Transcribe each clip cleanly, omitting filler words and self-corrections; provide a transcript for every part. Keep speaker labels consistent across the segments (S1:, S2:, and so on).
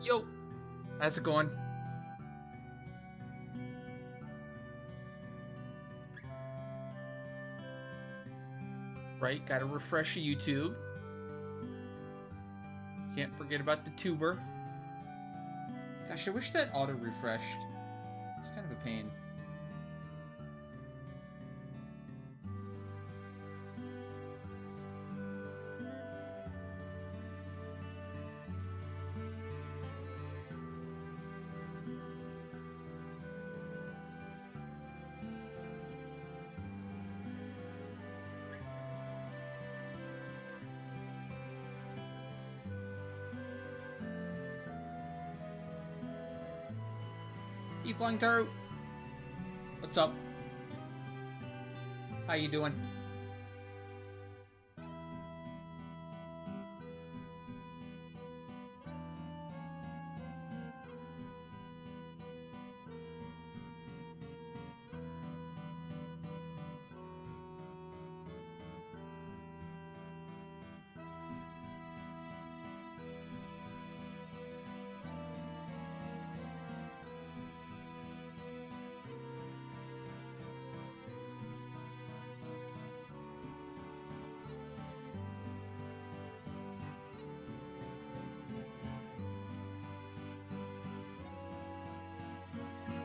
S1: Yo, how's it going? Right, gotta refresh YouTube. Can't forget about the tuber. Gosh, I wish that auto-refreshed. It's kind of a pain. Hey, Flying Taro. What's up? How you doing?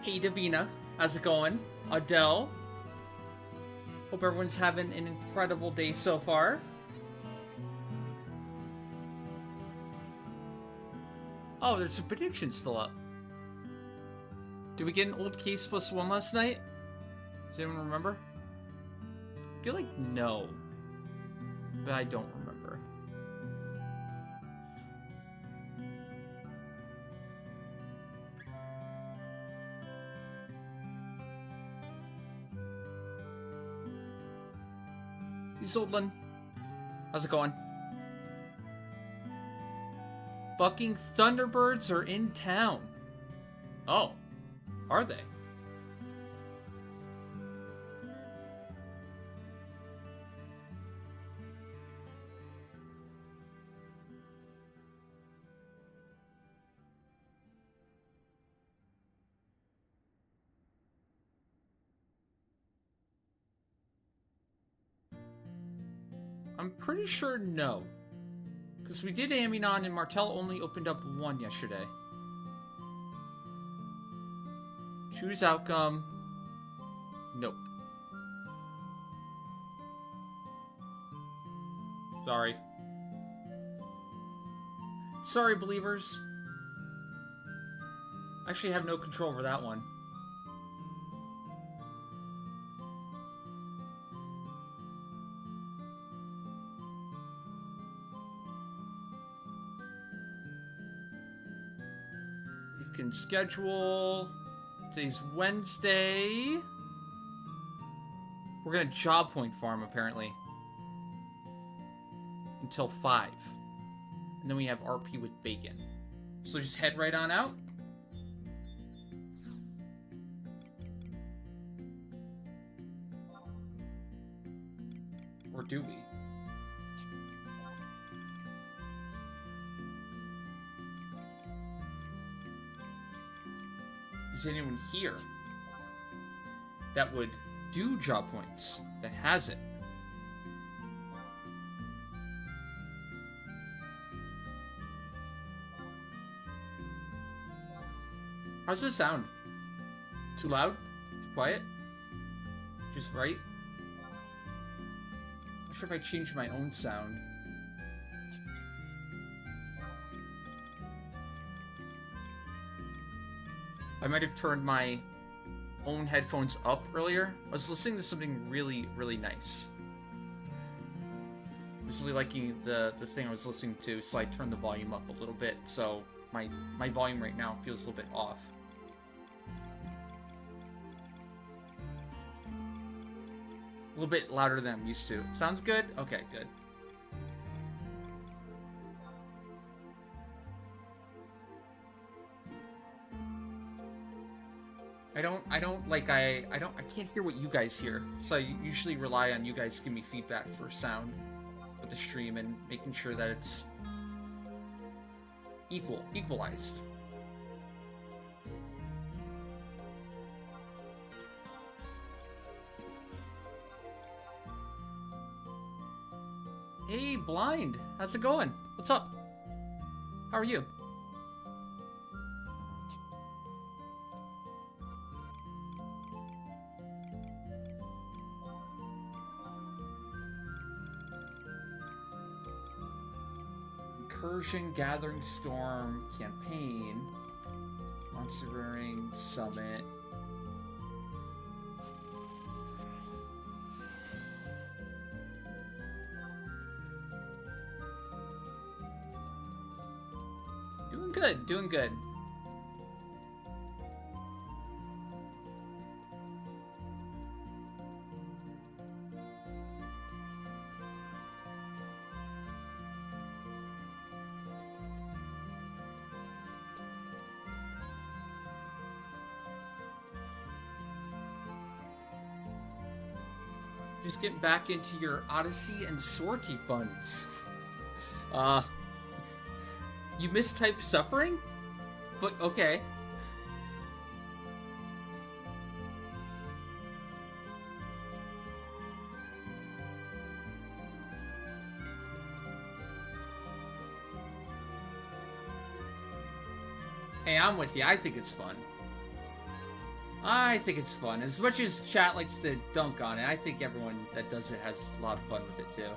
S1: Hey, Davina. How's it going? Adele. Hope everyone's having an incredible day so far. Oh, there's a prediction still up. Did we get an old case +1 last night? Does anyone remember? I feel like no. But I don't remember. Zoldlin, how's it going? Bucking Thunderbirds are in town. Oh, are they? I'm pretty sure no. Because we did Aminon and Martell only opened up one yesterday. Choose outcome. Nope. Sorry. Sorry, believers. I actually have no control over that one. Can schedule. Today's Wednesday. We're gonna job point farm apparently until 5, and then we have RP with bacon. So just head right on out. Or do we? Is anyone here that would do job points that has it? How's this sound? Too loud? Too quiet? Just right? I'm not sure if I changed my own sound. I might have turned my own headphones up earlier. I was listening to something really, really nice. I was really liking the thing I was listening to, so I turned the volume up a little bit, so my volume right now feels a little bit off. A little bit louder than I'm used to. Sounds good? Okay, good. I can't hear what you guys hear, so I usually rely on you guys to give me feedback for sound with the stream and making sure that it's equalized. Hey, Blind, how's it going? What's up? How are you? Incursion, Gathering Storm, Campaign, Monster Rearing, Summit. Doing good, doing good. Just getting back into your Odyssey and Sortie funds. You mistyped suffering? But, okay. Hey, I'm with you. I think it's fun. I think it's fun. As much as chat likes to dunk on it, I think everyone that does it has a lot of fun with it, too.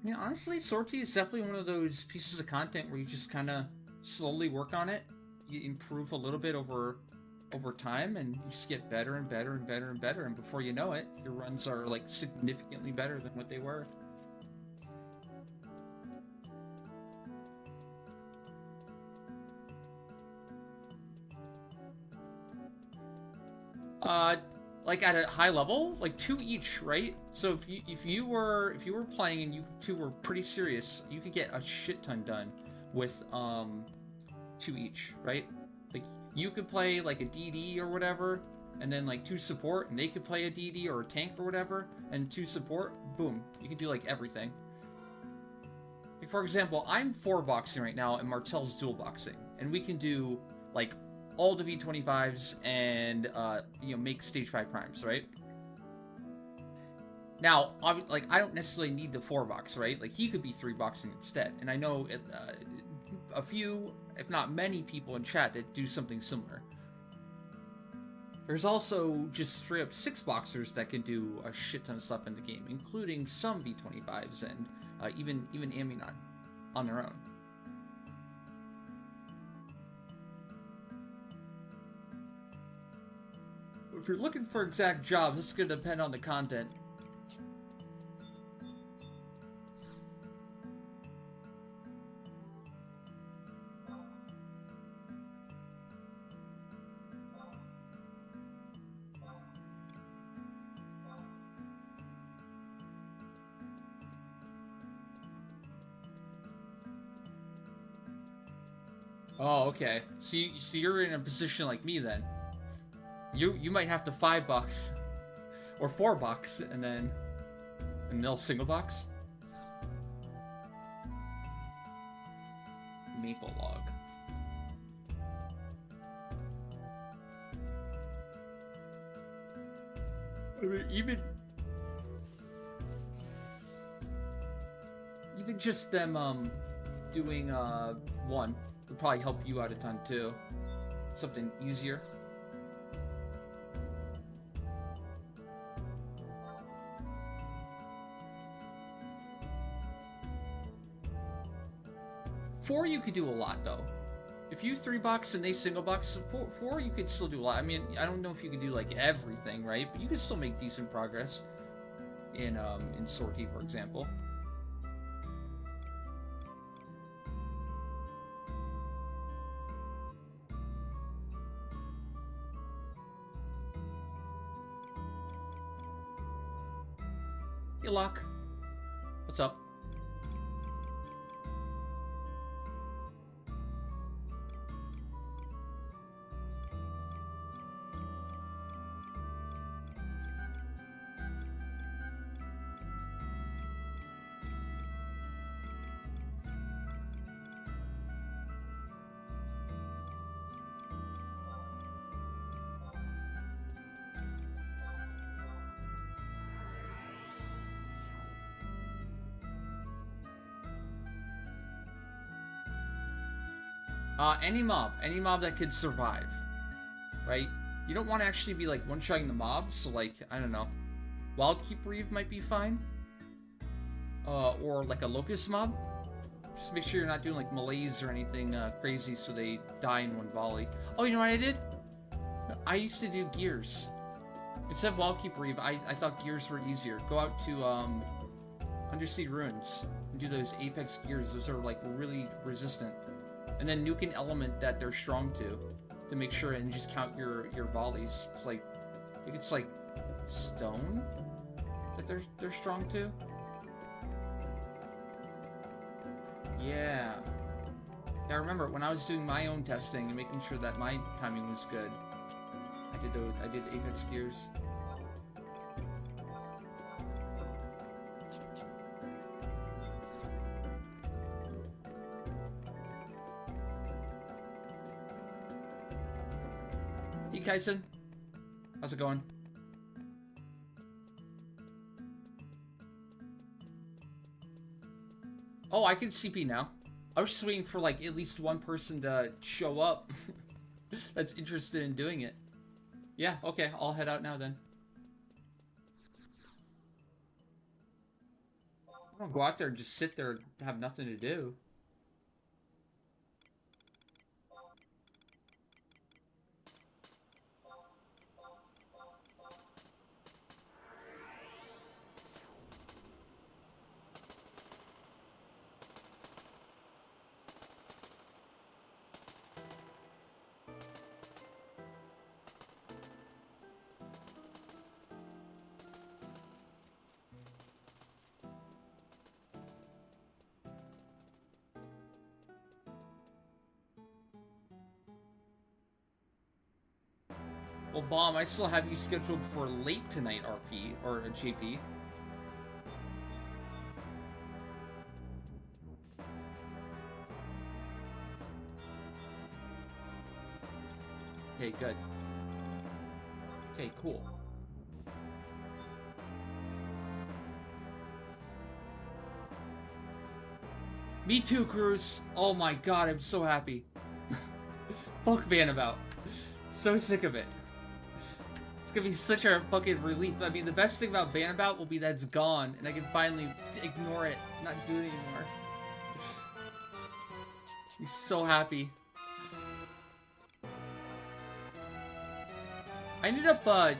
S1: Yeah, honestly, Sortie is definitely one of those pieces of content where you just kind of slowly work on it. You improve a little bit over time, and you just get better and better and better and better, and before you know it, your runs are, like, significantly better than what they were. Like at a high level, like 2 each, right? So if you were playing and you two were pretty serious, you could get a shit ton done with 2 each, right? Like you could play like a DD or whatever, and then like 2 support, and they could play a DD or a tank or whatever, and 2 support, boom, you can do like everything. Like, for example, I'm 4 boxing right now, and Martel's dual boxing, and we can do like all the V25s and, you know, make stage 5 primes, right? Now, like, I don't necessarily need the 4 box, right? Like, he could be 3 boxing instead. And I know a few, if not many people in chat that do something similar. There's also just straight up 6 boxers that can do a shit ton of stuff in the game, including some V25s and even Ambucade on their own. If you're looking for exact jobs, it's going to depend on the content. Oh, okay. So you're in a position like me then. You might have to 5 box or 4 box and they'll single box. Maple log. I mean, even just them doing 1 would probably help you out a ton too. Something easier. For you could do a lot though. If you 3-box and they single box, 4 you could still do a lot. I mean, I don't know if you could do like everything, right? But you could still make decent progress in Sortie, for example. Hey, Locke. What's up? Any mob that could survive, right? You don't want to actually be like one-shotting the mobs, so like, I don't know. Wildkeep Reeve might be fine. Or like a Locust mob. Just make sure you're not doing like melees or anything crazy so they die in one volley. Oh, you know what I did? I used to do gears. Instead of Wildkeep Reeve, I thought gears were easier. Go out to Undersea Ruins and do those Apex gears. Those are like really resistant. And then nuke an element that they're strong to make sure and just count your volleys. It's like, I think it's like stone that they're strong to. Yeah. Now remember, when I was doing my own testing and making sure that my timing was good, I did Apex gears. Hey, Kyson. How's it going? Oh, I can CP now. I was just waiting for like at least one person to show up that's interested in doing it. Yeah, okay, I'll head out now then. I don't go out there and just sit there and have nothing to do. Well, Bomb, I still have you scheduled for late tonight, RP, or JP. Okay, good. Okay, cool. Me too, Cruz. Oh my god, I'm so happy. Fuck Bannabout. So sick of it. It's gonna be such a fucking relief. I mean, the best thing about Bannabout will be that it's gone, and I can finally ignore it, not do it anymore. He's so happy. I ended up, I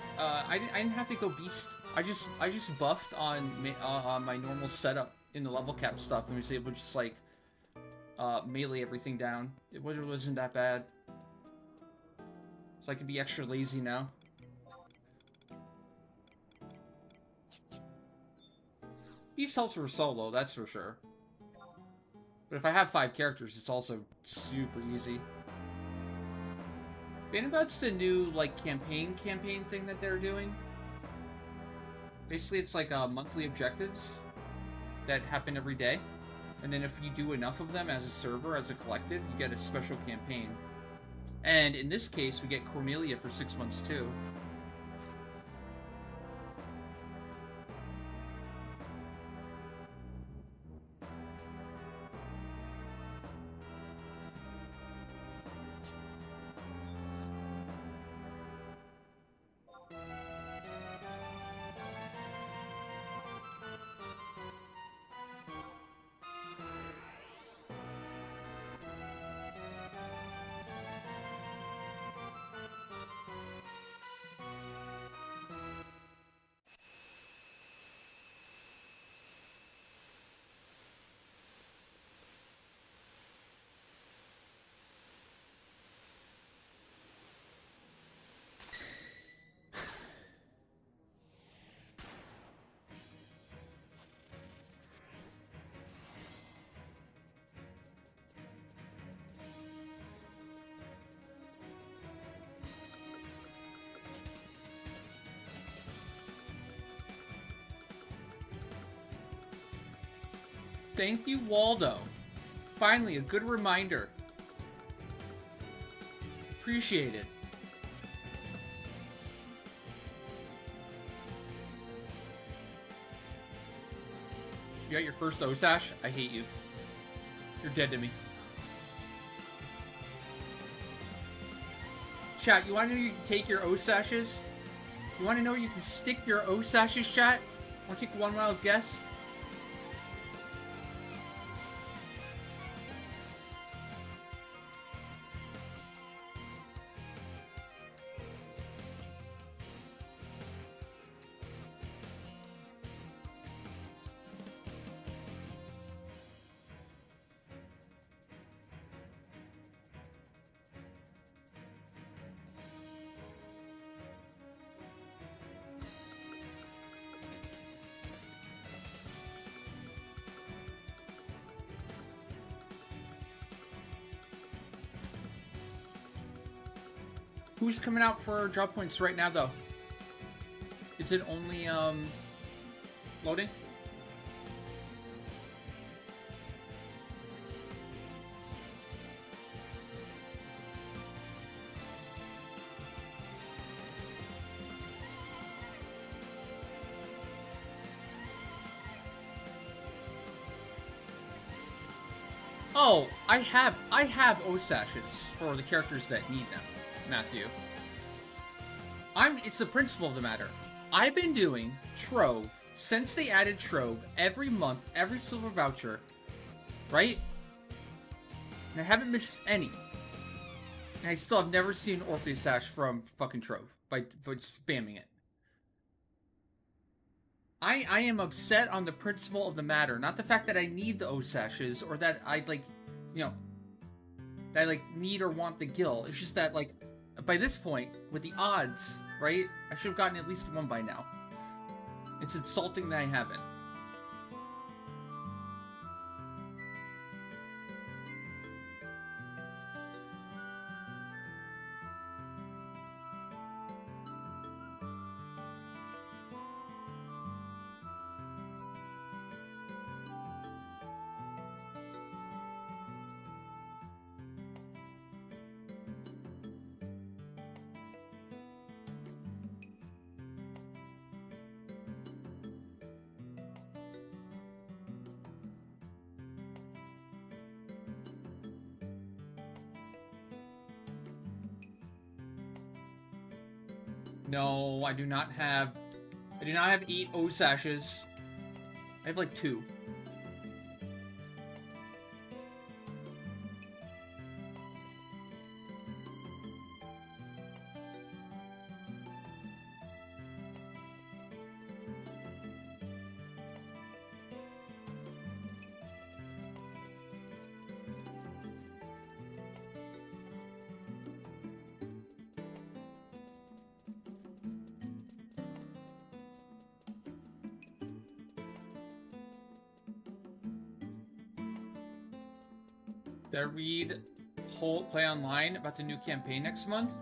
S1: didn't have to go beast. I just buffed on my normal setup in the level cap stuff, and was able to just like melee everything down. It wasn't that bad. So I can be extra lazy now. Beast helps for solo, that's for sure. But if I have 5 characters, it's also super easy. Bannabout's the new, like, campaign thing that they're doing. Basically, it's like monthly objectives that happen every day. And then if you do enough of them as a server, as a collective, you get a special campaign. And in this case, we get Cornelia for 6 months too. Thank you, Waldo. Finally, a good reminder. Appreciate it. You got your first O-shashi? I hate you. You're dead to me. Chat, you want to know you can take your O-shashis? You want to know you can stick your O-shashis, chat? Want to take one wild guess? Who's coming out for drop points right now, though? Is it only, loading? Oh, I have O-shashis for the characters that need them, Matthew. It's the principle of the matter. I've been doing Trove since they added Trove every month, every silver voucher, right? And I haven't missed any. And I still have never seen an Orpheus Sash from fucking Trove by spamming it. I am upset on the principle of the matter, not the fact that I need the O-shashis or that I, like, you know, that I, like, need or want the gil. It's just that, like, by this point, with the odds, right, I should have gotten at least one by now. It's insulting that I haven't. No, I do not have 8 O-shashis. I have like 2. Did I read Play Online about the new campaign next month?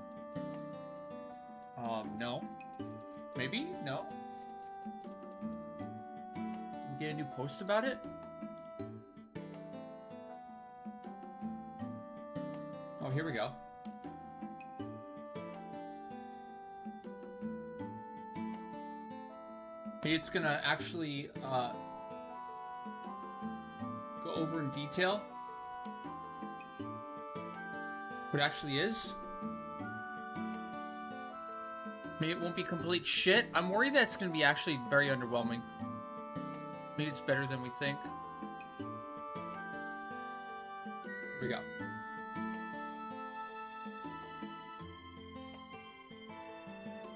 S1: No. Maybe? No. Get a new post about it? Oh, here we go. Maybe it's gonna actually, go over in detail what it actually is. Maybe it won't be complete shit. I'm worried that it's going to be actually very underwhelming. Maybe it's better than we think. Here we go.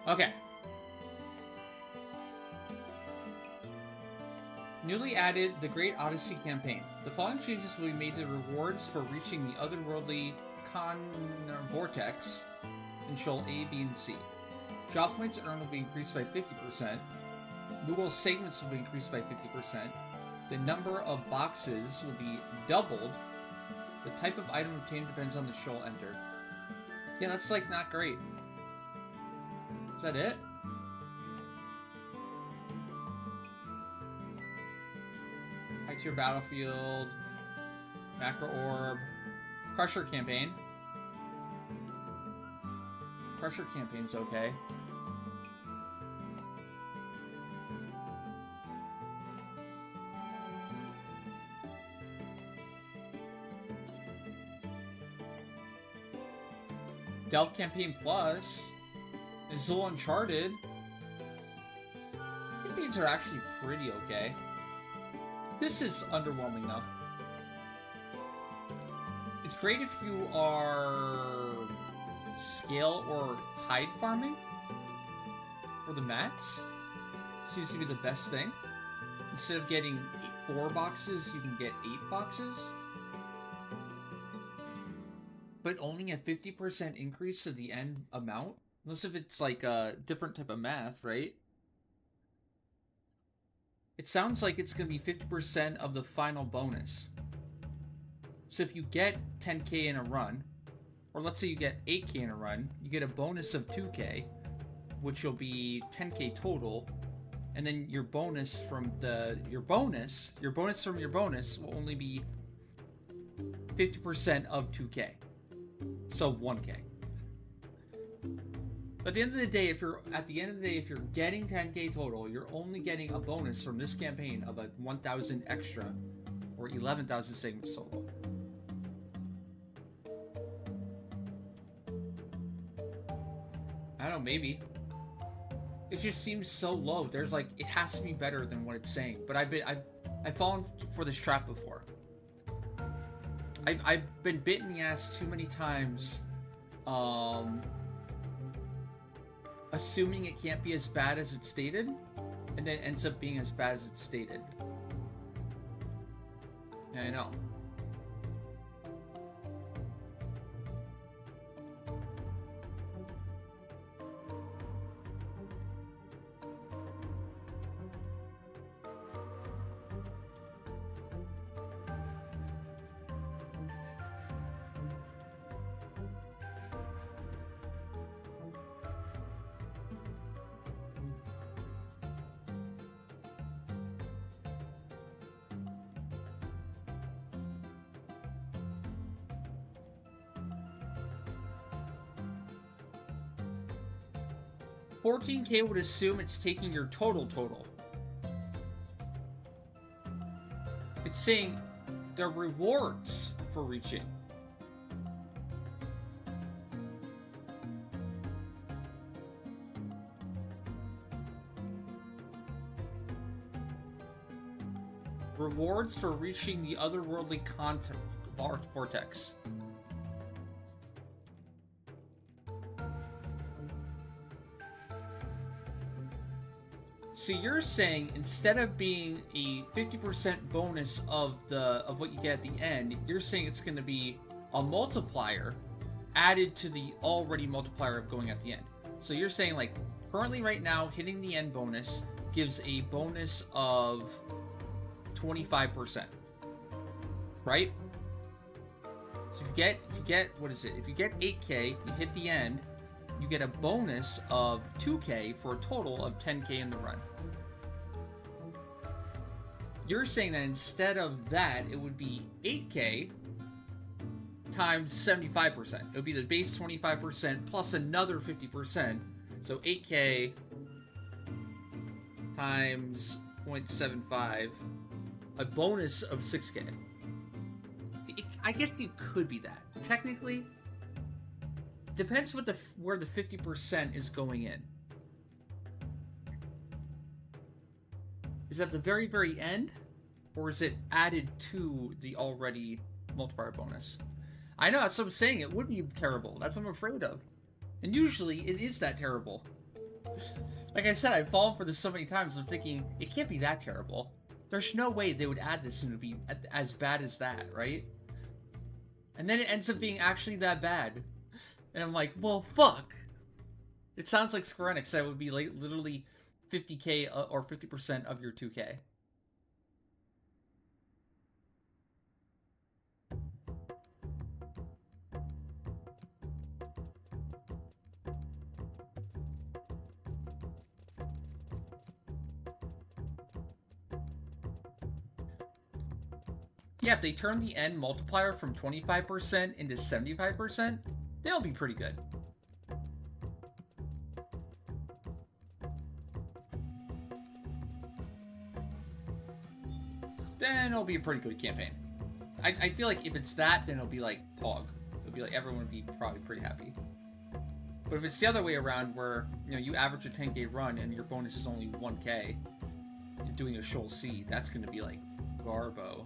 S1: Okay. Newly added the Great Odyssey campaign. The following changes will be made to the rewards for reaching the otherworldly vortex in Shoal A, B, and C. Drop points earned will be increased by 50%. Moogle segments will be increased by 50%. The number of boxes will be doubled. The type of item obtained depends on the shoal entered. Yeah, that's like not great. Is that it? to your battlefield. Macro Orb. Crusher campaign. Crusher campaign's okay. Delve Campaign Plus. Azul Uncharted. These campaigns are actually pretty okay. This is underwhelming though. It's great if you are scale or hide farming for the mats. Seems to be the best thing. Instead of getting 4 boxes, you can get 8 boxes. But only a 50% increase to the end amount? Unless if it's like a different type of math, right? It sounds like it's going to be 50% of the final bonus. So if you get 10k in a run, or let's say you get 8k in a run, you get a bonus of 2k, which will be 10k total, and then your bonus from your bonus will only be 50% of 2k. So 1k. But at the end of the day, if you're getting 10k total, you're only getting a bonus from this campaign of a 1,000 extra, or 11,000 segments total. I don't know, maybe. It just seems so low. There's like, it has to be better than what it's saying. But I've fallen for this trap before. I've been bit in the ass too many times, assuming it can't be as bad as it's stated, and then it ends up being as bad as it's stated. Yeah, I know. 14k would assume it's taking your total. It's saying the rewards for reaching. Rewards for reaching the otherworldly vortex. So you're saying instead of being a 50% bonus of what you get at the end, you're saying it's going to be a multiplier added to the already multiplier of going at the end. So you're saying like currently right now hitting the end bonus gives a bonus of 25%, right? So if you get what is it? If you get 8k, you hit the end, you get a bonus of 2k for a total of 10k in the run. You're saying that instead of that, it would be 8k times 75%. It would be the base 25% plus another 50%. So 8k times 0.75, a bonus of 6k. I guess you could be that. Technically, depends where the 50% is going in. Is that the very, very end? Or is it added to the already multiplier bonus? I know, that's what I'm saying. It would be terrible. That's what I'm afraid of. And usually, it is that terrible. Like I said, I've fallen for this so many times. I'm thinking, it can't be that terrible. There's no way they would add this and it would be as bad as that, right? And then it ends up being actually that bad. And I'm like, well, fuck. It sounds like Square Enix that would be like literally 50k or 50% of your 2k. Yeah, if they turn the N multiplier from 25% into 75%, they'll be pretty good. Then it'll be a pretty good campaign. I feel like if it's that, then it'll be like Pog. It'll be like everyone would be probably pretty happy. But if it's the other way around, where you average a 10k run and your bonus is only 1k, you're doing a Shoal C, that's going to be like Garbo.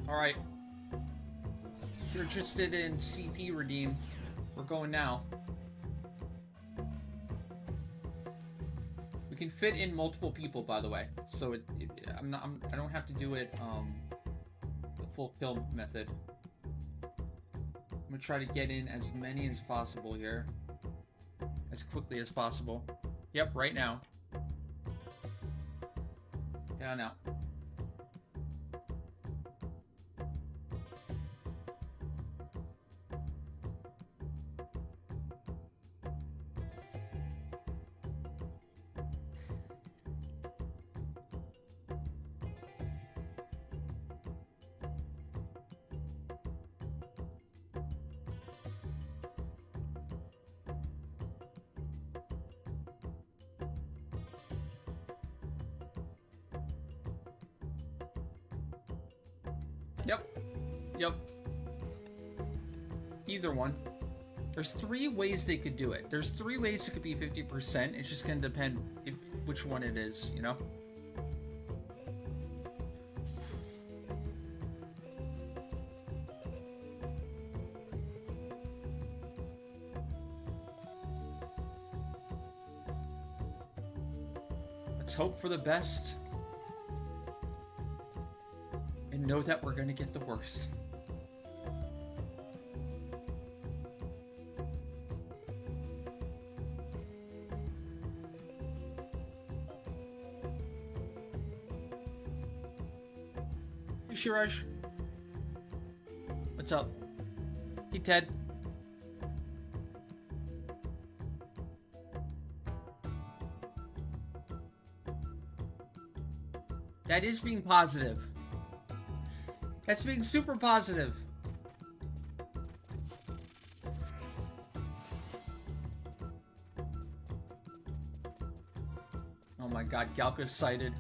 S1: Alright. If you're interested in CP redeem, we're going now. We can fit in multiple people, by the way. So I don't have to do it the full kill method. I'm gonna try to get in as many as possible here. As quickly as possible. Yep, right now. Yeah, now. Yep. Either one. There's 3 ways they could do it. There's 3 ways it could be 50%. It's just gonna depend which one it is, you know? Let's hope for the best. And know that we're gonna get the worst. Shiraj. What's up? Hey, Ted. That is being positive. That's being super positive. Oh my god, Galka's sighted.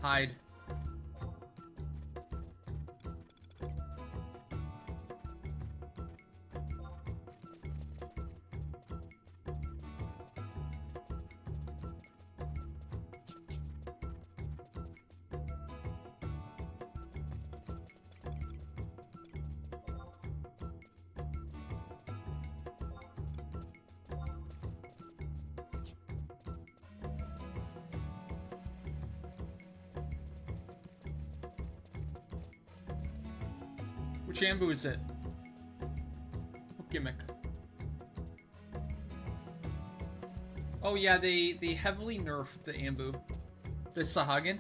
S1: Hide. Which Ambu is it? What gimmick? Oh yeah, they heavily nerfed the Ambu. The Sahagin.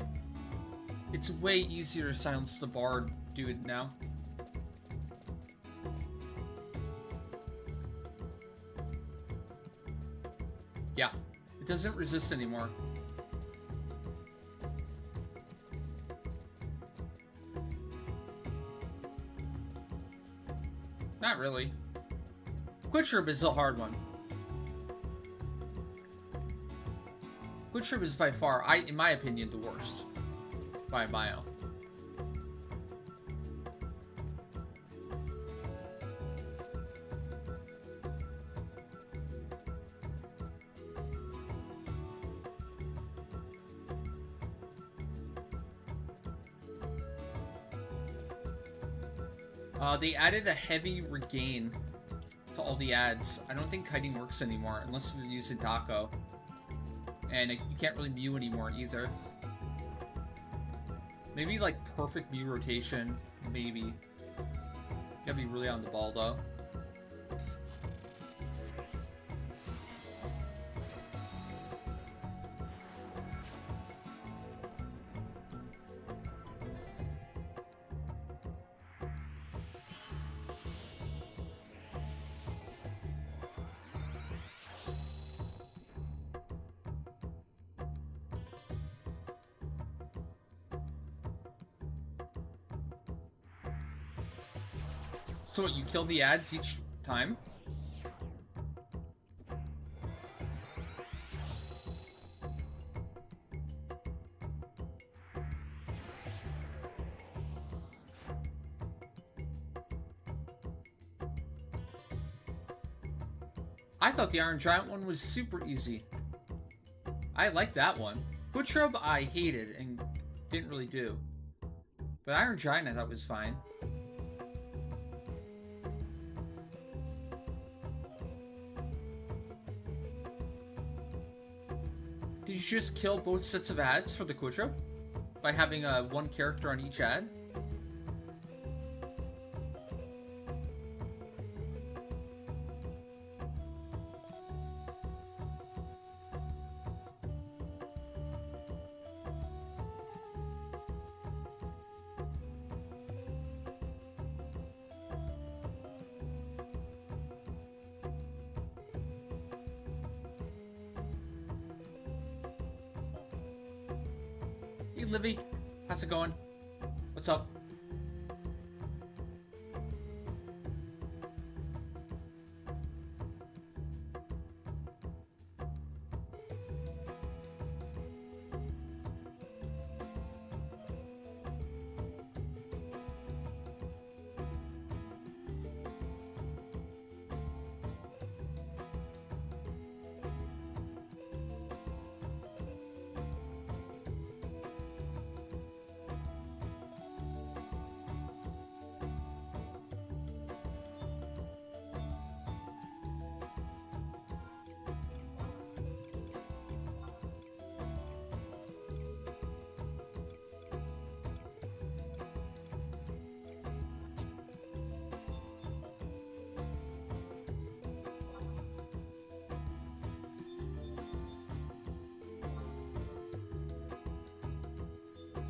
S1: It's way easier to silence the Bard dude now. Yeah, it doesn't resist anymore. Not really. Quitcherb is a hard one. Quitcherb is by far, in my opinion, the worst. By a mile. They added a heavy regain to all the ads. I don't think kiting works anymore unless you're using Dako. And you can't really Mew anymore either. Maybe like perfect Mew rotation, maybe. You gotta be really on the ball though. So what, you kill the ads each time? I thought the Iron Giant one was super easy. I liked that one. Butcherub I hated and didn't really do. But Iron Giant I thought was fine. Did you just kill both sets of ads for the Quadro? By having one character on each ad? Hey, Livy. How's it going? What's up?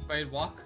S1: If I'd walk.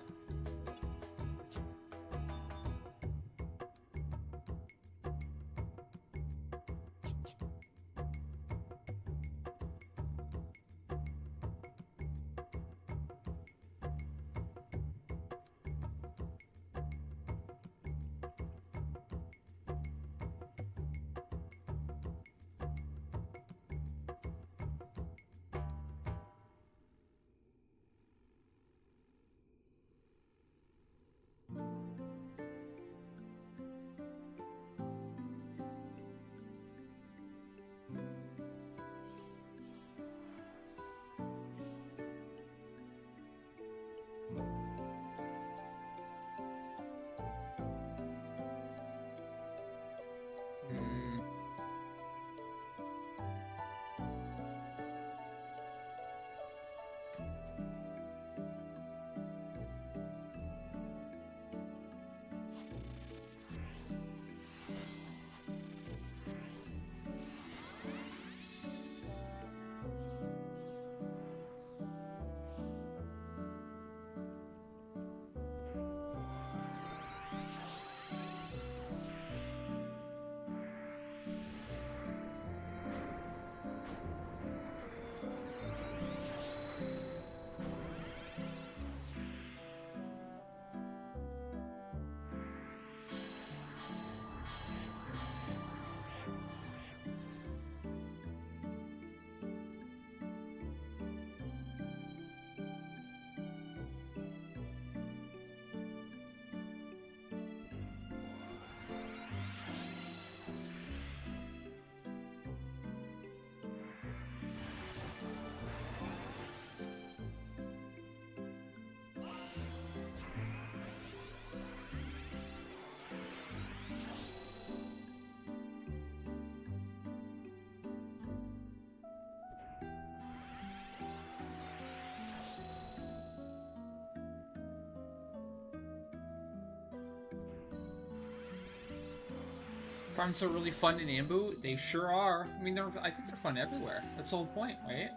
S1: Farms are really fun in Ambu. They sure are. I mean, I think they're fun everywhere. That's the whole point, right?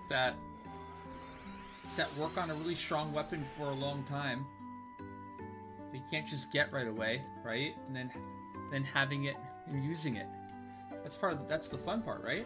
S1: That work on a really strong weapon for a long time. You can't just get right away, right? And then having it and using it. That's the fun part, right?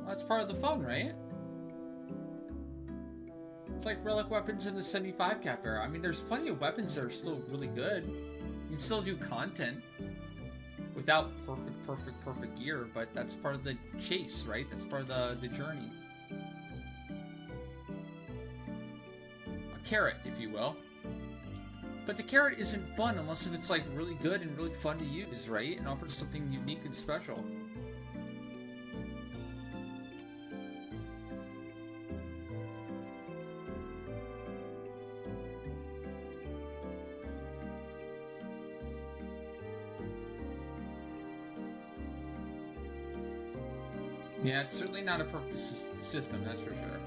S1: That's part of the fun, right? It's like relic weapons in the 75 cap era. I mean, there's plenty of weapons that are still really good. You can still do content without perfect gear, but that's part of the chase, right? That's part of the journey. A carrot, if you will. But the carrot isn't fun unless if it's like really good and really fun to use, right? And offers something unique and special. Yeah, it's certainly not a perfect system, that's for sure.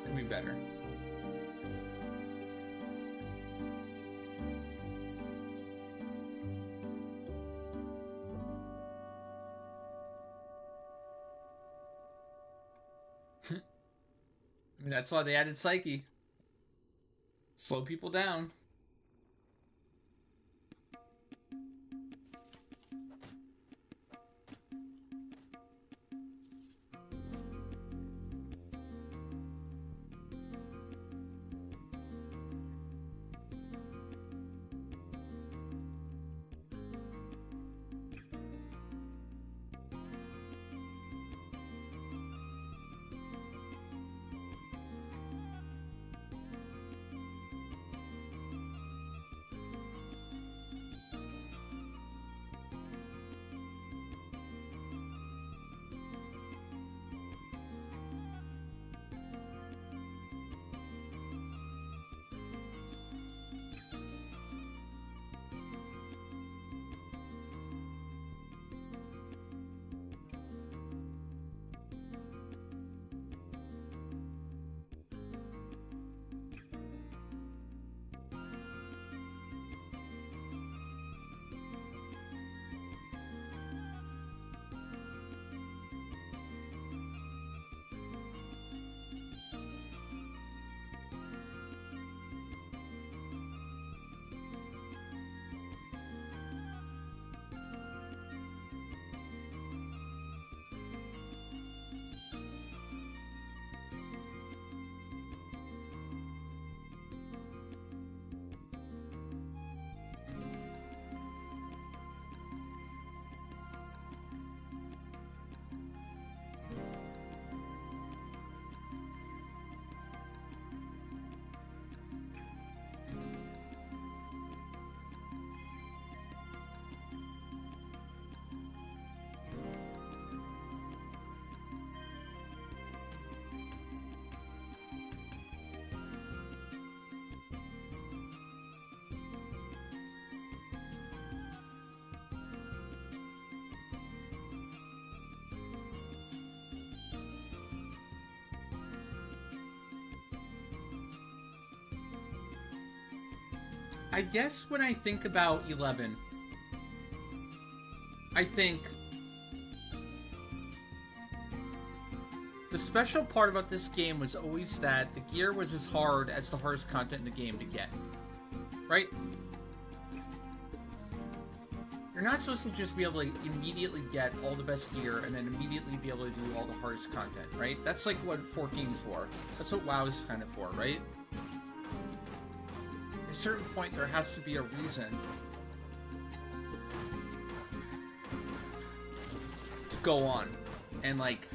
S1: Could be better. I mean, that's why they added Psyche. Slow people down. I guess when I think about 11, I think the special part about this game was always that the gear was as hard as the hardest content in the game to get. Right? You're not supposed to just be able to immediately get all the best gear and then immediately be able to do all the hardest content, right? That's like what 14's for. That's what WoW is kind of for, right? At a certain point, there has to be a reason to go on. And like,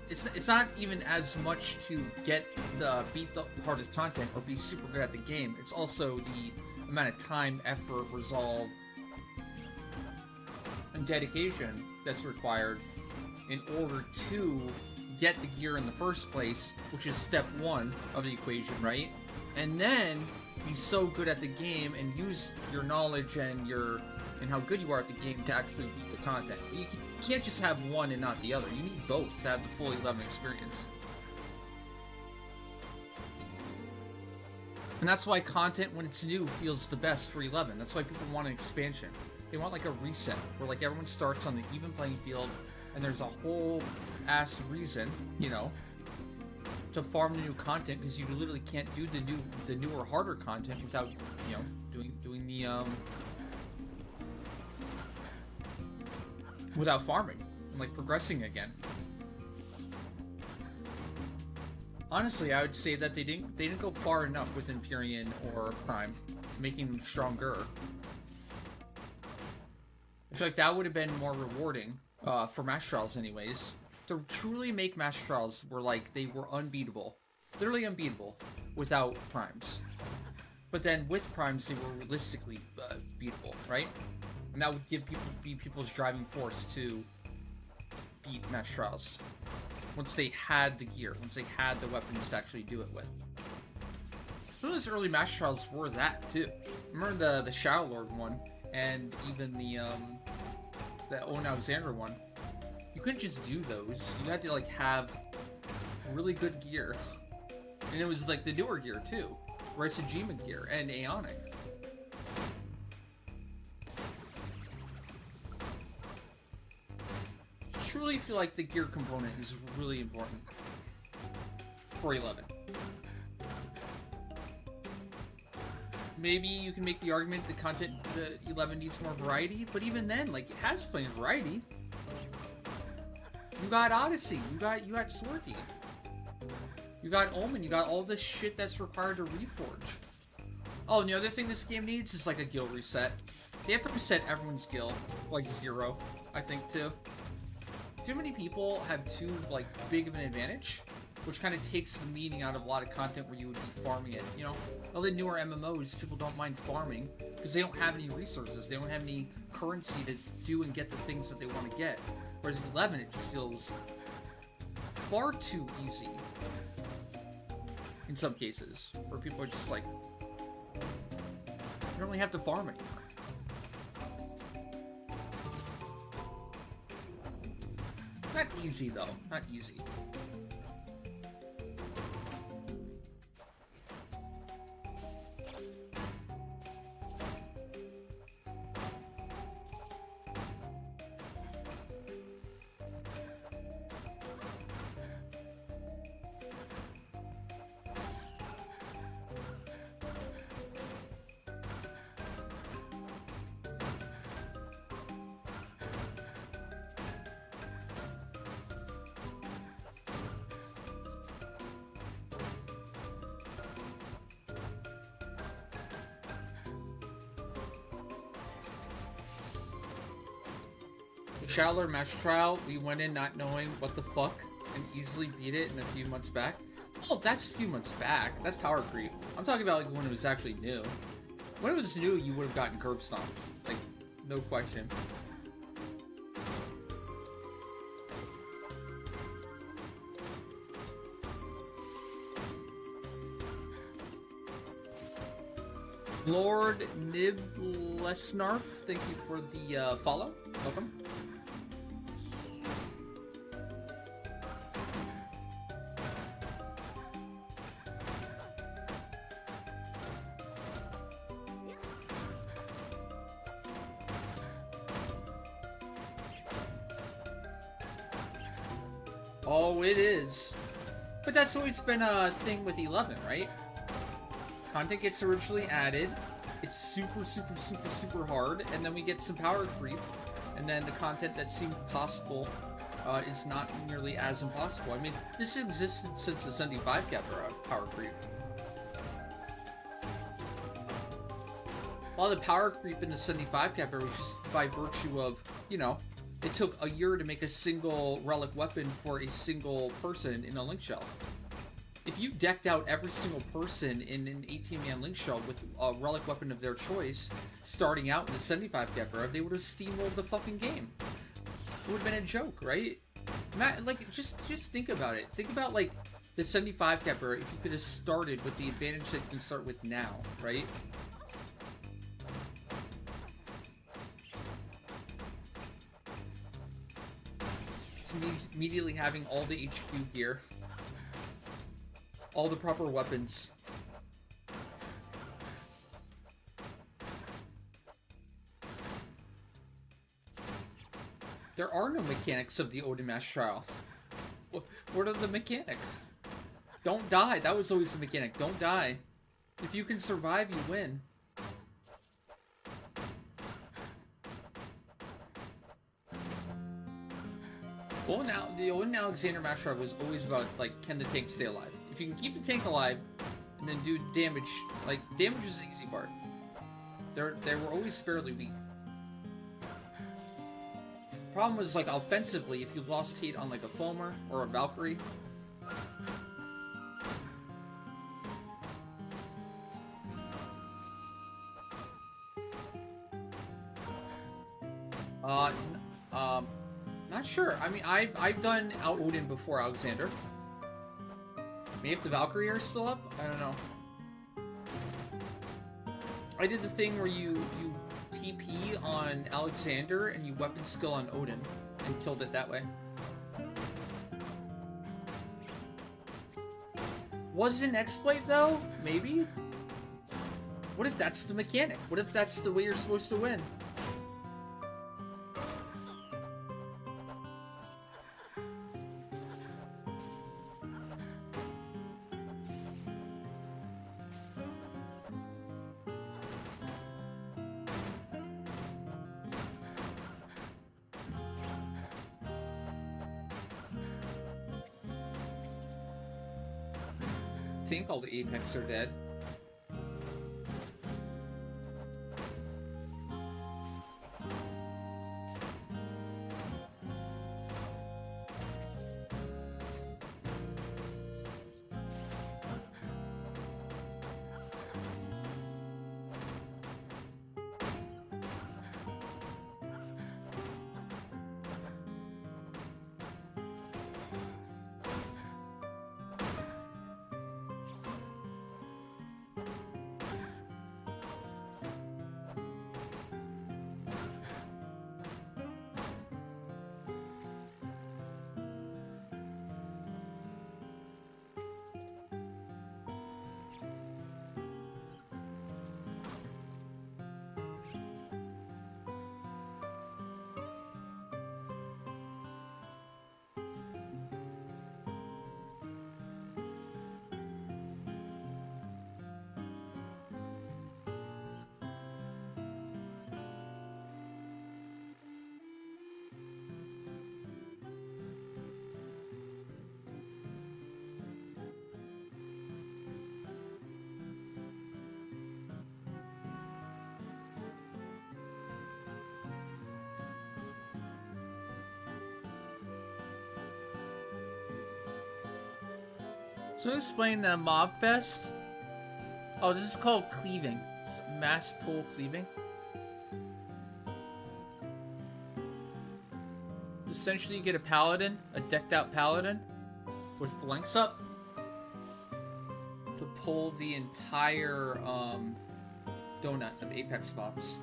S1: it's not even as much to beat the hardest content or be super good at the game. It's also the amount of time, effort, resolve, and dedication that's required in order to get the gear in the first place, which is step one of the equation, right? And then be so good at the game and use your knowledge and how good you are at the game to actually beat the content. You can't just have one and not the other. You need both to have the full 11 experience. And that's why content, when it's new, feels the best for 11. That's why people want an expansion. They want like a reset, where like everyone starts on the even playing field, and there's a whole ass reason, you know, to farm the new content, because you literally can't do the newer, harder content without, you know, doing the without farming and like progressing again. Honestly, I would say that they didn't go far enough with Empyrean or Prime, making them stronger. I feel like that would have been more rewarding for Master Trials, anyways. To truly make Master Trials were like they were unbeatable, literally unbeatable, without Primes. But then with Primes, they were realistically beatable, right? And that would be people's driving force to beat Master Trials. Once they had the gear, once they had the weapons to actually do it with. Some of those early Master Trials were that too. Remember the Shadow Lord one, and even the Owen Alexander one. You couldn't just do those. You had to like have really good gear, and it was like the newer gear too, Rysajima gear and Aeonic. Truly feel like the gear component is really important for 11. Maybe you can make the argument the 11 needs more variety, but even then, like, it has plenty of variety. You got Odyssey, you got Sortie, you got Omen, you got all this shit that's required to reforge. Oh, and the other thing this game needs is like a guild reset. They have to reset everyone's guild, like 0, I think, too. Too many people have too, like, big of an advantage, which kind of takes the meaning out of a lot of content where you would be farming it, you know? All the newer MMOs, people don't mind farming, because they don't have any resources, they don't have any currency to do and get the things that they want to get. Whereas 11, it just feels far too easy, in some cases, where people are just like, you don't really have to farm anymore. Not easy, though. Not easy. Shadow Master Trial, we went in not knowing what the fuck and easily beat it in a few months back. Oh, that's a few months back. That's power creep. I'm talking about like when it was actually new. When it was new, you would have gotten curb stomped. Like, no question. Lord Niblesnarf, thank you for the follow. Welcome. Oh, it is. But that's always been a thing with 11, right? Content gets originally added, it's super hard, and then we get some power creep, and then the content that seemed possible is not nearly as impossible. I mean, this existed since the 75 cap era, power creep. All the power creep in the 75 cap era was just by virtue of, you know, it took a year to make a single relic weapon for a single person in a link shell. If you decked out every single person in an 18-man link shell with a relic weapon of their choice, starting out in the 75 cap era, they would have steamrolled the fucking game. It would have been a joke, right? Like, just think about it. Think about, like, the 75 cap era if you could have started with the advantage that you can start with now, right? So immediately having all the HQ gear. All the proper weapons. There are no mechanics of the Odin Master Trial. What are the mechanics? Don't die. That was always the mechanic. Don't die. If you can survive, you win. Well, now the Odin Alexander match trial was always about, like, can the tank stay alive? If you can keep the tank alive and then do damage, like, damage was the easy part. They were always fairly weak. Problem was, like, offensively, if you lost heat on, like, a Foamer or a Valkyrie. Not sure. I mean, I've done Odin before Alexander. Maybe if the Valkyrie are still up? I don't know. I did the thing where you TP on Alexander and you weapon skill on Odin and killed it that way. Was it an exploit though? Maybe? What if that's the mechanic? What if that's the way you're supposed to win? I think all the Apex are dead. So explain the Mob Fest. Oh, this is called Cleaving. It's mass pull cleaving. Essentially, you get a paladin, a decked out paladin, with flanks up to pull the entire donut of Apex mobs.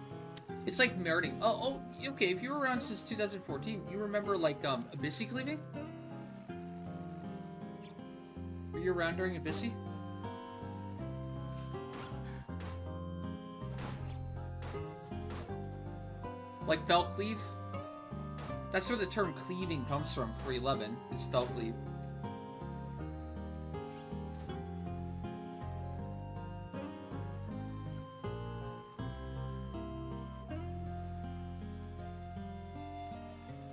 S1: It's like meriting. Oh, okay. If you were around since 2014, you remember like Abyssy cleaving? Were you around during Abyssy? Like Felt Cleave? That's where the term cleaving comes from for 11. It's Felt Cleave.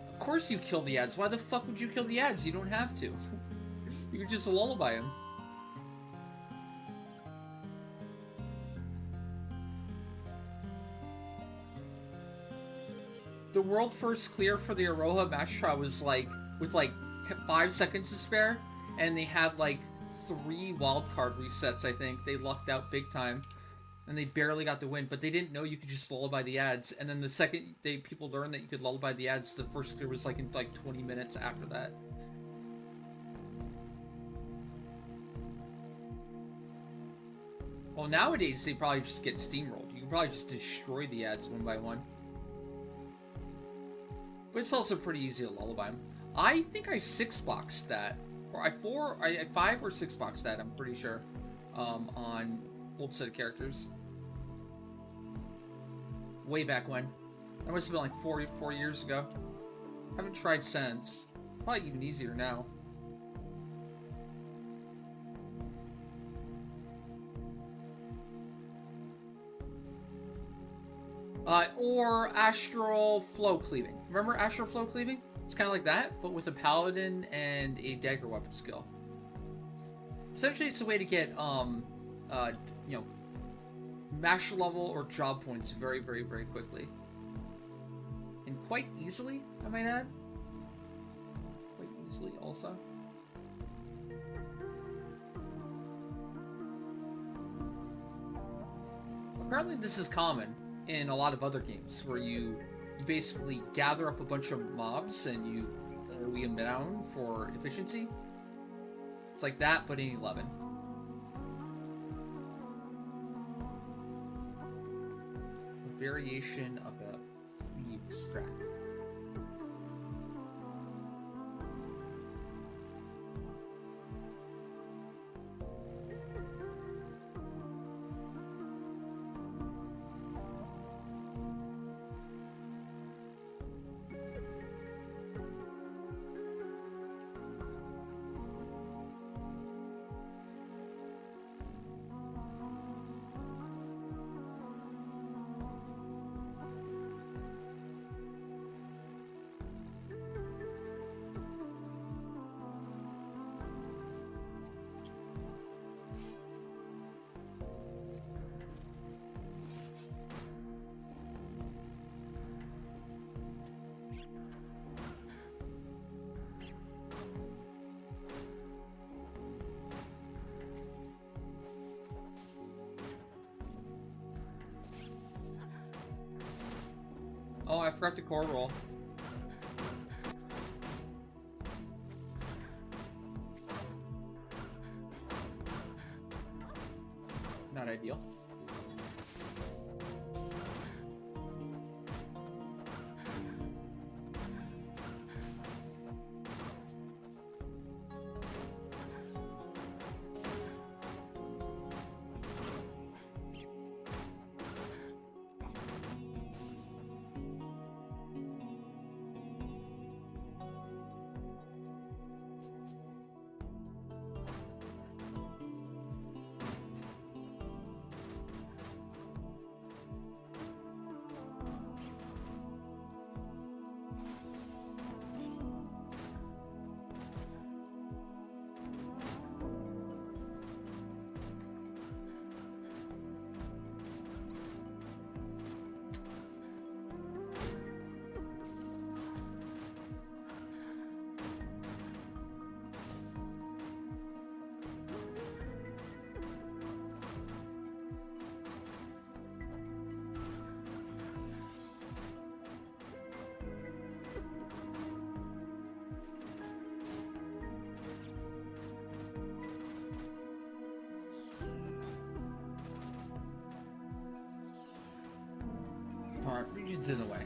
S1: Of course you kill the ads. Why the fuck would you kill the ads? You don't have to. You could just lullaby him. The world first clear for the Aroha match trial was like with like 5 seconds to spare, and they had like 3 wildcard resets. I think they lucked out big time, and they barely got the win. But they didn't know you could just lullaby the ads. And then the second people learned that you could lullaby the ads, the first clear was like in like 20 minutes after that. Well, nowadays they probably just get steamrolled. You can probably just destroy the ads one by one. But it's also pretty easy to lullaby them. I think I 6-boxed that. Or I 5 or 6-boxed that, I'm pretty sure. On old set of characters. Way back when. That must have been like 4 years ago. Haven't tried since. Probably even easier now. Or astral flow cleaving. Remember astral flow cleaving? It's kind of like that, but with a paladin and a dagger weapon skill. Essentially, it's a way to get, you know, master level or job points very, very, very quickly. And quite easily, I might add. Quite easily, also. Apparently, this is common in a lot of other games, where you basically gather up a bunch of mobs and you weigh them down for efficiency. It's like that, but in 11. A variation of a cleave strat. Oh, I forgot to core roll. Not ideal. Alright, region's in the way.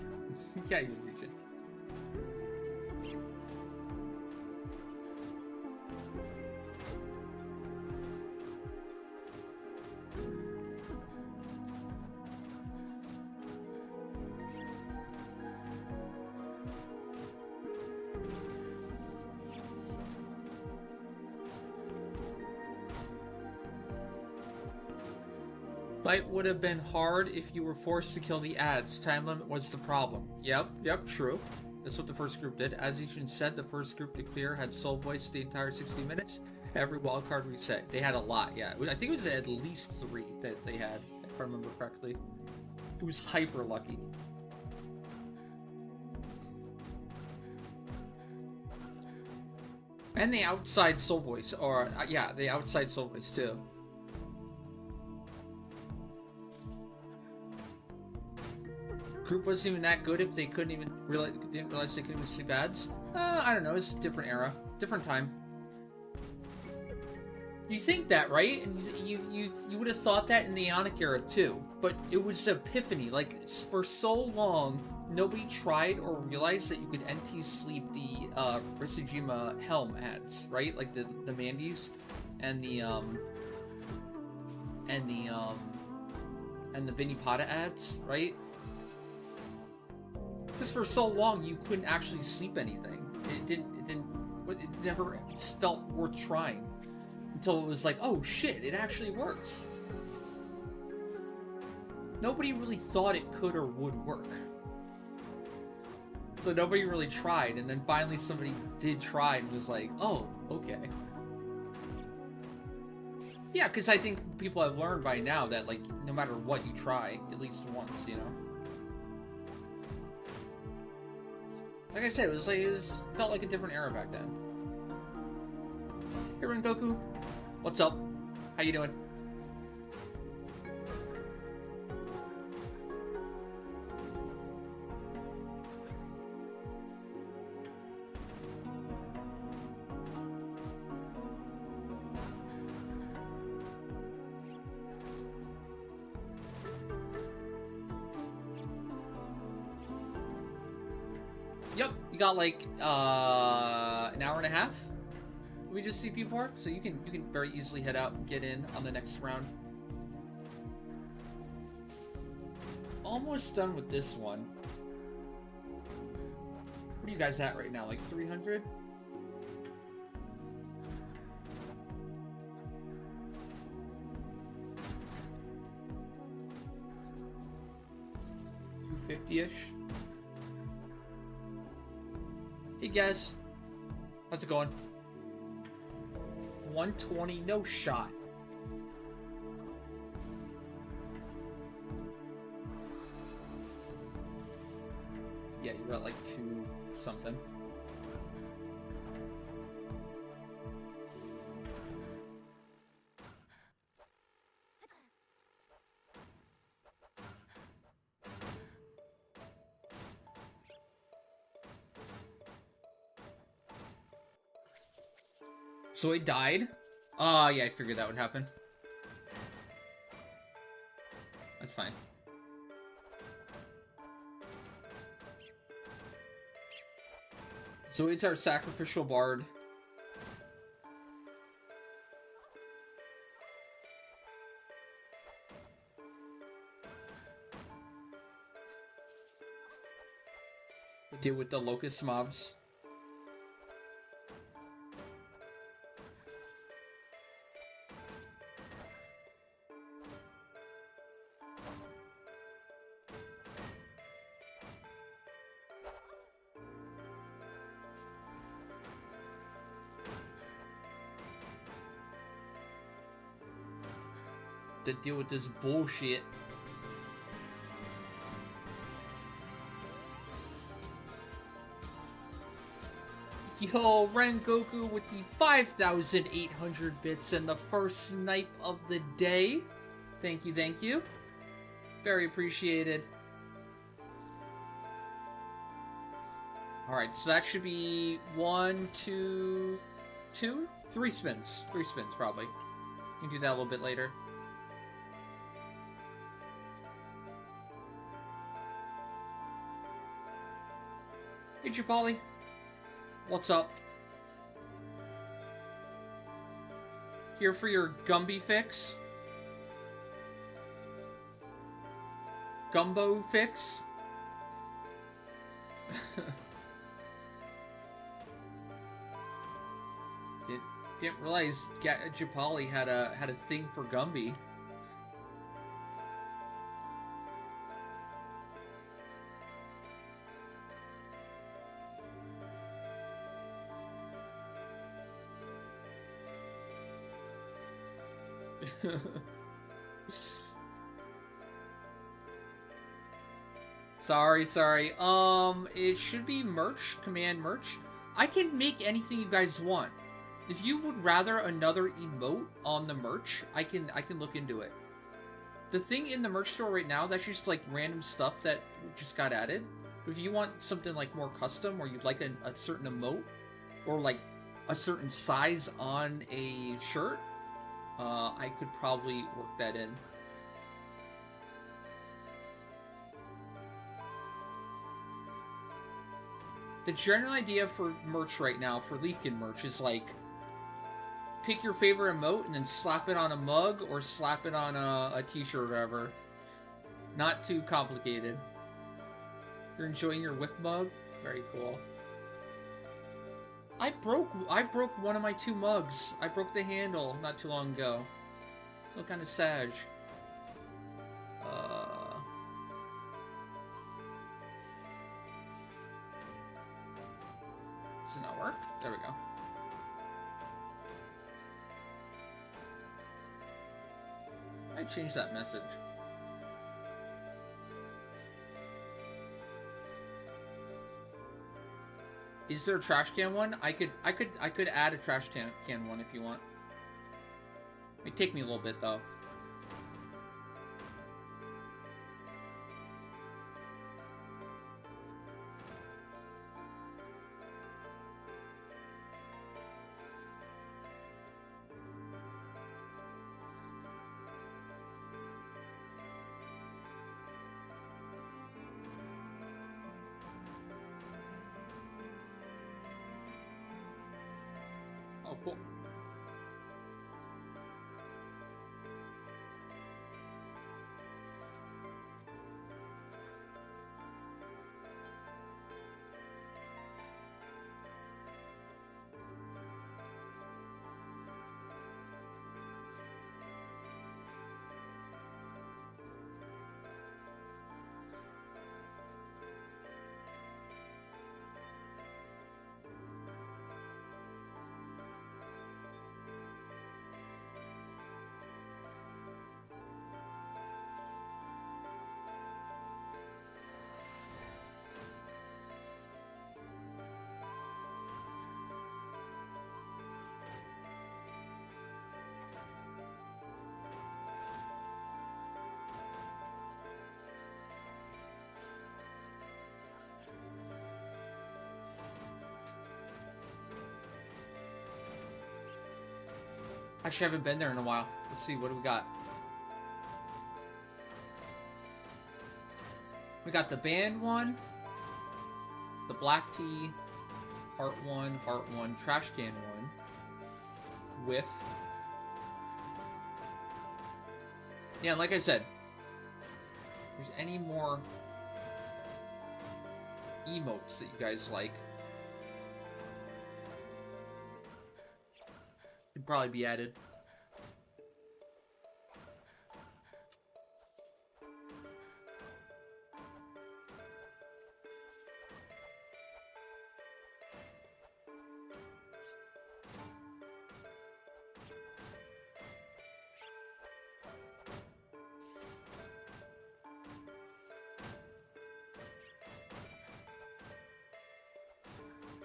S1: Yeah, you region. Fight would have been hard if you were forced to kill the ads. Time limit was the problem. Yep, true. That's what the first group did. As Ishin said, the first group to clear had Soul Voice the entire 60 minutes. Every wildcard reset. They had a lot, yeah. I think it was at least 3 that they had, if I remember correctly. It was hyper lucky. And the outside Soul Voice, or, yeah, the outside Soul Voice too. Group wasn't even that good if they didn't realize they couldn't even sleep ads. I don't know, it's a different era, different time. You think that, right? And you would have thought that in the Ionic era too, but it was epiphany. Like, for so long, nobody tried or realized that you could NT sleep the Risajima helm ads, right? Like the Mandies and the Vinipada ads, right? Because for so long you couldn't actually sleep anything. It never felt worth trying until it was like, oh shit, it actually works. nobody really thought it could or would work. So nobody really tried, and then finally somebody did try and was like, oh, okay. Yeah, because I think people have learned by now that, like, no matter what you try, at least once, you know? Like I said, felt like a different era back then. Hey, Rengoku. What's up? How you doing? Yep, you got like an hour and a half. We just CP for, so you can very easily head out and get in on the next round. Almost done with this one. What are you guys at right now? Like 300? $250-ish. Hey guys, how's it going? 120, no shot. Yeah, you're at like 2 something. So it died? Yeah, I figured that would happen. That's fine. So it's our sacrificial bard. Deal with the locust mobs. To deal with this bullshit. Yo, Rengoku with the 5,800 bits and the first snipe of the day. Thank you, thank you. Very appreciated. Alright, so that should be 1, 2, 3 spins. 3 spins, probably. You can do that a little bit later. Hey, Chipolly. What's up? Here for your Gumby fix? Gumbo fix? Didn't realize Chipolly had a thing for Gumby. Sorry. It should be merch, command merch. I can make anything you guys want. If you would rather another emote on the merch, I can look into it. The thing in the merch store right now, that's just like random stuff that just got added. But if you want something like more custom, or you'd like a certain emote, or like a certain size on a shirt, I could probably work that in. The general idea for merch right now, for Leafkin merch, is like, pick your favorite emote and then slap it on a mug or slap it on a t-shirt or whatever. Not too complicated. You're enjoying your whip mug? Very cool. I broke one of my 2 mugs. I broke the handle not too long ago. So kind of sad. Does it not work? There we go. I changed that message. Is there a trash can one? I could add a trash can one if you want. It'd take me a little bit though. Oh, cool. Actually, I haven't been there in a while. Let's see, what do we got? We got the band one, the black tea, heart one, trash can one, whiff. Yeah, like I said, if there's any more emotes that you guys like, could probably be added.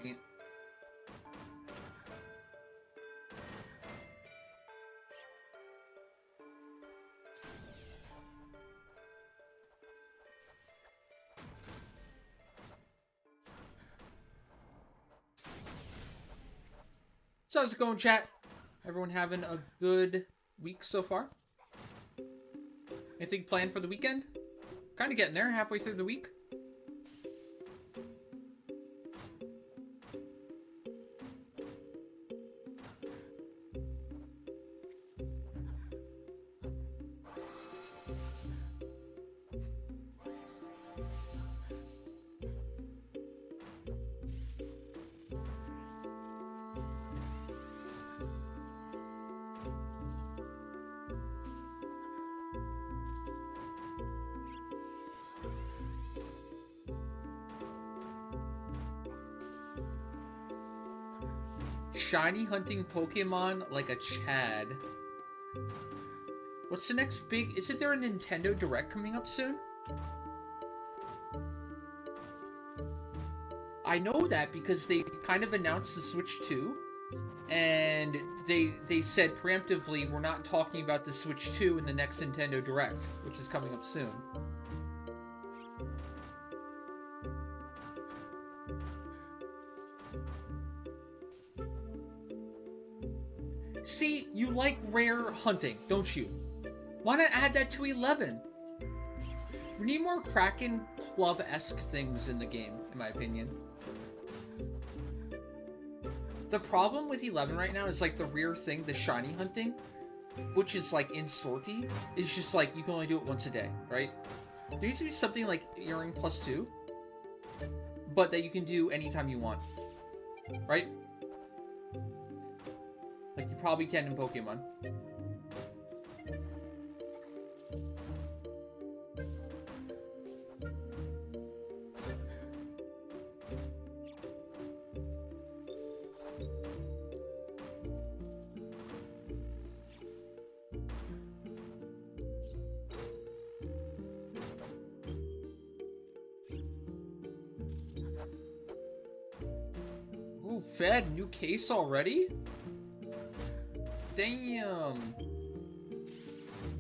S1: Yeah. So how's it going, chat? Everyone having a good week so far? Anything planned for the weekend? Kind of getting there, halfway through the week. Shiny hunting Pokemon like a Chad. What's the next big... Isn't there a Nintendo Direct coming up soon? I know that because they kind of announced the Switch 2. And they said preemptively, we're not talking about the Switch 2 in the next Nintendo Direct, which is coming up soon. See, you like rare hunting, don't you? Why not add that to 11? We need more Kraken Club-esque things in the game, in my opinion. The problem with 11 right now is, like, the rare thing, the shiny hunting, which is, like, in Sortie, is just, like, you can only do it once a day, right? There needs to be something like Earring +2, but that you can do anytime you want, right? Like you probably can in Pokemon. Fed, new case already? Damn.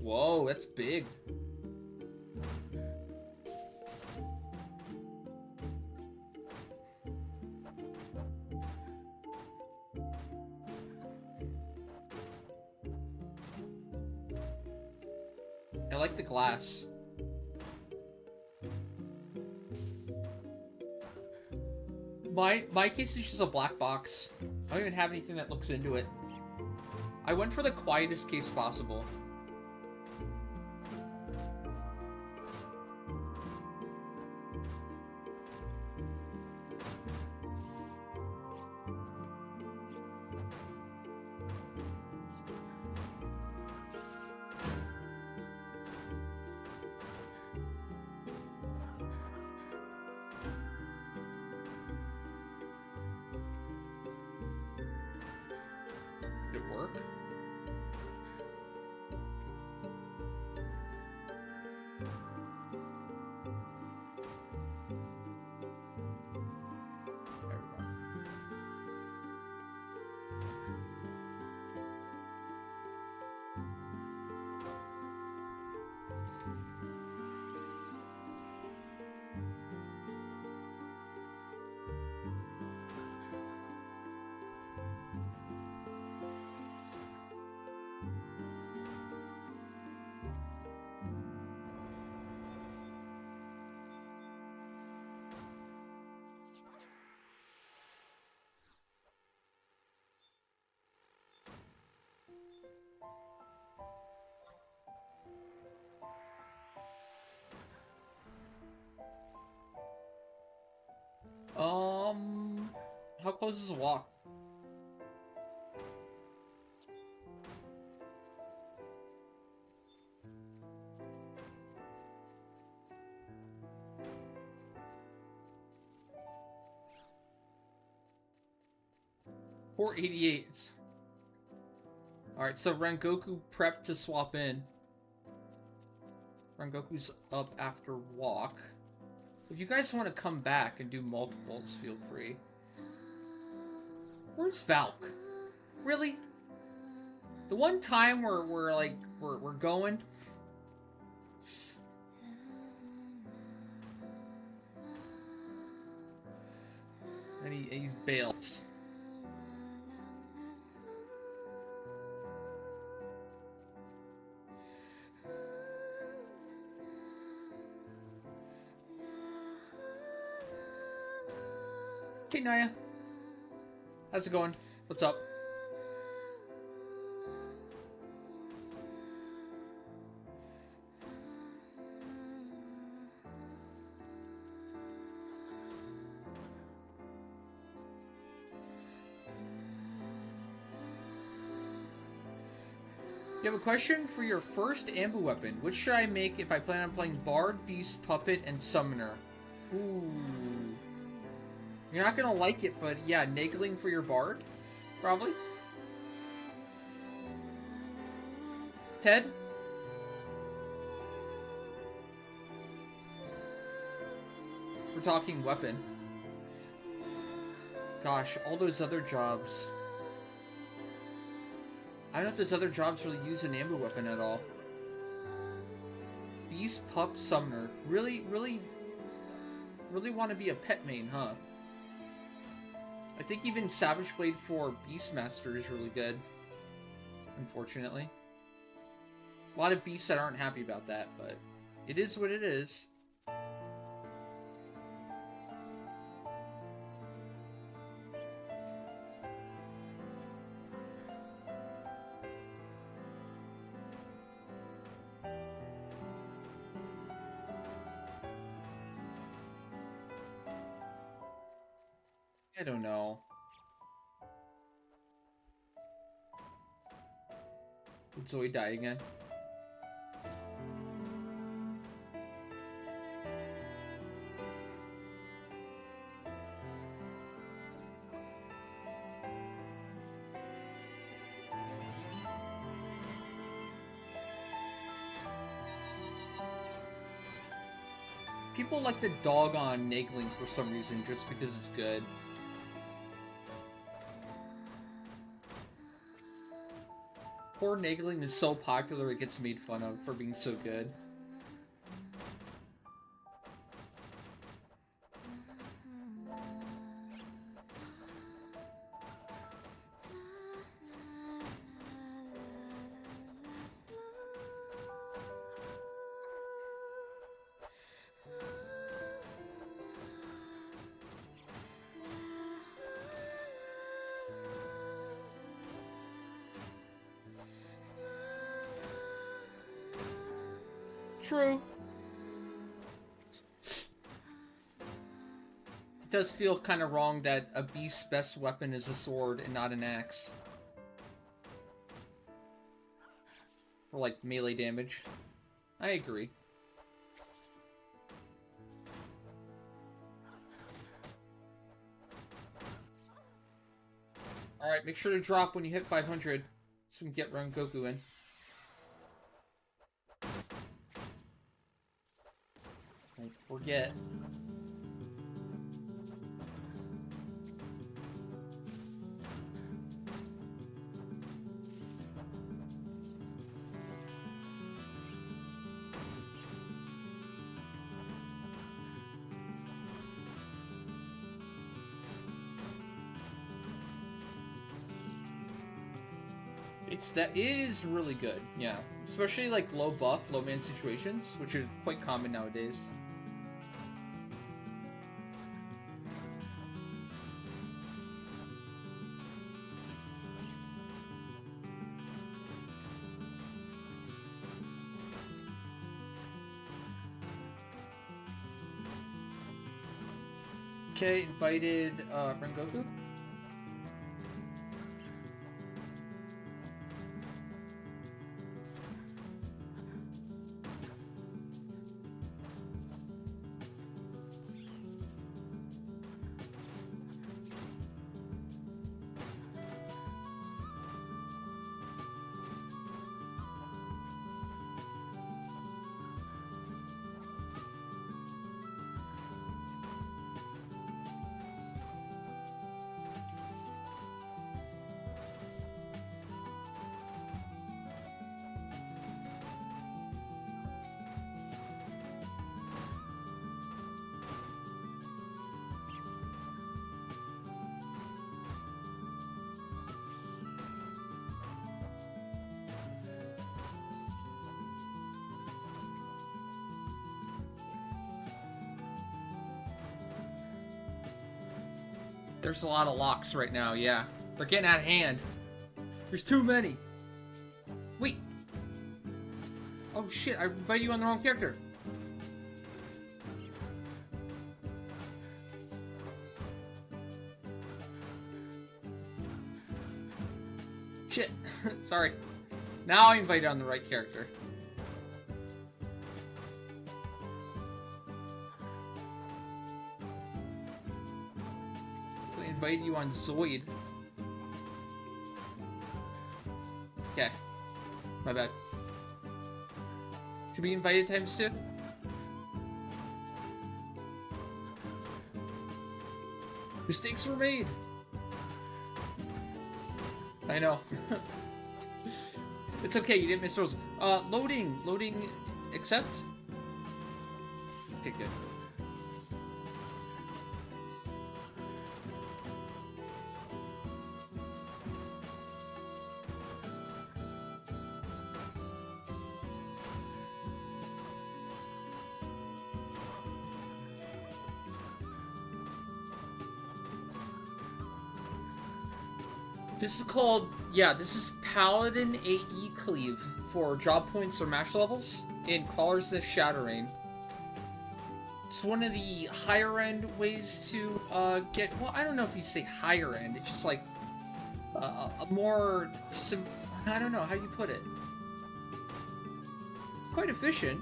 S1: Whoa, that's big. I like the glass. My case is just a black box. I don't even have anything that looks into it. I went for the quietest case possible. Did it work? There we go. How close is the walk? $488. Alright, so Rengoku prepped to swap in. Rengoku's up after walk. If you guys want to come back and do multiples, feel free. Where's Valk? Really? The one time we're going? And he bails. Hey Naya. How's it going? What's up? You have a question for your first ambu weapon. Which should I make if I plan on playing Bard, Beast, Puppet, and Summoner? Ooh. You're not gonna like it, but yeah, Nagling for your Bard? Probably. Ted? We're talking weapon. Gosh, all those other jobs. I don't know if those other jobs really use an ambu weapon at all. Beast, Pup, Summoner. Really want to be a pet main, huh? I think even Savage Blade for Beastmaster is really good. Unfortunately. A lot of beasts that aren't happy about that, but it is what it is. I don't know. Did Zoe die again? People like to dog on Nagling for some reason just because it's good. Poor Naegling is so popular it gets made fun of for being so good. True. It does feel kind of wrong that a beast's best weapon is a sword and not an axe. For, like, melee damage. I agree. Alright, make sure to drop when you hit 500 so we can get Run Goku in. Don't forget. That is really good, yeah. Especially like low buff, low man situations, which are quite common nowadays. Okay, invited Rengoku. There's a lot of locks right now, yeah. They're getting out of hand. There's too many. Wait. Oh shit, I invited you on the wrong character. Shit. Sorry. Now I invited on the right character. Invite you on Zoid. Okay. My bad. Should we invite times 2? Mistakes were made! I know. It's okay, you didn't miss rolls. Loading. Loading. Accept? Okay, good. This is called, yeah, this is Paladin AE Cleave for job points or match levels in Callers the Shattering. It's one of the higher end ways to get, well, I don't know if you say higher end, it's just like a more, I don't know how you put it. It's quite efficient.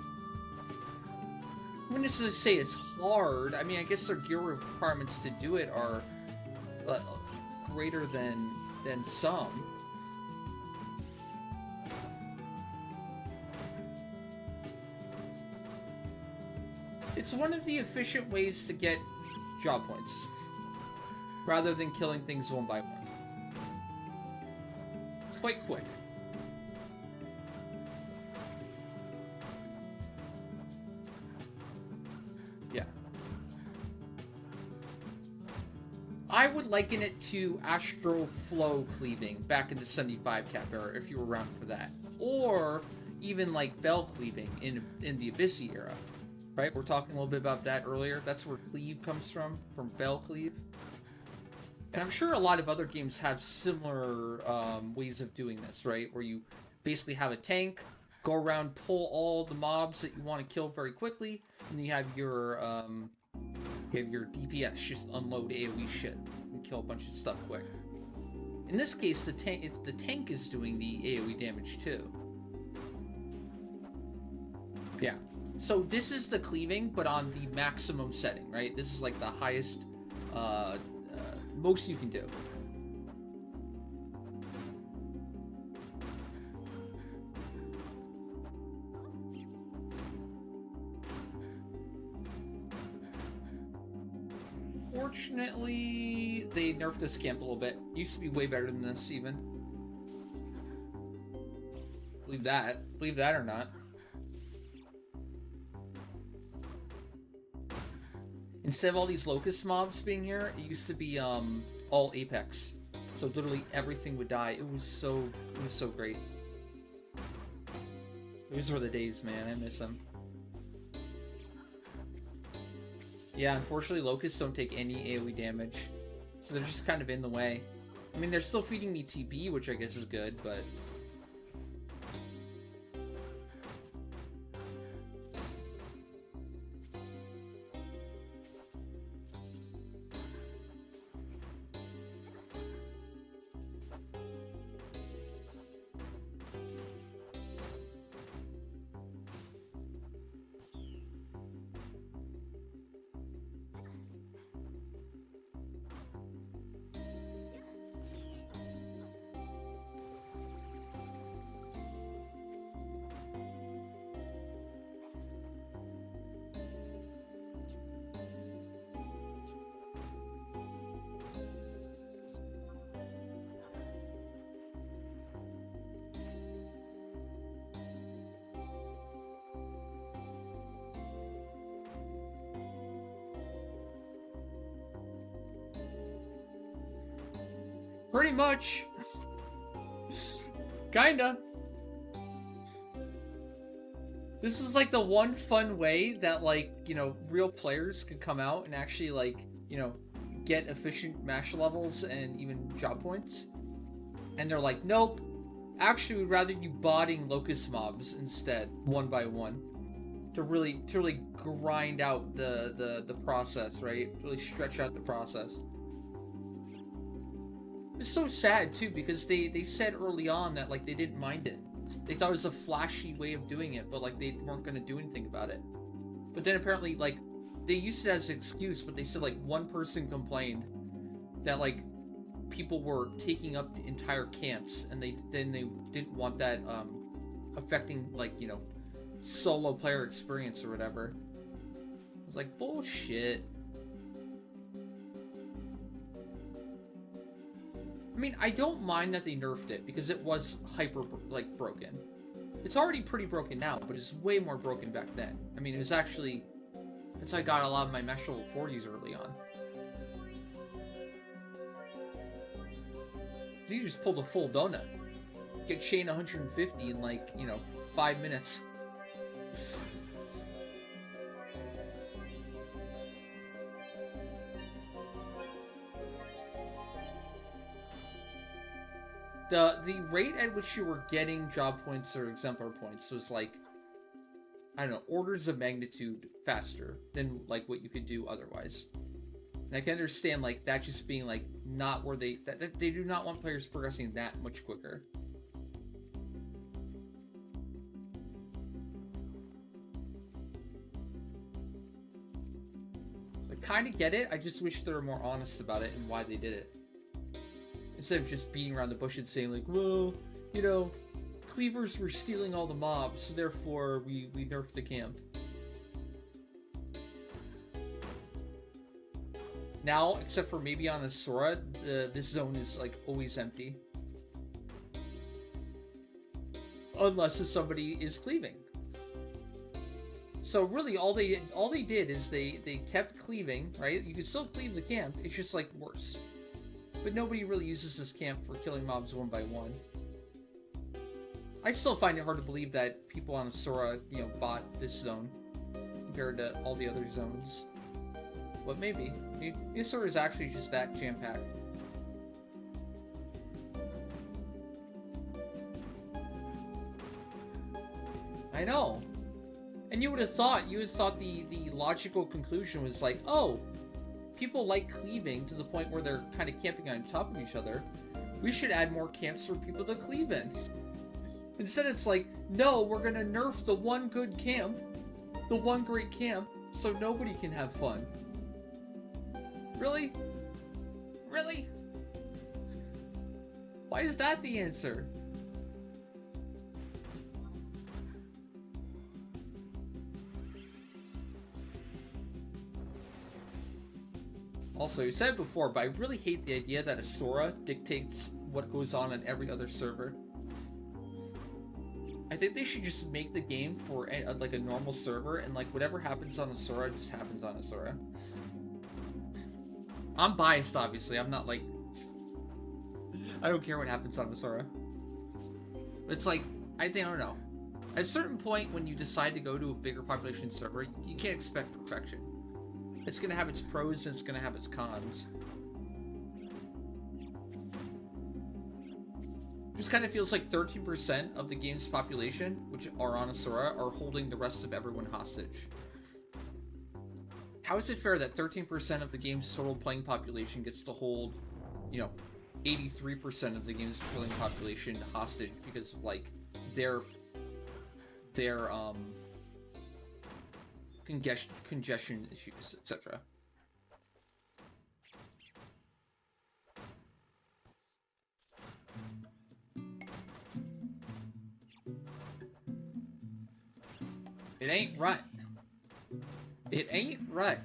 S1: I wouldn't necessarily say it's hard. I mean, I guess their gear requirements to do it are greater than some. It's one of the efficient ways to get job points, rather than killing things one by one. It's quite quick. I would liken it to Astro Flow cleaving back in the 75 cap era, if you were around for that. Or even like Bell cleaving in the Abyssy era. Right? We're talking a little bit about that earlier. That's where cleave comes from Bell cleave. And I'm sure a lot of other games have similar ways of doing this, right? Where you basically have a tank, go around, pull all the mobs that you want to kill very quickly, and you have your DPS just unload AoE shit and kill a bunch of stuff quick. In this case, the tank is doing the AoE damage too. Yeah. So this is the cleaving, but on the maximum setting, right? This is like the highest, most you can do. Fortunately, they nerfed this camp a little bit. Used to be way better than this, even. Believe that or not. Instead of all these locust mobs being here, it used to be all Apex. So literally everything would die. It was so great. Those were the days, man. I miss them. Yeah, unfortunately, locusts don't take any AoE damage, so they're just kind of in the way. I mean, they're still feeding me TP, which I guess is good, but... Pretty much. Kinda. This is like the one fun way that, like, you know, real players could come out and actually, like, you know, get efficient match levels and even job points. And they're like, nope. Actually, we'd rather you botting locust mobs instead, one by one. To really grind out the process, right? Really stretch out the process. It's so sad, too, because they said early on that, like, they didn't mind it. They thought it was a flashy way of doing it, but, like, they weren't going to do anything about it. But then apparently, like, they used it as an excuse, but they said, like, one person complained that, like, people were taking up the entire camps, and they didn't want that, affecting, like, you know, solo player experience or whatever. I was like, bullshit. I mean, I don't mind that they nerfed it, because it was hyper, like, broken. It's already pretty broken now, but it's way more broken back then. I mean, it was actually... That's how I got a lot of my mesh level 40s early on. So you just pulled a full donut. Get chain 150 in, like, you know, 5 minutes. The rate at which you were getting job points or exemplar points was like, I don't know, orders of magnitude faster than like what you could do otherwise. And I can understand like that just being like not where they do not want players progressing that much quicker. I kind of get it. I just wish they were more honest about it and why they did it. Instead of just beating around the bush and saying like, well, you know, cleavers were stealing all the mobs, so therefore we nerfed the camp. Now, except for maybe on Asura, this zone is like always empty. Unless if somebody is cleaving. So really, all they did is they kept cleaving, right? You could still cleave the camp. It's just like worse. But nobody really uses this camp for killing mobs one by one. I still find it hard to believe that people on Sora, you know, bought this zone compared to all the other zones. But maybe. This Sora is actually just that jam-packed. I know. And you would have thought the logical conclusion was like, oh, people like cleaving to the point where they're kind of camping on top of each other. We should add more camps for people to cleave in. Instead, it's like, no, we're gonna nerf the one good camp, the one great camp, so nobody can have fun. Really? Really? Why is that the answer? Also, you said it before, but I really hate the idea that a Sora dictates what goes on every other server. I think they should just make the game for like a normal server, and like whatever happens on a Sora just happens on a Sora. I'm biased, obviously. I'm not like... I don't care what happens on a Sora. But it's like, I don't know. At a certain point, when you decide to go to a bigger population server, you can't expect perfection. It's gonna have its pros and it's gonna have its cons. It just kind of feels like 13% of the game's population, which are on a Sora, are holding the rest of everyone hostage. How is it fair that 13% of the game's total playing population gets to hold, you know, 83% of the game's playing population hostage because of, like, their congestion issues, etc. It ain't right. It ain't right.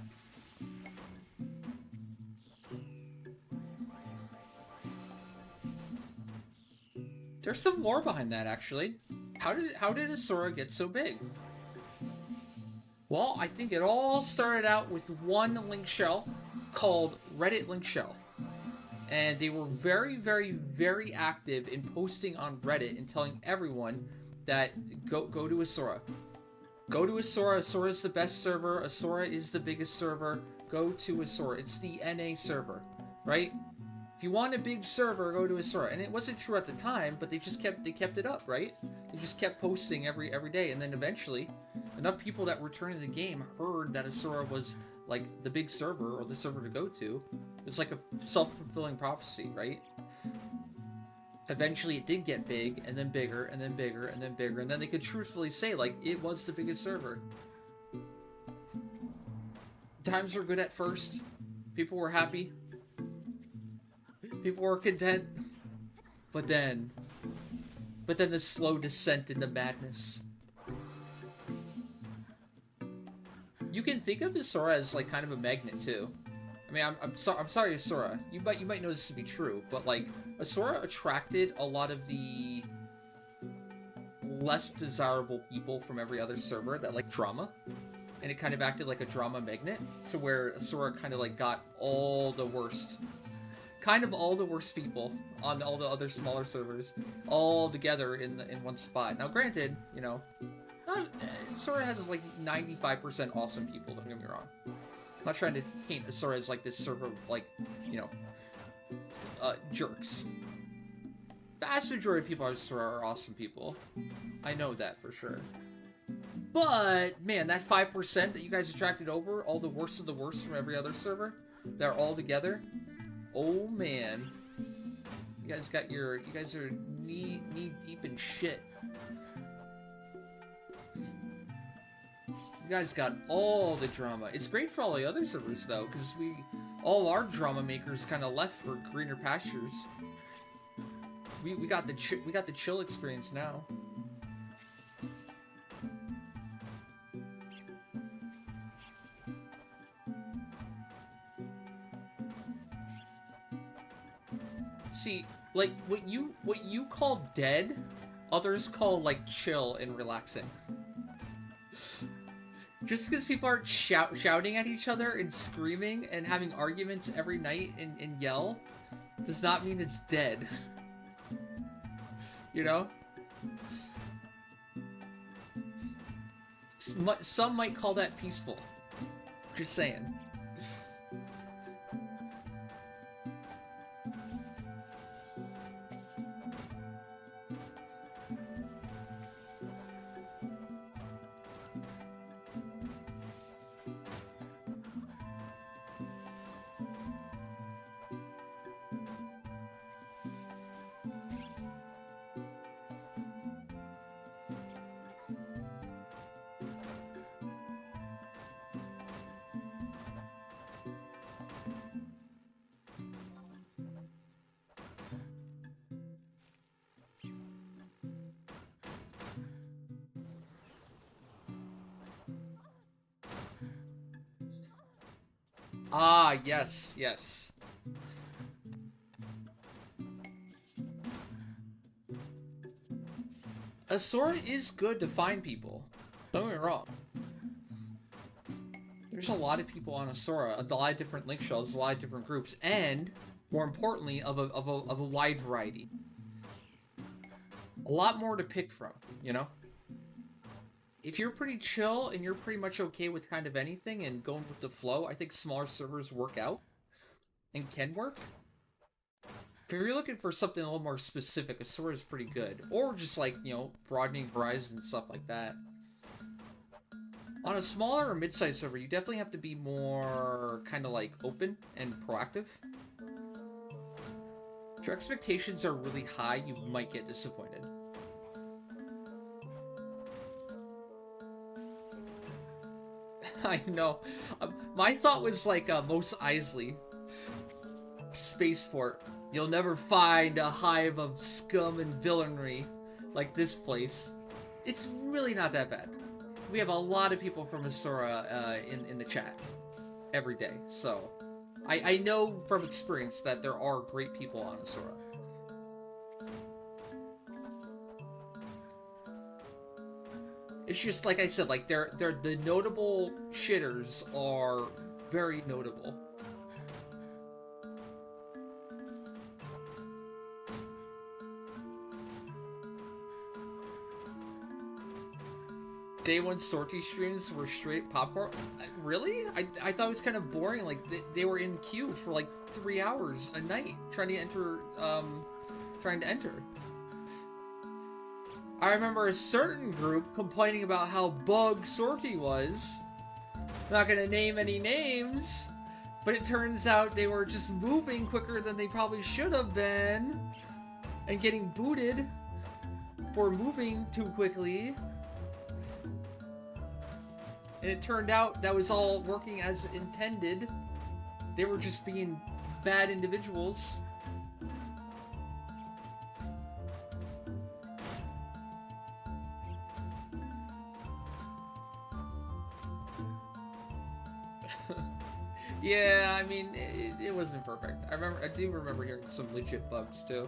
S1: There's some more behind that, actually. How did a Sora get so big? Well, I think it all started out with one link shell called Reddit Link Shell. And they were very, very, very active in posting on Reddit and telling everyone that go to a Sora. Go to a Sora. A Sora is the best server. A Sora is the biggest server. Go to a Sora. It's the NA server, right? If you want a big server, go to a Sora. And it wasn't true at the time, but they kept it up, right? They just kept posting every day, and then eventually, enough people that were returning to the game heard that a Sora was like the big server or the server to go to. It's like a self-fulfilling prophecy, right? Eventually it did get big, and then bigger, and then bigger, and then bigger, and then they could truthfully say, like, it was the biggest server. Times were good at first. People were happy. People were content. But then the slow descent into madness. You can think of Sora as, like, kind of a magnet, too. I mean, I'm sorry, Sora. You might know this to be true, but, like, Sora attracted a lot of the less desirable people from every other server that like drama, and it kind of acted like a drama magnet, to where Sora kind of like got all the worst people on all the other smaller servers all together in one spot. Now, granted, you know, Sora has like 95% awesome people. Don't get me wrong. I'm not trying to paint Sora as like this server of like, you know, jerks. Vast majority of people on Sora are awesome people. I know that for sure. But, man, that 5% that you guys attracted over, all the worst of the worst from every other server, they're all together. Oh, man. You guys are knee deep in shit. You guys got all the drama. It's great for all the other servers, though, because all our drama makers kind of left for greener pastures. We got the chill experience now. See, like what you call dead, others call like chill and relaxing. Just because people aren't shouting at each other and screaming and having arguments every night and yell does not mean it's dead. You know? Some might call that peaceful. Just saying. Ah, yes, yes. A sword is good to find people. Don't get me wrong. There's a lot of people on Asura, a lot of different link shells, a lot of different groups, and more importantly, of a wide variety. A lot more to pick from, you know? If you're pretty chill and you're pretty much okay with kind of anything and going with the flow, I think smaller servers work out and can work. If you're looking for something a little more specific, a sword is pretty good. Or just like, you know, broadening horizons and stuff like that. On a smaller or mid-sized server, you definitely have to be more kind of like open and proactive. If your expectations are really high, you might get disappointed. I know. My thought was like Mos Eisley. Spaceport. You'll never find a hive of scum and villainy like this place. It's really not that bad. We have a lot of people from Asura in the chat every day, so I know from experience that there are great people on Asura. It's just like I said, like they're the notable shitters are very notable. Day one Sortie streams were straight popcorn. Really? I thought it was kind of boring. Like they were in queue for like 3 hours a night trying to enter. I remember a certain group complaining about how bugged Sortie was. Not gonna name any names, but it turns out they were just moving quicker than they probably should have been, and getting booted for moving too quickly. And it turned out that was all working as intended. They were just being bad individuals. Yeah, I mean, it wasn't perfect. I do remember hearing some legit bugs too.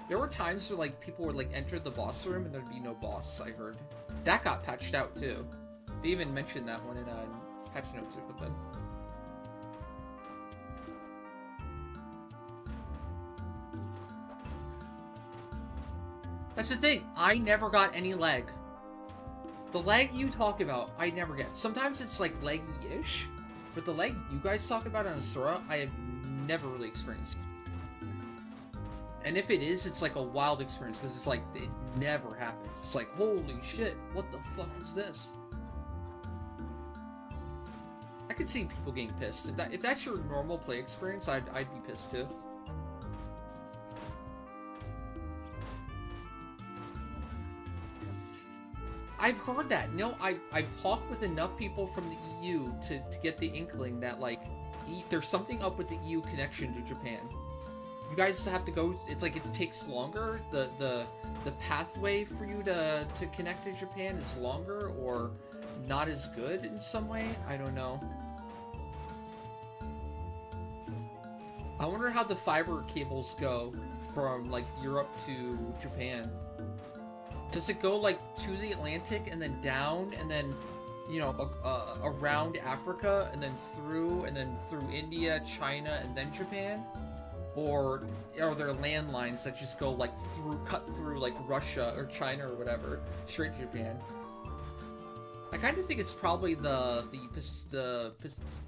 S1: There were times where like people would like enter the boss room and there'd be no boss, I heard. That got patched out too. They even mentioned that one in patch notes or something. That's the thing. I never got any lag. The lag you talk about, I never get. Sometimes it's like laggy-ish, but the lag you guys talk about on Asura, I have never really experienced. And if it is, it's like a wild experience, because it's like, it never happens. It's like, holy shit, what the fuck is this? I could see people getting pissed. If that's your normal play experience, I'd be pissed too. I've heard that. No, I've talked with enough people from the EU to get the inkling that, like, there's something up with the EU connection to Japan. You guys have to go, it's like it takes longer, the pathway for you to connect to Japan is longer or not as good in some way. I don't know. I wonder how the fiber cables go from like Europe to Japan. Does it go like to the Atlantic and then down and then, you know, around Africa and then through India, China, and then Japan? Or are there landlines that just go like cut through like Russia or China or whatever, straight to Japan? I kind of think it's probably the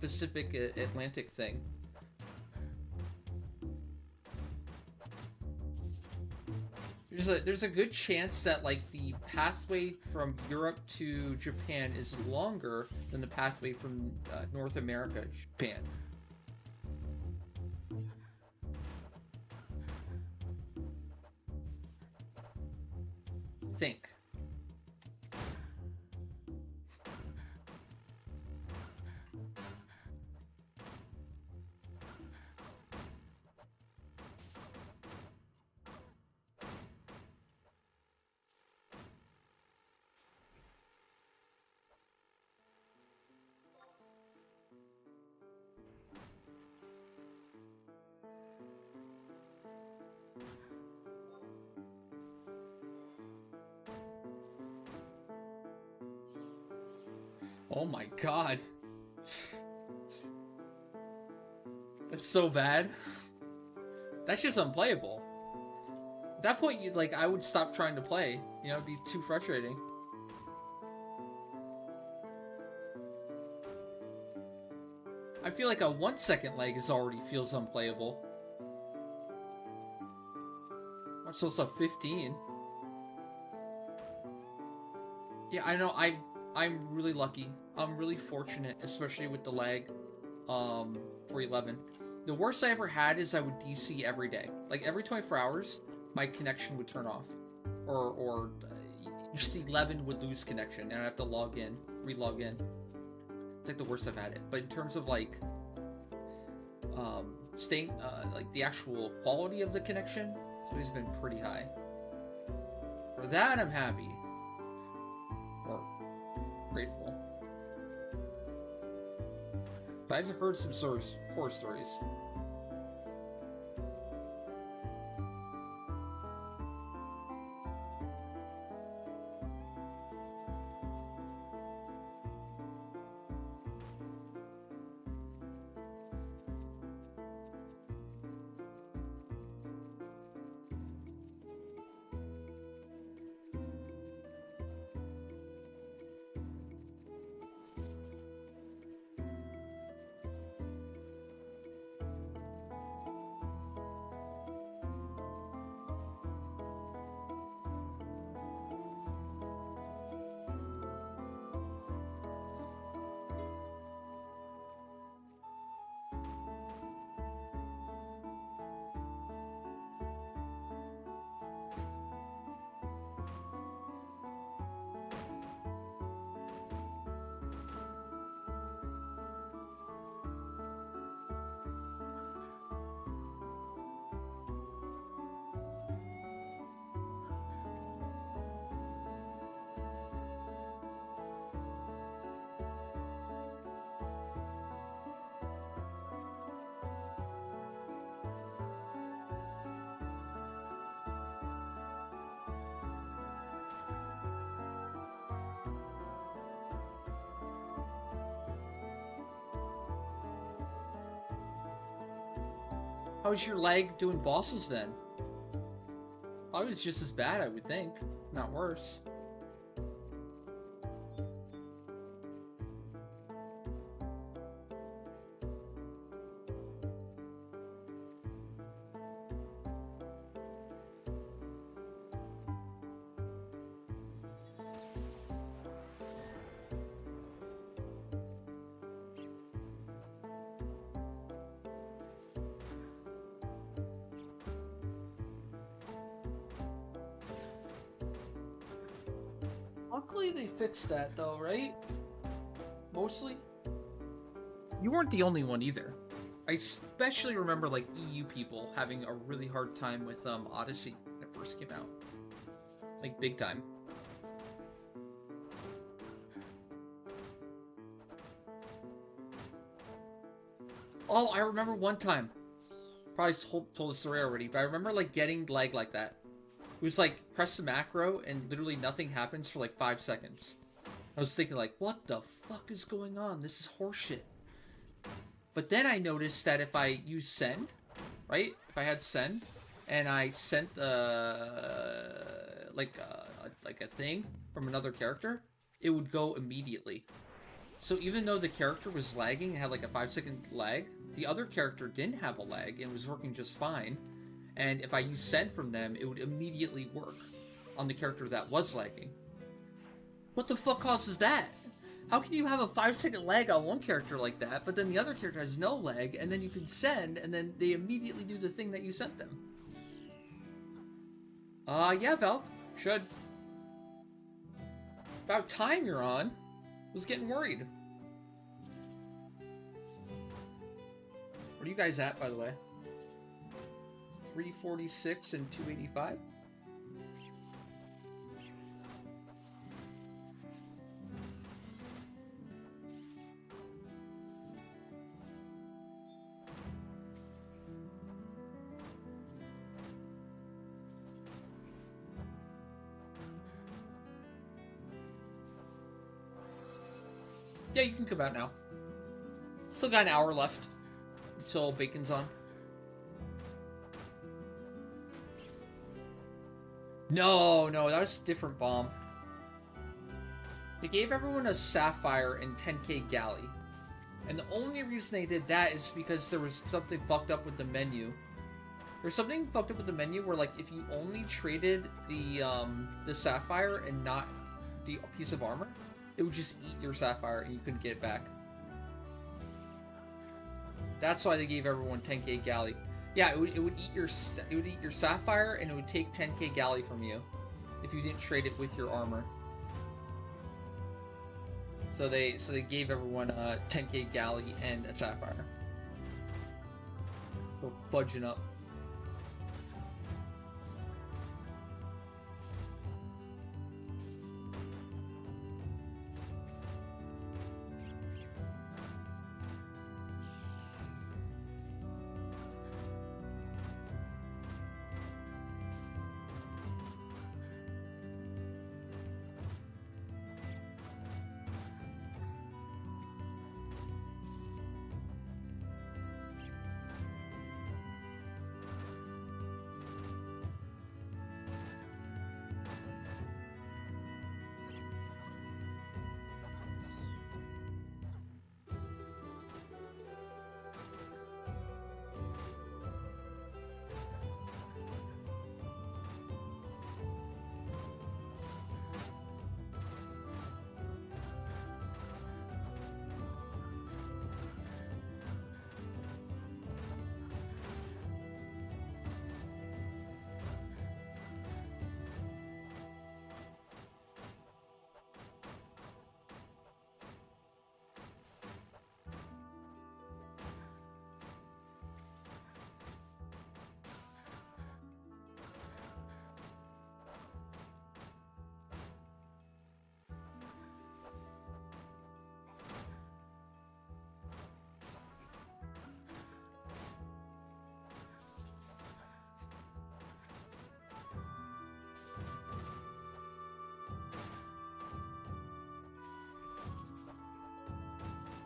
S1: Pacific Atlantic thing. There's a good chance that like the pathway from Europe to Japan is longer than the pathway from North America to Japan. Think. Oh my god. That's so bad. That's just unplayable. At that point, I would stop trying to play. You know, it'd be too frustrating. I feel like a 1 second lag already feels unplayable. I'm supposed to have 15. Yeah, I know, I'm really lucky. I'm really fortunate, especially with the lag for 11. The worst I ever had is I would DC every day. Like, every 24 hours, my connection would turn off. Or just 11 would lose connection, and I'd have to log in, re-log in. It's like the worst I've had it. But in terms of, like, staying, like, the actual quality of the connection, it's always been pretty high. For that, I'm happy. Or grateful. But I've heard some horror stories. How's your lag doing bosses then? Probably just as bad, I would think. Not worse. Luckily they fixed that though, right? Mostly? You weren't the only one either. I especially remember like EU people having a really hard time with Odyssey when it first came out. Like big time. Oh, I remember one time. Probably told the story already, but I remember like getting lag like that. was like, press the macro and literally nothing happens for like 5 seconds. I was thinking like, what the fuck is going on? This is horseshit. But then I noticed that if I use send, right? If I had send and I sent like a thing from another character, it would go immediately. So even though the character was lagging and had like a 5-second lag, the other character didn't have a lag and was working just fine. And if I use send from them, it would immediately work on the character that was lagging. What the fuck causes that? How can you have a 5-second lag on one character like that, but then the other character has no lag, and then you can send, and then they immediately do the thing that you sent them? Yeah, Val. Should. About time you're on. Was getting worried. What are you guys at, by the way? 346 and 285? Yeah, you can come out now. Still got an hour left until bacon's on. No, that was a different bomb. They gave everyone a sapphire and 10k galley. And the only reason they did that is because there was something fucked up with the menu. There's something fucked up with the menu where, like, if you only traded the sapphire and not the piece of armor, it would just eat your sapphire and you couldn't get it back. That's why they gave everyone 10k galley. Yeah, it would eat your sapphire and it would take 10k galley from you if you didn't trade it with your armor. So they gave everyone 10k galley and a sapphire. We're budging up.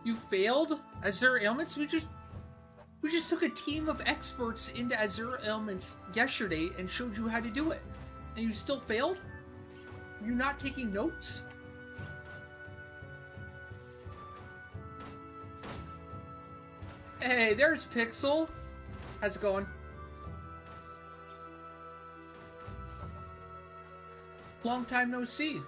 S1: You failed Azure Ailments? We just took a team of experts into Azure Ailments yesterday and showed you how to do it. And you still failed? You're not taking notes? Hey, there's Pixel. How's it going? Long time no see.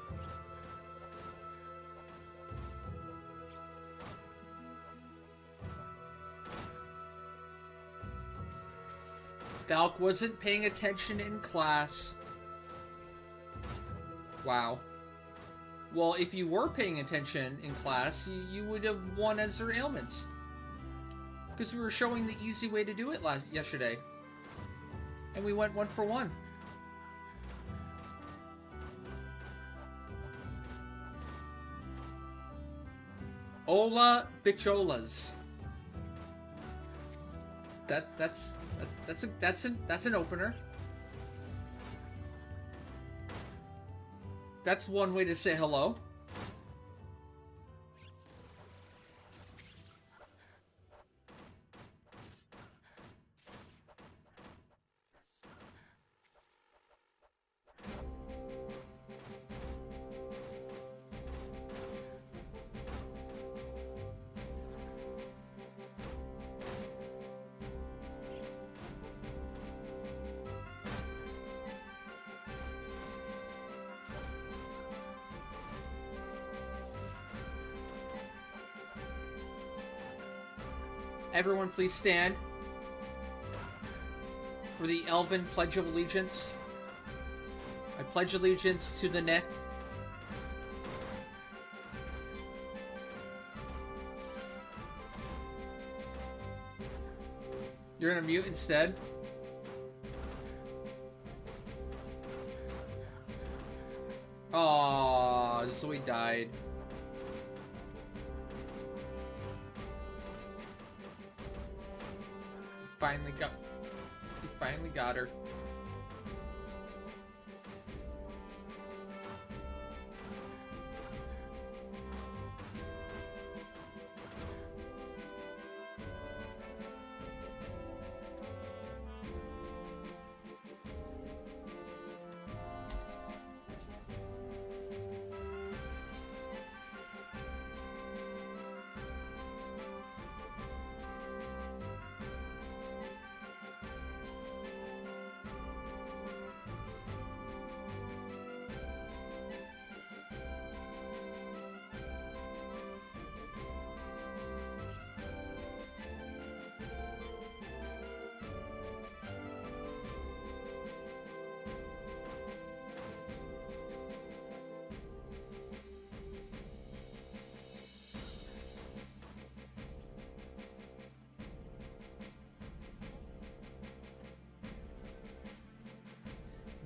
S1: Valk wasn't paying attention in class. Wow. Well, if you were paying attention in class, you would have won Azure Ailments. Because we were showing the easy way to do it yesterday. And we went 1 for 1. Hola bicholas. That's an opener. That's one way to say hello. Everyone please stand for the Elven Pledge of Allegiance. I pledge allegiance to the neck. You're gonna mute instead? Aww, Zoe died. He finally got her.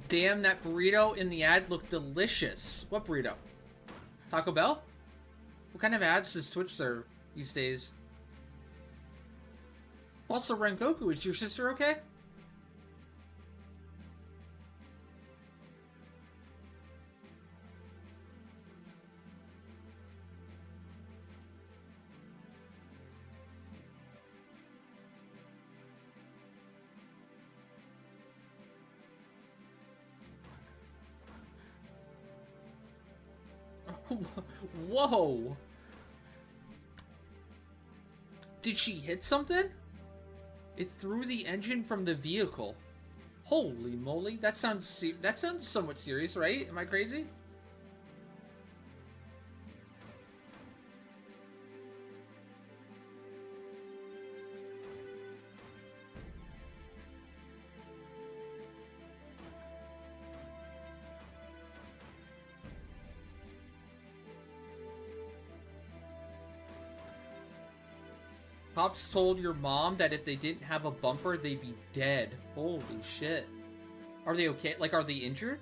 S1: Damn, that burrito in the ad looked delicious. What burrito? Taco Bell? What kind of ads does Twitch serve these days? Also, Rengoku, is your sister okay? Whoa! Did she hit something? It threw the engine from the vehicle. Holy moly! That sounds somewhat serious, right? Am I crazy? Pops told your mom that if they didn't have a bumper, they'd be dead. Holy shit. Are they okay? Like, are they injured?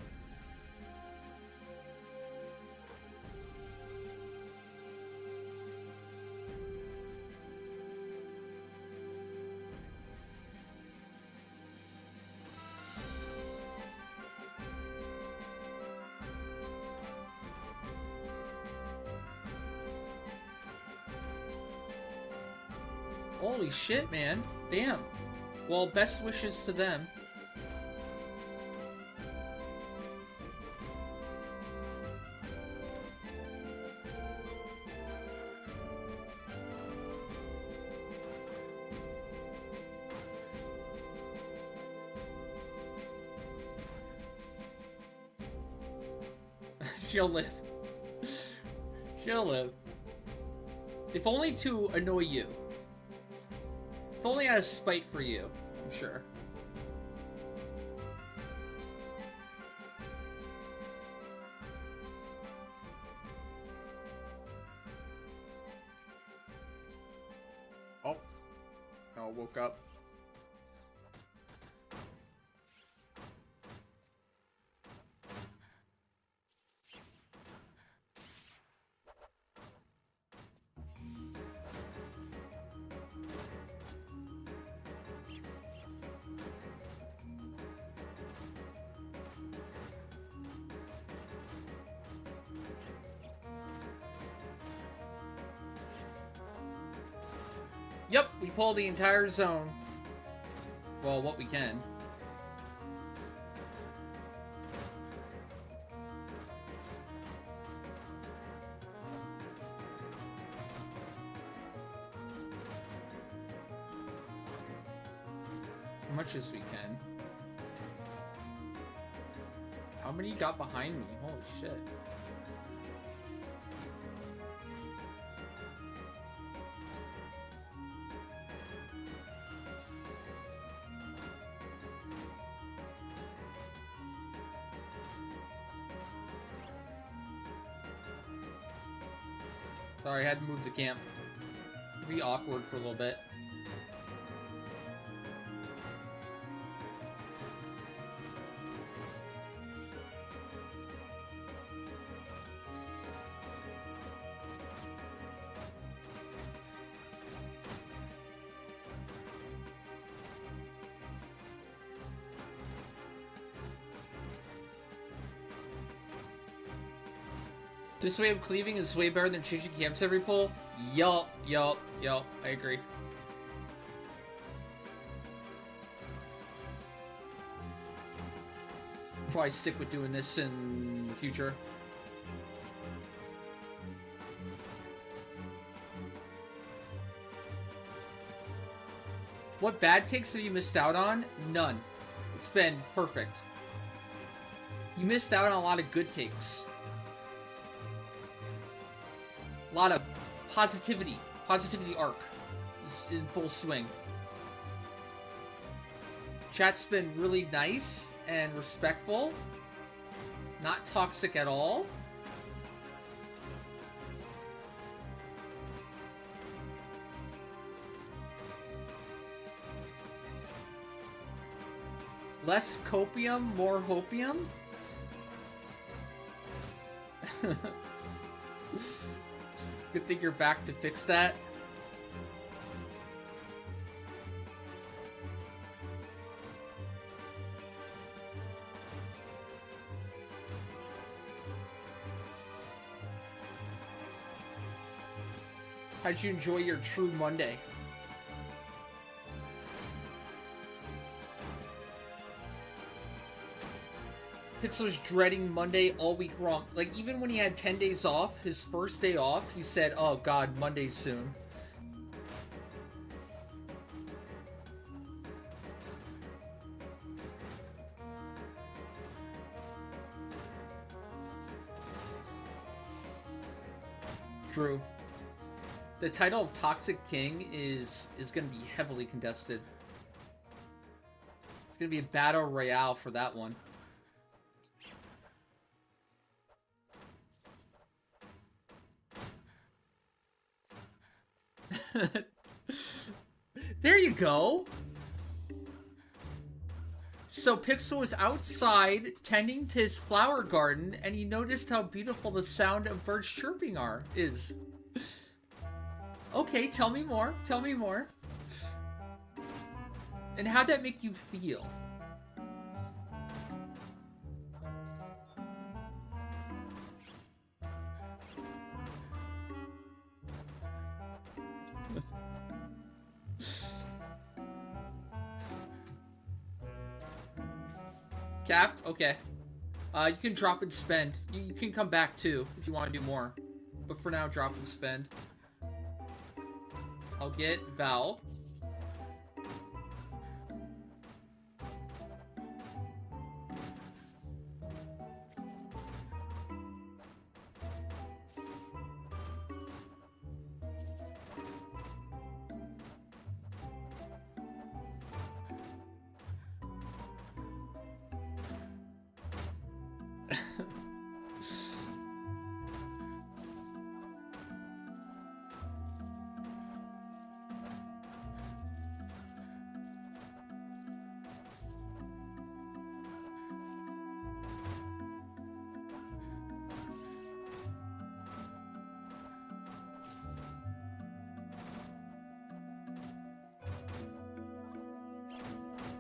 S1: Holy shit, man. Damn. Well, best wishes to them. She'll live. She'll live. If only to annoy you. If only out of spite for you, I'm sure. Oh. Oh, woke up. Yep, we pull the entire zone. Well, what we can. As much as we can. How many got behind me? Holy shit. Sorry, I had to move the camp. It'd be awkward for a little bit. This way of cleaving is way better than changing camps every pull. Yup, I agree. Probably stick with doing this in the future. What bad takes have you missed out on? None. It's been perfect. You missed out on a lot of good takes. A lot of positivity. Positivity arc is in full swing. Chat's been really nice and respectful. Not toxic at all. Less copium, more hopium? Good thing you're back to fix that. How'd you enjoy your True Monday? Pixel was dreading Monday all week long. Like, even when he had 10 days off, his first day off, he said, oh god, Monday's soon. True. The title of Toxic King is going to be heavily contested. It's going to be a battle royale for that one. There you go. So Pixel was outside tending to his flower garden, and he noticed how beautiful the sound of birds chirping is. Okay, tell me more. Tell me more. And how'd that make you feel? Capped? Okay. You can drop and spend. You can come back too if you want to do more. But for now, drop and spend. I'll get Val.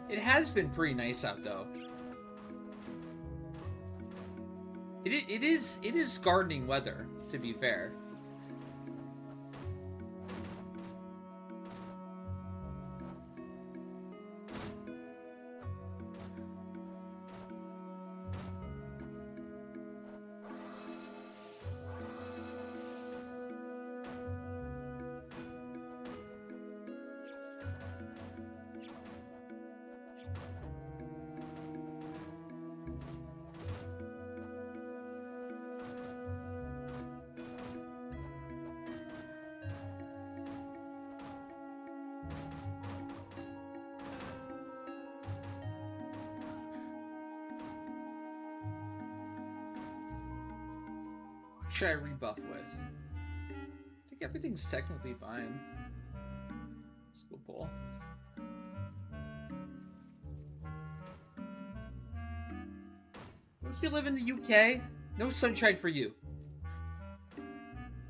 S1: It has been pretty nice out, though. It is gardening weather, to be fair. should I rebuff with? I think everything's technically fine. Let's go pull. Don't you live in the UK? No sunshine for you.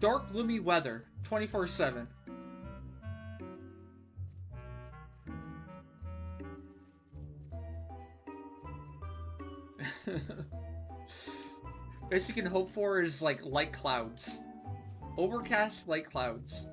S1: Dark, gloomy weather, 24/7. Best you can hope for is like light clouds. Overcast light clouds.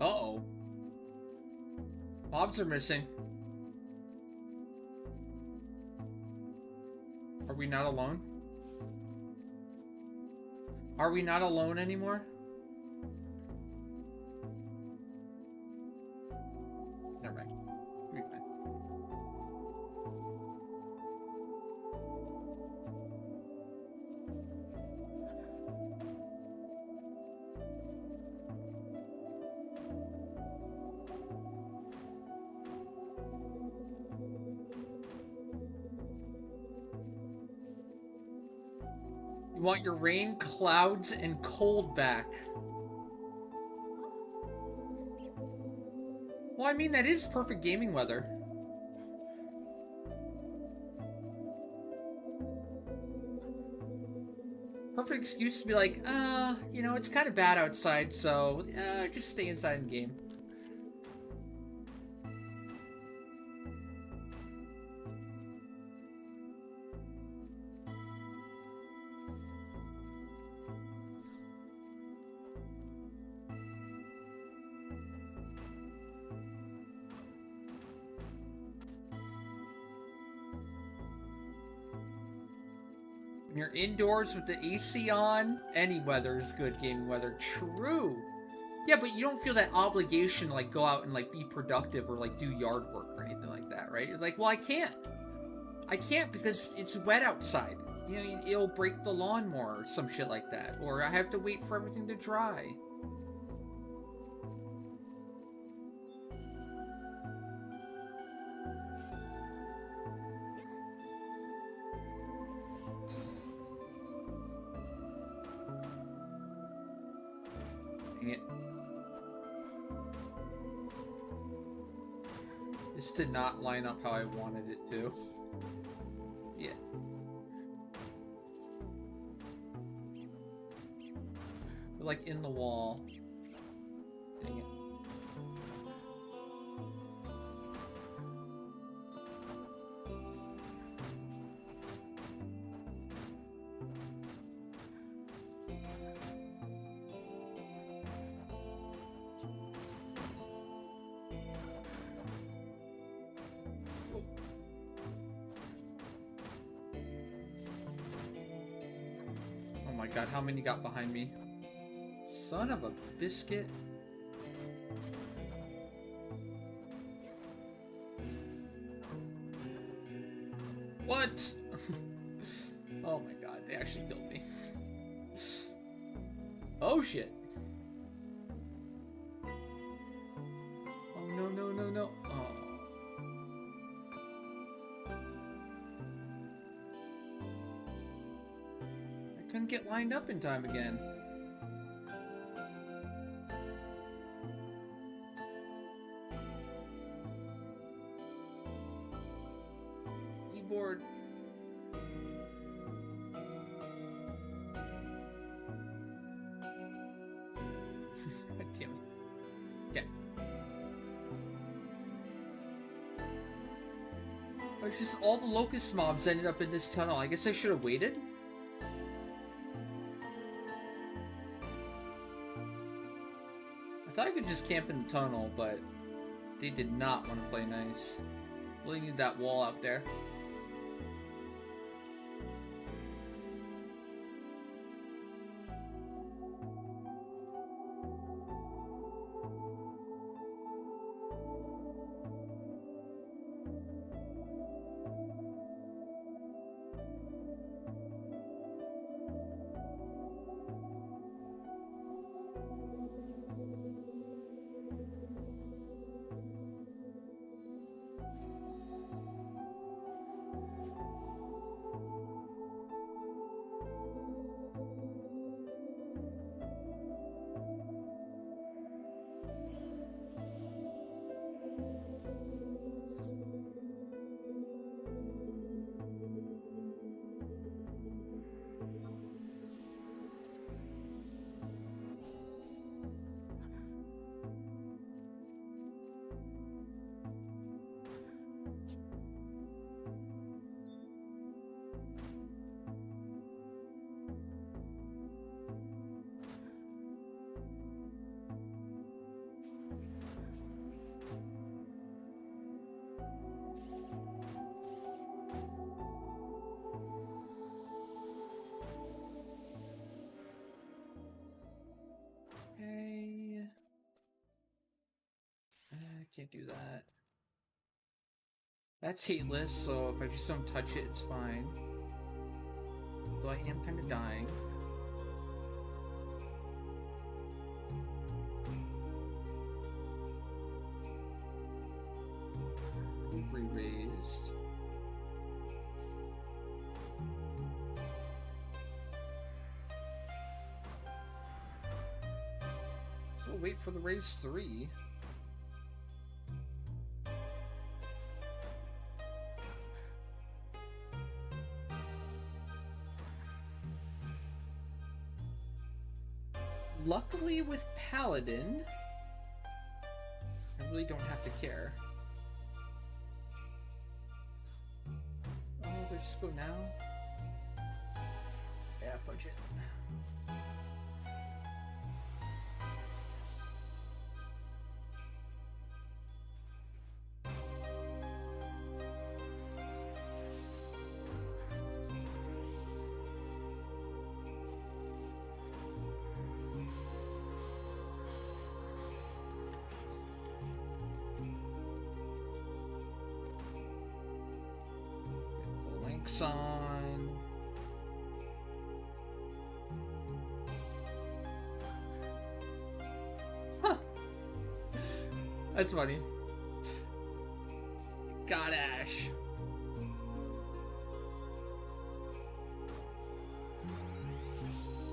S1: Uh-oh. Mobs are missing. Are we not alone? Are we not alone anymore? Never mind. We'll be fine. You want your rain, clouds, and cold back. Well, I mean, that is perfect gaming weather. Perfect excuse to be like, you know, it's kind of bad outside, so just stay inside and game. When you're indoors with the AC on, any weather is good gaming weather. True. Yeah, but you don't feel that obligation to like go out and like be productive or like do yard work or anything like that, right? You're like, well, I can't. I can't because it's wet outside. You know, it'll break the lawn more or some shit like that. Or I have to wait for everything to dry. Dang it. This did not line up how I wanted it to. Yeah. We're like in the wall. Dang it. Oh my god, how many got behind me? Son of a biscuit. What? Oh my god, they actually killed me. Oh shit. Oh no, no, no, no. Oh. I couldn't get lined up in time again. Keyboard. God damn it. Okay. Oh, just all the locust mobs ended up in this tunnel. I guess I should have waited. I thought I could just camp in the tunnel, but they did not want to play nice. Really need that wall out there. can't do that. That's hateless, so if I just don't touch it, it's fine. Though I am kind of dying. Re-raised. So we'll wait for the raise 3. Luckily with Paladin, I really don't have to care. Oh, let's just go now. Yeah, punch it. On. Huh. That's funny. God, Ash.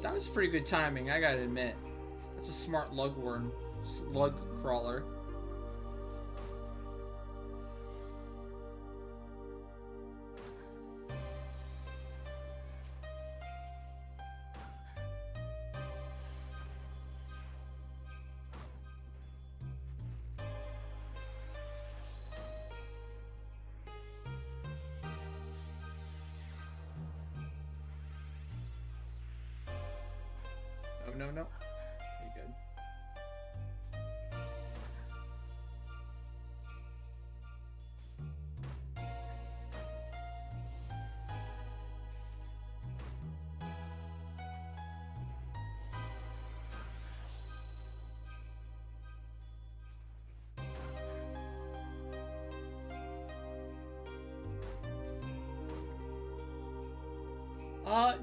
S1: That was pretty good timing, I gotta admit. That's a smart lugworm. Lug crawler. No. You're good.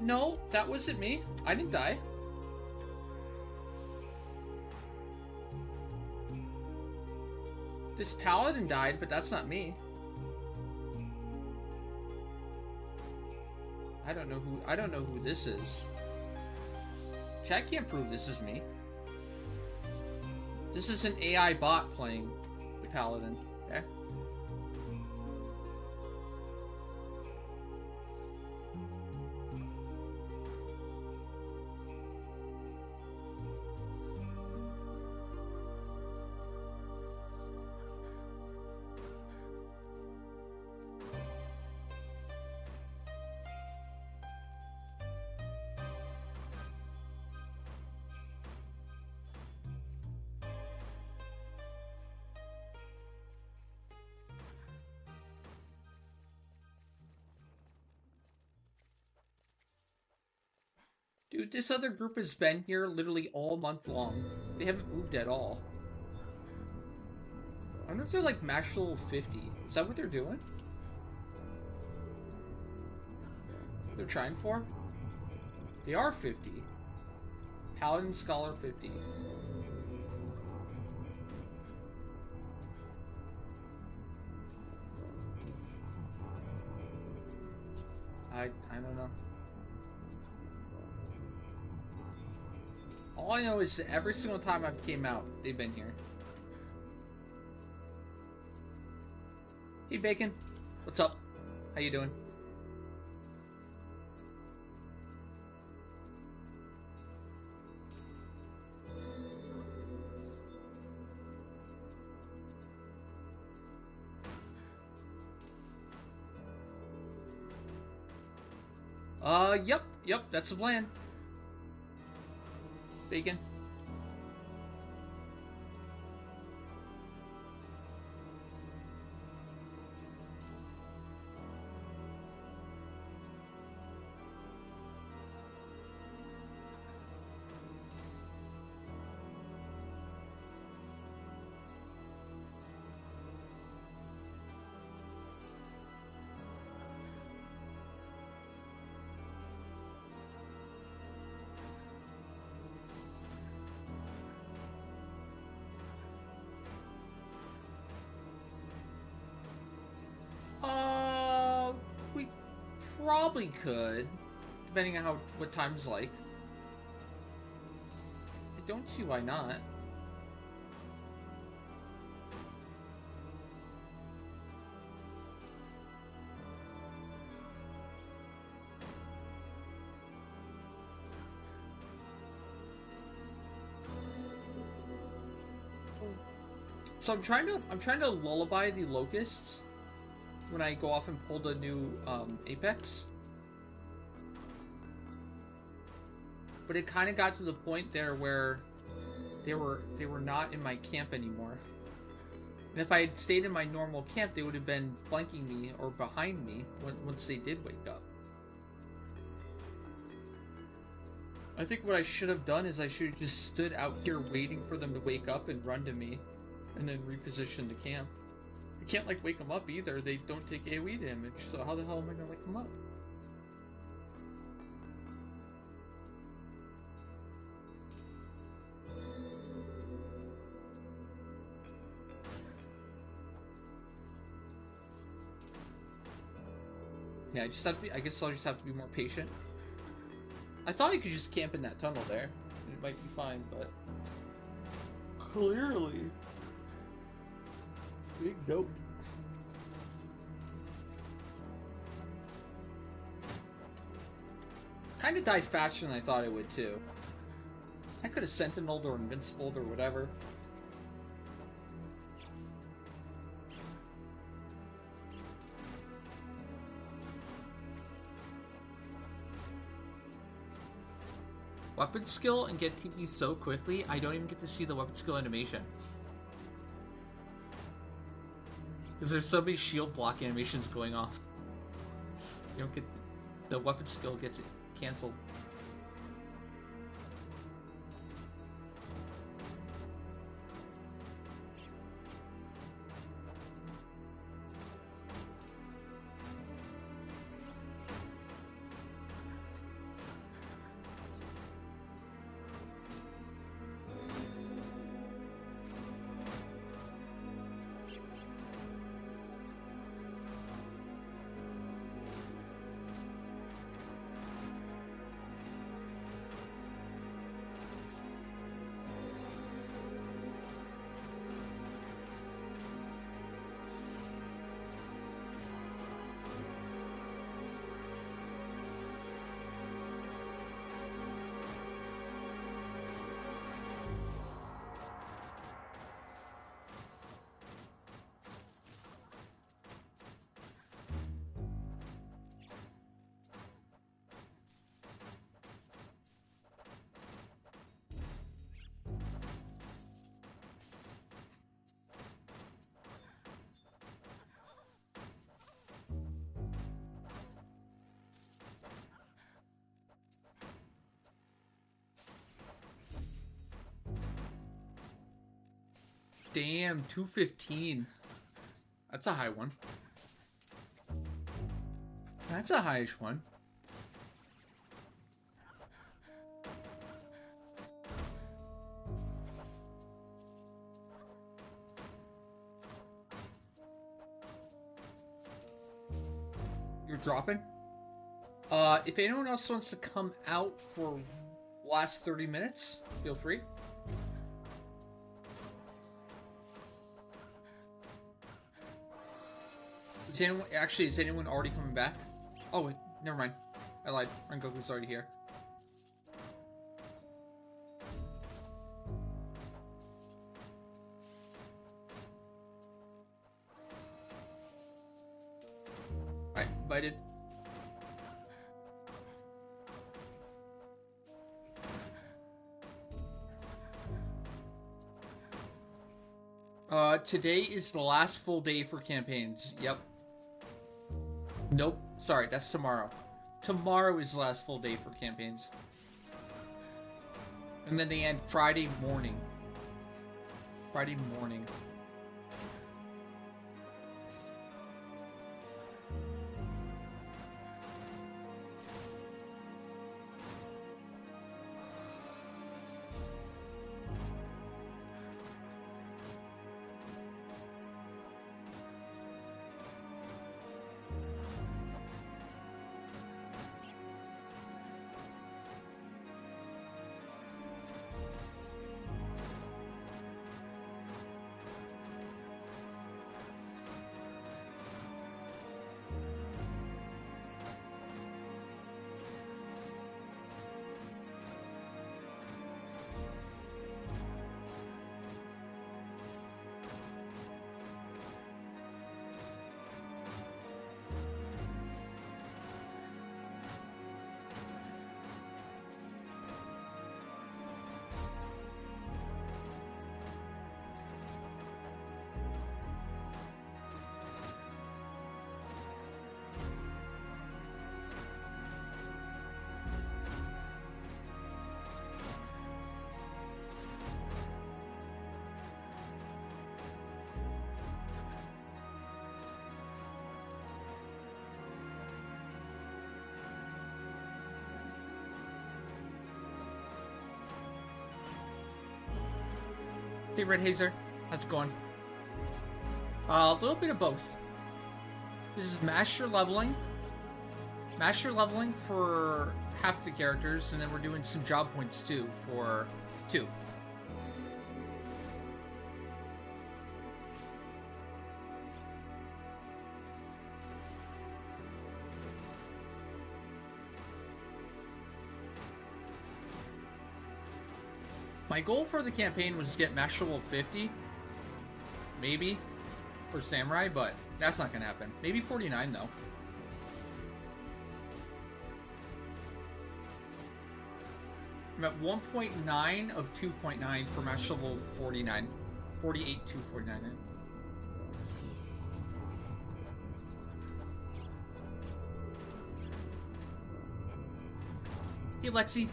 S1: No, that wasn't me. I didn't die. This paladin died, but that's not me. I don't know who this is. Chat can't prove this is me. This is an AI bot playing the paladin. Okay? Dude, this other group has been here literally all month long. They haven't moved at all. I wonder if they're like match level 50. Is that what they're doing? They're trying for? They are 50. Paladin Scholar 50. I don't know. All I know is that every single time I've came out, they've been here. Hey, Bacon. What's up? How you doing? Yep, that's the plan. Bacon. probably could, depending on what time's like. I don't see why not. So I'm trying to lullaby the locusts when I go off and pull the new Apex. But it kind of got to the point there where they were not in my camp anymore. And if I had stayed in my normal camp, they would have been flanking me or behind me once they did wake up. I think what I should have done is I should have just stood out here waiting for them to wake up and run to me. And then reposition the camp. I can't, like, wake them up either. They don't take AoE damage, so how the hell am I gonna wake them up? Yeah, I guess I'll just have to be more patient. I thought I could just camp in that tunnel there. It might be fine, but... clearly... big nope. Kind of died faster than I thought it would too. I could have sentineled or invincibled or whatever. Weapon skill and get TP so quickly, I don't even get to see the weapon skill animation. Because there's so many shield block animations going off. You don't get... the weapon skill gets it canceled. Damn, 215. That's a high one. That's a highish one. You're dropping? If anyone else wants to come out for last 30 minutes, feel free. Is anyone already coming back? Oh, wait, never mind. I lied. Rengoku's already here. Alright, invited. Today is the last full day for campaigns. Yep. Nope. Sorry, that's tomorrow. Tomorrow is the last full day for campaigns. And then they end Friday morning. Friday morning. Hey, Red Hazer. How's it going? A little bit of both. This is master leveling. Master leveling for half the characters, and then we're doing some job points too for 2. My goal for the campaign was to get master level 50. Maybe. For Samurai, but that's not gonna happen. Maybe 49 though. I'm at 1.9 of 2.9 for master level 49. 48 to 49. Hey Lexi,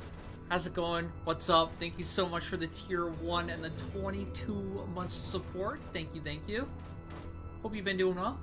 S1: how's it going? What's up? Thank you so much for the tier 1 and the 22 months of support. Thank you, thank you. Hope you've been doing well.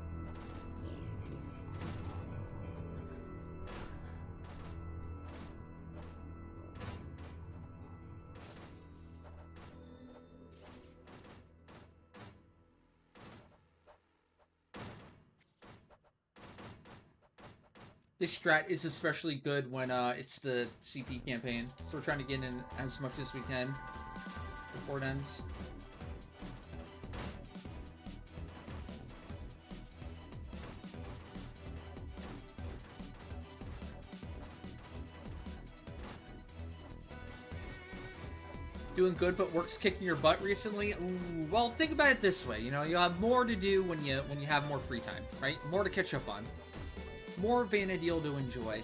S1: This strat is especially good when it's the CP campaign, so we're trying to get in as much as we can before it ends. Doing good, but work's kicking your butt recently. Ooh, well, think about it this way. You know, you'll have more to do when you have more free time, right? More to catch up on. More Vanadil to enjoy.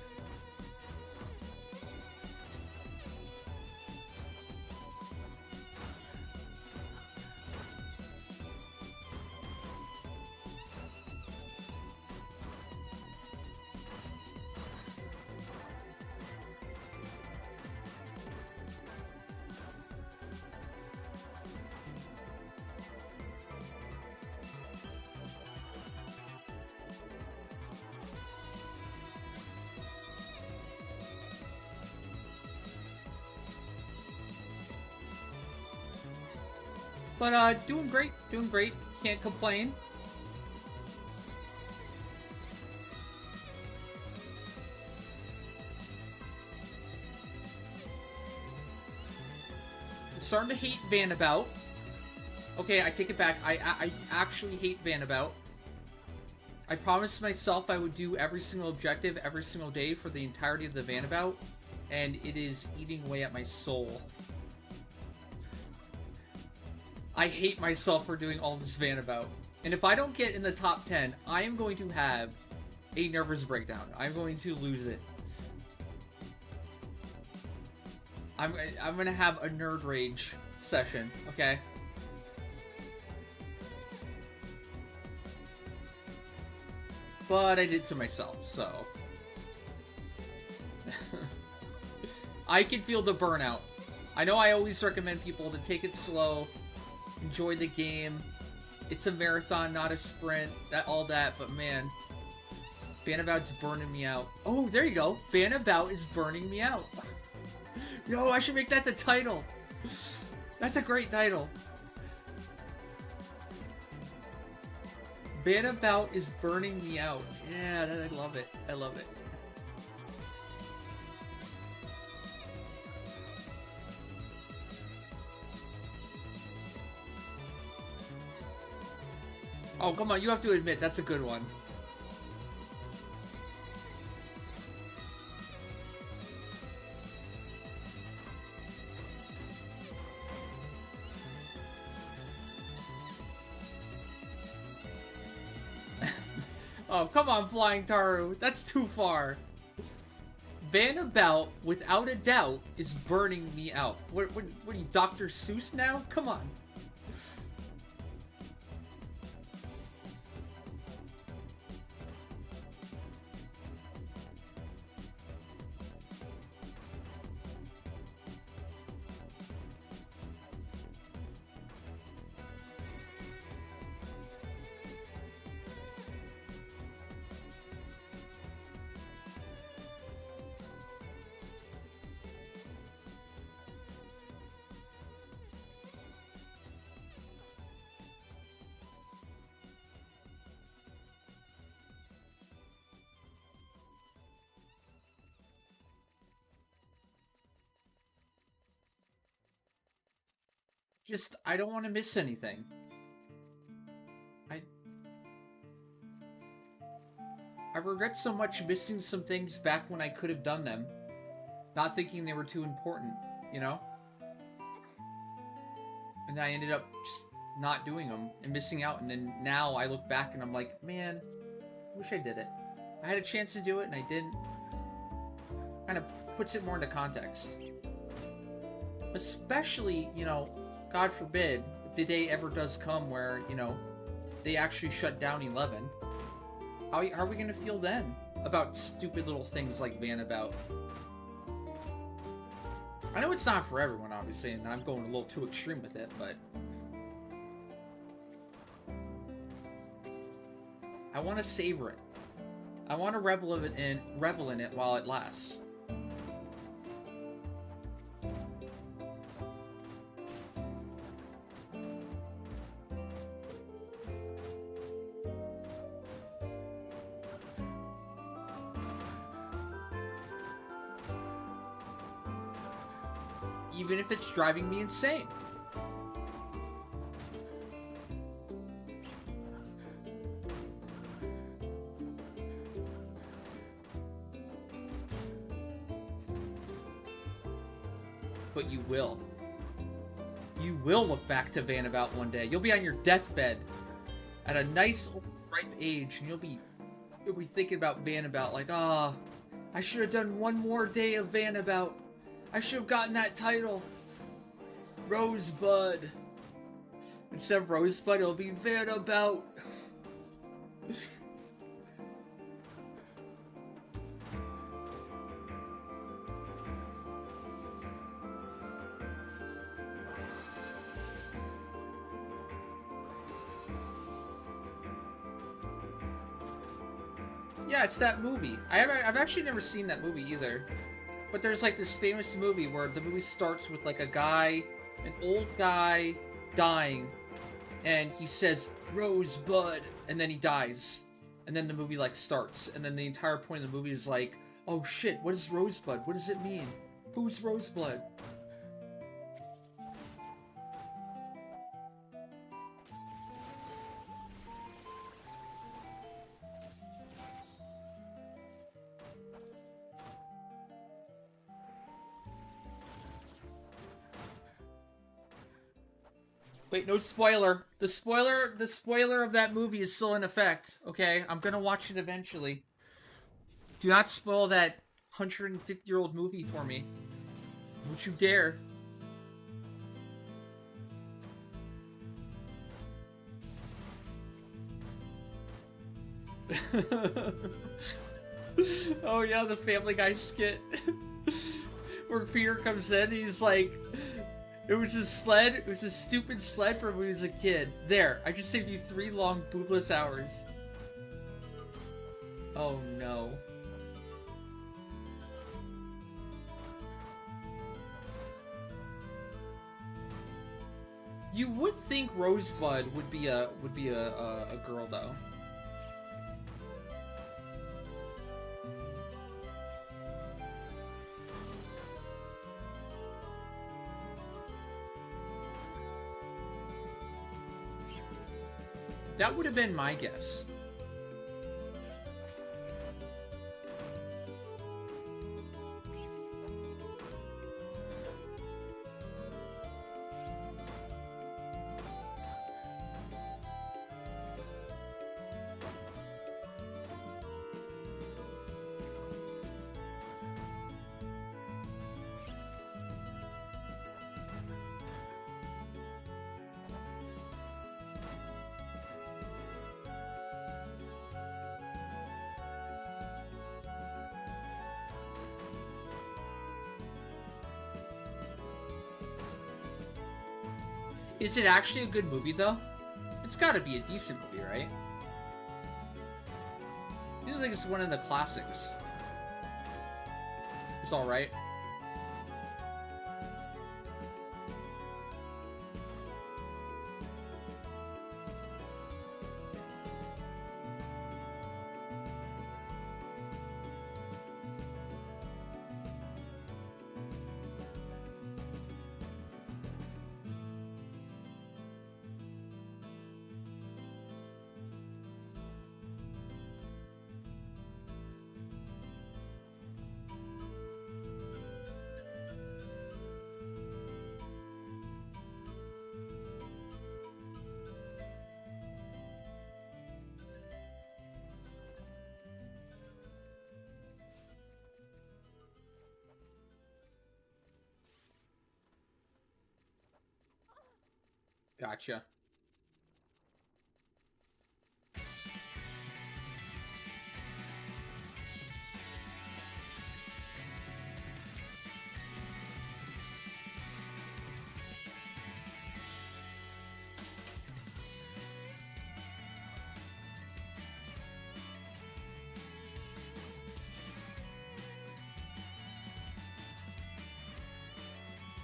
S1: But, doing great, can't complain. I'm starting to hate Vandabout. Okay, I take it back. I actually hate Vandabout. I promised myself I would do every single objective every single day for the entirety of the Vandabout, and it is eating away at my soul. I hate myself for doing all this Vandabout. And if I don't get in the top 10, I am going to have a nervous breakdown. I'm going to lose it. I'm going to have a nerd rage session, okay? But I did to myself, so... I can feel the burnout. I know I always recommend people to take it slow, enjoy the game. It's a marathon, not a sprint. All that, but man, Vandabout's burning me out. Oh, there you go. Vandabout is burning me out. Yo, I should make that the title. That's a great title. Vandabout is burning me out. Yeah, I love it. I love it. Oh, come on, you have to admit, that's a good one. Oh, come on, Flying Taru. That's too far. Vandabout, without a doubt, is burning me out. What are you, Dr. Seuss now? Come on. Just, I don't want to miss anything. I regret so much missing some things back when I could have done them. Not thinking they were too important, you know? And I ended up just not doing them and missing out, and then now I look back and I'm like, man, I wish I did it. I had a chance to do it and I didn't. Kind of puts it more into context. Especially, you know, God forbid, if the day ever does come where, you know, they actually shut down 11. How are we going to feel then about stupid little things like Bannabout? I know it's not for everyone, obviously, and I'm going a little too extreme with it, but I want to savor it. I want to revel in it while it lasts. Even if it's driving me insane. But you will. You will look back to Bannabout one day. You'll be on your deathbed at a nice ripe age, and you'll be thinking about Bannabout like, ah, oh, I should have done one more day of Bannabout. I should have gotten that title. Rosebud. Instead of Rosebud, it'll be Bannabout. Yeah, it's that movie. I've actually never seen that movie either. But there's like this famous movie where the movie starts with like a guy, an old guy, dying, and he says, Rosebud, and then he dies. And then the movie like starts, and then the entire point of the movie is like, oh shit, what is Rosebud? What does it mean? Who's Rosebud? Wait, no spoiler. The spoiler of that movie is still in effect. Okay, I'm gonna watch it eventually. Do not spoil that 150-year-old movie for me. Don't you dare. Oh yeah, the Family Guy skit. Where Peter comes in, he's like, it was his sled, it was his stupid sled from when he was a kid. There, I just saved you 3 long boobless hours. Oh no. You would think Rosebud would be a girl though. That would have been my guess. Is it actually a good movie, though? It's gotta be a decent movie, right? I don't think it's one of the classics. It's alright. Gotcha.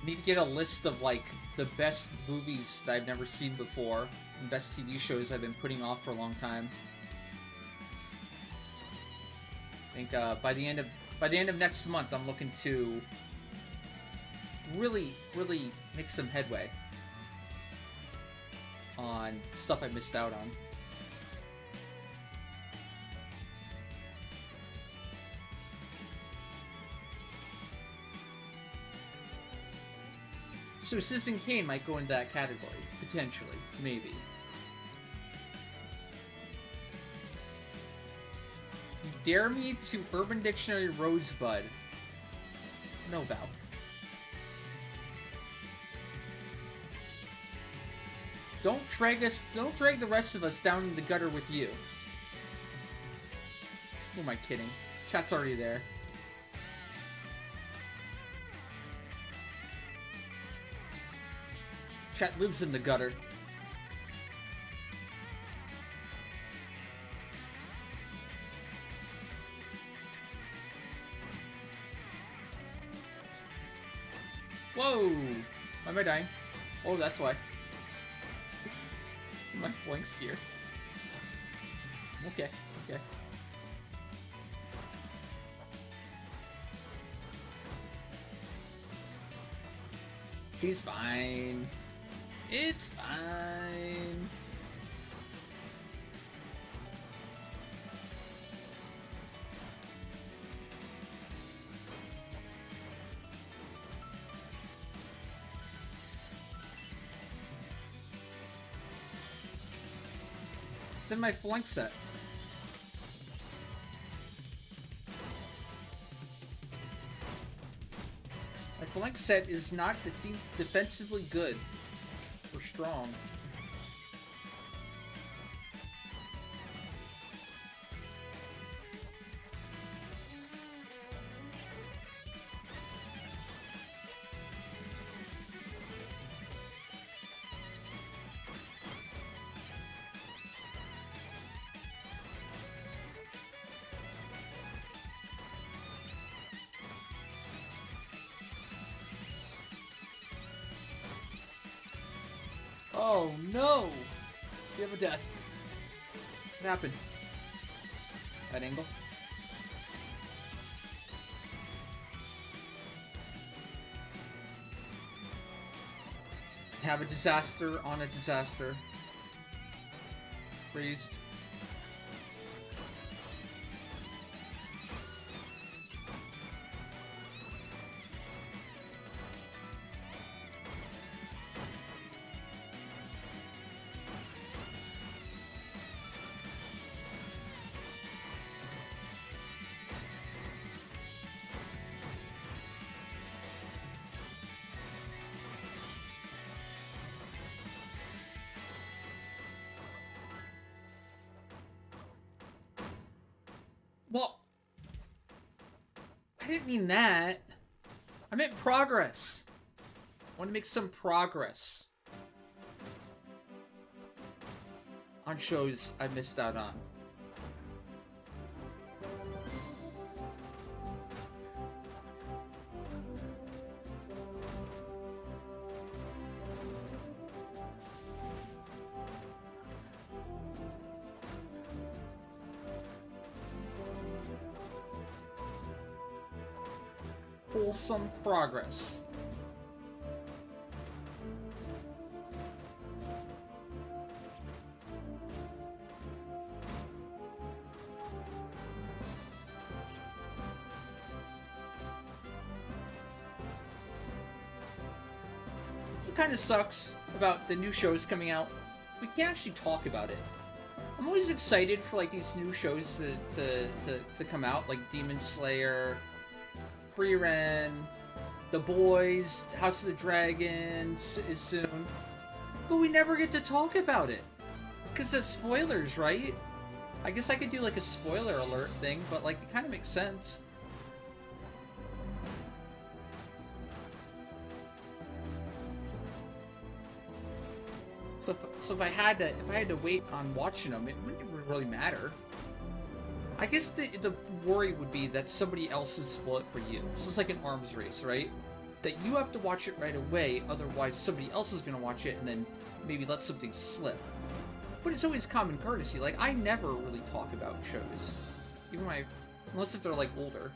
S1: Need to get a list of, like, the best movies that I've never seen before, and best TV shows I've been putting off for a long time. I think by the end of next month, I'm looking to really make some headway on stuff I missed out on. So Citizen Kane might go into that category, potentially, maybe. You dare me to Urban Dictionary Rosebud? No, Val. Don't drag the rest of us down in the gutter with you. Who am I kidding? Chat's already there. Chat lives in the gutter. Whoa! Why am I dying? Oh, that's why. My flanks here. Okay, okay. He's fine. It's fine. It's in my flank set. My flank set is not defensively good. We're strong. Oh no! We have a death. What happened? That angle? Have a disaster on a disaster. Freezed. Well, I didn't mean that. I meant progress. I want to make some progress on shows I missed out on. Wholesome progress. It kind of sucks about the new shows coming out. We can't actually talk about it. I'm always excited for like these new shows to come out, like Demon Slayer, Frieren, The Boys, House of the Dragons is soon. But we never get to talk about it. Because of spoilers, right? I guess I could do like a spoiler alert thing, but like it kind of makes sense. So if I had to wait on watching them, it wouldn't really matter. I guess the worry would be that somebody else would spoil it for you. So it's like an arms race, right? That you have to watch it right away, otherwise somebody else is going to watch it and then maybe let something slip. But it's always common courtesy. Like, I never really talk about shows. Even unless if they're, like, older.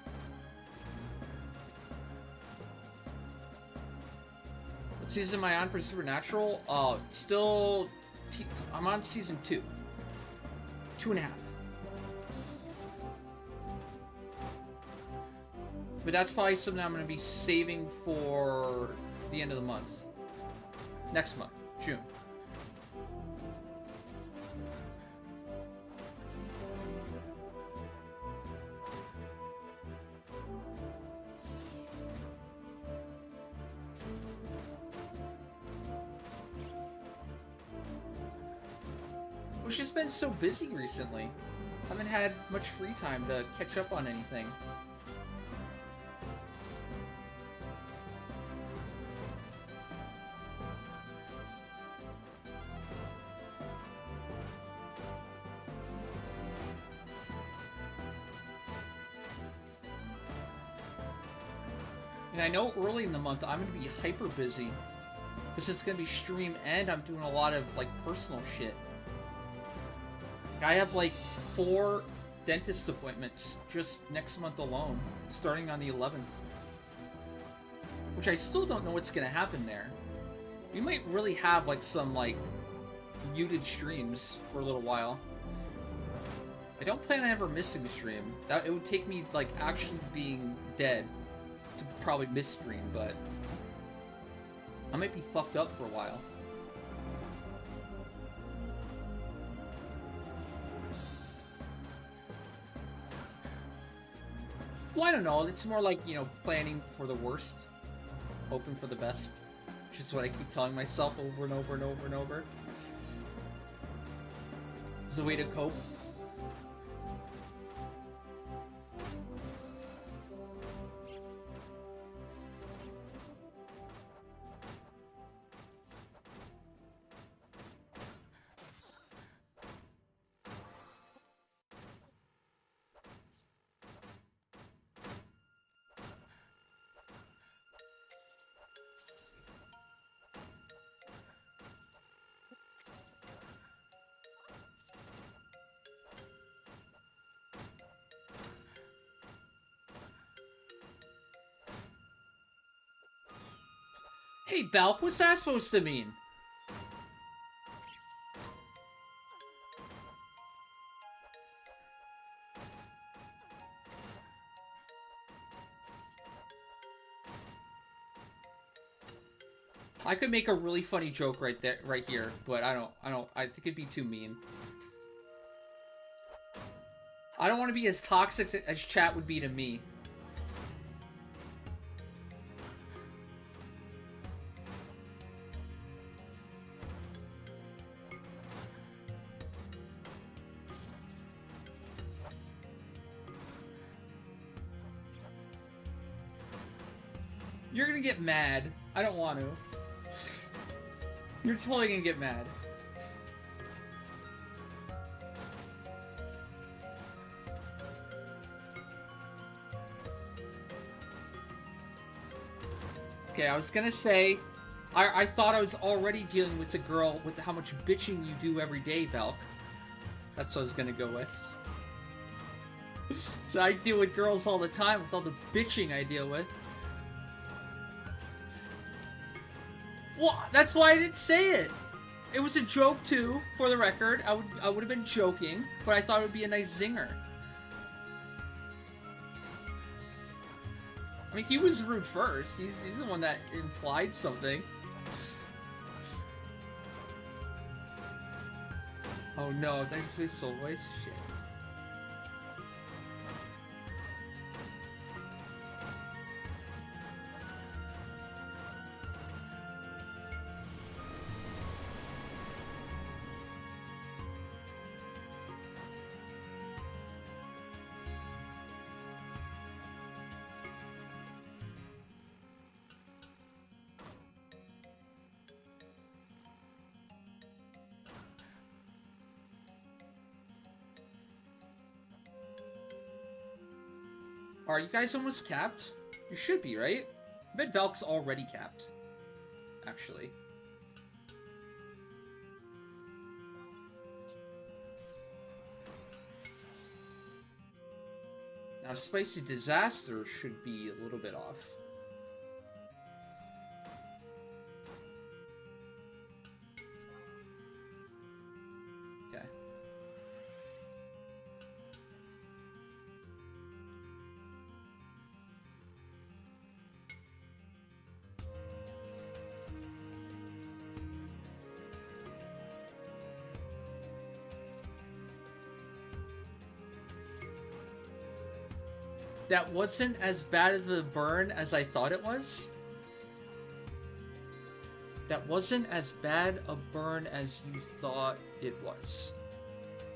S1: What season am I on for Supernatural? Still... I'm on season 2. 2.5. But that's probably something I'm going to be saving for the end of the month. Next month. June. We've just been so busy recently. Haven't had much free time to catch up on anything. And I know early in the month I'm going to be hyper busy. Because it's going to be stream and I'm doing a lot of like personal shit. I have like 4 dentist appointments just next month alone, starting on the 11th. Which I still don't know what's going to happen there. We might really have like some like muted streams for a little while. I don't plan on ever missing a stream. It would take me like actually being dead to probably miss stream, but I might be fucked up for a while. Well, I don't know. It's more like, you know, planning for the worst, hoping for the best, which is what I keep telling myself over and over and over and over. It's a way to cope. Hey, Balk, what's that supposed to mean? I could make a really funny joke right here, but I think it'd be too mean. I don't want to be as toxic as chat would be to me. You're gonna get mad. I don't want to. You're totally gonna get mad. Okay, I was gonna say, I thought I was already dealing with a girl with how much bitching you do every day, Valk. That's what I was gonna go with. So I deal with girls all the time with all the bitching I deal with. Well, that's why I didn't say it. It was a joke too, for the record. I would have been joking, but I thought it would be a nice zinger. I mean, he was rude first. He's the one that implied something. Oh no, that's his soul voice. Shit. Are you guys almost capped? You should be, right? I bet Valk's already capped. Actually. Now, Spicy Disaster should be a little bit off. Okay. That wasn't as bad as the burn as I thought it was? That wasn't as bad a burn as you thought it was.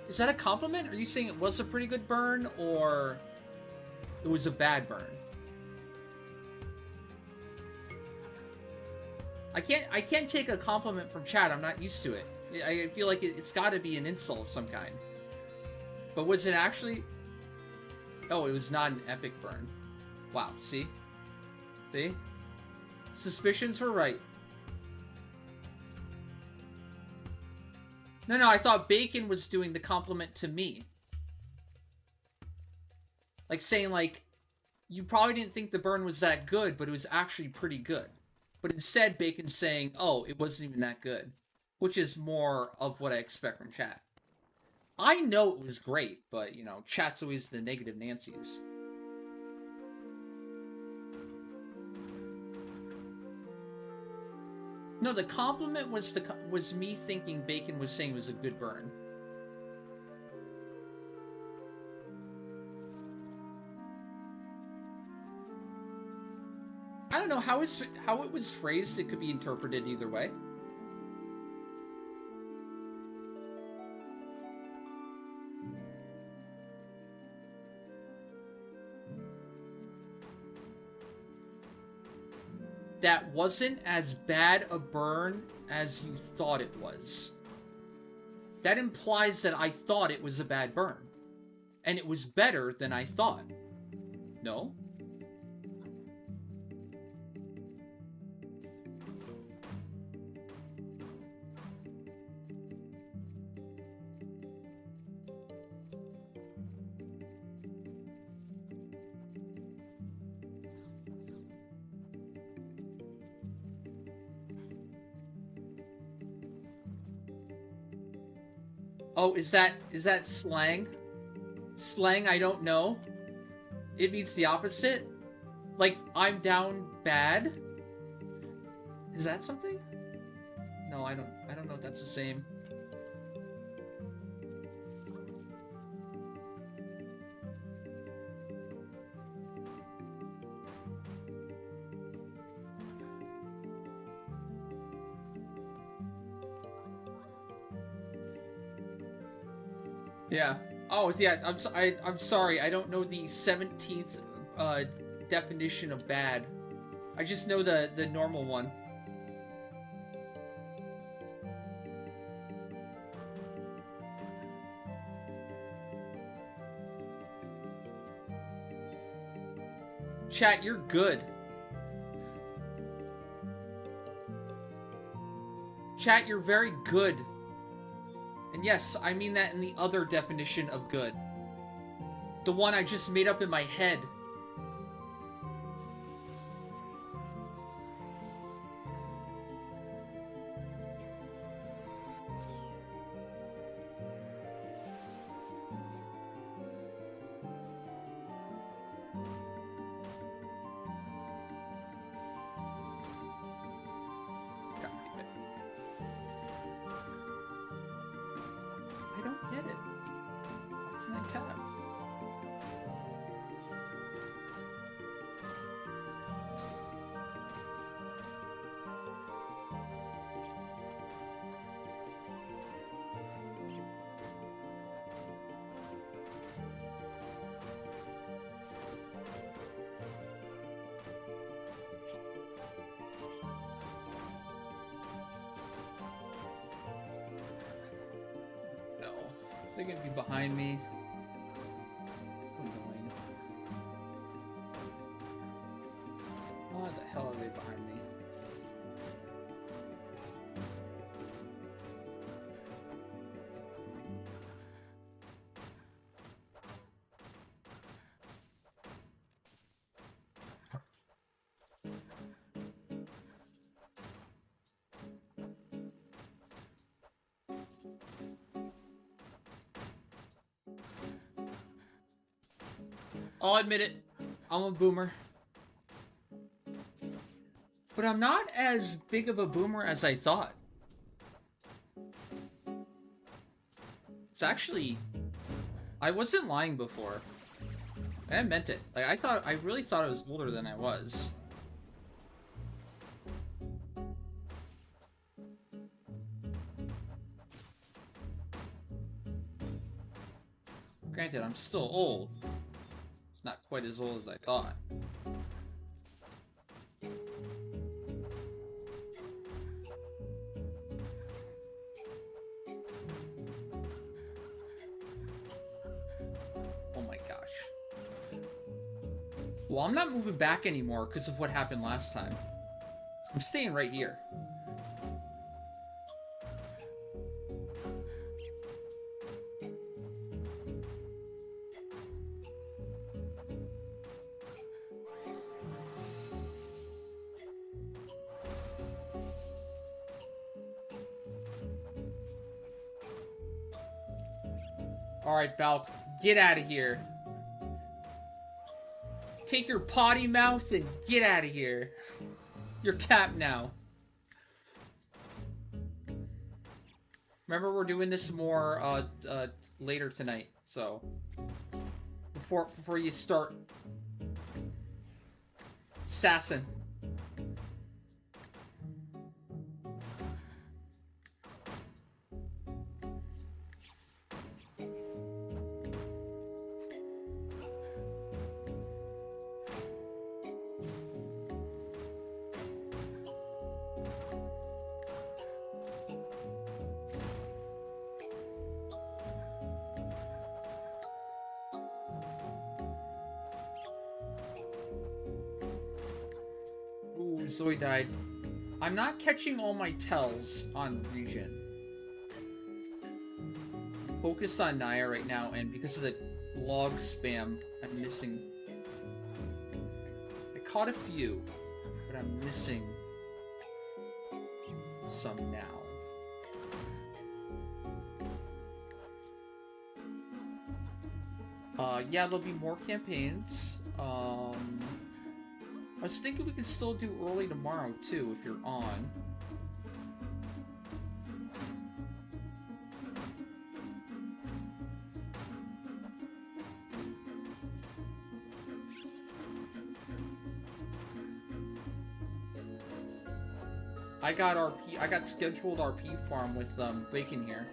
S1: Is that a compliment? Are you saying it was a pretty good burn, or it was a bad burn? I can't take a compliment from chat. I'm not used to it. I feel like it's got to be an insult of some kind. But was it actually... Oh, it was not an epic burn. Wow, see? See? Suspicions were right. No, I thought Bacon was doing the compliment to me. Like saying, like, you probably didn't think the burn was that good, but it was actually pretty good. But instead, Bacon's saying, oh, it wasn't even that good. Which is more of what I expect from chat. I know it was great, but, you know, chat's always the negative Nancy's. No, the compliment was me thinking Bacon was saying it was a good burn. I don't know how it was phrased. It could be interpreted either way. That wasn't as bad a burn as you thought it was. That implies that I thought it was a bad burn. And it was better than I thought. No? Oh, is that slang? Slang I don't know? It means the opposite? Like, I'm down bad? Is that something? No, I don't know if that's the same. Yeah. Oh, yeah. I'm sorry. I don't know the 17th definition of bad. I just know the normal one. Chat, you're good. Chat, you're very good. And yes, I mean that in the other definition of good. The one I just made up in my head. They're gonna be behind me. Annoying. I'll admit it. I'm a boomer. But I'm not as big of a boomer as I thought. It's actually... I wasn't lying before. I meant it. Like, I really thought I was older than I was. Granted, I'm still old. It's not quite as old as I thought. Oh my gosh. Well, I'm not moving back anymore because of what happened last time. I'm staying right here. Alright, Valk, get out of here. Take your potty mouth and get out of here. You're capped now. Remember, we're doing this more later tonight, so before you start sassing. Zoe died. I'm not catching all my tells on region. Focused on Naya right now, and because of the log spam, I'm missing. I caught a few, but I'm missing some now. Yeah, there'll be more campaigns. I was thinking we could still do early tomorrow, too, if you're on. I got scheduled RP farm with Bacon here.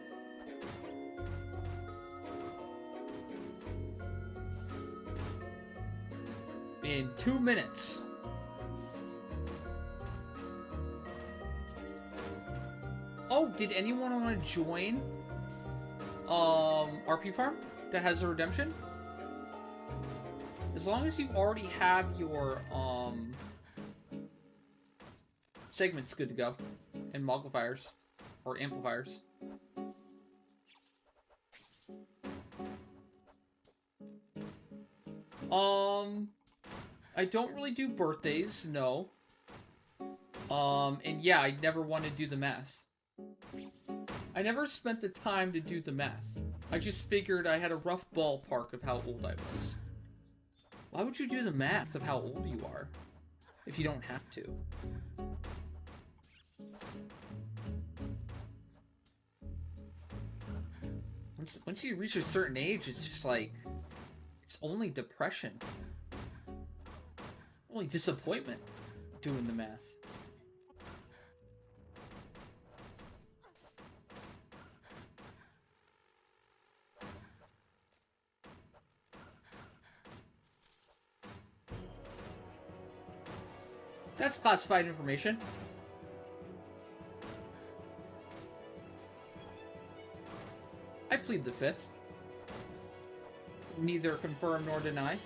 S1: In 2 minutes. Oh, did anyone want to join RP farm that has a redemption? As long as you already have your segments good to go, and multipliers or amplifiers. I don't really do birthdays, no. And yeah, I never want to do the math. I never spent the time to do the math. I just figured I had a rough ballpark of how old I was. Why would you do the math of how old you are if you don't have to? Once you reach a certain age, it's just like, it's only depression. Only disappointment doing the math. That's classified information. I plead the fifth. Neither confirm nor deny.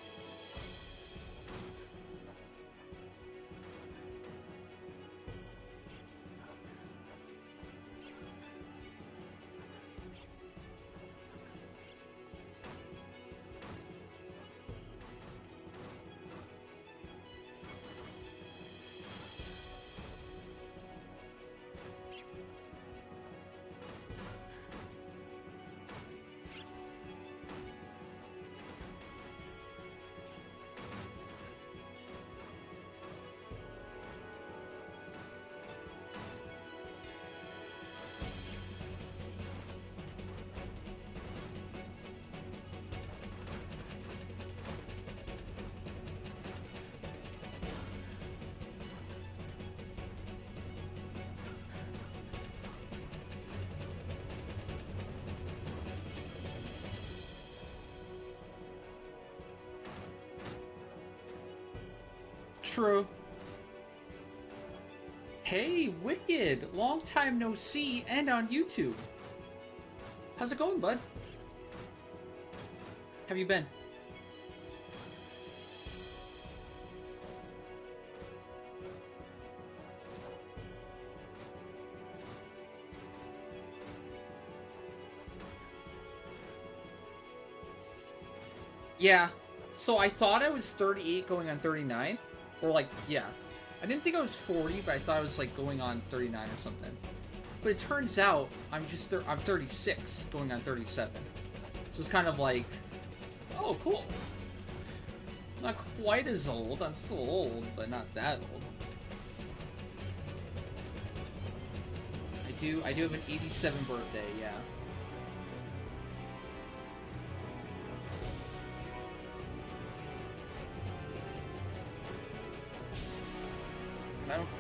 S1: True. Hey, Wicked! Long time no see, and on YouTube. How's it going, bud? Have you been? Yeah. So I thought I was 38 going on 39. Or like, yeah. I didn't think I was 40, but I thought I was like going on 39 or something. But it turns out I'm 36 going on 37. So it's kind of like, oh, cool. I'm not quite as old. I'm still old, but not that old. I do have an 87 birthday, yeah.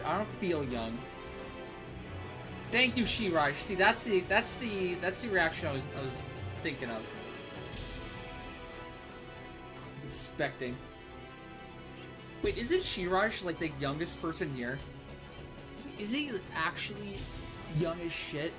S1: I don't feel young. Thank you, Shiraj. See, that's the reaction I was thinking of. I was expecting. Wait, isn't Shiraj like the youngest person here? Is he actually young as shit?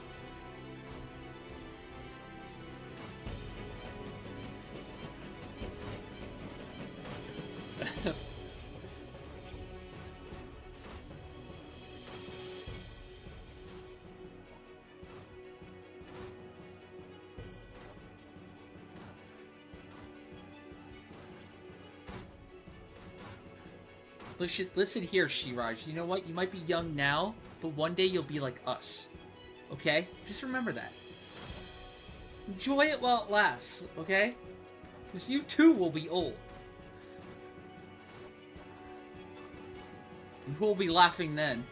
S1: Listen here, Shiraj. You know what? You might be young now, but one day you'll be like us. Okay? Just remember that. Enjoy it while it lasts, okay? Because you too will be old. And who will be laughing then?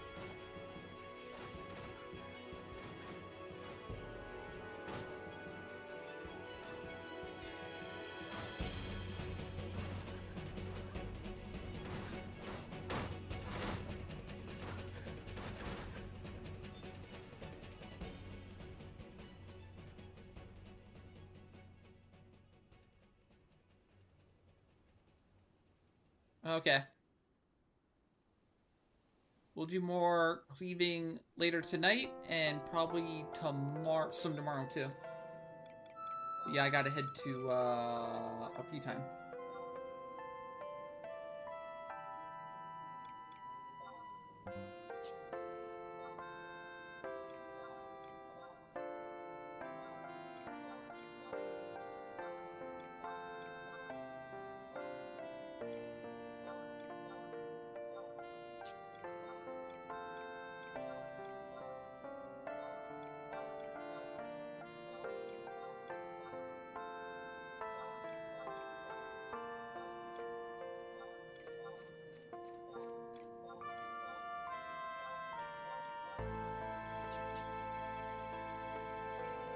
S1: Okay. We'll do more cleaving later tonight, and probably some tomorrow too. But yeah, I gotta head to RP time.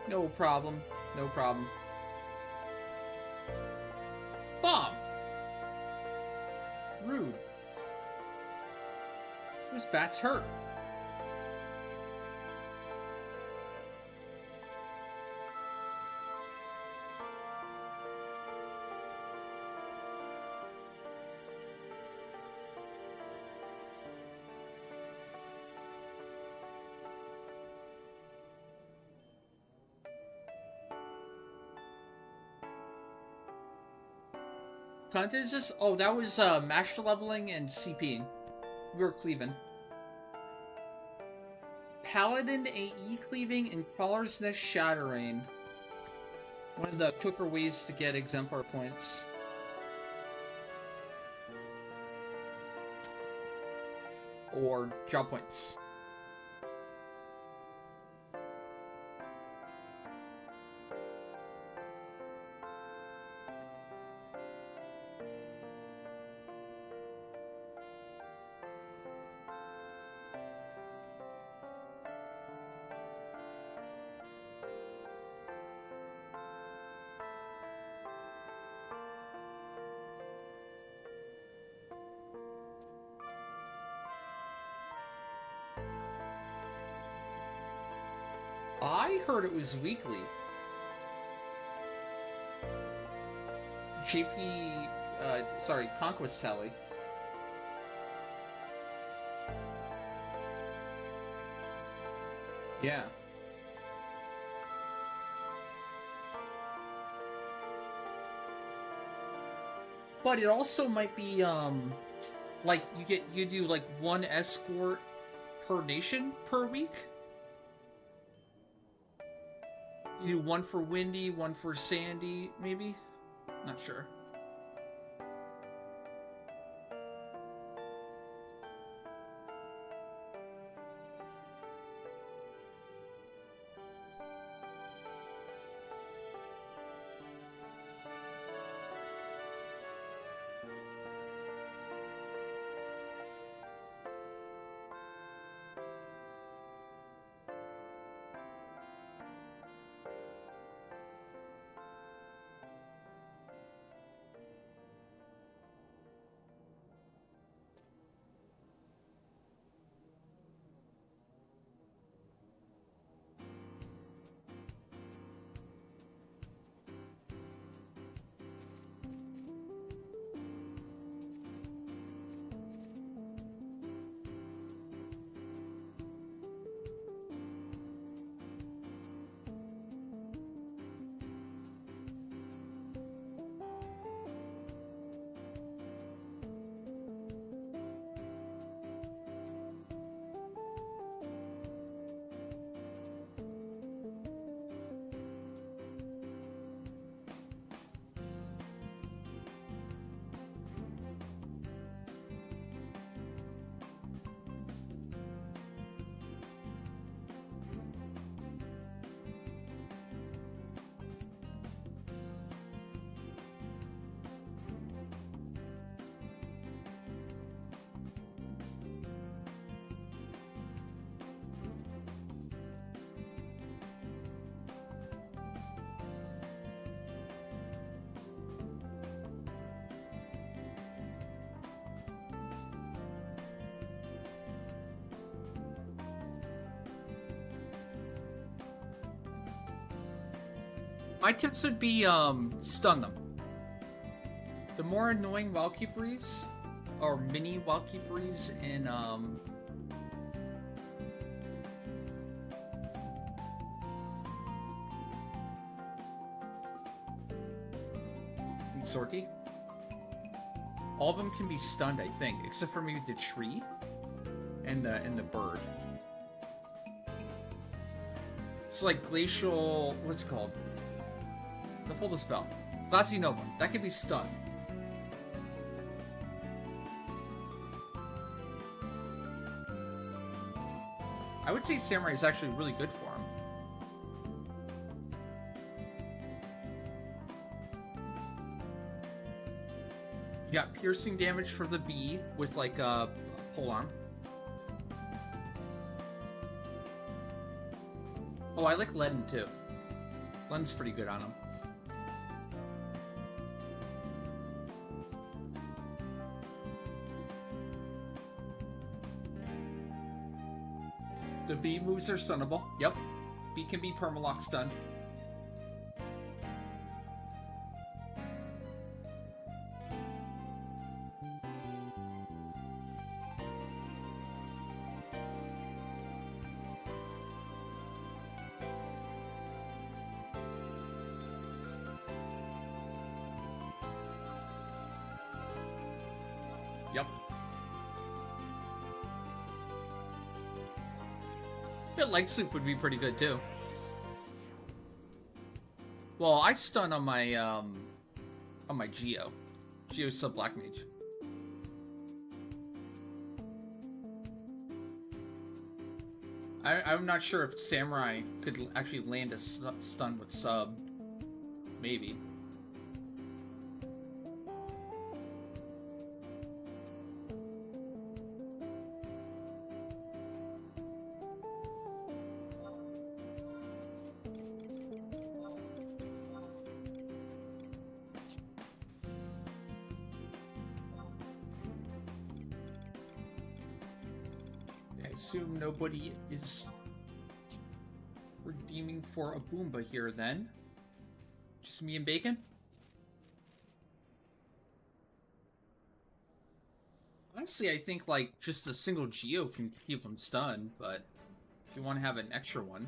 S1: No problem. No problem. Bomb! Rude. Whose bat's hurt? Content is this? Oh, that was master leveling and CPing. We were cleaving. Paladin AE cleaving and Crawler's Nest shattering. One of the quicker ways to get exemplar points. Or job points. I heard it was weekly. JP, sorry, Conquest Tally. Yeah. But it also might be, like, you do, like, one escort per nation per week? You do one for Windy, one for Sandy, maybe? Not sure. My tips would be, stun them. The more annoying Wildkeep Reeves, or mini Wildkeep Reeves in, Sortie. All of them can be stunned, I think, except for maybe the tree and the bird. So like glacial, what's it called? The Fold Spell. Glassy Nova. That could be stunned. I would say Samurai is actually really good for him. You got piercing damage for the bee with like a polearm. Oh, I like Ledin too. Ledin's pretty good on him. The bee moves are stunnable. Yep. Bee can be permalock stunned. Yep. Yeah, Light Sleep would be pretty good too. Well, I stun on my Geo sub Black Mage. I'm not sure if Samurai could actually land a stun with sub. Maybe. Assume nobody is redeeming for a Boomba here then. Just me and Bacon? Honestly, I think like just a single Geo can keep him stunned, but If you want to have an extra one,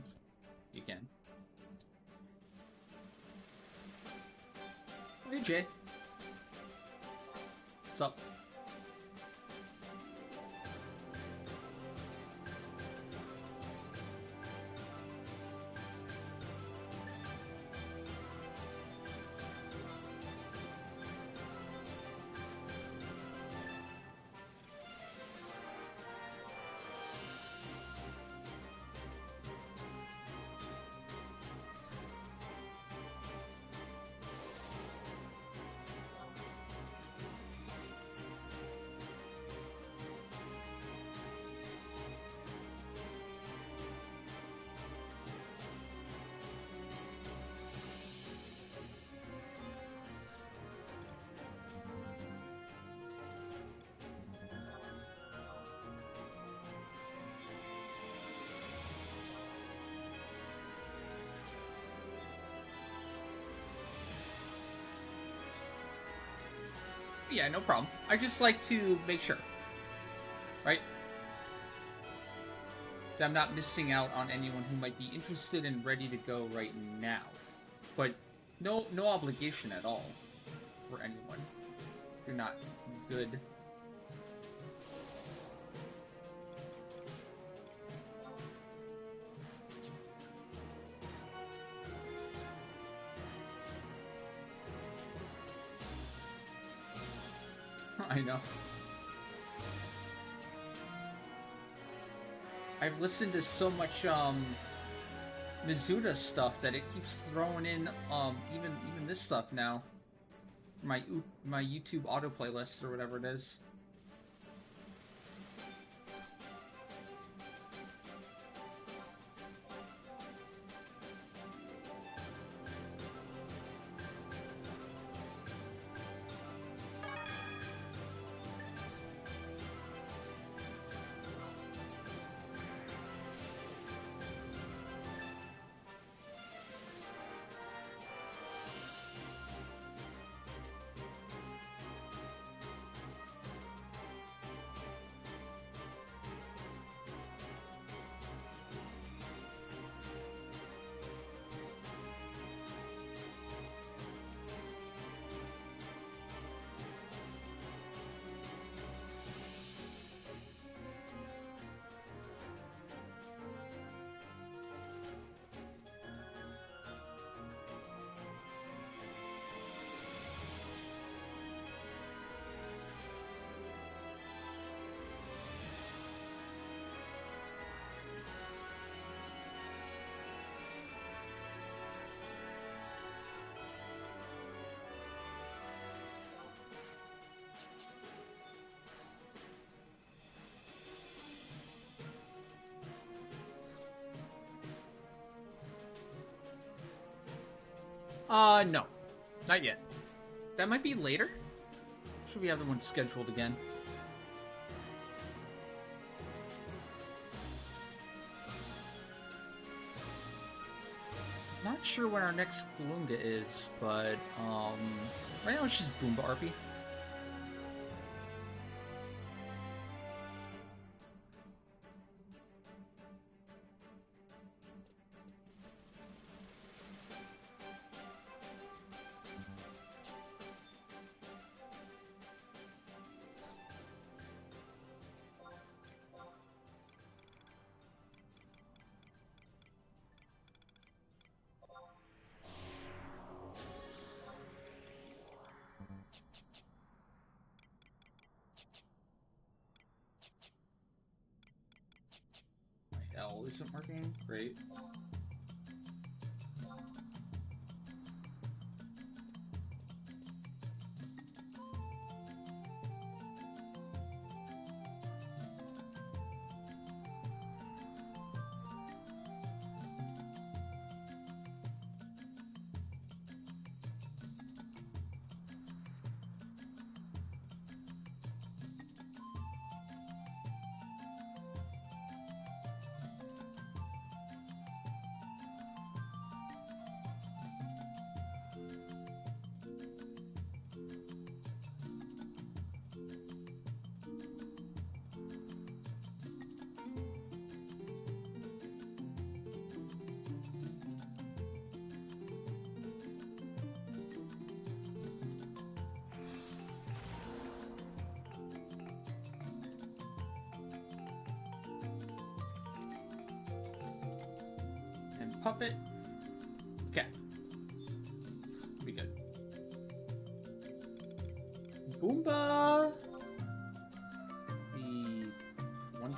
S1: you can. Hey, Jay. What's up? Yeah, no problem. I just like to make sure, right? That I'm not missing out on anyone who might be interested and ready to go right now. But no obligation at all for anyone. You're not good. I know. I've listened to so much Mizuta stuff that it keeps throwing in even this stuff now. My YouTube auto playlist or whatever it is. No. Not yet. That might be later. Should we have the one scheduled again? Not sure when our next Galunga is, but, right now it's just Boomba RP. L isn't working. Great. puppet. Okay. Be good. Boomba! The 1-5.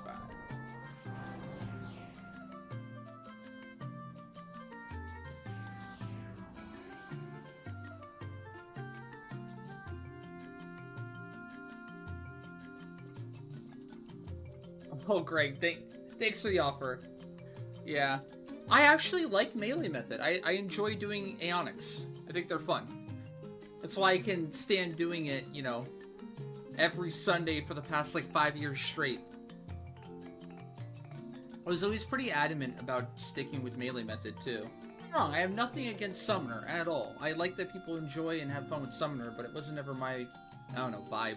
S1: Oh, Greg, thanks for the offer. Yeah. I actually like melee method. I enjoy doing Aeonics. I think they're fun. That's why I can stand doing it, you know, every Sunday for the past, like, 5 years straight. I was always pretty adamant about sticking with melee method, too. Wrong, I have nothing against Summoner at all. I like that people enjoy and have fun with Summoner, but it wasn't ever my, I don't know, vibe.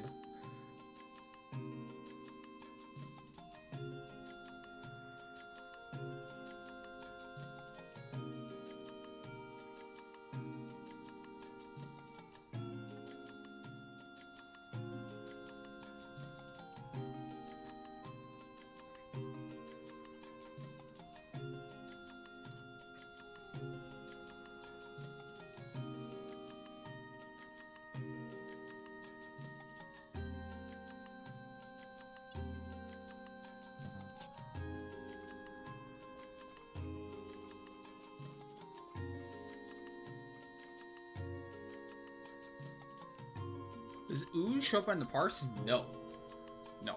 S1: Does ooze show up on the parse? No. No.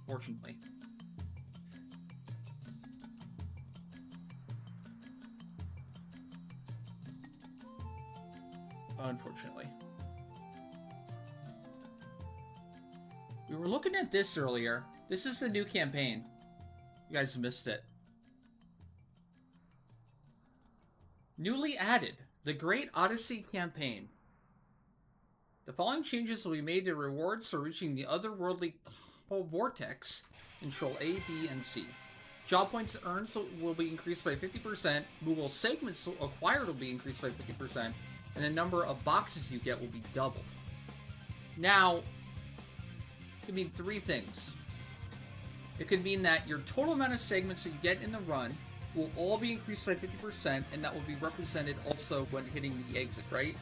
S1: Fortunately. Unfortunately. We were looking at this earlier. This is the new campaign. You guys missed it. Newly added, the Great Odyssey campaign. The following changes will be made to rewards for reaching the otherworldly vortex in Control A, B, and C. Job points earned will be increased by 50%, Google segments acquired will be increased by 50%, and the number of boxes you get will be doubled. Now, it could mean three things. It could mean that your total amount of segments that you get in the run will all be increased by 50%, and that will be represented also when hitting the exit, right?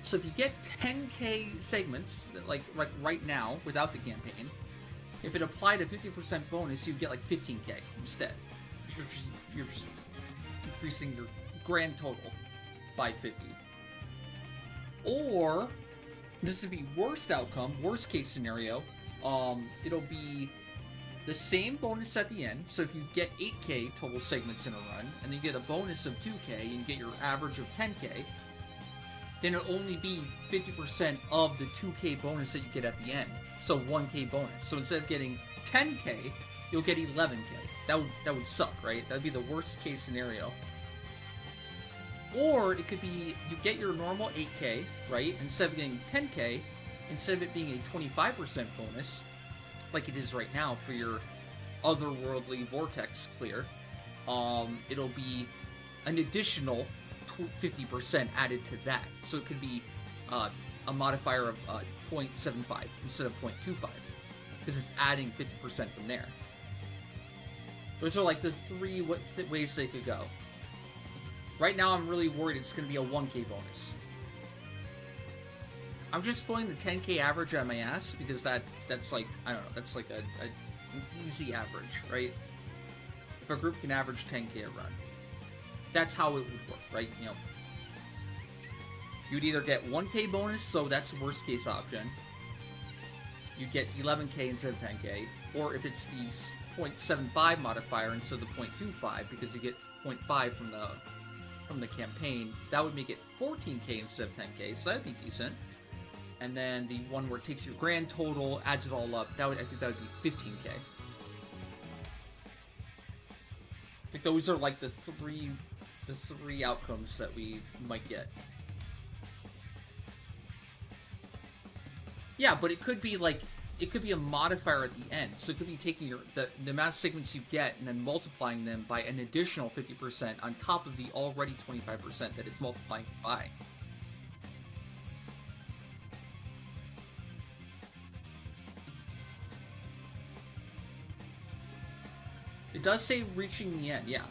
S1: So if you get 10k segments, like right now, without the campaign, if it applied a 50% bonus, you'd get like 15k instead. You're just increasing your grand total by 50. Or, this would be worst outcome, worst case scenario, it'll be the same bonus at the end. So if you get 8k total segments in a run, and you get a bonus of 2k, and you get your average of 10k, then it'll only be 50% of the 2k bonus that you get at the end. So 1k bonus. So instead of getting 10k, you'll get 11k. That would suck, right? That would be the worst case scenario. Or it could be you get your normal 8k, right? Instead of getting 10k, instead of it being a 25% bonus, like it is right now for your otherworldly vortex clear, it'll be an additional 50% added to that. So it could be a modifier of 0.75 instead of 0.25 because it's adding 50% from there. Those are like the three ways they could go. Right now I'm really worried it's going to be a 1k bonus. I'm just pulling the 10k average out of my ass because that's like, I don't know, that's like an easy average, right? If a group can average 10k a run. That's how it would work, right? You know, you'd either get 1k bonus, so that's the worst case option. You'd get 11k instead of 10k, or if it's the 0.75 modifier instead of the 0.25, because you get 0.5 from the campaign, that would make it 14k instead of 10k, so that'd be decent. And then the one where it takes your grand total, adds it all up, I think that would be 15k. I think those are like the three outcomes that we might get. Yeah, but it could be like, it could be a modifier at the end. So it could be taking the amount of segments you get and then multiplying them by an additional 50% on top of the already 25% that it's multiplying by. It does say reaching the end, yeah.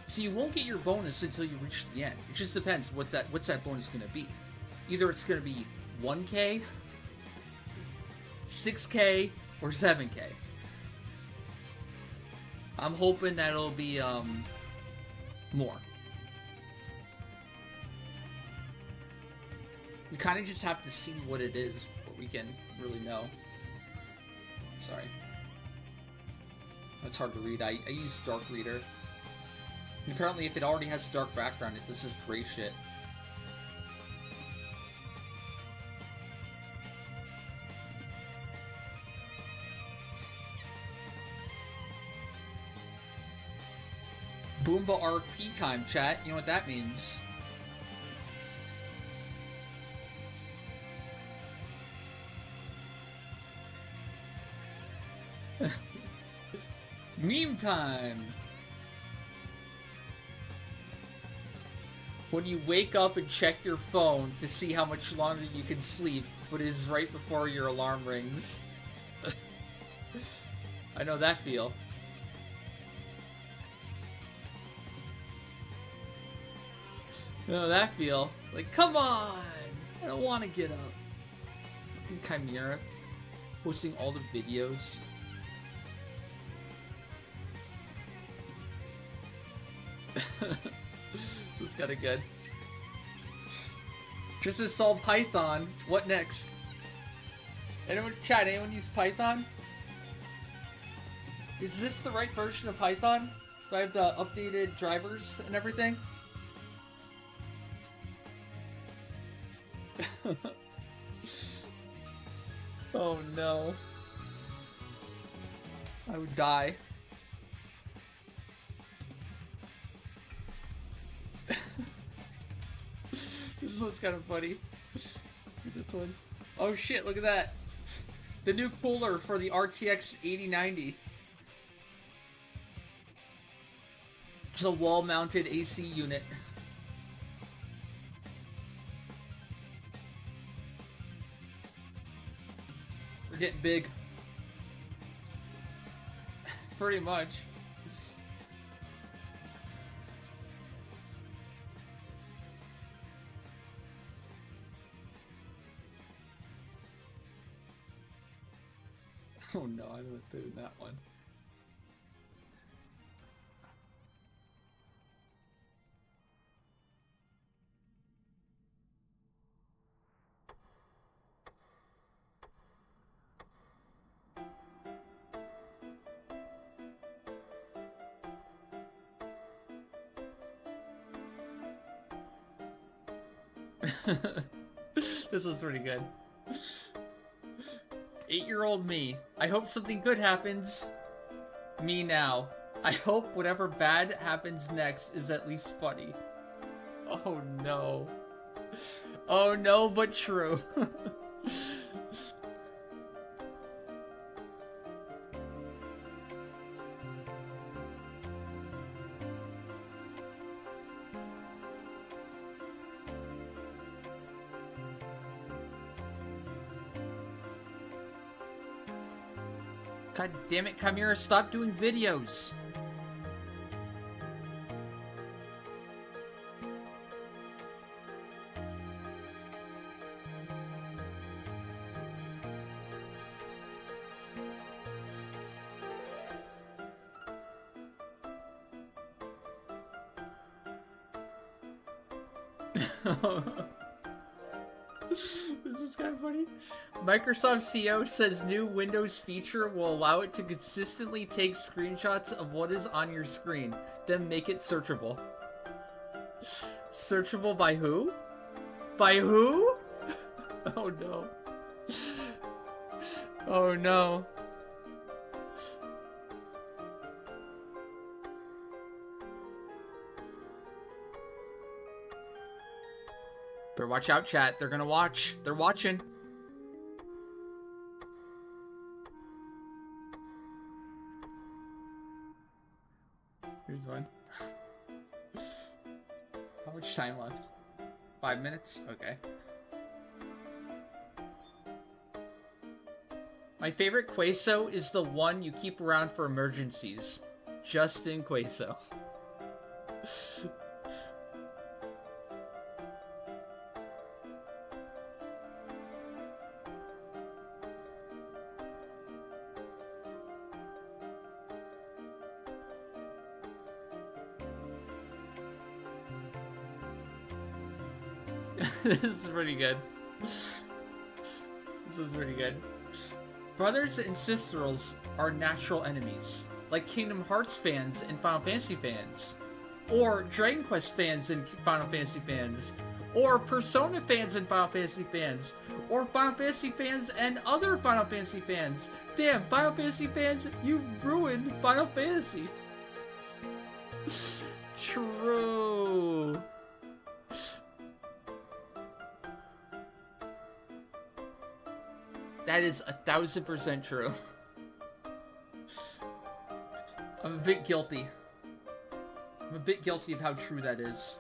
S1: So you won't get your bonus until you reach the end. It just depends what's that bonus going to be. Either it's going to be 1k, 6k, or 7k. I'm hoping that it'll be more. We kind of just have to see what it is before we can really know. Sorry. That's hard to read. I use Dark Reader. And apparently if it already has a dark background, it does this gray shit. Boomba RP time, chat. You know what that means. Meme time! When you wake up and check your phone to see how much longer you can sleep, but it is right before your alarm rings. I know that feel. I know that feel. Like, come on! I don't want to get up. Chimera posting all the videos. So it's kind of good. Just installed Python. What next? Anyone chat? Anyone use Python? Is this the right version of Python? Do I have the updated drivers and everything? Oh no. I would die. This one's kind of funny. This one. Oh shit, look at that. The new cooler for the RTX 8090. It's a wall-mounted AC unit. We're getting big. Pretty much. Oh no, I didn't do that one. This was pretty good. 8-year-old me. I hope something good happens. Me now. I hope whatever bad happens next is at least funny. Oh no. Oh no, but true. God damn it, Chimera, stop doing videos! This is kind of funny. Microsoft CEO says new Windows feature will allow it to consistently take screenshots of what is on your screen, then make it searchable. Searchable by who? By who? Oh no. Oh no. Better watch out, chat. They're gonna watch. They're watching. Here's one. How much time left? 5 minutes? Okay. My favorite Queso is the one you keep around for emergencies. Justin Queso. This is pretty good. This is pretty good. Brothers and sisters are natural enemies, like Kingdom Hearts fans and Final Fantasy fans, or Dragon Quest fans and Final Fantasy fans, or Persona fans and Final Fantasy fans, or Final Fantasy fans and other Final Fantasy fans. Damn, Final Fantasy fans, you ruined Final Fantasy. True. That is 1000% true. I'm a bit guilty. I'm a bit guilty of how true that is.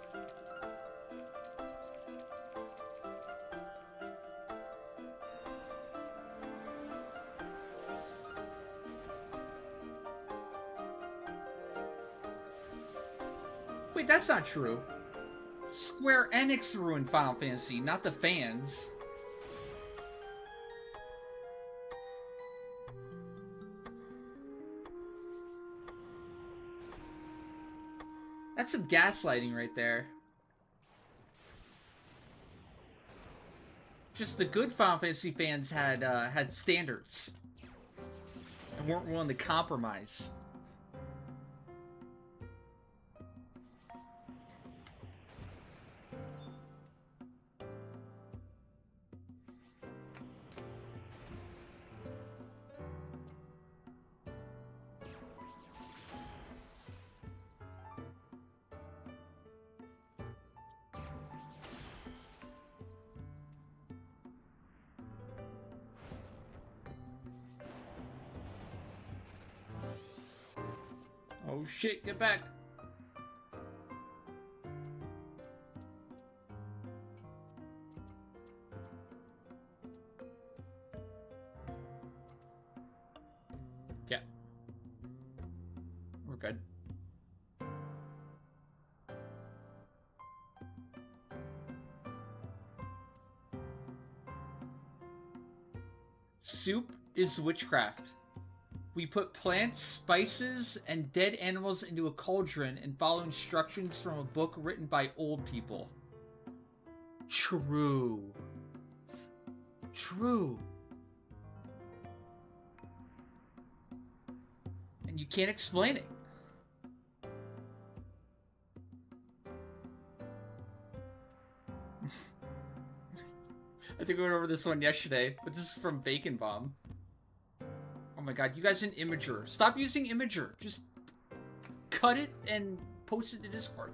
S1: Wait, that's not true. Square Enix ruined Final Fantasy, not the fans. That's some gaslighting right there. Just the good Final Fantasy fans had standards and weren't willing to compromise. Oh shit, get back. Yeah. We're good. Soup is witchcraft. We put plants, spices, and dead animals into a cauldron and follow instructions from a book written by old people. True. True. And you can't explain it. I think we went over this one yesterday, but this is from Bacon Bomb. Oh my god, you guys in Imager. Stop using Imager. Just cut it and post it to Discord.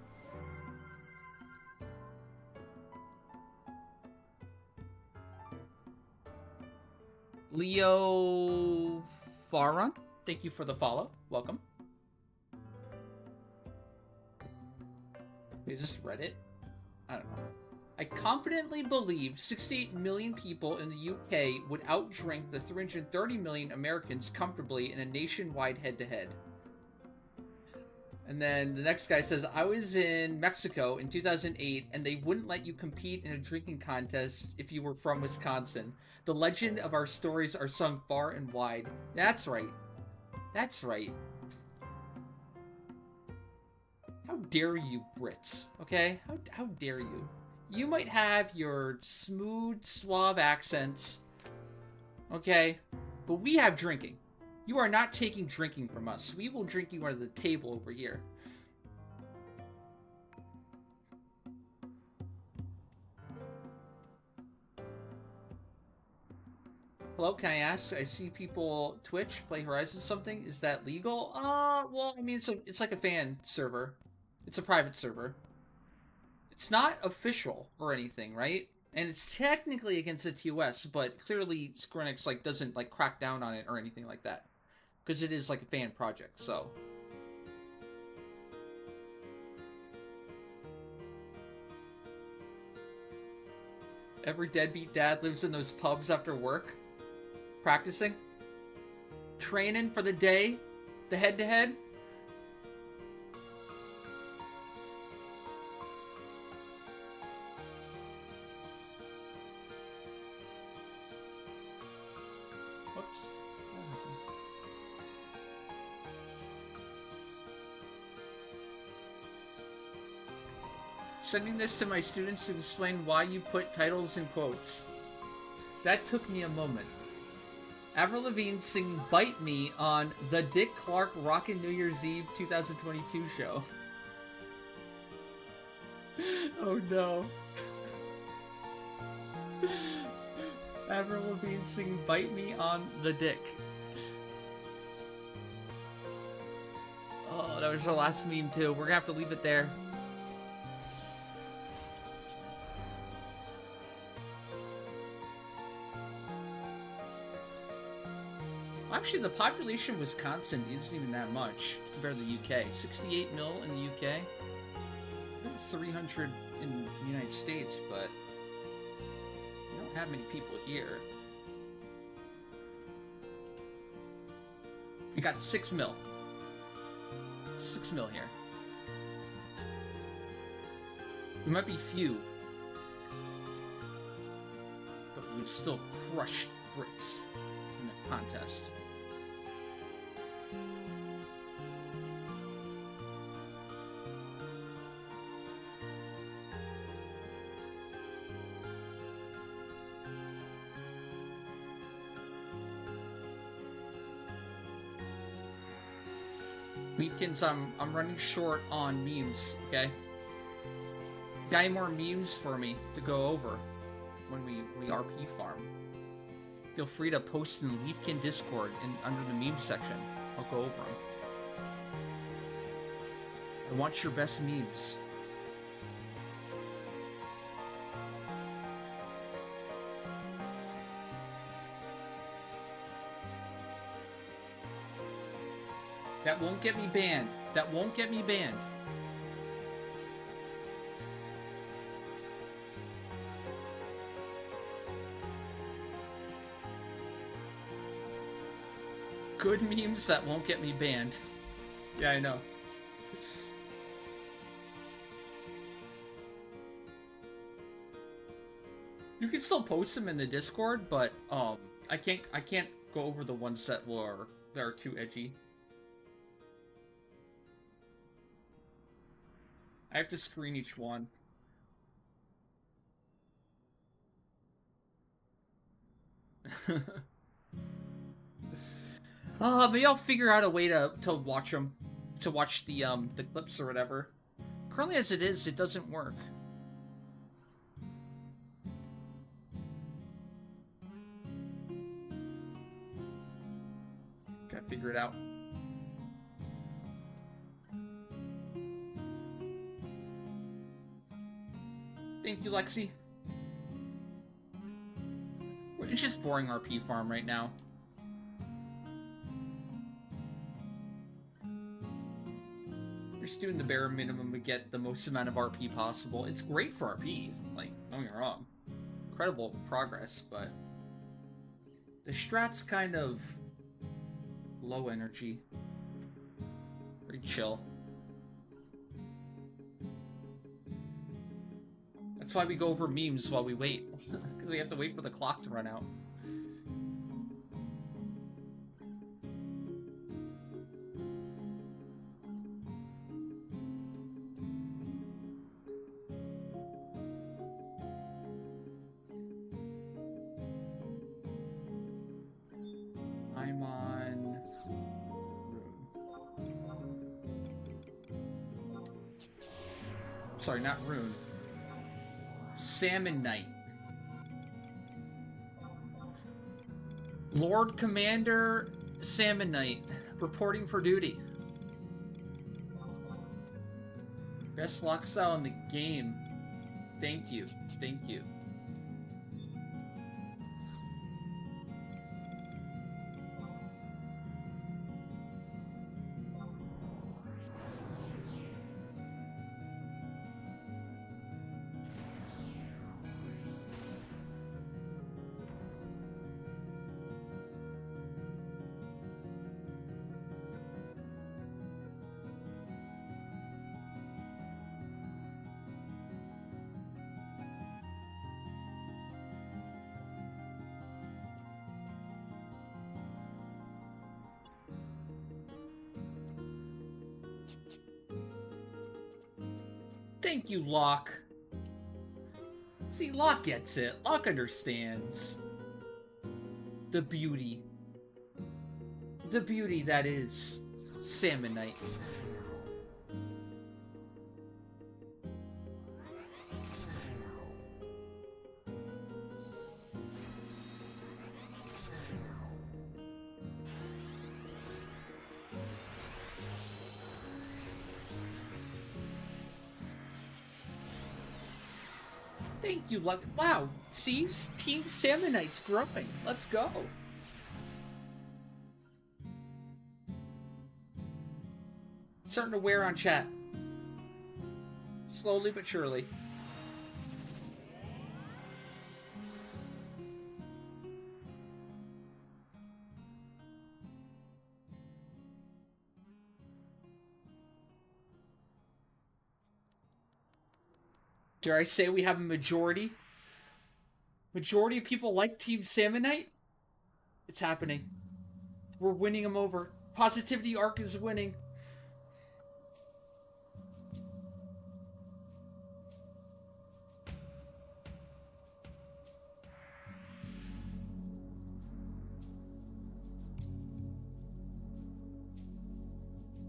S1: Leo Faron, thank you for the follow. Welcome. Is this Reddit? I don't know. I confidently believe 68 million people in the UK would outdrink the 330 million Americans comfortably in a nationwide head-to-head. And then the next guy says, I was in Mexico in 2008 and they wouldn't let you compete in a drinking contest if you were from Wisconsin. The legend of our stories are sung far and wide. That's right. That's right. How dare you, Brits, okay? How dare you? You might have your smooth, suave accents, okay? But we have drinking. You are not taking drinking from us. We will drink you under the table over here. Hello, can I ask? I see people Twitch play Horizon something. Is that legal? Well, I mean, it's like a fan server. It's a private server. It's not official or anything, right? And it's technically against the TOS, but clearly Square Enix like doesn't like crack down on it or anything like that, because it is like a fan project. So every deadbeat dad lives in those pubs after work, practicing, training for the day, the head-to-head. Sending this to my students to explain why you put titles in quotes. That took me a moment. Avril Lavigne singing Bite Me on the Dick Clark Rockin' New Year's Eve 2022 show. Oh no. Avril Lavigne singing Bite Me on the Dick. Oh, that was our last meme too. We're gonna have to leave it there. Actually, the population of Wisconsin isn't even that much compared to the UK. 68 mil in the UK. 300 in the United States, but we don't have many people here. We got 6 mil. 6 mil here. We might be few, but we would still crush Brits in the contest. Weekends, I'm running short on memes, okay? Got any more memes for me to go over when we RP farm? Feel free to post in the Leafkin Discord and under the meme section. I'll go over them. I want your best memes. That won't get me banned. That won't get me banned. Good memes that won't get me banned. Yeah, I know. You can still post them in the Discord, but I can't go over the ones that are too edgy. I have to screen each one. Maybe I'll figure out a way to watch them, to watch the clips or whatever. Currently, as it is, it doesn't work. Gotta figure it out. Thank you, Lexi. It's just boring RP farm right now. We're just doing the bare minimum to get the most amount of RP possible. It's great for RP, like, don't get me wrong. Incredible progress, but the strat's kind of low energy. Very chill. That's why we go over memes while we wait, because we have to wait for the clock to run out. I'm on Rune. Sorry, not Rune. Salmon Knight. Lord Commander Salmon Knight reporting for duty. Best lock style in the game. Thank you. Thank you. Thank you, Locke. See, Locke gets it. Locke understands. The beauty. The beauty that is Salmonite. Thank you, Luck. Wow, see? Team Salmonite's growing. Let's go. Starting to wear on chat. Slowly but surely. Dare I say we have a majority? Majority of people like Team Salmonite? It's happening. We're winning them over. Positivity Arc is winning.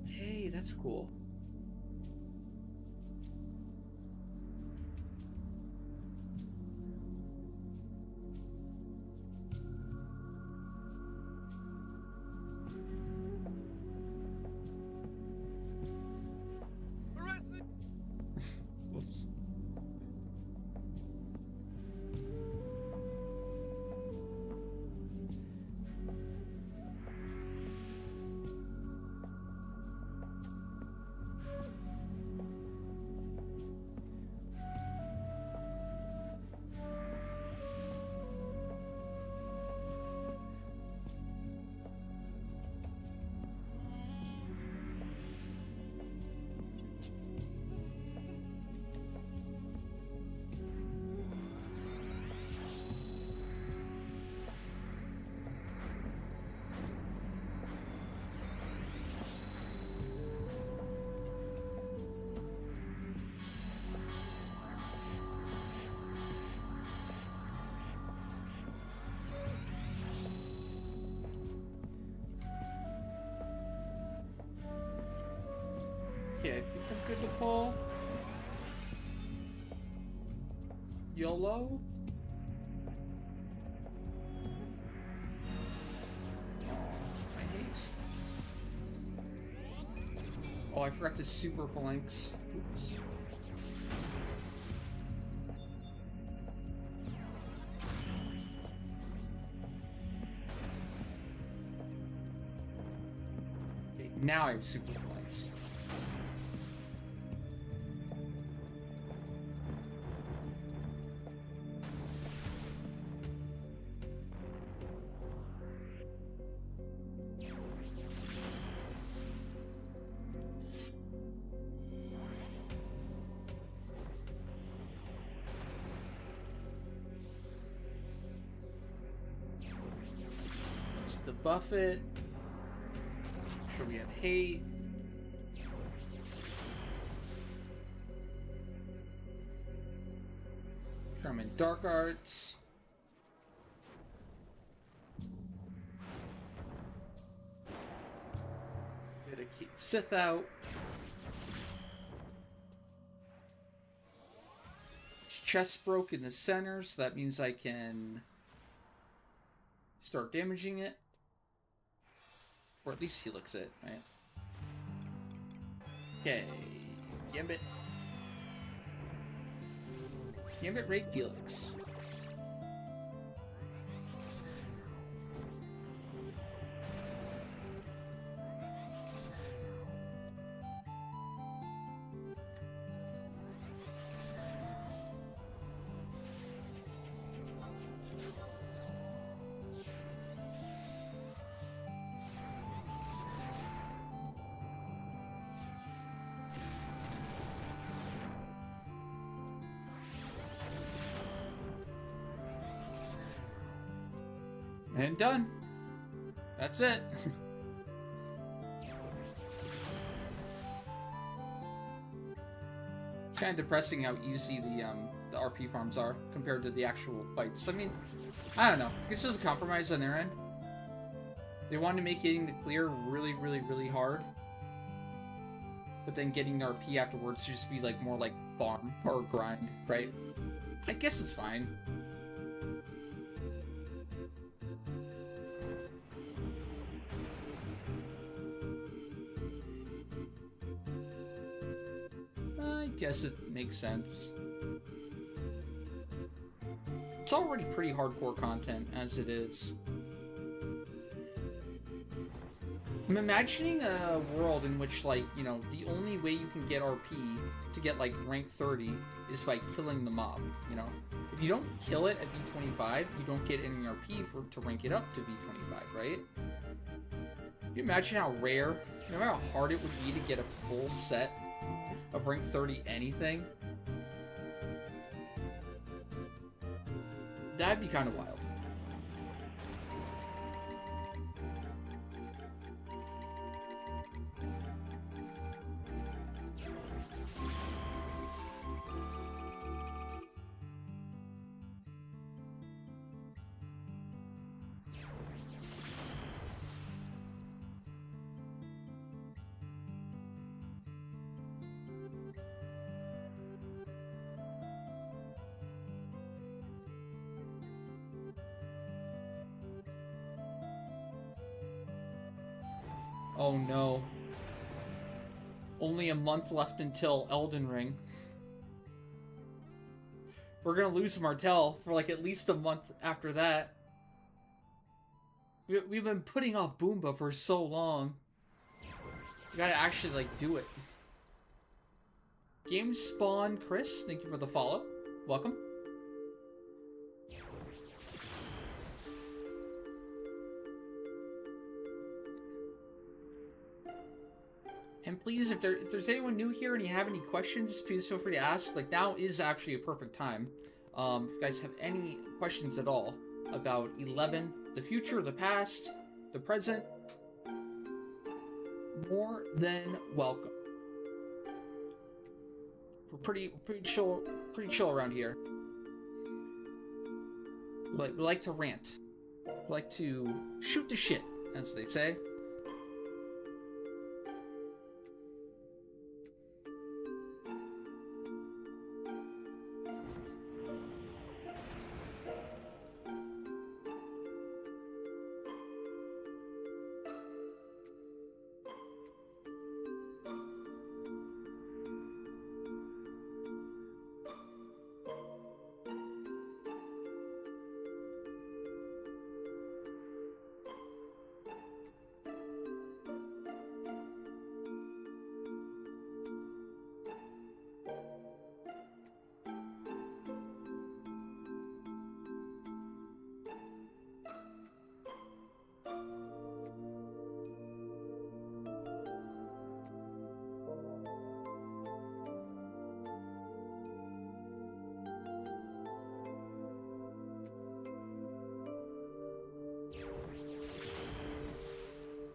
S1: Hey, that's cool. Okay, I think I'm good to pull. YOLO? My haste. Oh, I forgot to super phalanx. Oops. Okay, now I have super phalanx. Debuff it. Make sure we have hate. Charm and Dark Arts. Get a Sith out. Chest broke in the center, so that means I can start damaging it. Or at least helix it, right? Okay. Gambit. Gambit Rake Helix. And done. That's it. It's kind of depressing how easy the the RP farms are compared to the actual fights. I mean, I don't know. I guess it's a compromise on their end. They wanted to make getting the clear really, really, really hard. But then getting the RP afterwards to just be like more like farm or grind, right? I guess it's fine. I guess it makes sense. It's already pretty hardcore content as it is. I'm imagining a world in which, like, you know, the only way you can get RP to get, like, rank 30 is by killing the mob, you know? If you don't kill it at V25, you don't get any RP to rank it up to V25, right? Can you imagine how rare, no matter how hard it would be to get a full set of rank 30 anything? That'd be kind of wild. Oh no. Only a month left until Elden Ring. We're gonna lose Martel for like at least a month after that. We've been putting off Boomba for so long. We gotta actually like do it. Game Spawn Chris, thank you for the follow. Welcome. And please, if there's anyone new here and you have any questions, please feel free to ask. Like, now is actually a perfect time. If you guys have any questions at all about 11, the future, the past, the present, more than welcome. We're pretty chill around here. We like to rant. We like to shoot the shit, as they say.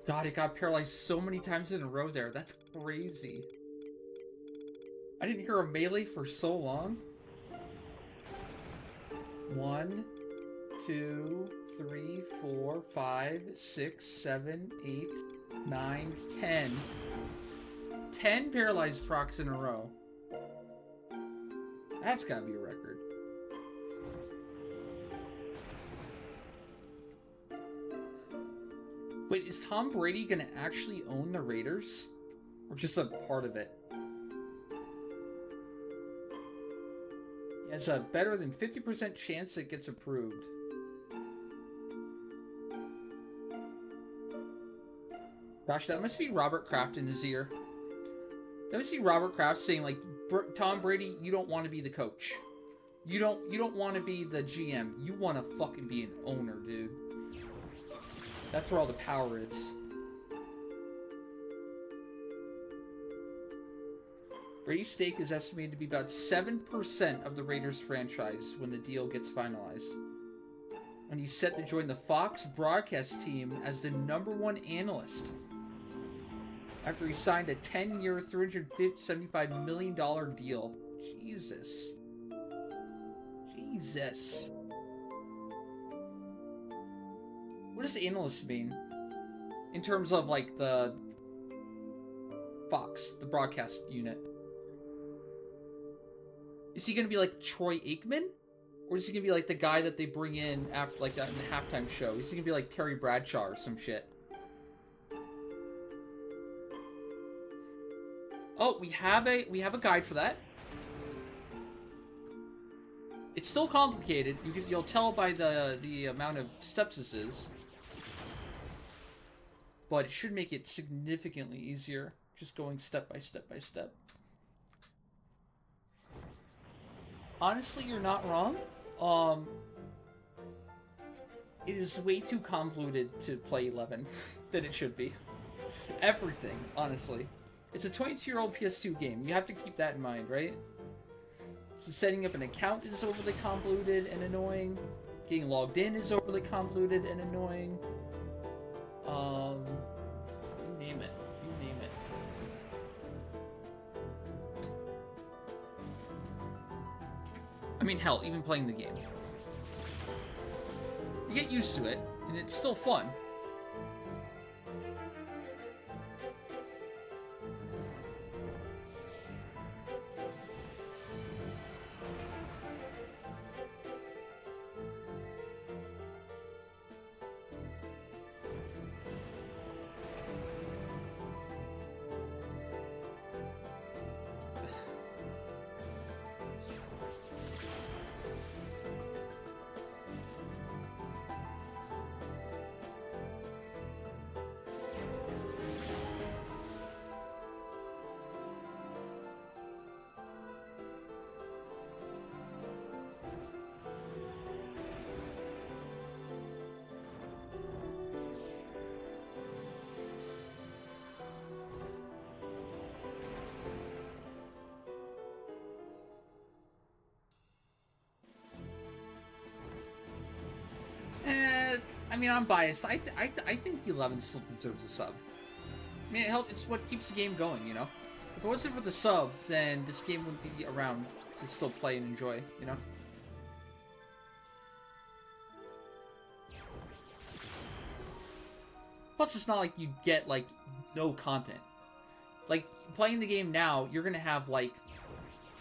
S1: God, it got paralyzed so many times in a row there. That's crazy. I didn't hear a melee for so long. 1, 2, 3, 4, 5, 6, 7, 8, 9, 10. 10 paralyzed procs in a row. That's gotta be a record. Wait, is Tom Brady gonna actually own the Raiders? Or just a part of it? He has a better than 50% chance it gets approved. Gosh, that must be Robert Kraft in his ear. That must be Robert Kraft saying, like, Tom Brady, you don't want to be the coach. You don't want to be the GM. You want to fucking be an owner, dude. That's where all the power is. Brady's stake is estimated to be about 7% of the Raiders franchise when the deal gets finalized. And he's set to join the Fox broadcast team as the #1 analyst after he signed a 10-year, $375 million deal. Jesus. Jesus. What does the analyst mean? In terms of, like, the Fox, the broadcast unit. Is he gonna be like Troy Aikman? Or is he gonna be like the guy that they bring in after, like, that in the halftime show? Is he gonna be like Terry Bradshaw or some shit? Oh, we have a guide for that. It's still complicated. You'll tell by the amount of steps this is. But it should make it significantly easier. Just going step by step by step. Honestly, you're not wrong. It is way too convoluted to play 11 than it should be. Everything, honestly. It's a 22-year-old PS2 game. You have to keep that in mind, right? So setting up an account is overly convoluted and annoying. Getting logged in is overly convoluted and annoying. You name it. You name it. I mean, hell, even playing the game. You get used to it, and it's still fun. I mean, I'm biased. I think the 11 still deserves a sub. I mean, it's what keeps the game going, you know? If it wasn't for the sub, then this game wouldn't be around to still play and enjoy, you know? Plus, it's not like you get, like, no content. Like, playing the game now, you're gonna have, like,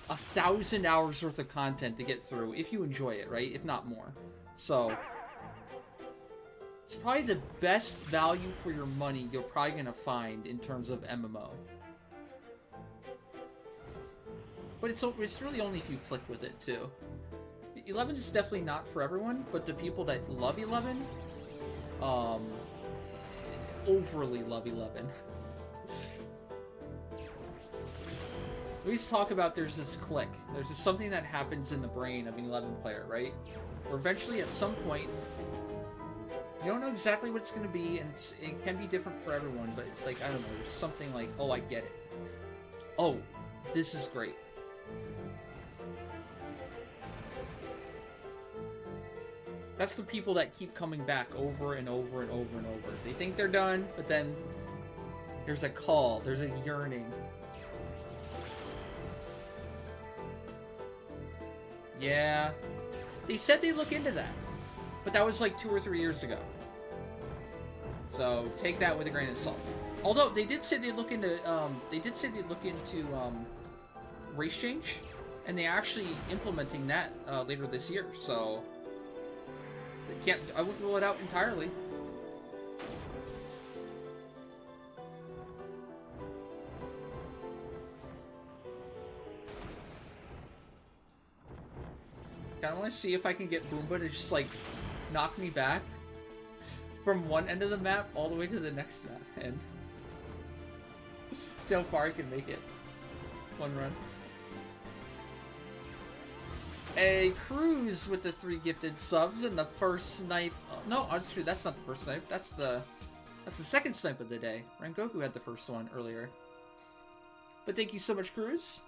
S1: 1,000 hours worth of content to get through, if you enjoy it, right? If not more. So, it's probably the best value for your money you're probably gonna find in terms of MMO. But it's really only if you click with it, too. 11 is definitely not for everyone, but the people that love 11, overly love 11. We always talk about there's this click. There's just something that happens in the brain of an 11 player, right? Or eventually, at some point, you don't know exactly what it's going to be, and it can be different for everyone, but, like, I don't know, there's something like, oh, I get it. Oh, this is great. That's the people that keep coming back over and over and over and over. They think they're done, but then there's a call, there's a yearning. Yeah. They said they'd look into that. But that was like 2 or 3 years ago. So take that with a grain of salt. Although they did say they'd look into race change, and they're actually implementing that later this year. So I wouldn't rule it out entirely. I want to see if I can get Boomba to just, like, knock me back from one end of the map all the way to the next map, and see how far I can make it. One run. A Cruz with the 3 gifted subs and the first snipe. Oh, no, that's true. That's not the first snipe. That's the second snipe of the day. Rengoku had the first one earlier. But thank you so much, Cruz.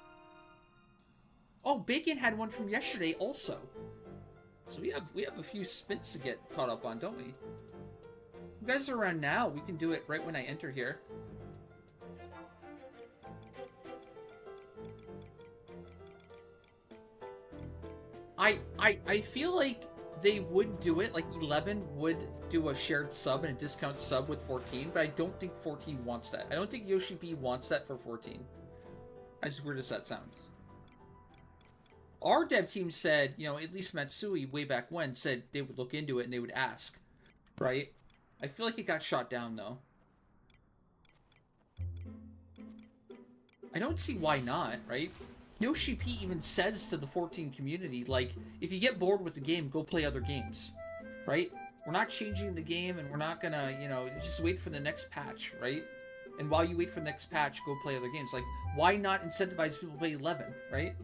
S1: Oh, Bacon had one from yesterday also. So we have a few spins to get caught up on, don't we? You guys are around now. We can do it right when I enter here. I feel like they would do it, like 11 would do a shared sub and a discount sub with 14, but I don't think 14 wants that. I don't think Yoshi P wants that for 14. As weird as that sounds. Our dev team said, you know, at least Matsui way back when said they would look into it and they would ask, right? I feel like it got shot down though. I don't see why not, right? Yoshi P even says to the 14 community, like, if you get bored with the game, go play other games, right? We're not changing the game and we're not gonna, you know, just wait for the next patch, right? And while you wait for the next patch, go play other games. Like, why not incentivize people to play 11, right?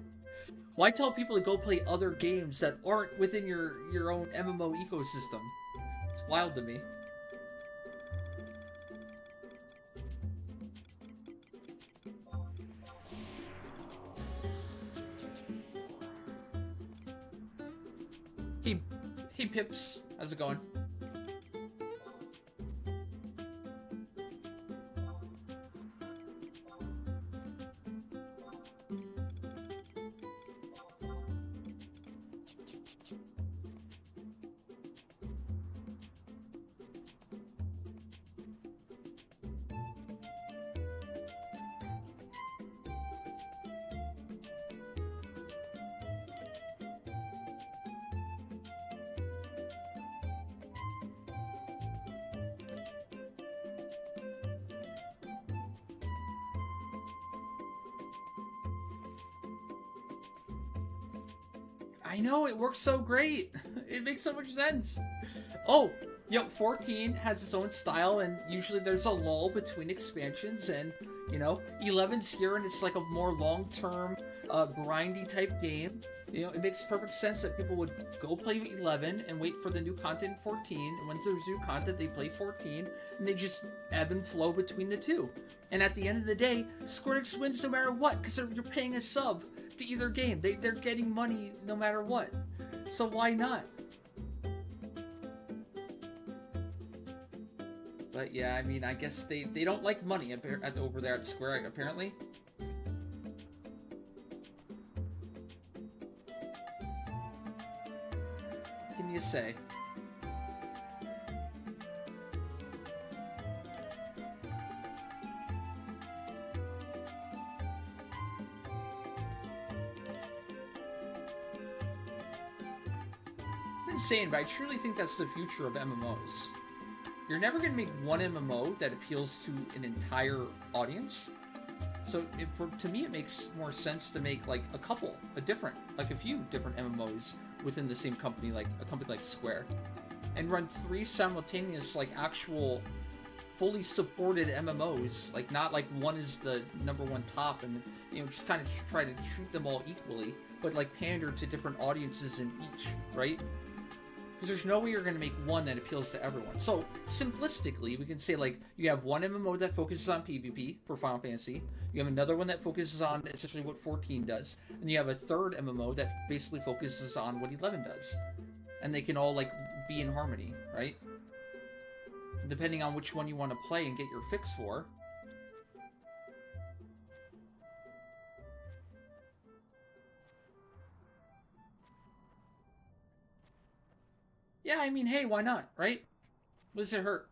S1: Why tell people to go play other games that aren't within your own MMO ecosystem? It's wild to me. Hey Pips, how's it going? I know, it works so great. It makes so much sense. Oh, yep, 14 has its own style, and usually there's a lull between expansions, and, you know, 11's here, and it's like a more long-term, grindy type game. You know, it makes perfect sense that people would go play 11 and wait for the new content in 14, and when there's new content, they play 14, and they just ebb and flow between the two. And at the end of the day, Square Enix wins no matter what, because you're paying a sub to either game. They're getting money no matter what. So why not? But yeah, I mean, I guess they don't like money over there at Square, apparently. What can you say? Insane, but I truly think that's the future of MMOs. You're never going to make one MMO that appeals to an entire audience. So to me, it makes more sense to make like a few different MMOs within the same company, like a company like Square, and run 3 simultaneous, like actual fully supported MMOs. Like not like one is the #1 top, and you know, just kind of try to treat them all equally, but like pander to different audiences in each, right? Because there's no way you're going to make one that appeals to everyone. So, simplistically, we can say, like, you have one MMO that focuses on PvP for Final Fantasy, you have another one that focuses on essentially what 14 does, and you have a third MMO that basically focuses on what 11 does. And they can all, like, be in harmony, right? Depending on which one you want to play and get your fix for. Yeah, I mean, hey, why not, right? What does it hurt?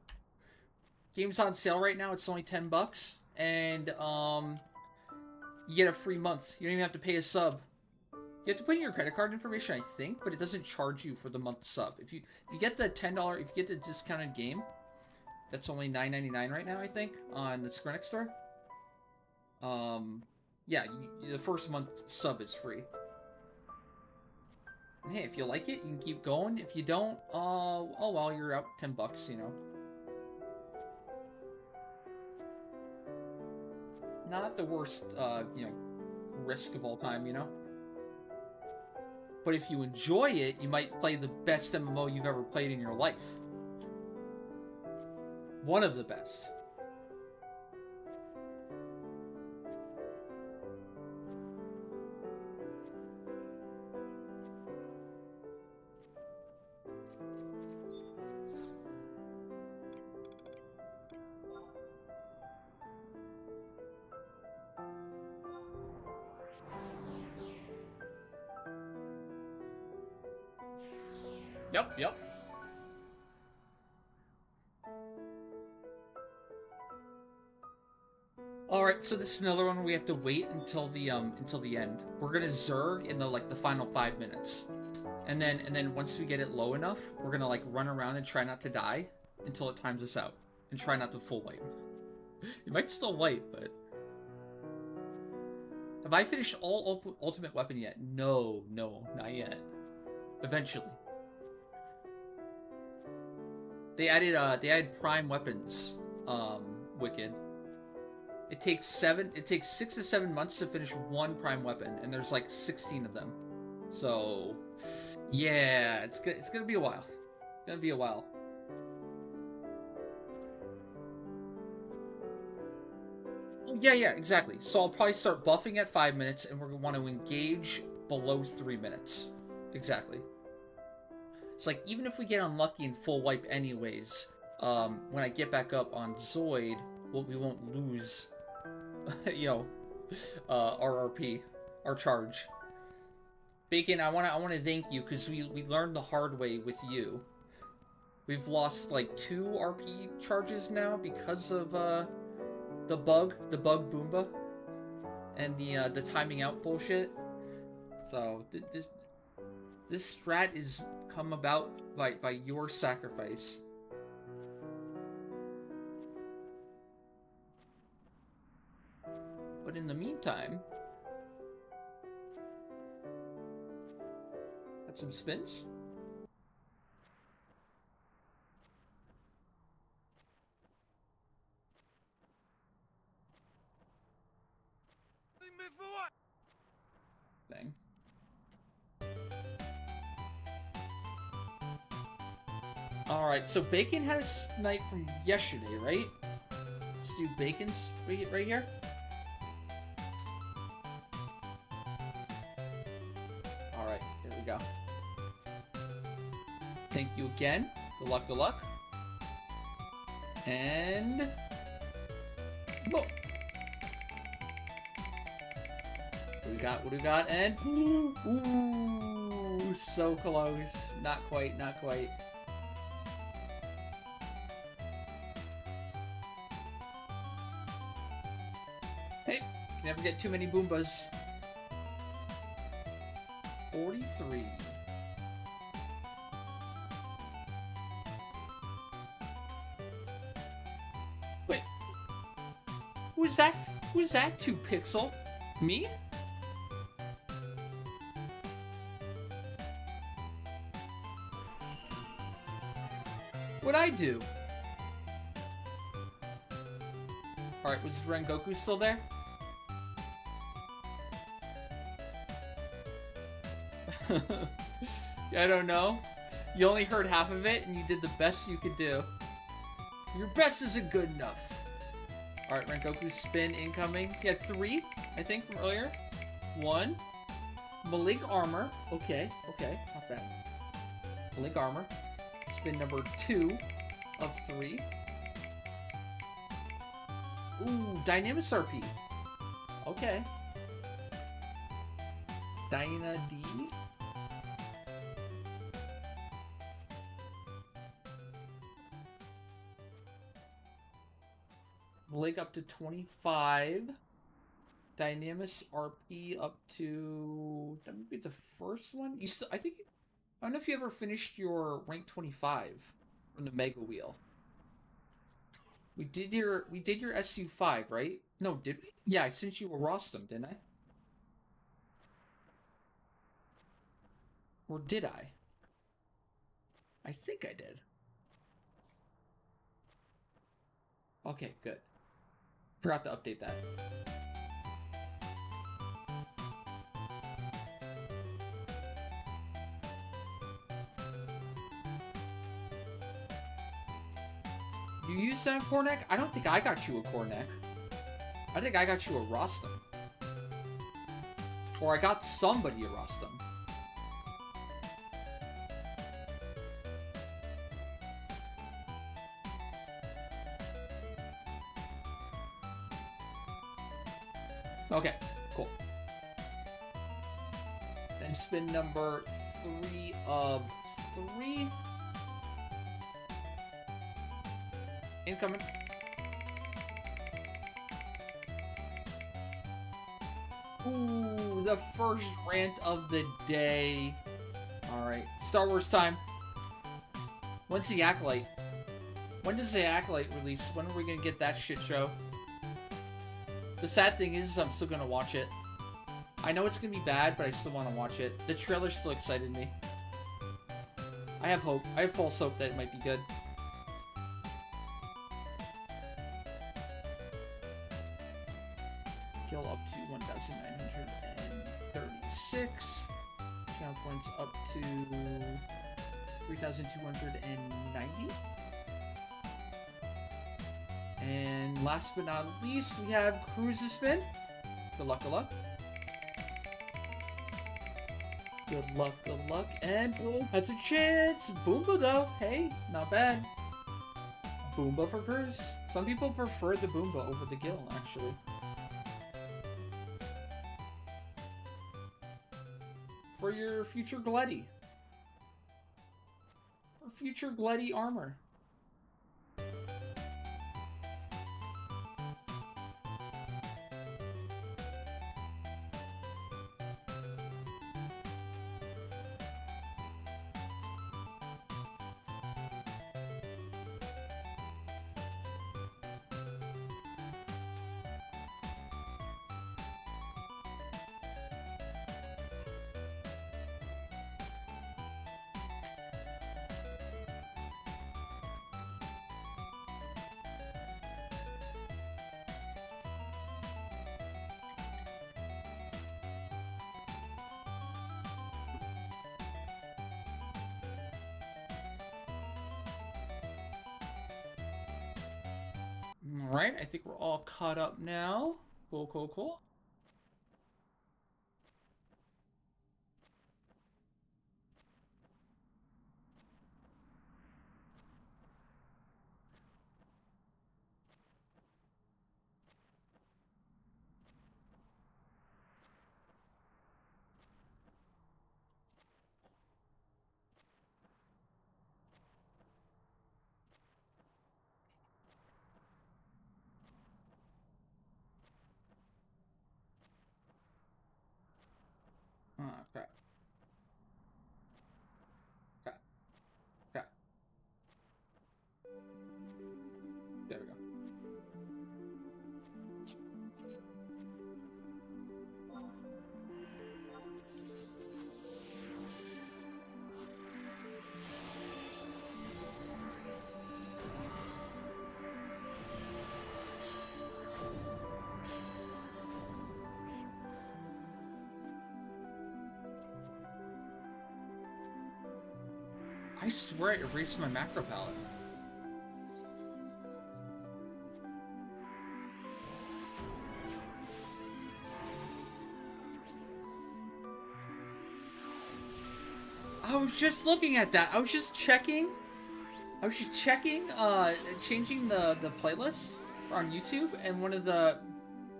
S1: Game's on sale right now. It's only $10, and you get a free month. You don't even have to pay a sub. You have to put in your credit card information, I think, but it doesn't charge you for the month sub. If you get the $10, if you get the discounted game, that's only $9.99 right now, I think, on the Square Enix store. Yeah, the first month sub is free. And hey, if you like it, you can keep going. If you don't, oh well, you're out $10, you know. Not the worst, you know, risk of all time, you know. But if you enjoy it, you might play the best MMO you've ever played in your life. One of the best. Yep, yep. Alright, so this is another one where we have to wait until the end. We're gonna Zerg in the final 5 minutes. And then once we get it low enough, we're gonna like run around and try not to die until it times us out. And try not to full wipe. You might still wipe, but... Have I finished all ultimate weapon yet? No, not yet. Eventually. They added prime weapons, Wicked. It takes 6 to 7 months to finish one prime weapon, and there's like 16 of them. So, yeah, it's gonna be a while. It's gonna be a while. Yeah, exactly. So I'll probably start buffing at 5 minutes, and we're gonna want to engage below 3 minutes. Exactly. It's like, even if we get unlucky and full wipe anyways, when I get back up on Zoid, we won't lose, you know, our RP, our charge. Bacon, I wanna thank you, because we learned the hard way with you. We've lost like 2 RP charges now because of the bug Boomba, and the timing out bullshit. So this strat is come about by your sacrifice. But in the meantime, have some spins. Thing. Alright, so Bacon had a snipe from yesterday, right? Let's do Bacon's right here. Alright, here we go. Thank you again. Good luck, good luck. And... whoa! What do we got? And... ooh, so close. Not quite, not quite. Hey, can never get too many Boombas. 43. Wait. Who's that? Who's that 2Pixel? Me? What'd I do? Alright, was Rengoku still there? I don't know. You only heard half of it, and you did the best you could do. Your best isn't good enough. Alright, Rengoku's spin incoming. He had 3, I think, from earlier. 1. Malik armor. Okay, not bad. Malik armor. Spin number 2 of 3. Ooh, Dynamis RP. Okay. Dyna D. Blake up to 25. Dynamis RP up to... that would be the first one? You still... I think... I don't know if you ever finished your rank 25 from the Mega Wheel. We did your SU5, right? No, did we? Yeah, I sent you a Rostam, didn't I? Or did I? I think I did. Okay, good. Forgot to update that. You used that core neck? I don't think I got you a core neck. I think I got you a Rostam. Or I got somebody a Rostam. Okay, cool. Then spin number 3 of 3. Incoming. Ooh, the first rant of the day. Alright, Star Wars time. When's the Acolyte? When does the Acolyte release? When are we gonna get that shit show? The sad thing is I'm still gonna watch it. I know it's gonna be bad, but I still want to watch it. The trailer still excited me. I have hope. I have false hope that it might be good. Kill up to 1,936. Channel points up to 3,290. And last but not least, we have Cruiser Spin. Good luck, good luck. Good luck, and that's a chance! Boomba though, hey, not bad. Boomba for Cruise. Some people prefer the Boomba over the Gill, actually. For your future Gleddy. For future Gleddy armor. Alright, I think we're all caught up now. Cool, cool, cool. Crap. Crap. Crap. There we go. I swear it erased my macro palette. I was just looking at that. I was just checking. Changing the playlist on YouTube, and one of the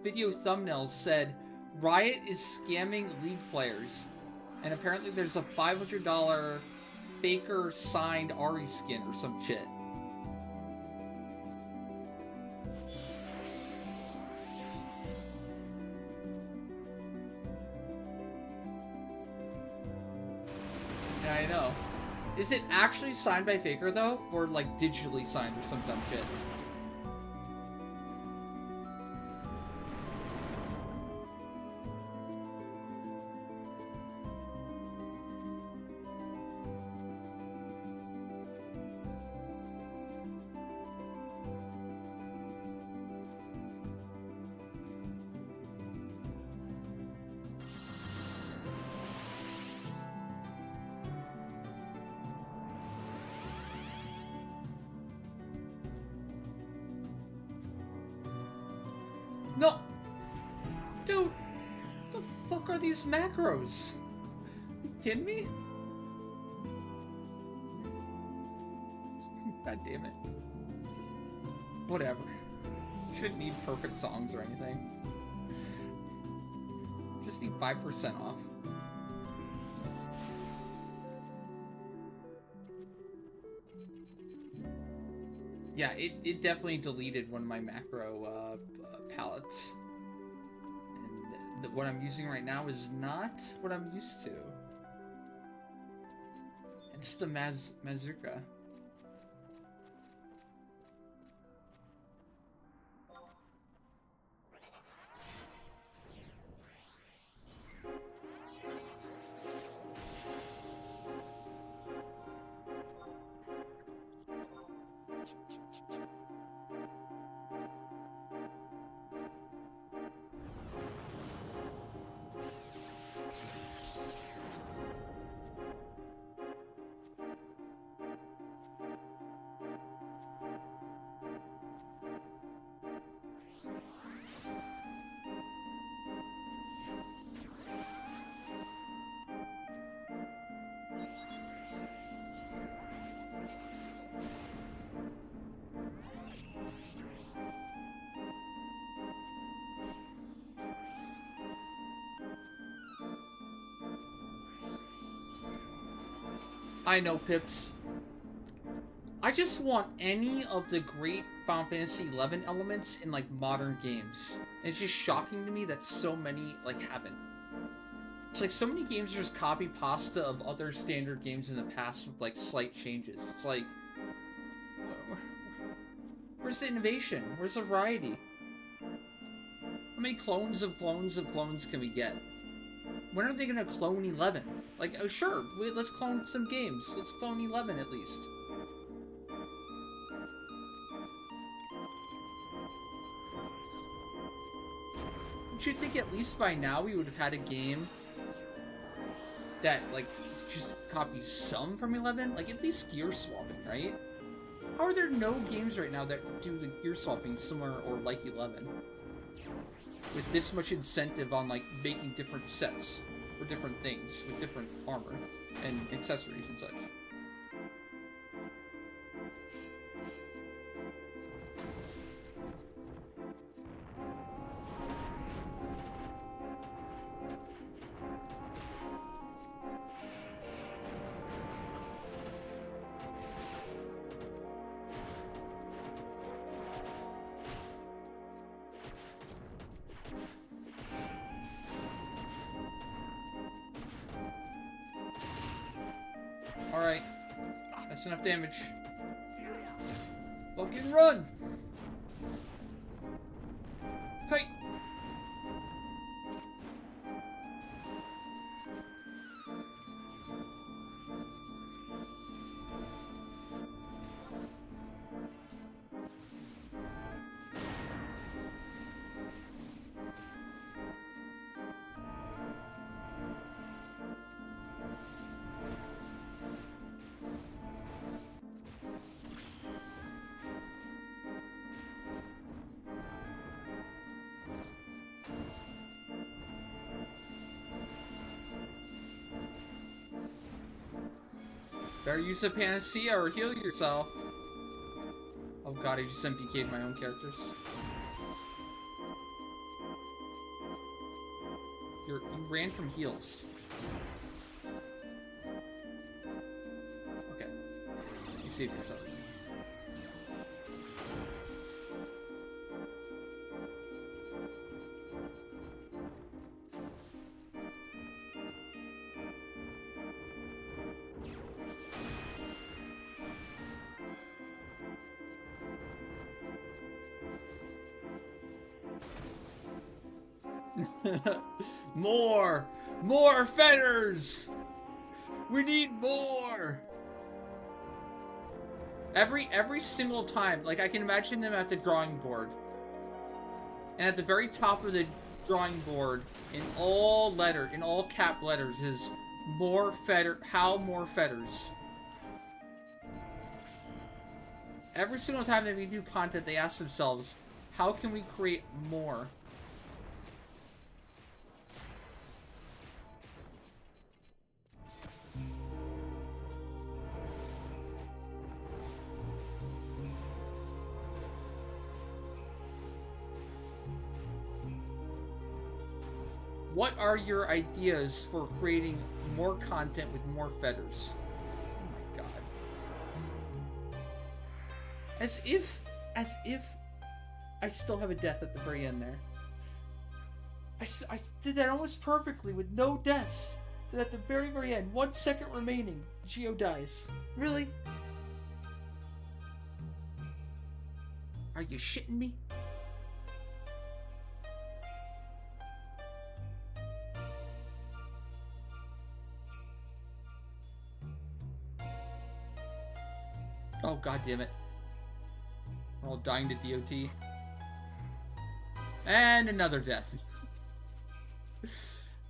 S1: video thumbnails said, Riot is scamming League players. And apparently there's a $500 Faker signed Ari skin or some shit. Yeah, I know. Is it actually signed by Faker though? Or like digitally signed or some dumb shit? No! Dude! The fuck are these macros? You kidding me? God damn it. Whatever. Shouldn't need perfect songs or anything. Just need 5% off. Yeah, it definitely deleted one of my macro palettes. And what I'm using right now is not what I'm used to. It's the Mazuka. I know, Pips. I just want any of the great Final Fantasy XI elements in, like, modern games. And it's just shocking to me that so many, like, haven't. It's like so many games are just copy pasta of other standard games in the past with, like, slight changes. It's like... Where's the innovation? Where's the variety? How many clones of clones of clones can we get? When are they gonna clone 11? Like, oh, sure, let's clone some games. Let's clone 11 at least. Don't you think at least by now we would have had a game that, like, just copies some from 11? Like, at least gear swapping, right? How are there no games right now that do the gear swapping similar or like 11? With this much incentive on, like, making different sets for different things with different armor and accessories and such. Alright. That's enough damage. Fucking run! Hey! Better use a panacea or heal yourself. Oh god, I just MPK'd my own characters. You ran from heals. Okay. You saved yourself. More! More feathers! We need more! Every single time, like, I can imagine them at the drawing board. And at the very top of the drawing board, in all cap letters, is more feather, how more feathers. Every single time that we do content, they ask themselves, how can we create more? What are your ideas for creating more content with more feathers? Oh my god. As if I still have a death at the very end there. I did that almost perfectly with no deaths. And at the very, very end, 1 second remaining, Geo dies. Really? Are you shitting me? Oh, god damn it. We're all dying to DOT. And another death.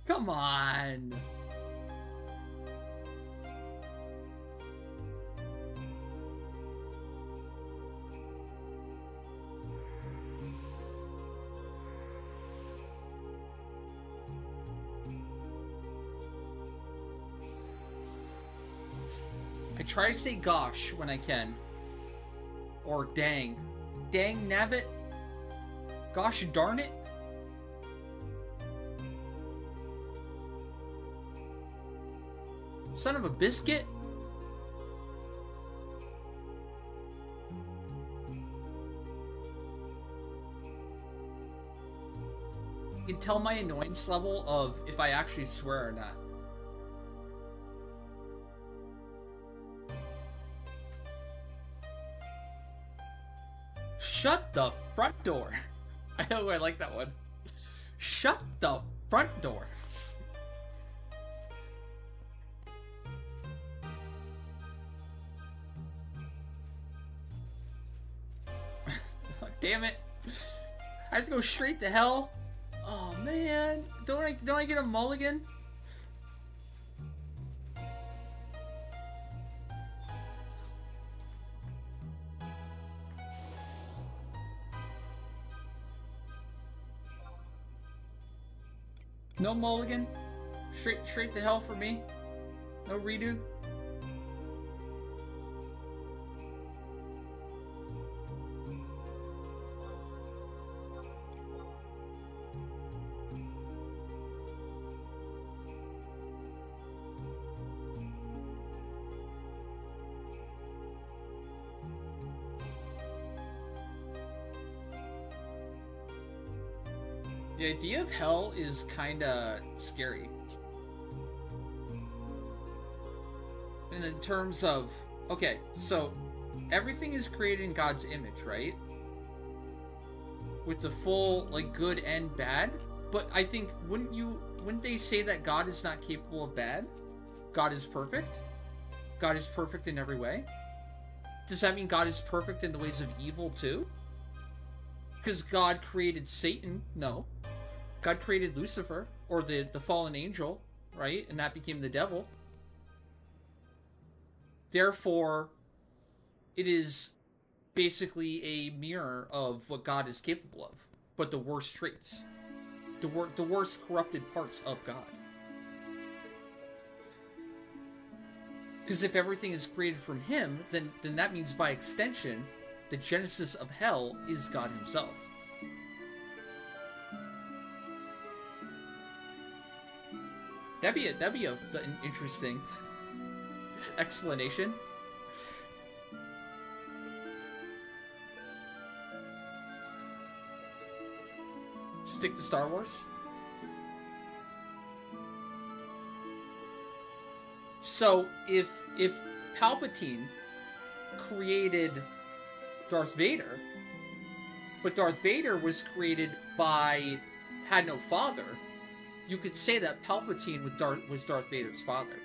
S1: Come on. I try to say gosh when I can. Or dang. Dang nabbit. Gosh darn it. Son of a biscuit. You can tell my annoyance level of if I actually swear or not. Shut the front door. I know, I like that one. Shut the front door. Damn it. I have to go straight to hell. Oh man. Don't I get a mulligan? No mulligan? Straight to hell for me? No redo? The idea of hell is kinda scary. And in terms of, okay, so everything is created in God's image, right? With the full, like, good and bad. But I think, wouldn't they say that God is not capable of bad? God is perfect? God is perfect in every way? Does that mean God is perfect in the ways of evil too? Because God created Satan? No. God created Lucifer, or the fallen angel, right? And that became the devil. Therefore, it is basically a mirror of what God is capable of, but the worst traits. The worst corrupted parts of God. Because if everything is created from Him, then that means by extension, the genesis of hell is God Himself. That'd be an interesting explanation. Stick to Star Wars. So if Palpatine created Darth Vader, but Darth Vader was created had no father, you could say that Palpatine was Darth Vader's father.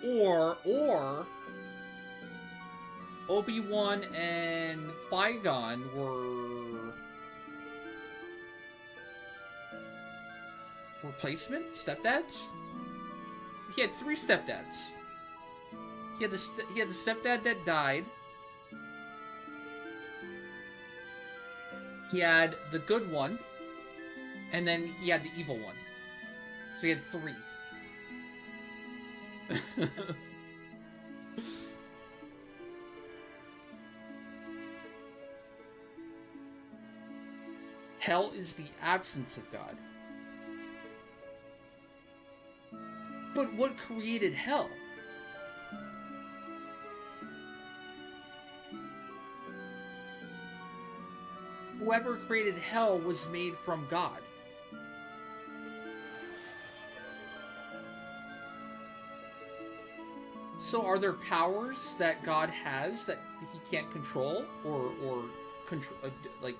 S1: Or Obi-Wan and Qui-Gon were replacement stepdads? He had 3 stepdads. He had the stepdad that died. He had the good one. And then he had the evil one. So he had 3. Hell is the absence of God. But what created hell? whoever created hell was made from God. So are there powers that God has that he can't control or control, like,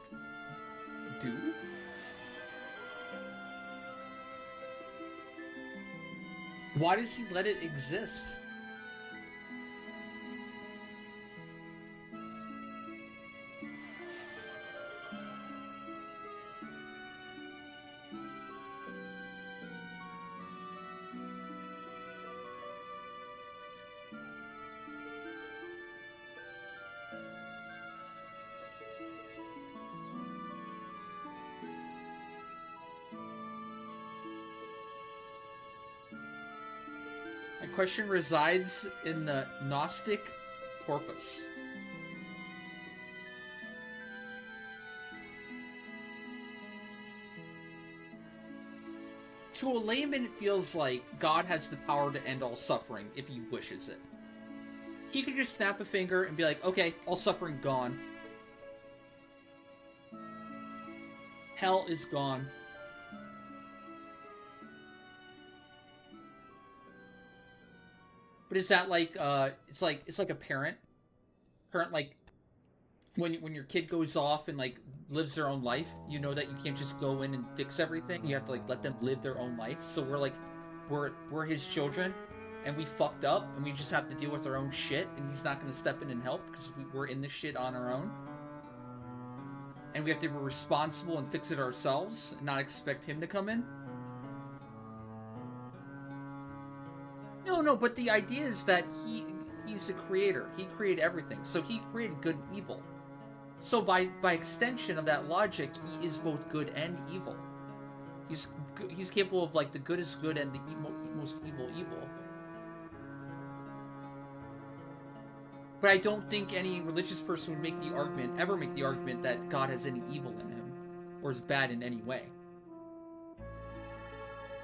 S1: do? Why does he let it exist? My question resides in the Gnostic corpus. To a layman, it feels like God has the power to end all suffering if he wishes it. He could just snap a finger and be like, okay, all suffering gone. Hell is gone. But is that like it's like a parent like when your kid goes off and like lives their own life, you know that you can't just go in and fix everything. You have to like let them live their own life. So we're his children, and we fucked up, and we just have to deal with our own shit, and he's not gonna step in and help because we're in this shit on our own, and we have to be responsible and fix it ourselves and not expect him to come in. No, but the idea is that he's the creator. He created everything. So he created good and evil. So by extension of that logic, he is both good and evil. He's capable of like the good is good and the most evil. But I don't think any religious person would ever make the argument that God has any evil in him or is bad in any way.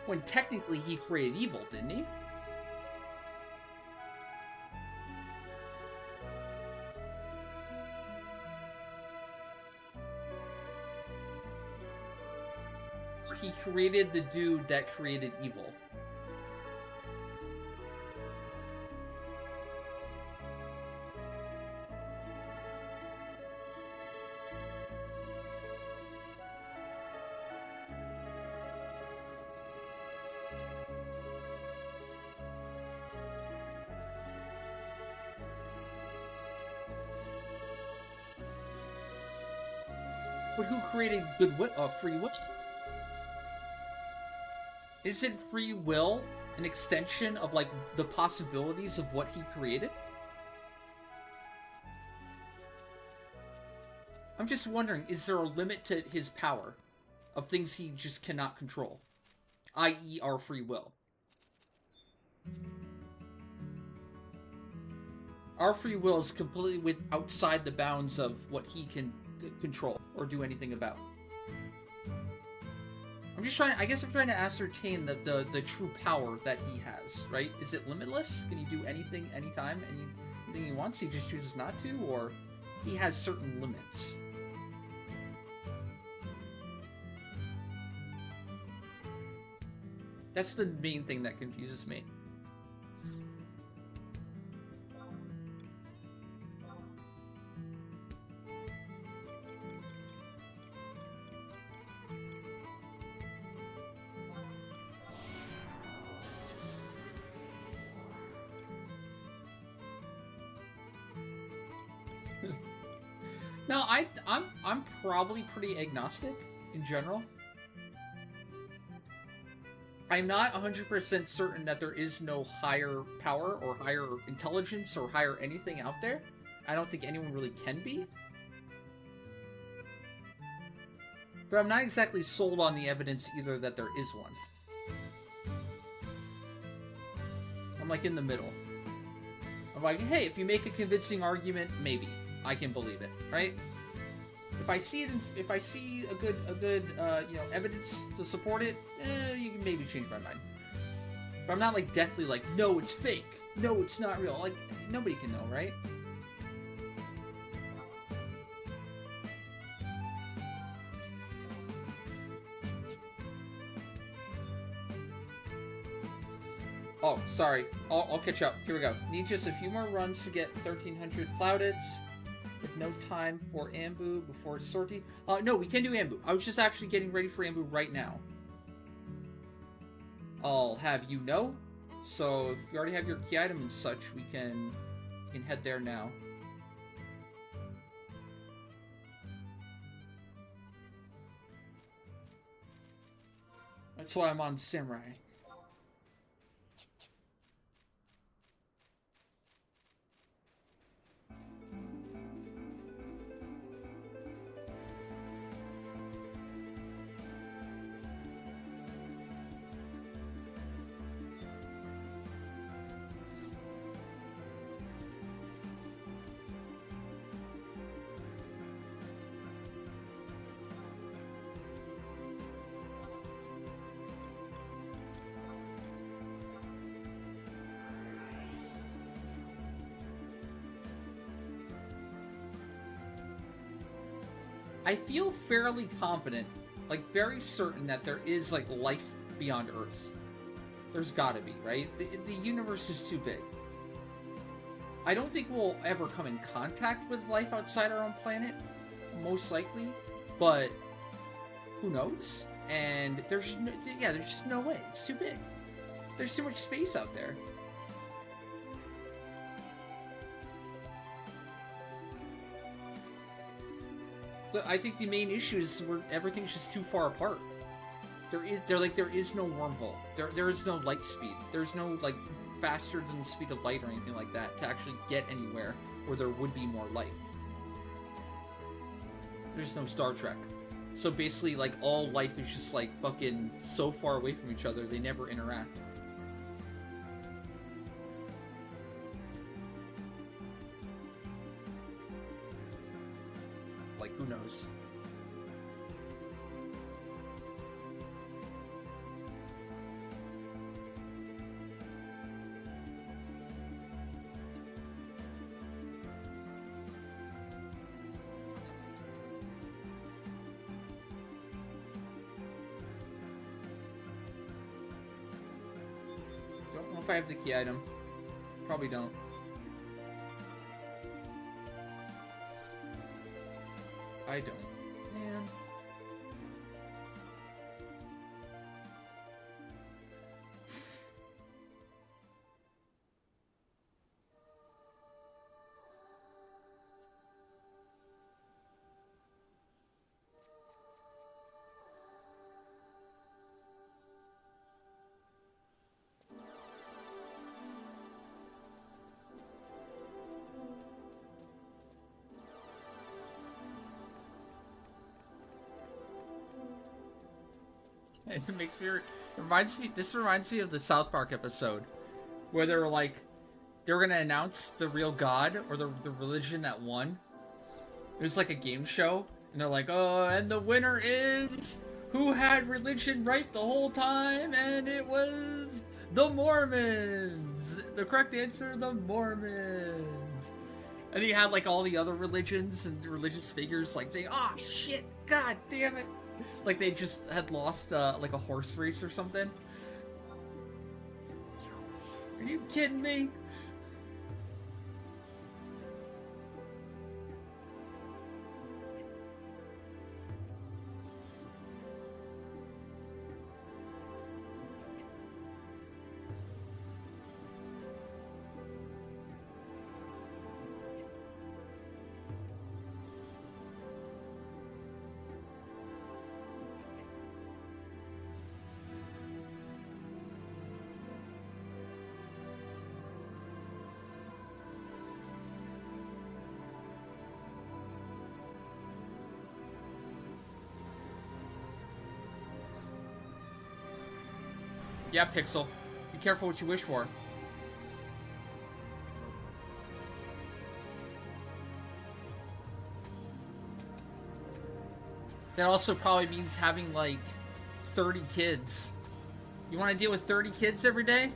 S1: When technically he created evil, didn't he? He created the dude that created evil. But who created free will? Isn't free will an extension of, like, the possibilities of what he created? I'm just wondering, is there a limit to his power of things he just cannot control? I.e. our free will. Our free will is completely outside the bounds of what he can control or do anything about. I guess I'm trying to ascertain the true power that he has, right? Is it limitless? Can he do anything, anytime, anything he wants? He just chooses not to? Or he has certain limits? That's the main thing that confuses me. No, I'm probably pretty agnostic in general. I'm not 100% certain that there is no higher power or higher intelligence or higher anything out there. I don't think anyone really can be. But I'm not exactly sold on the evidence either that there is one. I'm like in the middle. I'm like, hey, if you make a convincing argument, maybe I can believe it, right? If I see a good evidence to support it, you can maybe change my mind. But I'm not like deathly like, no, it's fake. No, it's not real. Like, nobody can know, right? Oh, sorry. I'll catch up. Here we go. Need just a few more runs to get 1,300 plaudits. With no time for Ambu before Sortie. No, we can do Ambu. I was just actually getting ready for Ambu right now. I'll have you know. So if you already have your key item and such, we can head there now. That's why I'm on Samurai. I feel fairly confident, like very certain that there is like life beyond Earth. There's gotta be, right? The universe is too big. I don't think we'll ever come in contact with life outside our own planet, most likely, but who knows? And there's just no way. It's too big. There's too much space out there. But I think the main issue is where everything's just too far apart. There is no wormhole. There is no light speed. There's no like faster than the speed of light or anything like that to actually get anywhere where there would be more life. There's no Star Trek. So basically, like, all life is just like fucking so far away from each other they never interact. Like, who knows? Don't know if I have the key item. Probably don't. I don't. Man. It makes me. This reminds me of the South Park episode where they were gonna announce the real god or the religion that won. It was like a game show, and they're like, "Oh, and the winner is who had religion right the whole time, and it was the Mormons. The correct answer, the Mormons." And he had like all the other religions and religious figures like saying, "Oh shit, god damn it." Like they just had lost like a horse race or something. Are you kidding me? Yeah, Pixel. Be careful what you wish for. That also probably means having, like, 30 kids. You want to deal with 30 kids every day?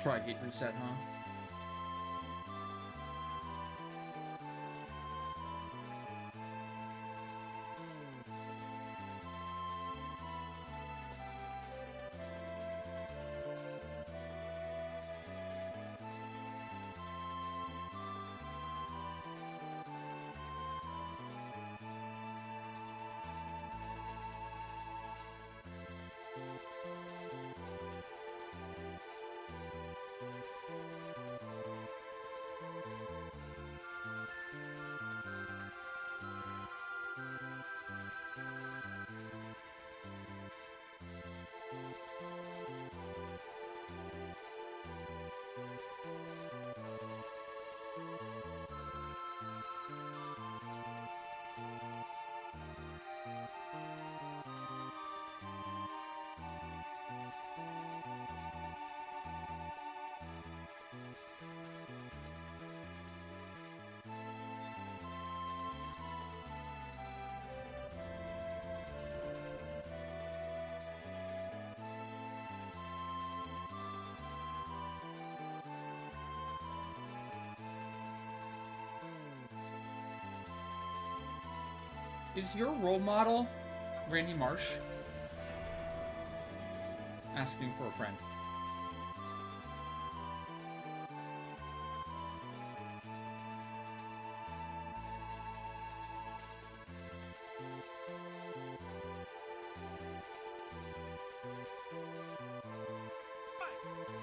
S1: Tri-gate reset, huh? Is your role model Randy Marsh? Asking for a friend.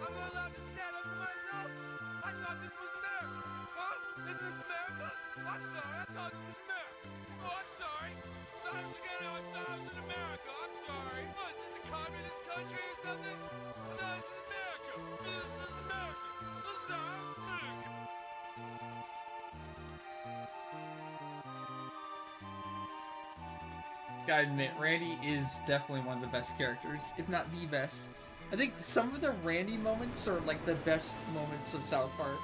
S2: I'm not allowed to stand up for myself. I thought this was America. Huh? Is this America? I'm sorry. I thought this was America. Oh, I'm sorry. I thought I was in America. I'm sorry. Oh, is this a communist country or something? No, this is America. This is America. This is America.
S1: Gotta admit, Randy is definitely one of the best characters, if not the best. I think some of the Randy moments are like the best moments of South Park.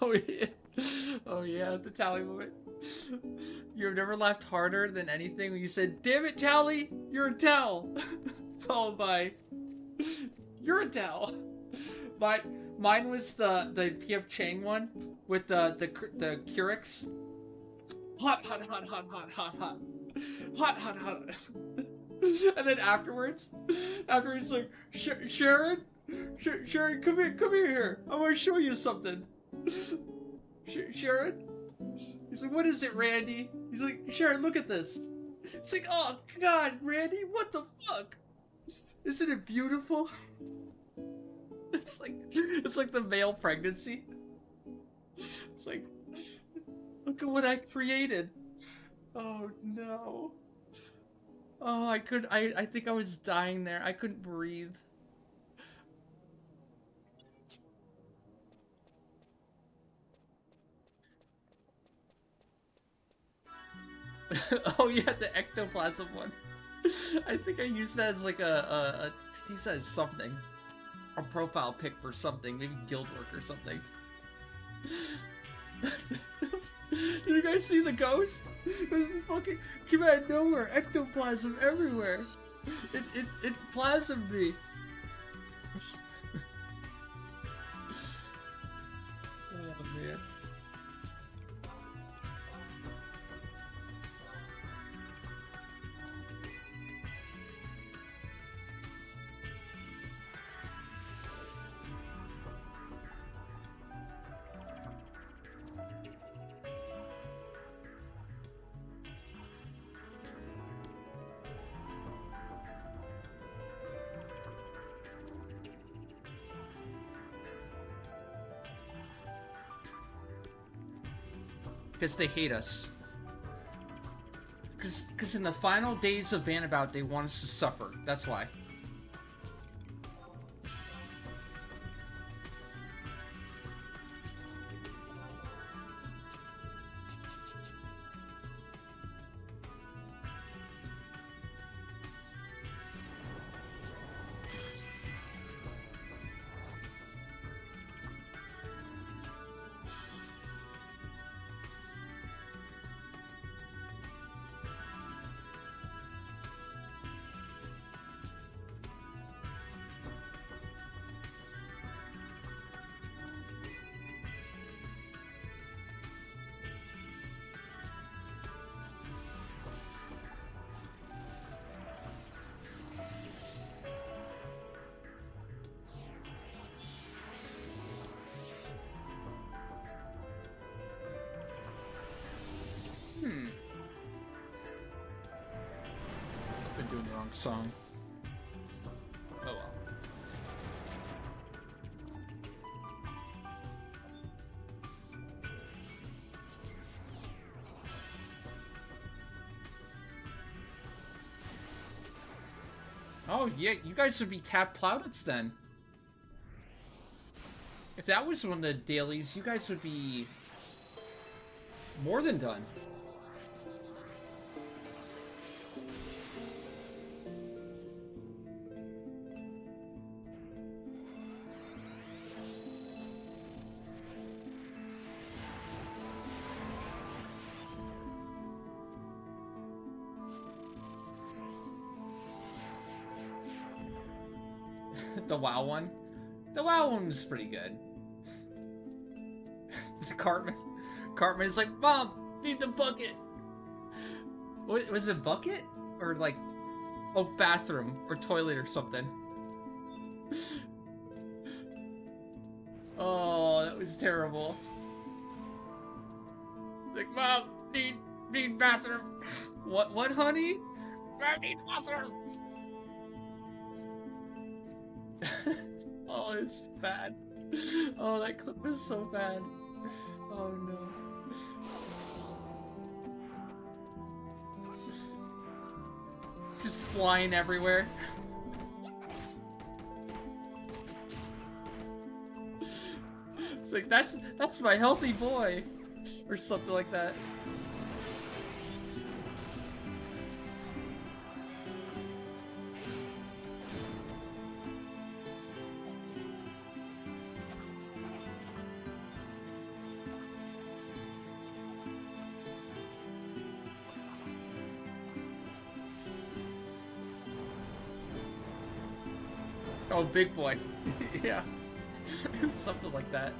S1: Oh yeah. Oh yeah, the Tally moment. You've never laughed harder than anything when you said, "Damn it, Tally, you're a towel." Followed by, "You're a towel." But mine was the PF Chang one with the Curix. Hot, hot, hot, hot, hot, hot, hot. Hot, hot, hot. And then afterwards, like, Sharon, Sharon, come here. I want to show you something. Sharon? He's like, what is it, Randy? He's like, Sharon, look at this. It's like, oh God, Randy, what the fuck? Isn't it beautiful? It's like the male pregnancy. It's like, look at what I created. Oh no. Oh, I think I was dying there. I couldn't breathe. Oh yeah, the ectoplasm one. I think I used that as like I think that as something. A profile pic for something, maybe guild work or something. Did you guys see the ghost? It fucking came out of nowhere, ectoplasm everywhere. It plasmed me. Oh man. Because they hate us. Because in the final days of Vannabout, they want us to suffer. That's why. Been doing the wrong song. Oh well. Oh yeah, you guys would be tapped plaudits then. If that was one of the dailies, you guys would be more than done. The WoW one? The WoW one was pretty good. Cartman is like, Mom, need the bucket! What, was it bucket? Or like, oh, bathroom, or toilet or something. Oh, that was terrible. Like, Mom, need bathroom. What, honey? I need bathroom. Oh, it's bad. Oh, that clip is so bad. Oh no. Just flying everywhere. It's like, that's my healthy boy. Or something like that. Oh, big boy. Yeah. Something like that.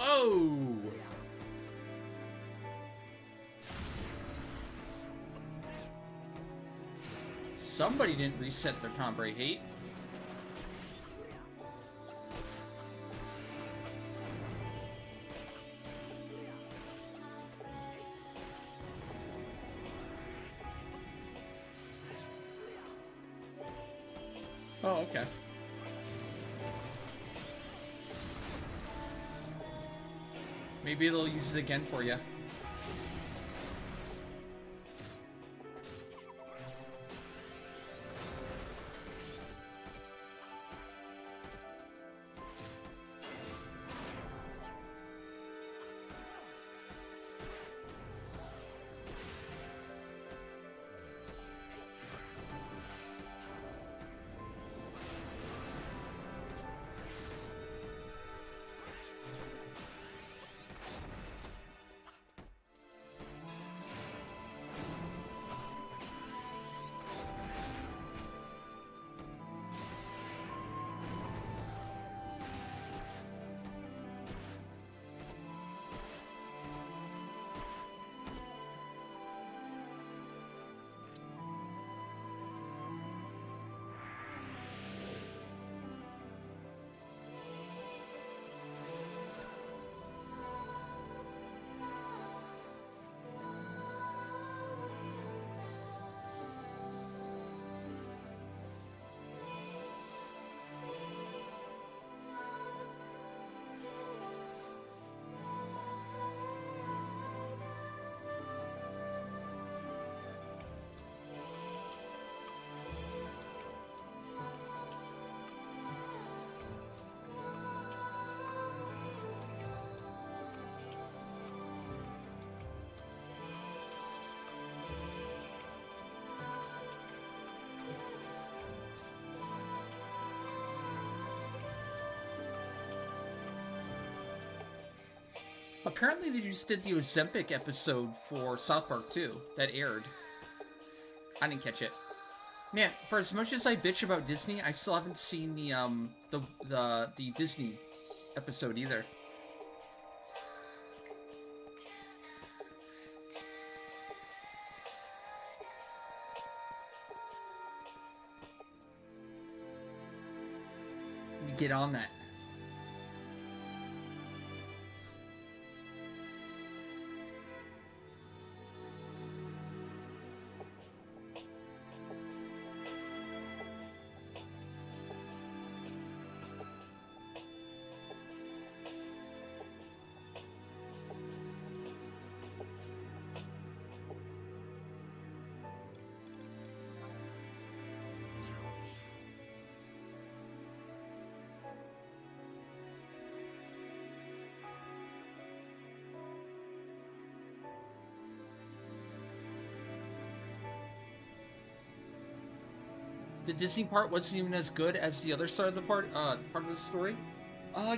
S1: Whoa! Somebody didn't reset their Tombre hate. Oh, okay. Maybe they'll use it again for you. Apparently they just did the Ozempic episode for South Park too. That aired. I didn't catch it. Man, for as much as I bitch about Disney, I still haven't seen the Disney episode either. Get on that. The Disney part wasn't even as good as the other side of the part of the story.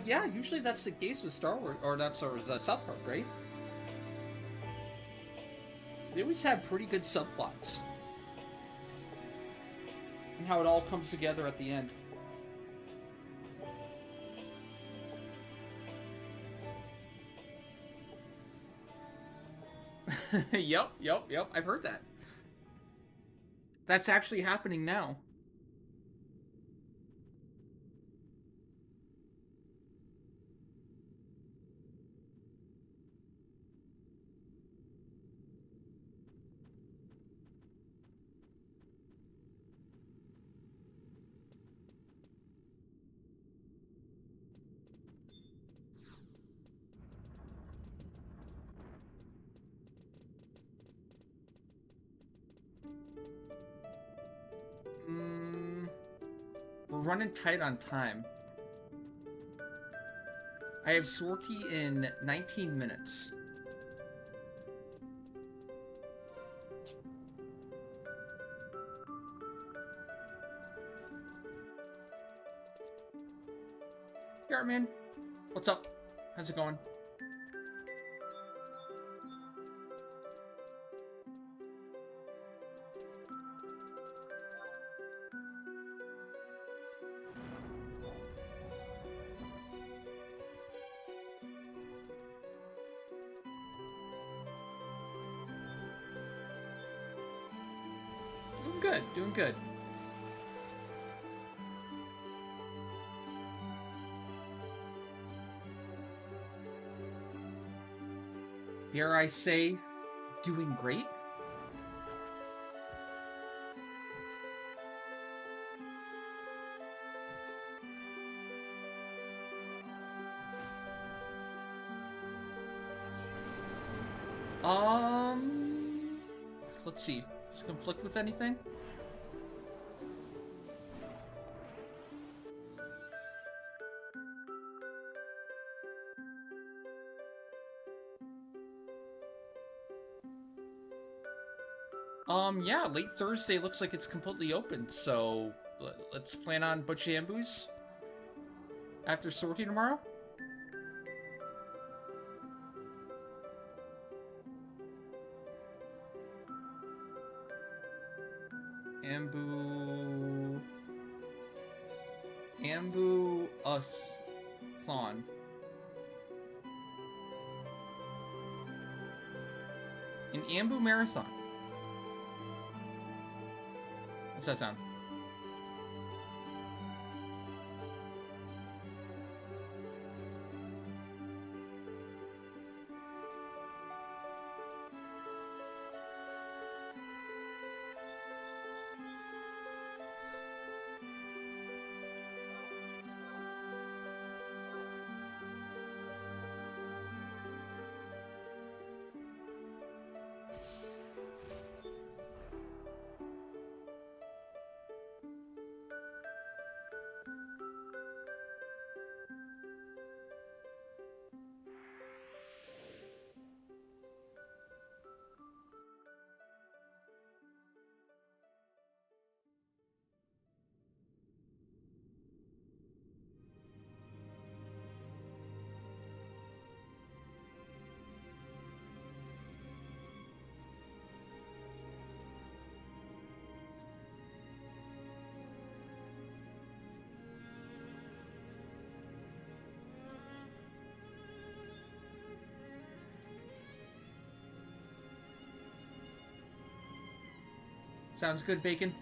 S1: Yeah, usually that's the case with Star Wars, or not Star Wars, South Park, right? They always have pretty good subplots. And how it all comes together at the end. Yep, I've heard that. That's actually happening now. We're running tight on time. I have Sortie in 19 minutes. Yeah, man. What's up? How's it going? Doing good. Dare I say, doing great? Let's see. Does it conflict with anything? Yeah, late Thursday looks like it's completely open, so let's plan on Butch Ambu's after Sortie tomorrow. Ambu-a-thon. An Ambu Marathon. What's that sound? Sounds good, bacon.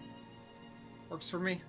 S1: Works for me.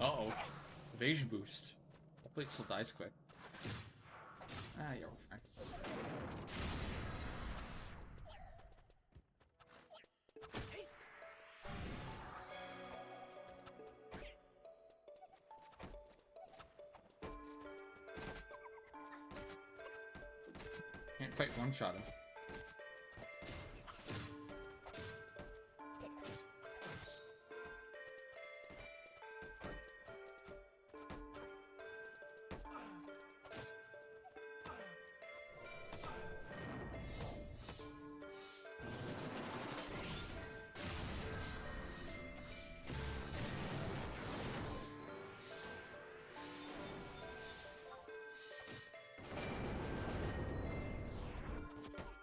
S1: Uh-oh. Evasion boost. Hopefully it still dies quick. Ah, you're fine. Can't quite one-shot him.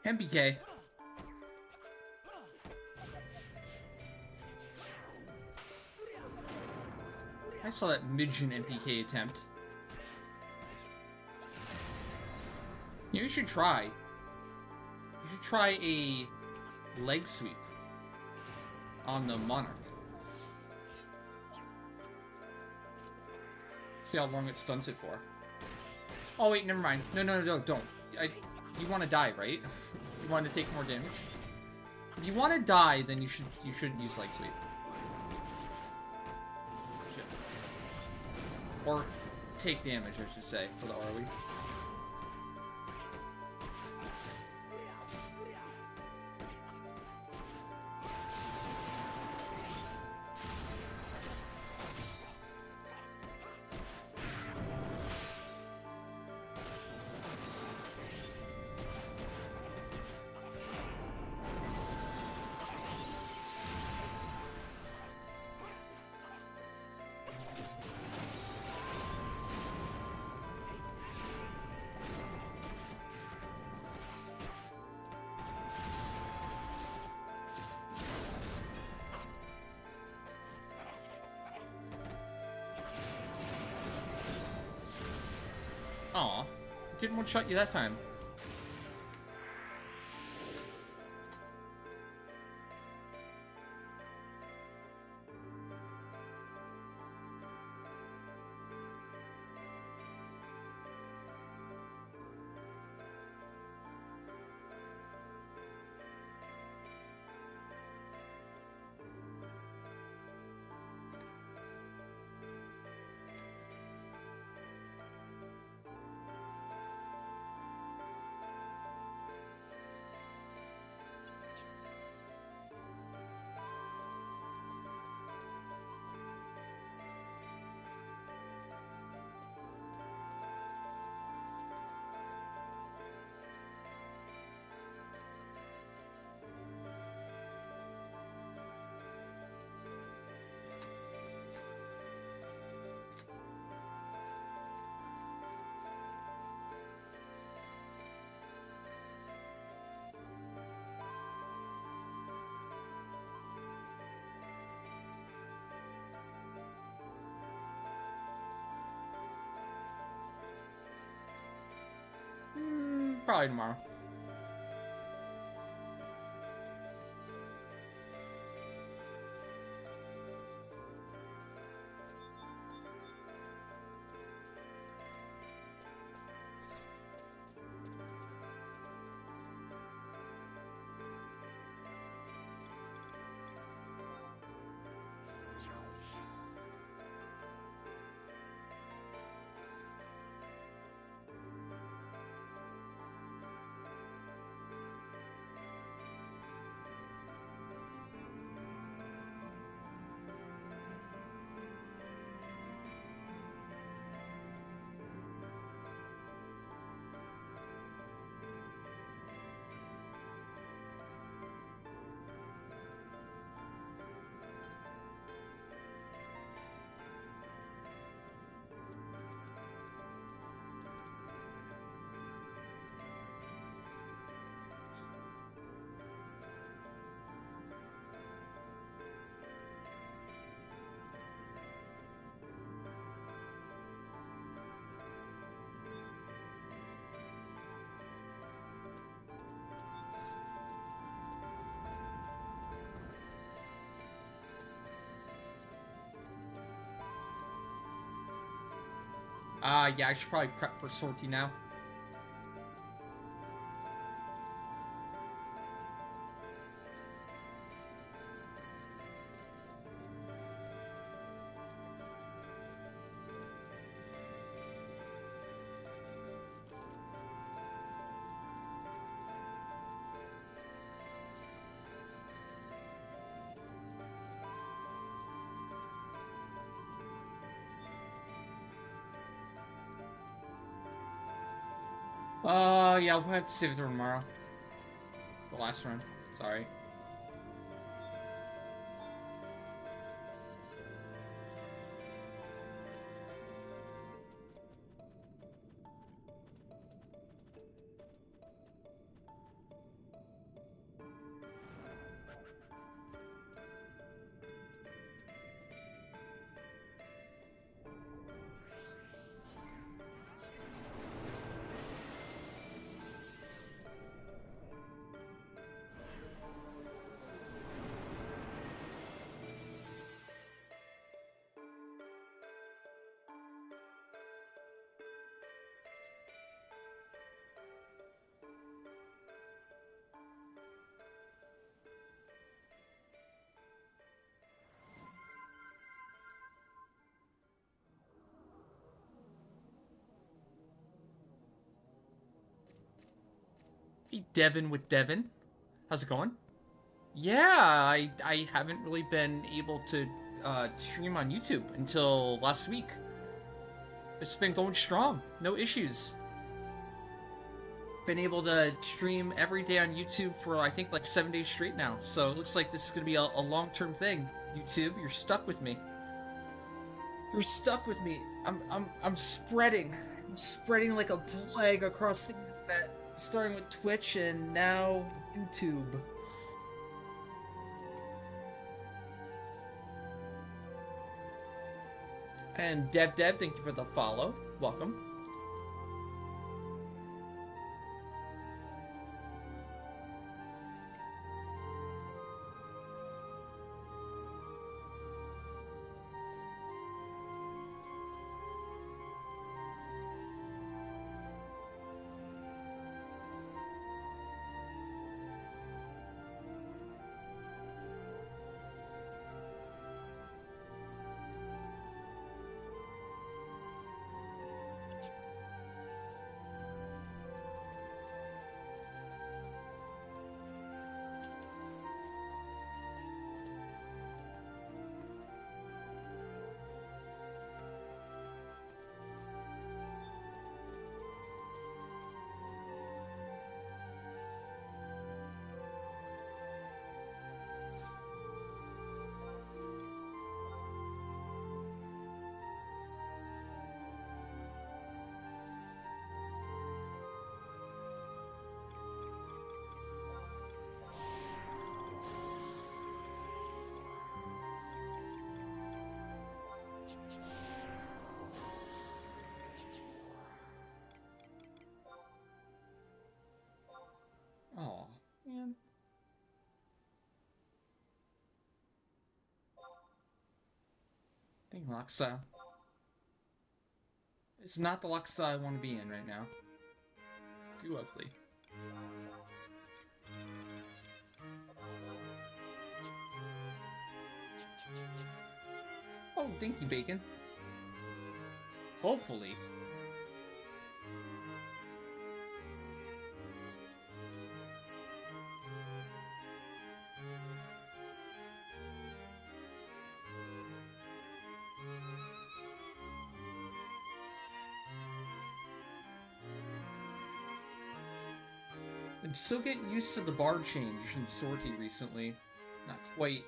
S1: MPK. I saw that midget MPK attempt. You should try. You should try a leg sweep on the Monarch. See how long it stunts it for. Oh wait, never mind. No, don't. You want to die, right? You want to take more damage? If you want to die, then you shouldn't use leg sweep. Shit. Or take damage, I should say, for the ROE. Aw, didn't one-shot you that time. probably tomorrow. Yeah, I should probably prep for Sortie now. Yeah, we'll have to save it for tomorrow. The last run. Sorry. Hey, Devin with Devin. How's it going? Yeah, I haven't really been able to stream on YouTube until last week. It's been going strong. No issues. Been able to stream every day on YouTube for I think like 7 days straight now. So it looks like this is gonna be a long-term thing. YouTube, you're stuck with me. You're stuck with me. I'm spreading. I'm spreading like a plague across the internet. Starting with Twitch and now YouTube. And Deb, thank you for the follow. Welcome. Man. Dang, lock style. It's not the lock style I want to be in right now. Too ugly. Oh, thank you, Bacon. Hopefully. I'm still getting used to the bar change in Sortie recently. Not quite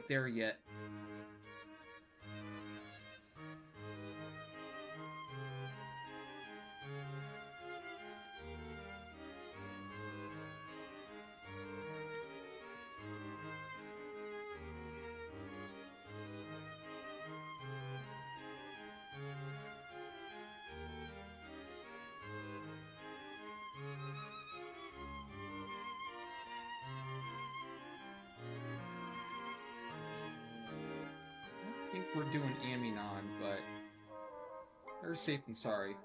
S1: there yet. I think we're doing Aminon, but they're safe and sorry.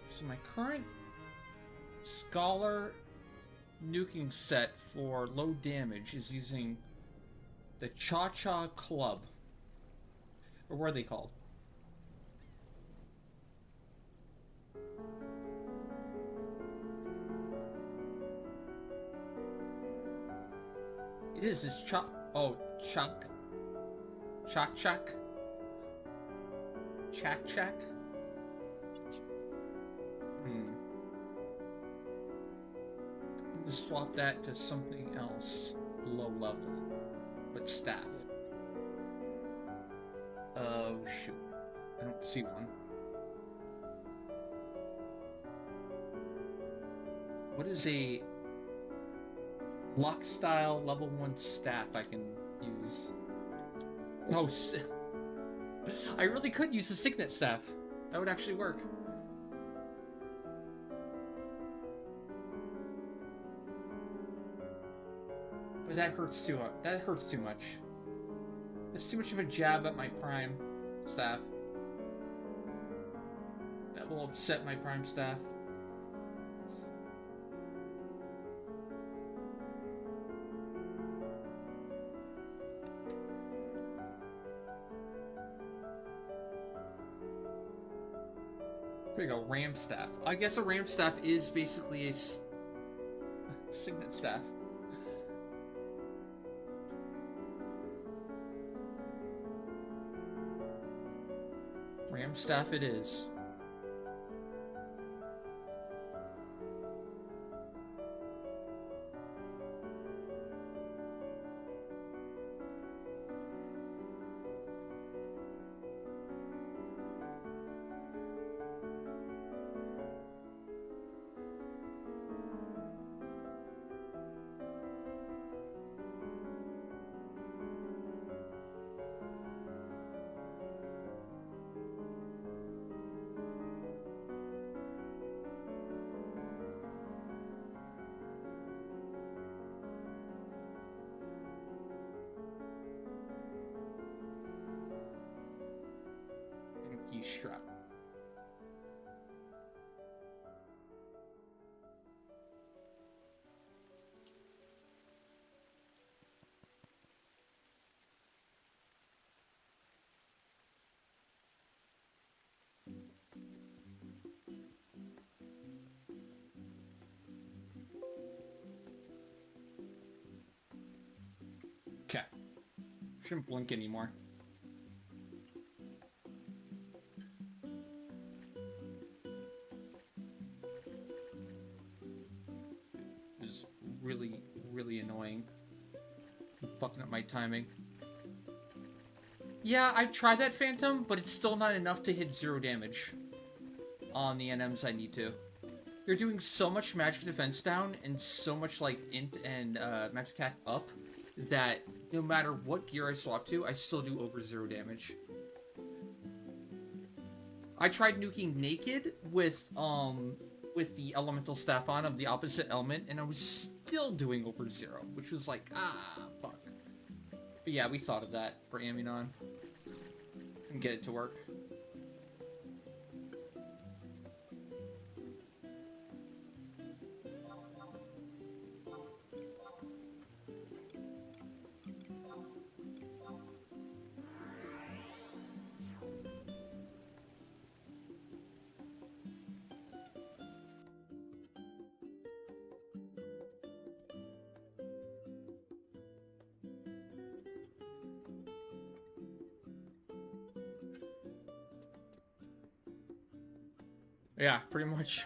S1: So my current Scholar nuking set for low damage is using the Cha-Cha Club. Or what are they called? It is, it's Chak. Oh, Chak. Chak Chak. Chak Chak. Just swap that to something else low level, but staff. Oh shoot, I don't see one. What is a lock style level 1 staff I can use? Oh, I really could use a Signet staff. That would actually work. But that hurts too. That hurts too much. It's too much of a jab at my prime staff. That will upset my prime staff. There you go, ram staff. I guess a ram staff is basically a Signet staff. Ram staff it is. Strap. Shouldn't blink anymore. It's really, really annoying. I'm fucking up my timing. Yeah, I tried that Phantom, but it's still not enough to hit 0 damage on the NMs I need to. You're doing so much magic defense down and so much like int and magic attack up that no matter what gear I swap to, I still do over 0 damage. I tried nuking naked with the elemental staff on of the opposite element, and I was still doing over 0, which was like, fuck. But yeah, we thought of that for Ammunon. And get it to work. Yeah, pretty much.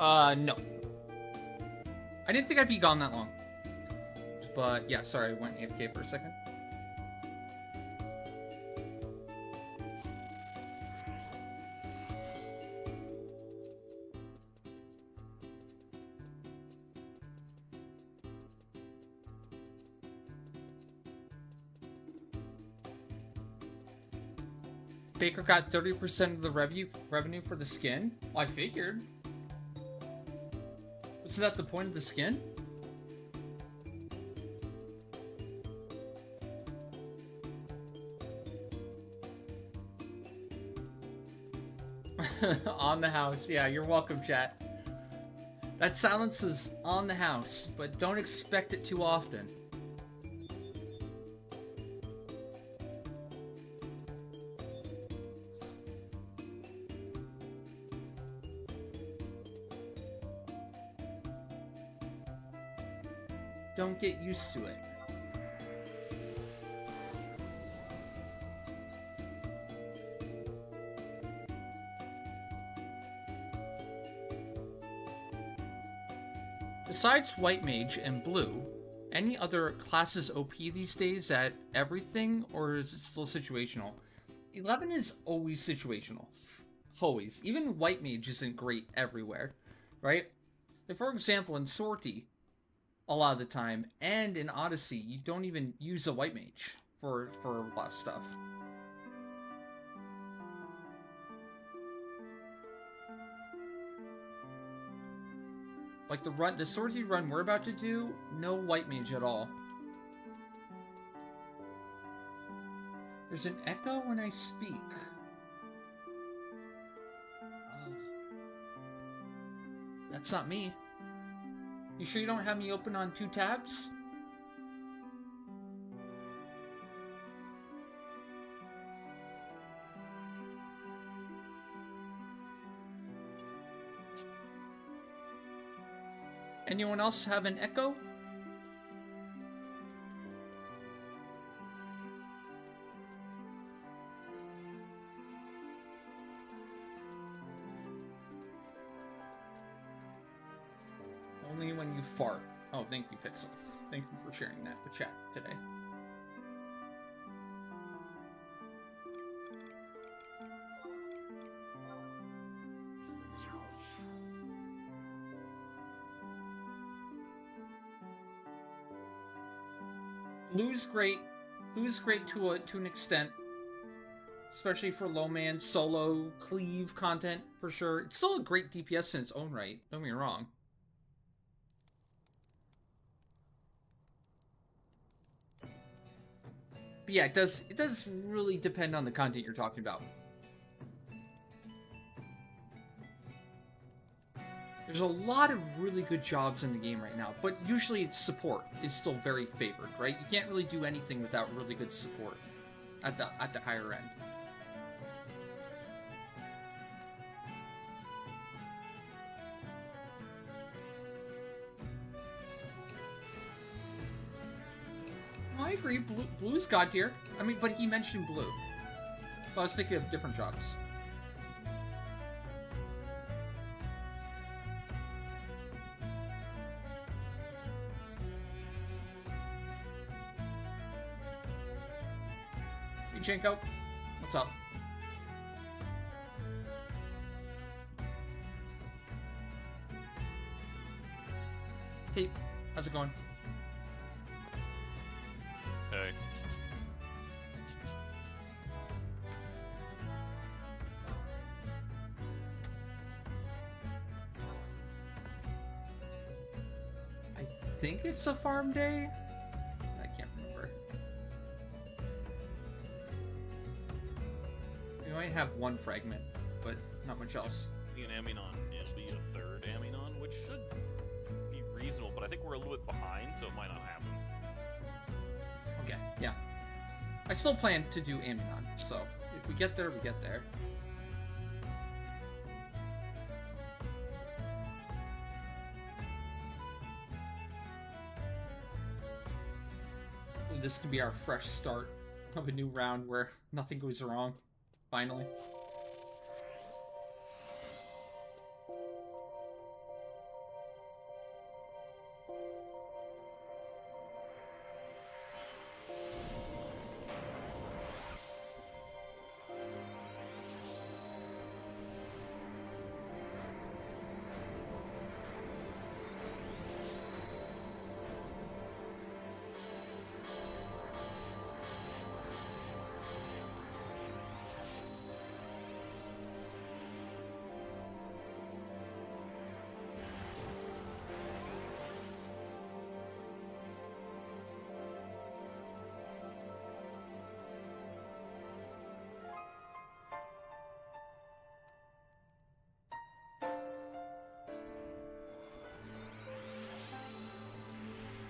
S1: No. I didn't think I'd be gone that long. But yeah, sorry, I went AFK for a second. Baker got 30% of the revenue for the skin? Well, I figured. Wasn't that the point of the skin? On the house. Yeah, you're welcome, chat. That silence is on the house, but don't expect it too often. Don't get used to it. Besides White Mage and Blue, any other classes OP these days at everything, or is it still situational? 11 is always situational. Always. Even White Mage isn't great everywhere, right? Like for example, in Sortie, a lot of the time, and in Odyssey, you don't even use a White Mage for a lot of stuff. Like the Sortie run we're about to do, no White Mage at all. There's an echo when I speak. That's not me. You sure you don't have me open on 2 tabs? Anyone else have an echo? Only when you fart. Oh, thank you, Pixel. Thank you for sharing that with chat today. Blue's great. Blue's great to an extent, especially for low man solo cleave content for sure. It's still a great DPS in its own right. Don't get me wrong. But yeah, it does really depend on the content you're talking about. There's a lot of really good jobs in the game right now, but usually its support is still very favored, right? You can't really do anything without really good support at the higher end. I agree, Blue's god tier. I mean, but he mentioned Blue. So I was thinking of different jobs. Janko, what's up? Hey, how's it going?
S3: Hey.
S1: I think it's a farm day. I can't remember. We might have one fragment, but not much else.
S3: An Aminon, it'll be a third Aminon, which should be reasonable, but I think we're a little bit behind, so it might not happen.
S1: Okay, yeah. I still plan to do Aminon, so if we get there, we get there. This could be our fresh start of a new round where nothing goes wrong, finally.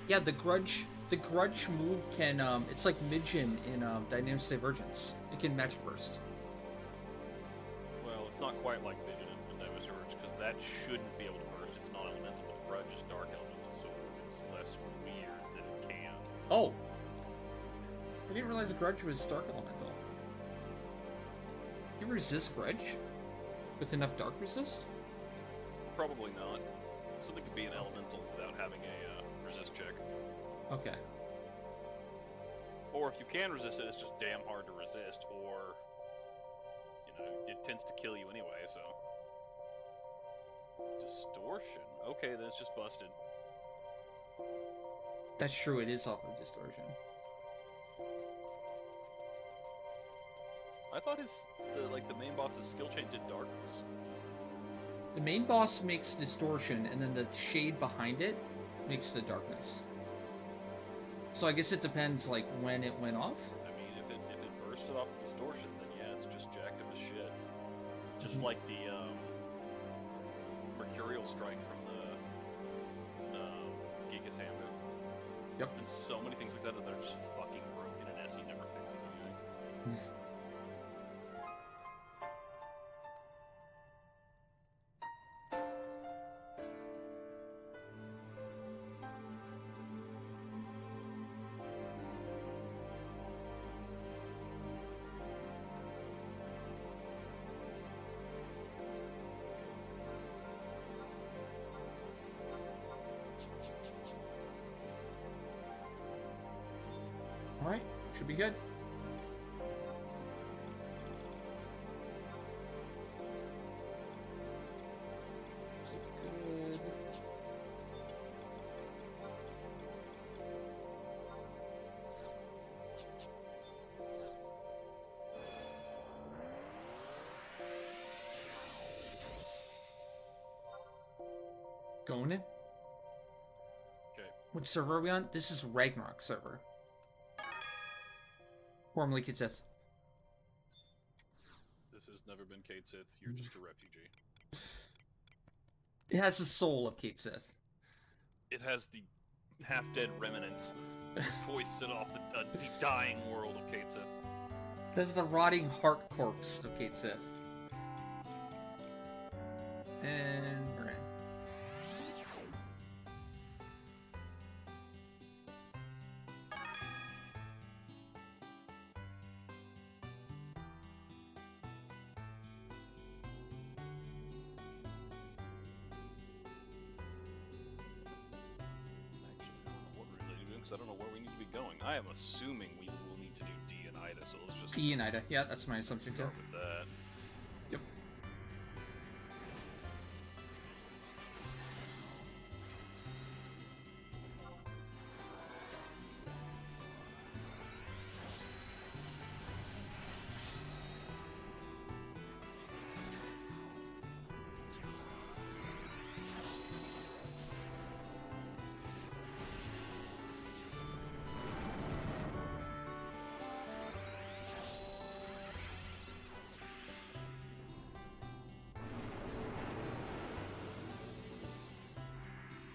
S1: Yeah, the grudge move can it's like Midgen in Dynamics Divergence. It can magic burst.
S3: Well, it's not quite like Vision and Dynamics Divergence, because that shouldn't be able to burst. It's not elemental, but Grudge is dark elemental, so it's less weird that it can.
S1: Oh! I didn't realize the grudge was dark elemental. Can you resist grudge? With enough dark resist?
S3: Probably not. Something could be an elemental without having a resist check.
S1: Okay.
S3: Or if you can resist it, it's just damn hard to resist, or, you know, it tends to kill you anyway, so. Distortion? Okay, then it's just busted.
S1: That's true, it is off of distortion.
S3: I thought the main boss's skill chain did darkness.
S1: The main boss makes distortion, and then the shade behind it makes the darkness. So I guess it depends, like, when it went off.
S3: I mean, if it bursted off distortion, then yeah, it's just jacked up as shit. Just like the Mercurial Strike from the Gigas Handbook.
S1: Yep.
S3: And so many things like that that are just fucking broken, and SE never fixes anything.
S1: Alright, should be good. So good. Going in?
S3: Okay.
S1: Which server are we on? This is Ragnarok server. Formerly Kitsith.
S3: This has never been Kate Sith, you're just a refugee.
S1: It has the soul of Kate Sith.
S3: It has the half-dead remnants foisted off the dying world of Kate Sith.
S1: That's the rotting heart corpse of Kate Sith. And we're in.
S3: What we're really doing, because I don't know where we need to be going. I am assuming we will need to do D and Ida, so let's just
S1: D and Ida. Yeah, that's my assumption too.
S3: start with that.
S1: Yep.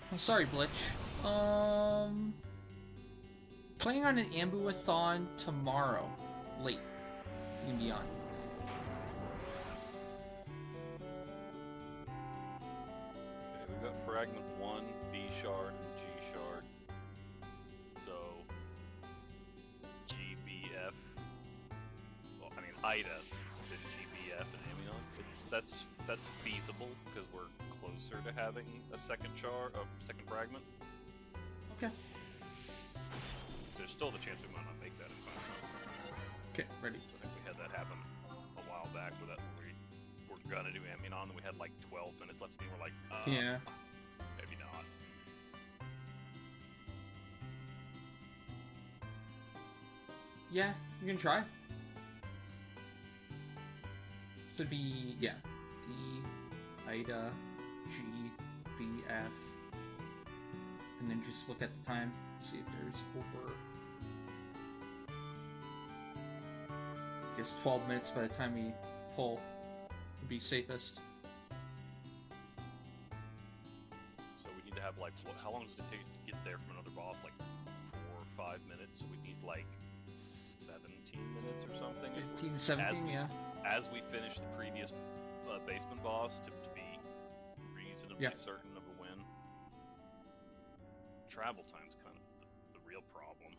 S1: I'm sorry, Blitch. Playing on an Ambu-a-thon tomorrow, late. You can be on.
S3: Okay, we've got Fragment 1, B shard, and G shard. So, GBF. Well, I mean, Ida is GBF and Amion. That's feasible because we're closer to having a second fragment.
S1: Okay.
S3: There's still the chance we might not make that in time.
S1: Okay, ready.
S3: I think we had that happen a while back where we were gonna do Amion, and we had like 12 minutes left, and we're like,
S1: Yeah.
S3: maybe not.
S1: Yeah, you can try. Should be, yeah. D, Ida, G, B, F. And then just look at the time, see if there's over... I guess 12 minutes by the time we pull would be safest.
S3: So we need to have like, how long does it take to get there from another boss like 4 or 5 minutes, so we need like 17 minutes or something.
S1: 15 to 17, yeah.
S3: As we finish the previous basement boss to be reasonably certain of a win. Travel time's kind of the real problem.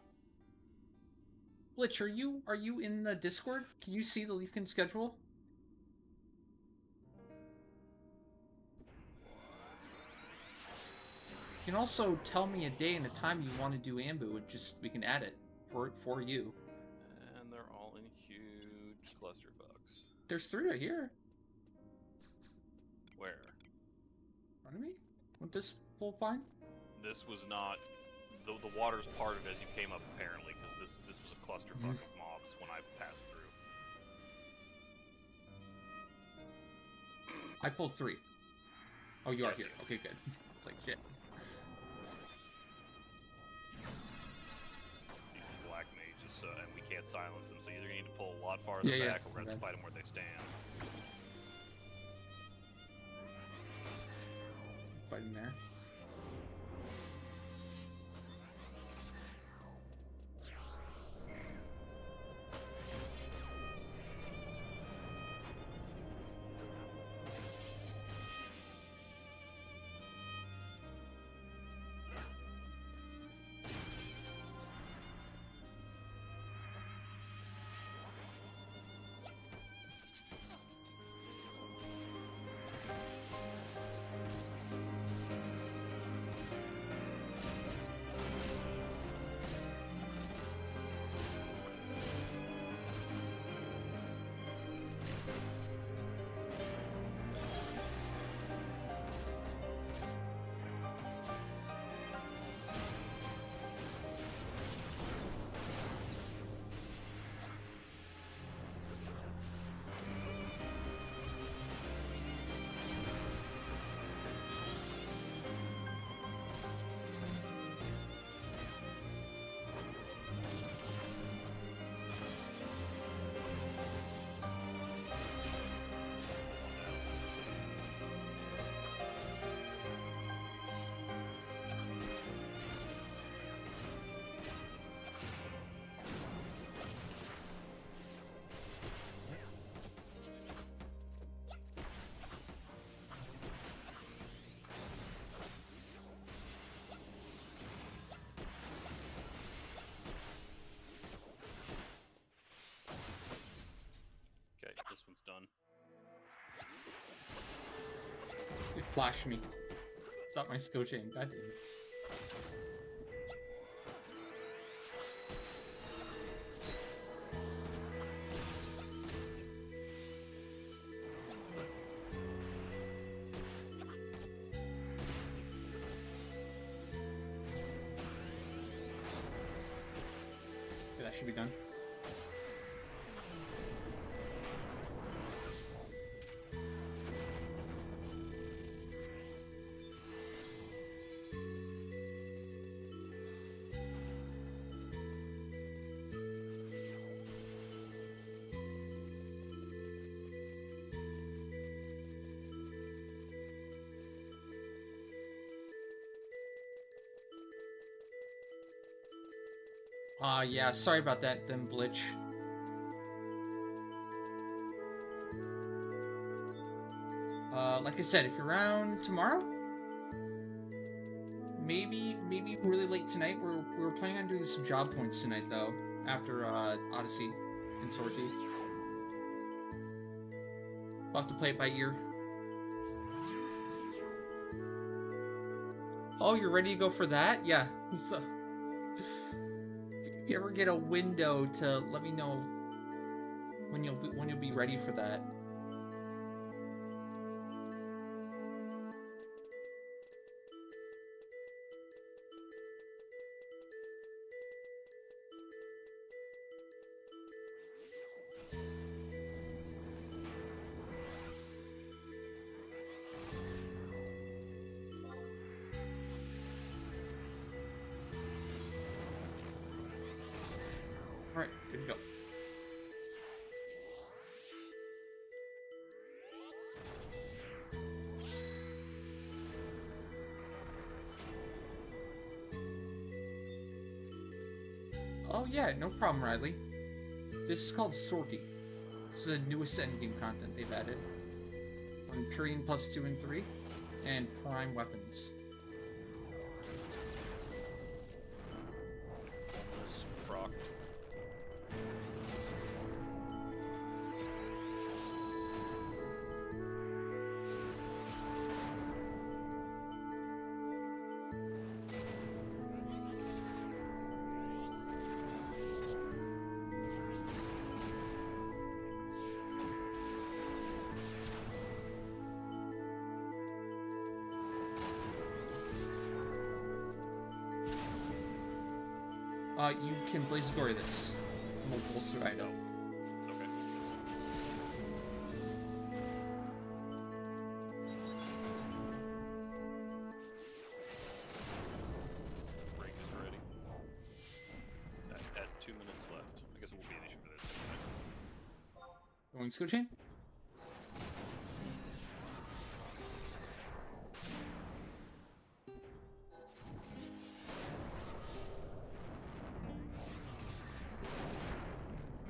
S1: Blitch, are you in the Discord? Can you see the Leafkin schedule? You can also tell me a day and a time you want to do Ambu, and just we can add it for you.
S3: And they're all in huge clusterfucks.
S1: There's 3 right here.
S3: Where?
S1: In front of me? Won't this pull fine?
S3: This was not the water's part of it as you came up apparently, because this was a clusterfuck of mobs when I passed through.
S1: I pulled 3. Oh, you are
S3: Yes.
S1: here. Okay, good. It's like shit.
S3: These black mages, and we can't silence them, so either you need to pull a lot farther back, or we're going to have to fight them where they stand.
S1: Fighting there.
S3: This one's done.
S1: It flashed me. It's not my skill chain. God damn it. Okay, that should be done. Yeah, sorry about that then, Blitch. Like I said, if you're around tomorrow, maybe really late tonight. We're planning on doing some job points tonight, though, after Odyssey and Sortie. We'll have to play it by ear. Oh, you're ready to go for that? Yeah. So, if you ever get a window to let me know when you'll be ready for that. Alright, good to go. Oh yeah, no problem, Riley. This is called Sortie. This is the newest endgame content they've added. Empyrean plus 2 and 3, and prime weapons.
S3: Almost proc.
S1: You can Blaze Glory this. Multiple Sortie.
S3: Okay. Break is ready. At 2 minutes left. I guess it won't be an issue for this.
S1: Going Skill Chain?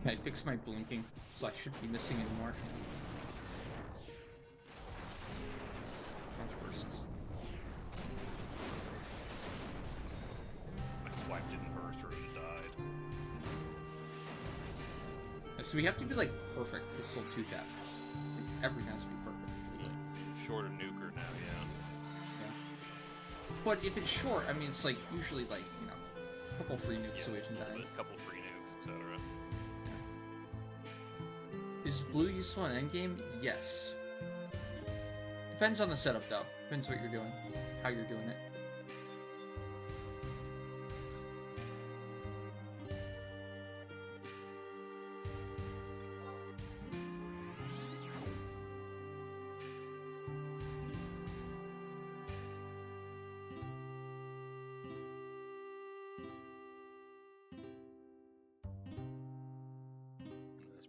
S1: I fixed my blinking, so I shouldn't be missing anymore. Bunch bursts.
S3: My swipe didn't burst or it would have died.
S1: Yeah, so we have to be like perfect to still 2-tap. Like, everything has to be perfect. Usually.
S3: Short of nuker now, yeah.
S1: But if it's short, I mean, it's like usually like, you know, a couple free nukes away from dying.
S3: A couple free nukes, etc.
S1: Is blue useful in endgame? Yes. Depends on the setup, though. Depends what you're doing, how you're doing it.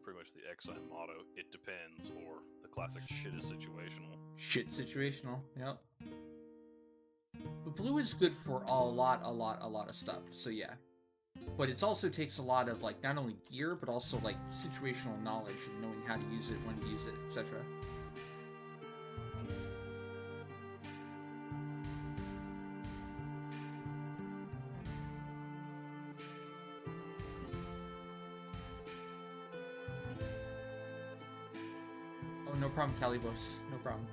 S3: Pretty much the XI motto, it depends, or the classic shit is situational.
S1: Shit situational, yep. But blue is good for a lot of stuff, so yeah. But it also takes a lot of, like, not only gear, but also, like, situational knowledge and knowing how to use it, when to use it, etc. No problem, Calibos. No problem.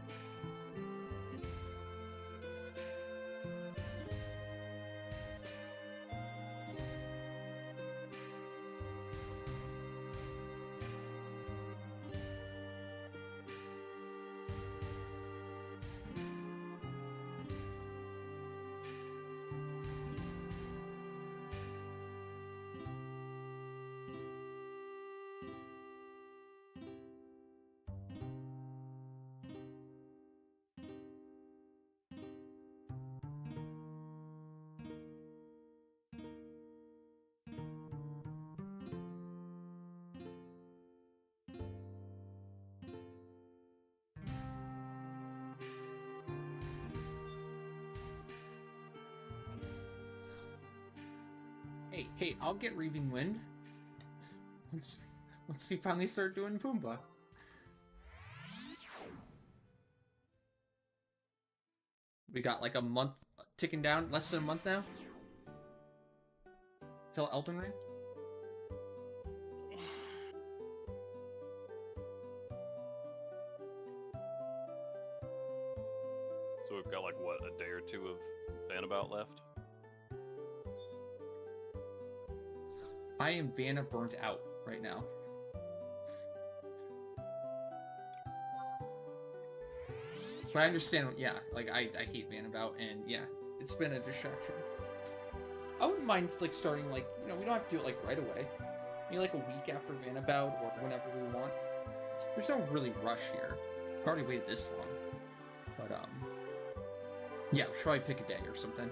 S1: Hey, I'll get Reaving Wind. Once we finally start doing Pumbaa. We got like a month ticking down, less than a month now. Till Elden Ring.
S3: So we've got like, what, a day or two of Bannabout left?
S1: I am Vanna burnt out right now. But I understand, yeah, like, I hate Bannabout, and yeah, it's been a distraction. I wouldn't mind, like, starting, like, you know, we don't have to do it, like, right away. Maybe, like, a week after Bannabout, or whenever we want. There's no really rush here. I've already waited this long. But, yeah, we'll probably pick a day or something.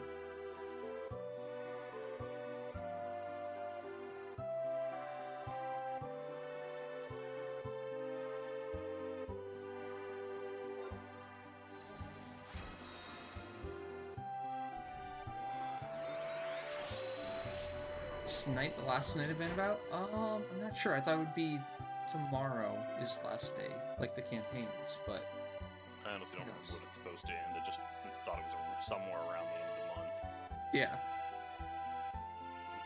S1: tonight the last night of Burnout? I'm not sure. I thought it would be tomorrow is the last day, like the campaigns, but...
S3: I honestly don't remember when it's supposed to end. I just thought it was somewhere around the end of the month.
S1: Yeah.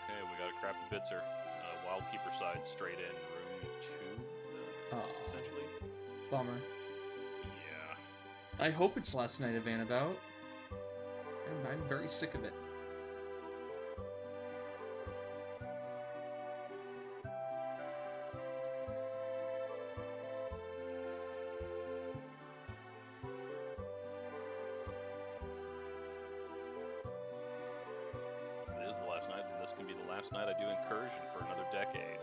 S3: Okay, we got a crappy bitzer. Wildkeeper side, straight in, room 2, essentially.
S1: Bummer.
S3: Yeah.
S1: I hope it's last night of Burnout. And I'm very sick of it.
S3: It is the last night, and this can be the last night I do Incursion for another decade.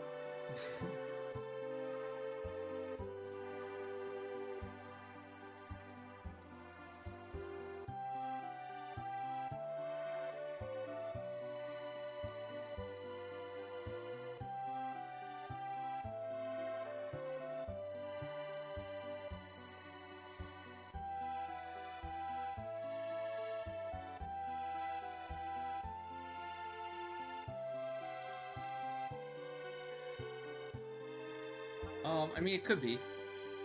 S1: I mean, it could be.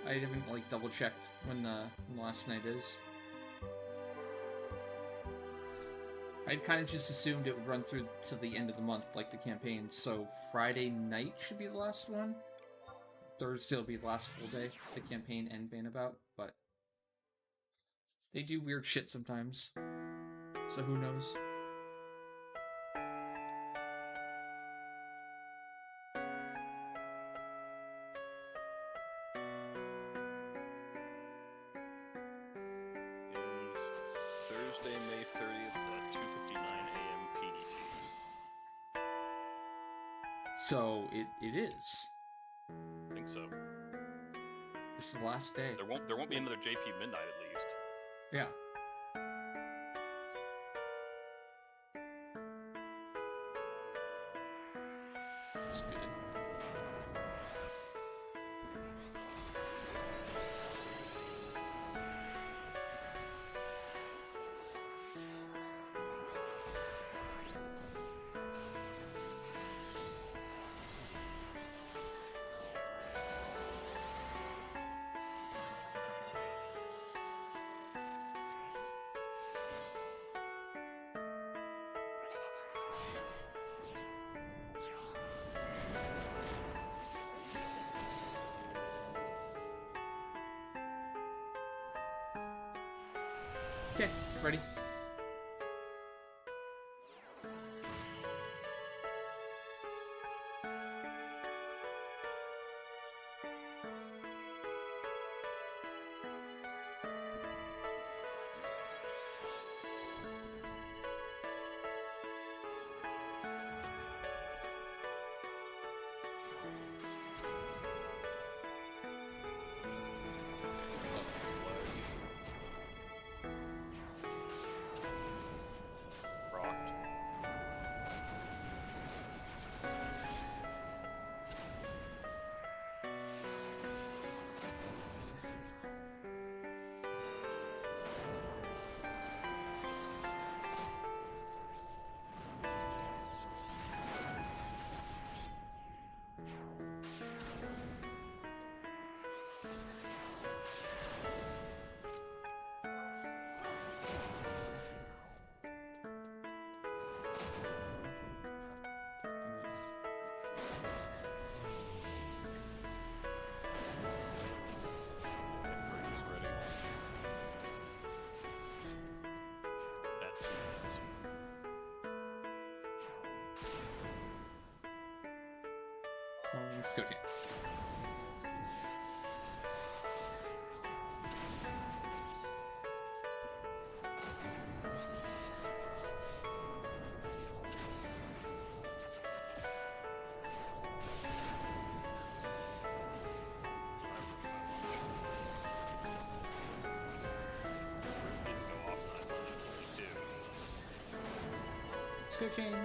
S1: I haven't, like, double-checked when the last night is. I'd kind of just assumed it would run through to the end of the month, like the campaign, so Friday night should be the last one. Thursday will be the last full day, the campaign and Burnout, but... they do weird shit sometimes, so who knows?
S3: Thursday, May 30th at 2:59 a.m. PDT.
S1: So, it is.
S3: I think so.
S1: This is the last day.
S3: There won't be another JP Midnight at least.
S1: Yeah. That's good. Okay, ready?
S3: Rocked. Bridge is ready. At 2 minutes.
S1: Let's go, team.
S3: Didn't go off 9:32.
S1: Let's go, chain.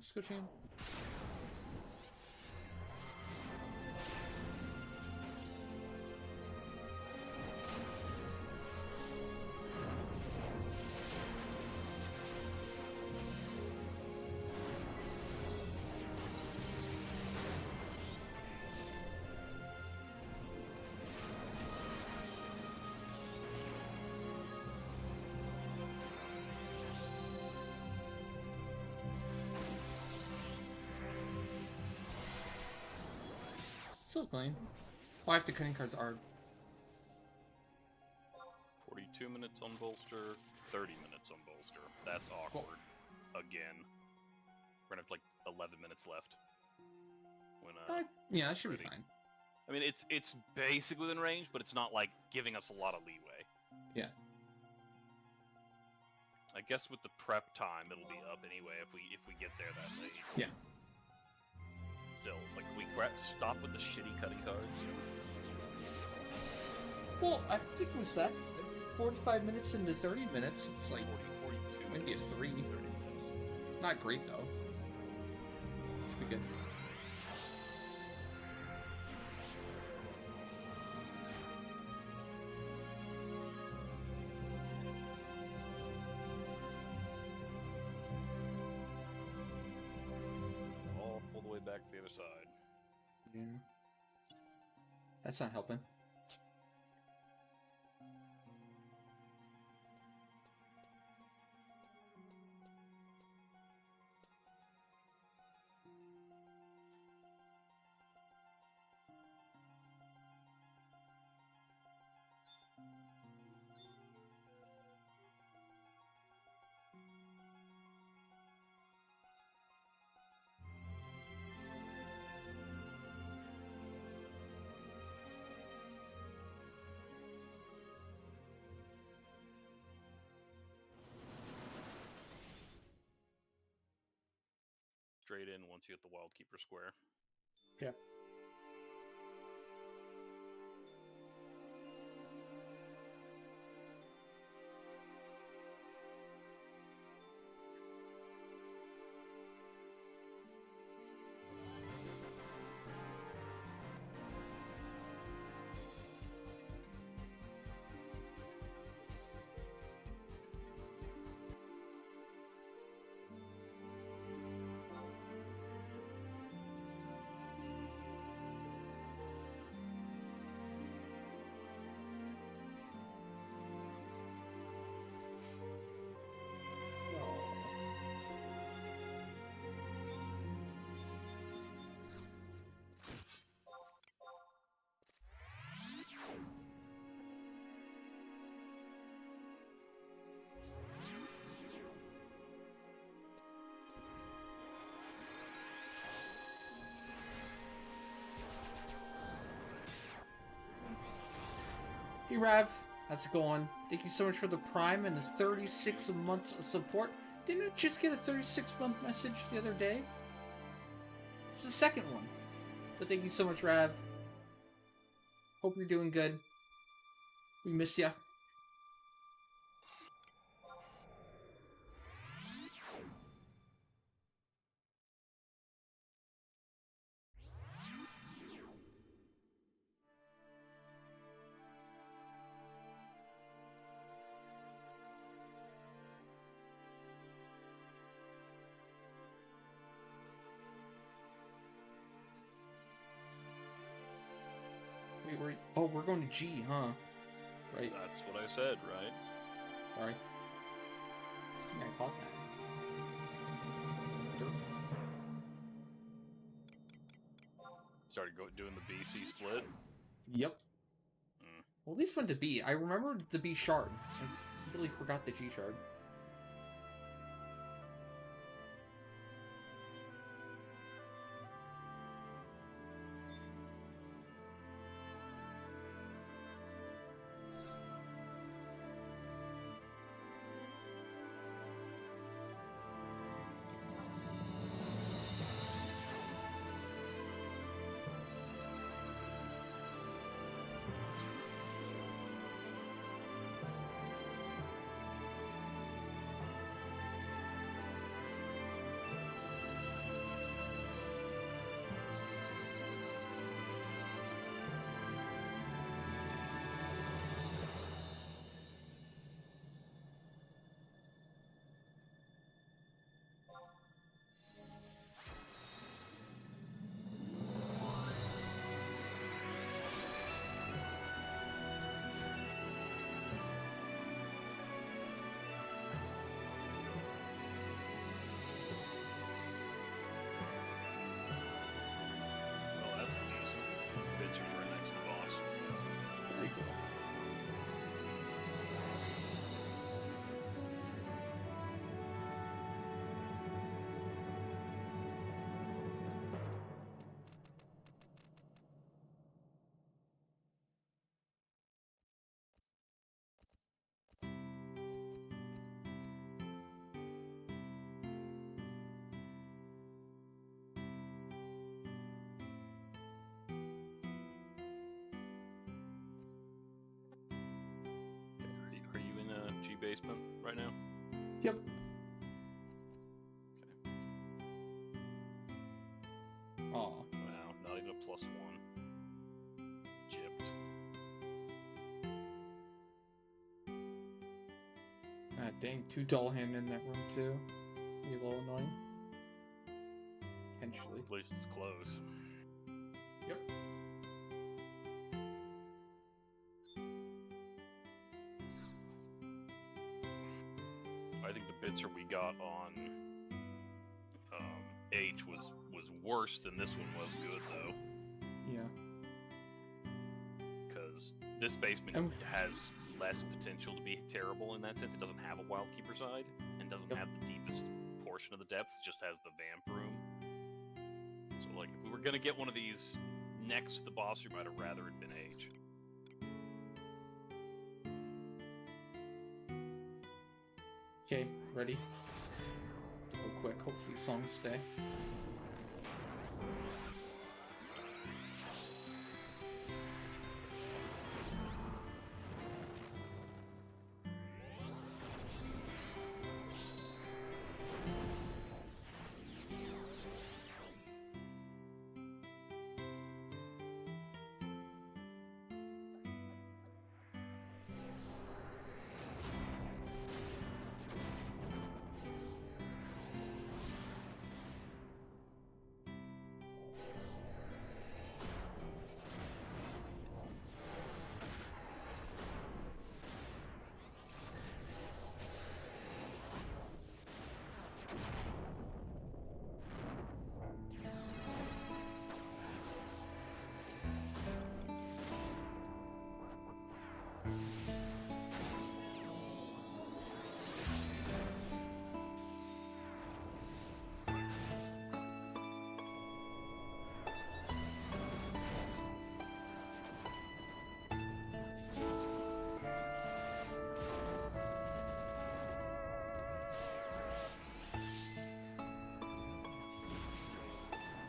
S1: Switching. Still playing. 5 to cutting cards are
S3: 42 minutes on bolster, 30 minutes on bolster. That's awkward. Again. We're gonna have like 11 minutes left. When
S1: yeah, that should
S3: ready.
S1: be fine.
S3: I mean, it's basically within range, but it's not like giving us a lot of leeway.
S1: Yeah.
S3: I guess with the prep time, it'll be up anyway if we get there that late.
S1: Yeah.
S3: Still, it's like we stop with the shitty cutting cards.
S1: Well, I think it was that 45 minutes into 30 minutes. It's like
S3: 40, 42.
S1: maybe a 3.
S3: 30 minutes.
S1: Not great though. Should be good.
S3: All the way back to the other side.
S1: Yeah. That's not helping.
S3: Straight in once you hit the Wildkeeper square.
S1: Yep. Hey Rav, how's it going? Thank you so much for the Prime and the 36 months of support. Didn't I just get a 36-month message the other day? It's the second one. But thank you so much, Rav. Hope you're doing good. We miss ya. Wait, we're going to G, huh? Right.
S3: That's what I said, right?
S1: Sorry. I think I caught that.
S3: Started doing the BC split.
S1: Yep. Well, at least went to B. I remember the B shard. I really forgot the G shard.
S3: basement right now?
S1: Yep.
S3: Okay.
S1: Aw.
S3: Wow, not even a +1. Gypped.
S1: Ah, dang, 2 dull hand in that room too. Be a little annoying. Potentially.
S3: At least it's close.
S1: Yep.
S3: I think the bitzer we got on H was worse than this one was good though,
S1: Yeah.
S3: because this basement has less potential to be terrible in that sense. It doesn't have a Wildkeeper side and doesn't
S1: Yep.
S3: have the deepest portion of the depth. It just has the vamp room. So like, if we were gonna get one of these next to the boss room, I'd have rather it been H.
S1: Okay, ready? Real quick, hopefully songs stay.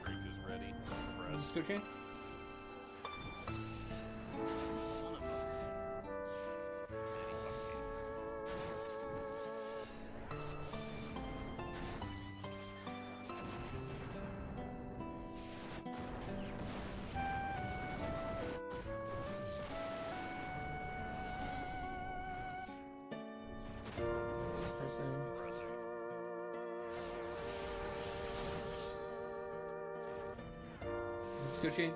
S3: Drink is ready. Press.
S1: Let's go chain.
S3: Son of a... Any fucking game.
S1: Pressing.
S3: Pressing.
S1: Let's go chain.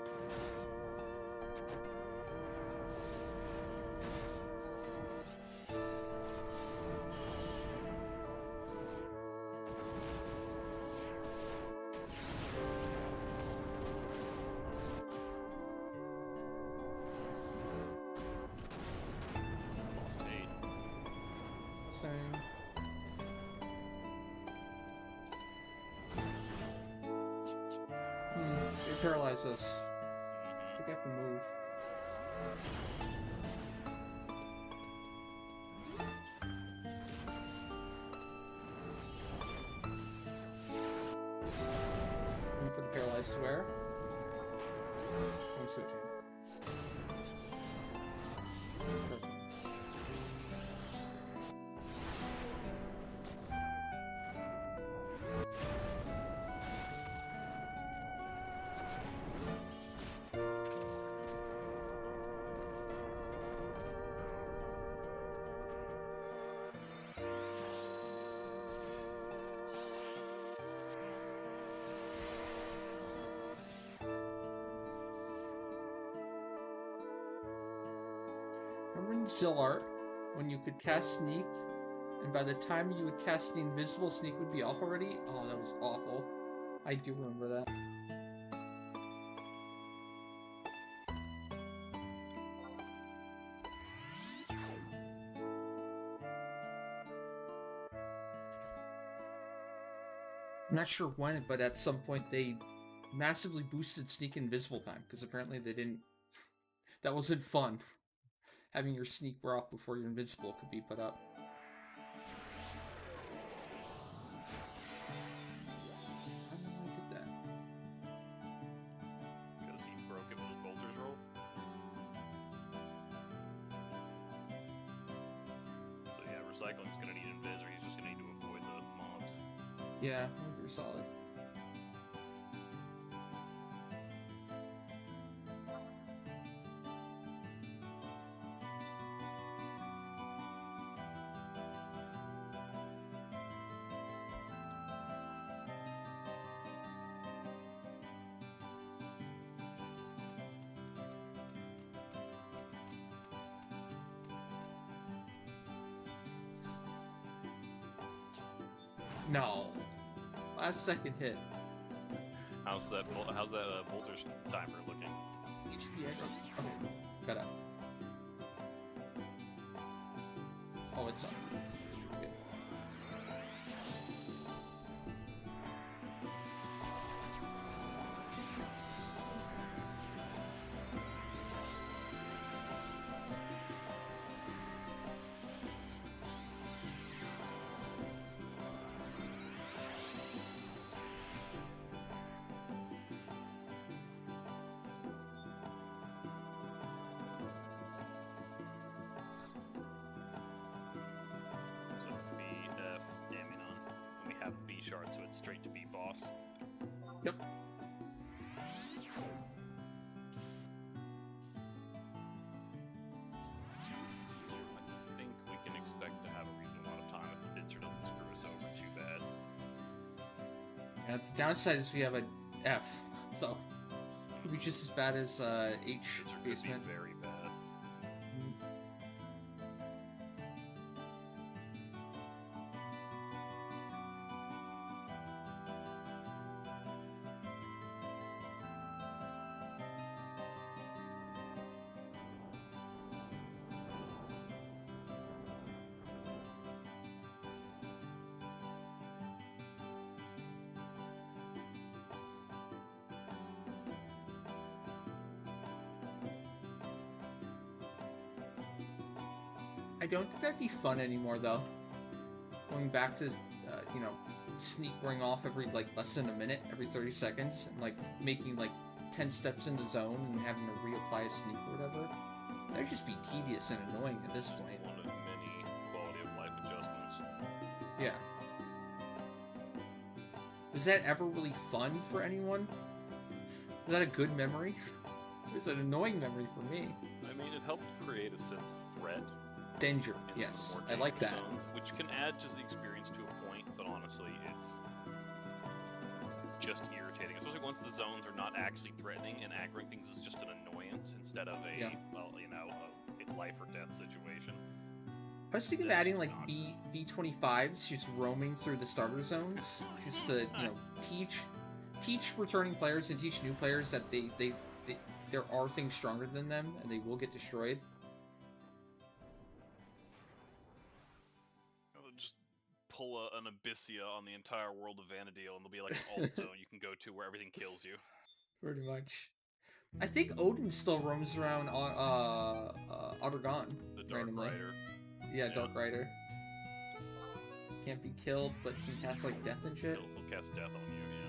S3: Lost 8.
S1: Same. They paralyze us. I think I can move. Aim for the paralyzed swear. I'm switching. Pressing. Remember in Zillart, when you could cast Sneak, and by the time you would cast the Invisible, Sneak would be off already? Oh, that was awful. I do remember that. I'm not sure when, but at some point they massively boosted Sneak Invisible time, because apparently they didn't... That wasn't fun. Having your Sneak wear off before your Invincible could be put up. I don't know why I did that.
S3: Because he broke it with his bolters roll. So yeah, recycling is gonna need invis, or he's just gonna need to avoid the mobs.
S1: Yeah, you're solid. No. Last second hit.
S3: How's that bolter's timer looking?
S1: HP aggro. Okay, got out. Oh, it's up. Good.
S3: So BF Aminon. And we have B shard, so it's straight to B boss.
S1: Yep.
S3: I think we can expect to have a reasonable amount of time if the Ditzer doesn't screw us over too bad.
S1: And the downside is we have a F, so it'll be just as bad as H
S3: Ditzer could be
S1: basement.
S3: very bad.
S1: I don't think that'd be fun anymore, though. Going back to, you know, sneakering off every, like, less than a minute, every 30 seconds, and, like, making, like, 10 steps in the zone and having to reapply a sneak or whatever. That'd just be tedious and annoying at this point.
S3: One of many quality of life adjustments.
S1: Yeah. Was that ever really fun for anyone? Was that a good memory? It was an annoying memory for me.
S3: I mean, it helped create a sense of threat.
S1: Danger,
S3: in
S1: yes.
S3: some more
S1: I like
S3: dangerous
S1: that.
S3: zones, which can add to the experience to a point, but honestly, it's just irritating. Especially once the zones are not actually threatening and aggroing things is just an annoyance instead of a,
S1: Yeah.
S3: well, you know, a life or death situation.
S1: I was thinking of adding like B25s just roaming through the starter zones, just to, you know, teach returning players and teach new players that there are things stronger than them and they will get destroyed.
S3: Just pull an Abyssia on the entire world of Vanadil and there'll be like an alt zone you can go to where everything kills you.
S1: Pretty much. I think Odin still roams around Ottergon
S3: The Dark
S1: randomly.
S3: Rider.
S1: Yeah, Dark Rider. Can't be killed, but can cast like death and shit.
S3: He'll cast death on you, yeah.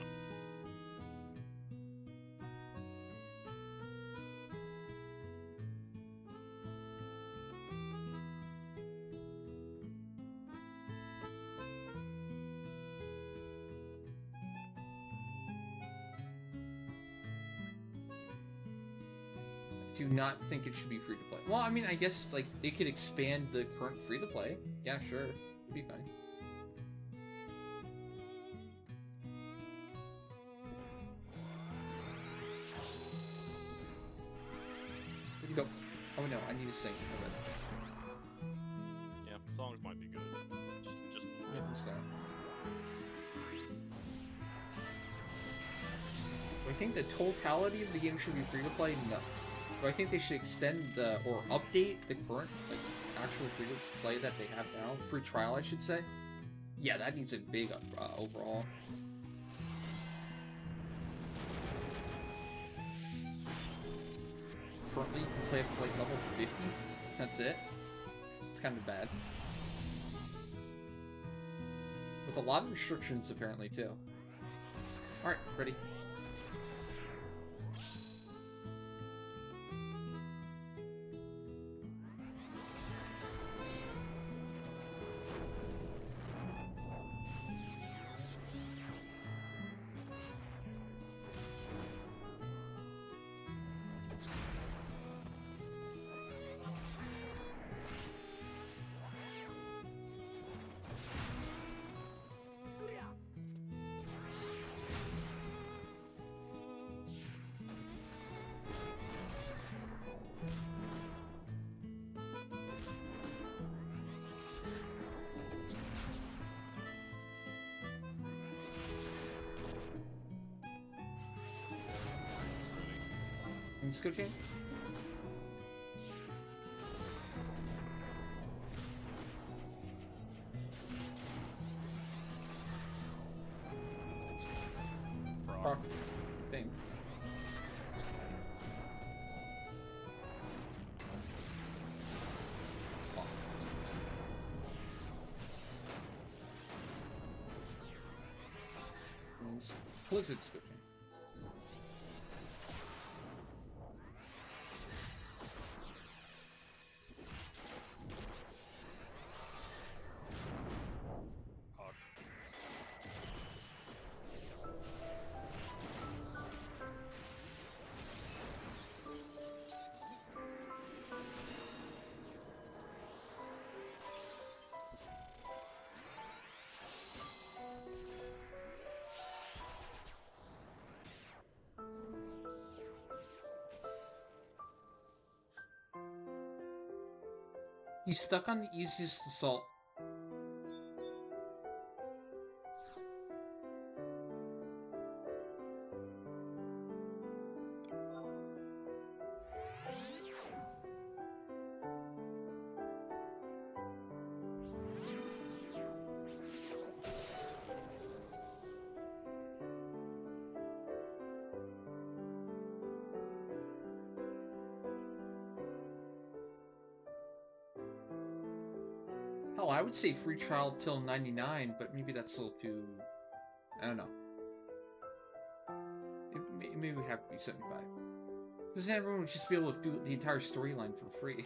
S1: Do not think it should be free to play. Well, I mean, I guess like they could expand the current free to play. Yeah, sure, it'd be fine. Where'd you go? Oh no, I need to sing.
S3: Yeah, songs might be good. Just
S1: Yeah, this there. Do I think the totality of the game should be free to play? No. Do I think they should extend or update the current, like, actual free-to-play that they have now? Free trial, I should say? Yeah, that needs a big overhaul. Currently, you can play up to, like, level 50. That's it. It's kind of bad. With a lot of restrictions, apparently, too. Alright, ready. Let's go, Jane.
S3: Rock.
S1: Thing. Blizzard description.
S3: Hawk.
S1: He's stuck on the easiest assault. Hell, I would say free trial till 99, but maybe that's a little too... I don't know. Maybe it would have to be 75. Doesn't everyone just be able to do the entire storyline for free?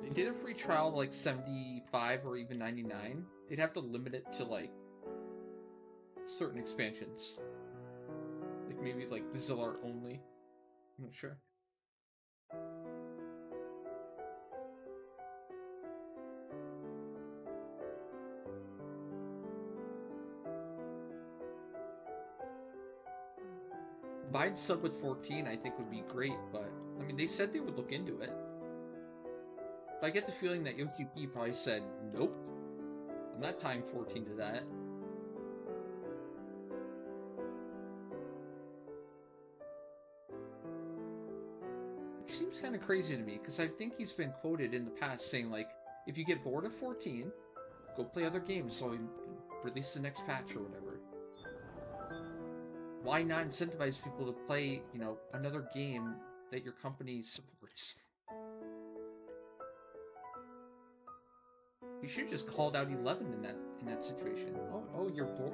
S1: They did a free trial to like 75 or even 99. They'd have to limit it to like certain expansions. Like maybe like the Zillar only. I'm not sure. Combined sub with 14 I think would be great, but I mean they said they would look into it. But I get the feeling that OCP probably said, nope, I'm not tying 14 to that. Which seems kind of crazy to me, because I think he's been quoted in the past saying, like, if you get bored of 14, go play other games so you can release the next patch or whatever. Why not incentivize people to play, you know, another game that your company supports? You should have just called out 11 in that situation. Oh, you're bored.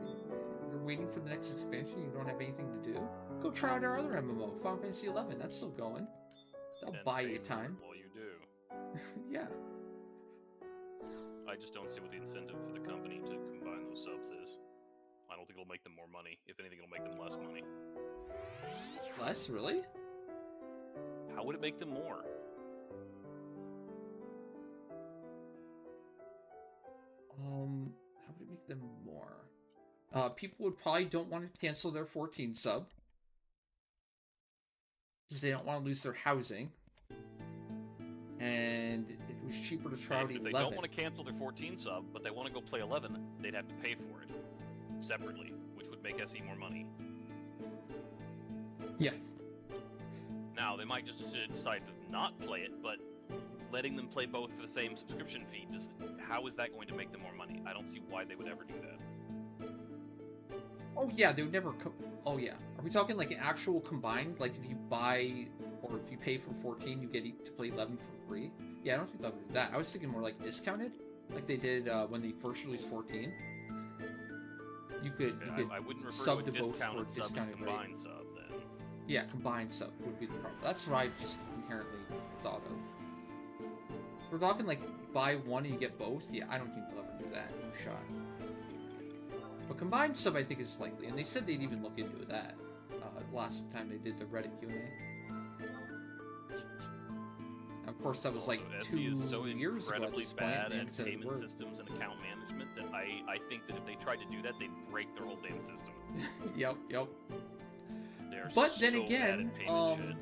S1: You're waiting for the next expansion. You don't have anything to do. Go try out our other MMO, Final Fantasy 11. That's still going. That'll buy you time.
S3: Well, you do.
S1: Yeah.
S3: I just don't see what the incentive for the company to combine those subs is. I don't think it'll make them more money. If anything, it'll make them less money.
S1: Less, really?
S3: How would it make them more?
S1: How would it make them more? People would probably don't want to cancel their 14 sub. Because they don't want to lose their housing. And if it was cheaper to try out 11...
S3: If they don't want to cancel their 14 sub, but they want to go play 11, they'd have to pay for it. Separately, which would make SE more money.
S1: Yes.
S3: Now, they might just decide to not play it, but letting them play both for the same subscription fee, how is that going to make them more money? I don't see why they would ever do that.
S1: Oh yeah, they would never... Oh yeah. Are we talking like an actual combined? Like if you buy, or if you pay for 14, you get to play 11 for free? Yeah, I don't think that would do that. I was thinking more like discounted, like they did when they first released 14. You could
S3: I wouldn't refer
S1: sub
S3: to
S1: to
S3: a
S1: both for a
S3: discounted sub as
S1: discounted rate.
S3: combined sub, then.
S1: Yeah, combined sub would be the problem. That's what I just inherently thought of. We're talking like buy one and you get both. Yeah, I don't think they'll ever do that. No shot. But combined sub I think is likely, and they said they'd even look into that last time they did the Reddit Q&A. Of course, that was like
S3: also,
S1: 2
S3: SE is so
S1: years ago at
S3: incredibly
S1: this point.
S3: bad
S1: They
S3: at
S1: said it
S3: payment
S1: worked.
S3: systems and account management that I think that if they tried to do that, they'd break their whole damn system.
S1: Yep.
S3: They're
S1: But
S3: so
S1: then
S3: bad
S1: again,
S3: at payment shit.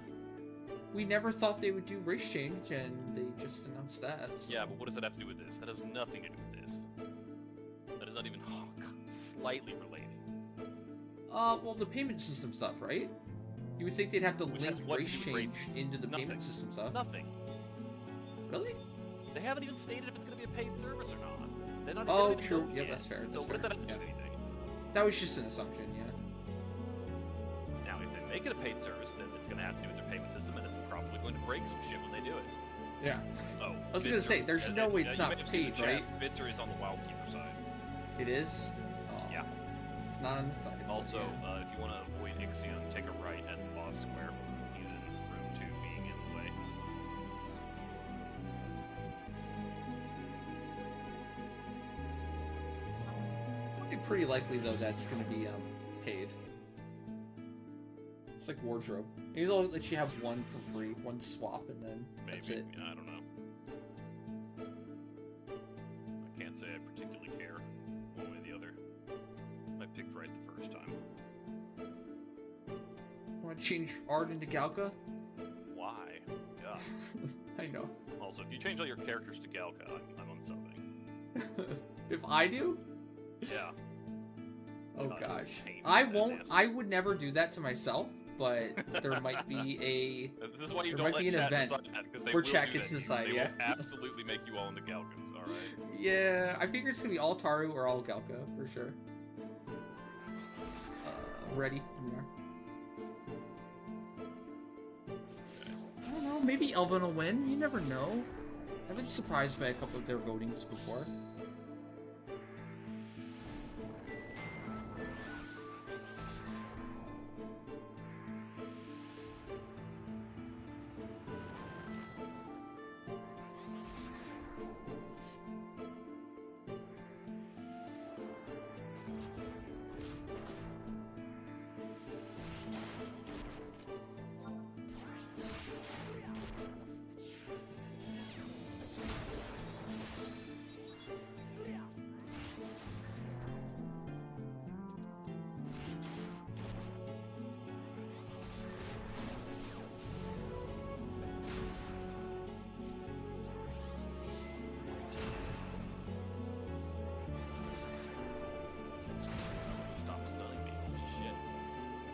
S1: we never thought they would do race change, and they just announced that. So.
S3: Yeah, but what does that have to do with this? That has nothing to do with this. That is not even slightly related.
S1: Well, the payment system stuff, right? You would think they'd have to
S3: Which
S1: link
S3: has what
S1: race
S3: to do with
S1: change
S3: race?
S1: into the
S3: Nothing.
S1: payment system stuff.
S3: Nothing.
S1: Really?
S3: They haven't even stated if it's going to be a paid service or not. They're not
S1: Oh,
S3: even
S1: true.
S3: known
S1: Yeah,
S3: yet.
S1: that's fair.
S3: So
S1: That's
S3: what does
S1: fair.
S3: that have to do
S1: Yeah.
S3: with anything?
S1: That was just an assumption, yeah.
S3: Now, if they make it a paid service, then it's going to have to do with their payment system, and it's probably going to break some shit when they do it.
S1: Yeah.
S3: Oh,
S1: I was gonna say, there's no way it's not paid, right?
S3: Bitzer is on the Wildkeeper side.
S1: It is? Oh.
S3: Yeah.
S1: It's not on the side. so
S3: Also,
S1: yeah.
S3: if you want to avoid Ixion, take a right at the boss square. He's in room 2 being in the way.
S1: Pretty likely, though, that's gonna be paid. It's like wardrobe. Maybe they'll let you have one for free, one swap, and then
S3: Maybe.
S1: that's it.
S3: Yeah, I don't know. I can't say I particularly care one way or the other. I picked right the first time.
S1: Want to change art into Galka?
S3: Why? Yeah.
S1: I know.
S3: Also, if you change all your characters to Galka, I'm unsubbing.
S1: If I do?
S3: Yeah.
S1: Oh
S3: God,
S1: gosh.
S3: pain
S1: I
S3: in the
S1: won't.
S3: ass.
S1: I would never do that to myself, but there might be a.
S3: This is why you
S1: There
S3: don't
S1: might
S3: let
S1: be an
S3: chat
S1: event
S3: decide that, because they
S1: where
S3: will
S1: chat
S3: do
S1: gets
S3: that.
S1: to decide,
S3: They
S1: yeah.
S3: will absolutely make you all into Galkans, alright?
S1: Yeah, I figure it's gonna be all Taru or all Galka for sure. Ready? We are. I don't know. Maybe Elvin will win. You never know. I've been surprised by a couple of their votings before.
S3: Stop stunning me. Holy shit.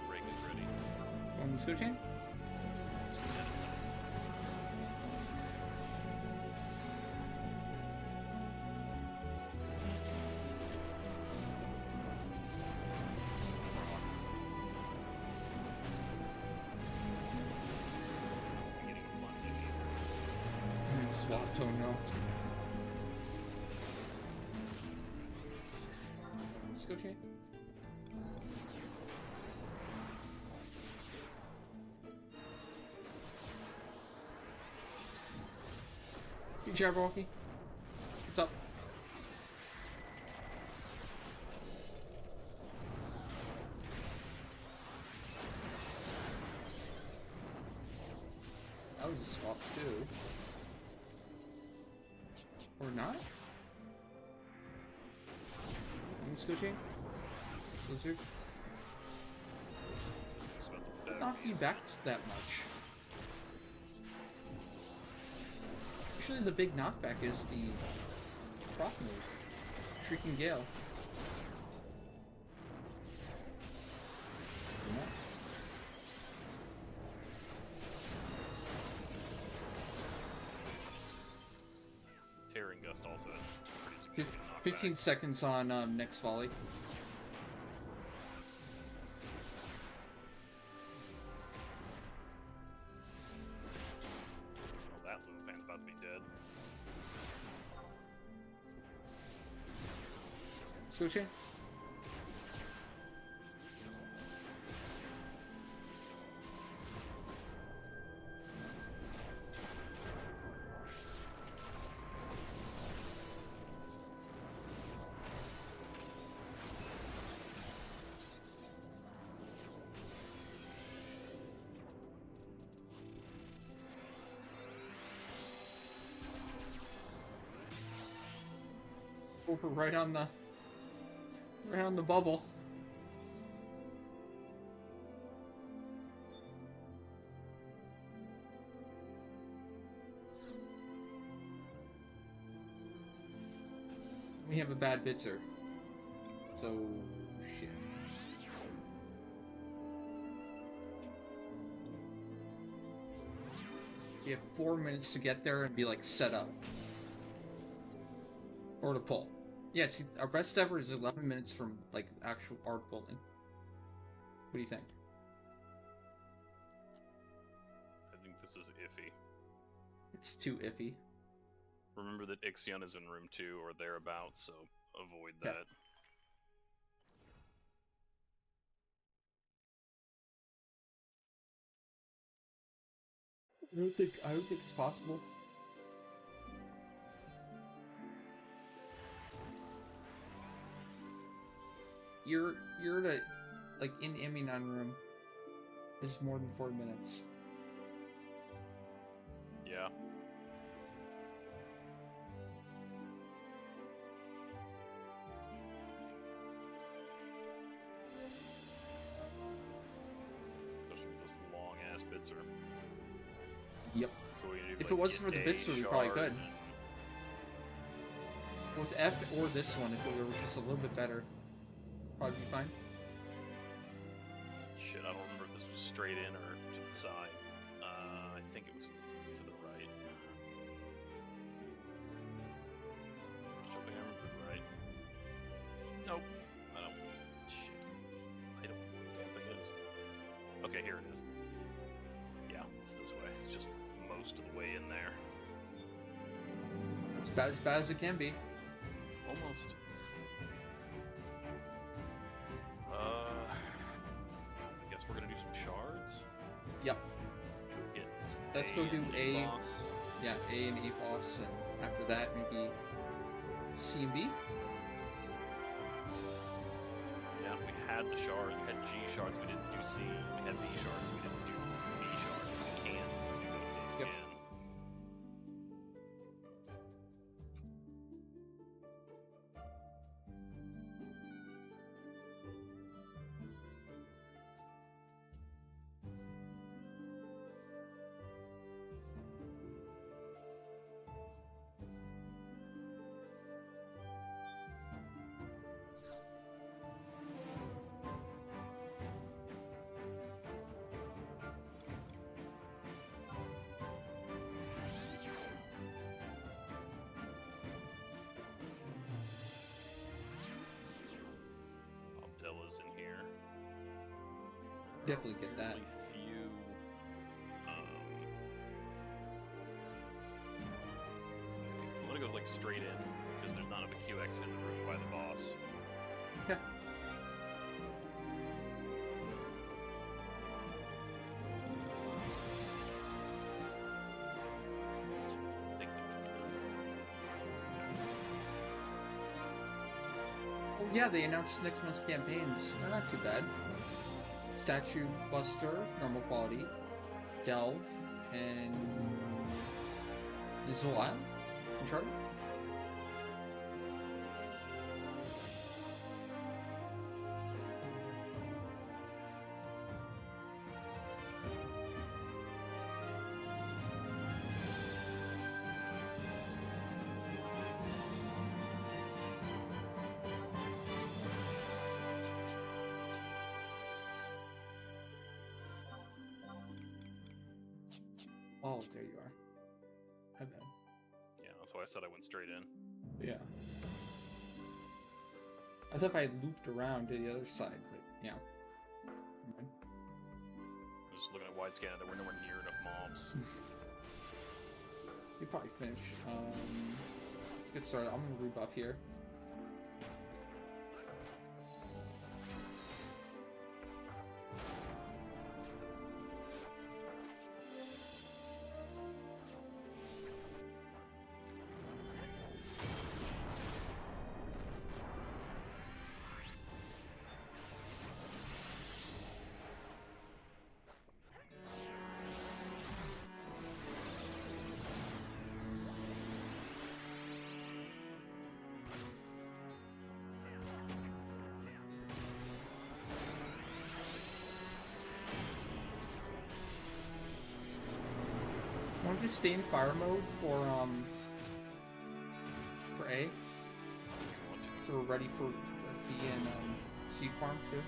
S3: Break is ready.
S1: On the Switch chain?
S3: I'm getting a fun issue.
S1: Swap tone now. Let's go chain. Hey, Jabberwocky. What's up? That was a swap too. Or not? Let's go chain. Blizzard.
S3: Just about to beg.
S1: Not be back that much. Usually the big knockback is the proc move. Shrieking Gale. Yeah.
S3: Tearing Gust also has pretty
S1: Fif-
S3: significant knockback.
S1: 15 seconds on next volley.
S3: Oh, that Lupan's about to be dead.
S1: Switch in. Oh, we're right on the bubble. We have a bad bitzer. So, shit. We have 4 minutes to get there and be like set up. Or to pull. Yeah, see, our best ever is 11 minutes from like actual art building. What do you think?
S3: I think this is iffy.
S1: It's too iffy.
S3: Remember that Ixion is in room 2 or thereabouts, so avoid
S1: Yeah.
S3: that.
S1: I don't think it's possible. You're the like in Eminon room. There's more than 4 minutes.
S3: Yeah. Especially with this long ass bitzer.
S1: Yep.
S3: So we need to,
S1: If
S3: like,
S1: it wasn't for
S3: get
S1: the
S3: a
S1: bitzer, we probably
S3: shard
S1: could.
S3: and-
S1: With F or this one, if it were just a little bit better, probably be fine.
S3: Shit, I don't remember if this was straight in or to the side. I think it was to the right. Jumping over to the right. Nope. I don't. Shit. I don't know what the damn thing is. Okay, here it is. Yeah, it's this way. It's just most of the way in there.
S1: It's about as bad as it can be.
S3: Almost. I guess we're gonna do some shards.
S1: Yep.
S3: Get
S1: Let's go do
S3: and
S1: A.
S3: boss.
S1: Yeah, A and A boss, and after that maybe C and B.
S3: Yeah, we had the shards. We had G shards. We didn't do C. We had B shards. We didn't do B shards. We can do those
S1: Yep.
S3: again. Abdella's in here.
S1: Definitely get that.
S3: Really few. I'm gonna go like straight in because there's not enough QX in the room by the boss.
S1: Yeah.
S3: I think
S1: Oh yeah, they announced next month's campaigns. They're not too bad. Statue Buster, normal quality. Delve, and Zola. Uncharted? Oh, there you are. My bad.
S3: Yeah, that's why I said I went straight in.
S1: Yeah. I thought if I looped around to the other side, but yeah. Never mind.
S3: I was just looking at wide scan and there were nowhere near enough mobs.
S1: You probably finish. Let's get started. I'm gonna rebuff here. Want to stay in fire mode for A? So we're ready for bee and seed farm too.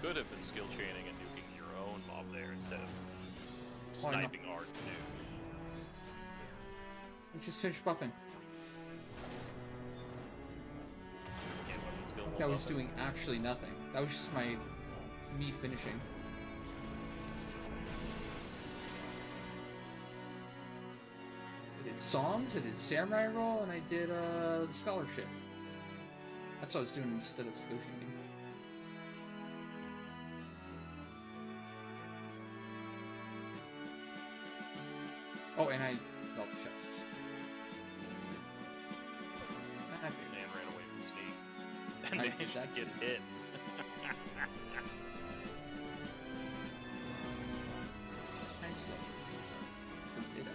S3: Could have been skill chaining and nuking your own mob there instead of
S1: Why not?
S3: sniping art to do.
S1: We just finished buffing.
S3: Can't weapon skill
S1: That
S3: while
S1: was
S3: buffing.
S1: doing actually nothing. That was just me finishing. I did songs, I did samurai roll, and I did the scholarship. That's what I was doing instead of skill chaining. Oh, and I developed chests.
S3: Man ran away from Sneak and
S1: I
S3: managed
S1: did
S3: to
S1: that
S3: get
S1: too.
S3: hit.
S1: Nice though. Or did I?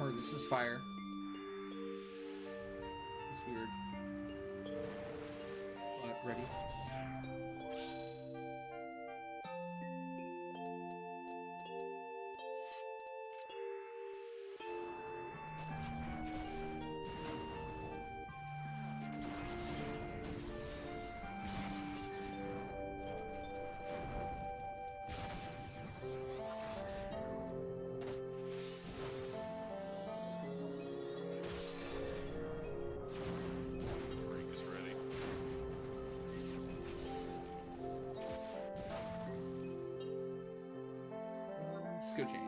S1: Or this is fire. It's weird. Ready?
S3: Break is ready.
S1: Skill chain.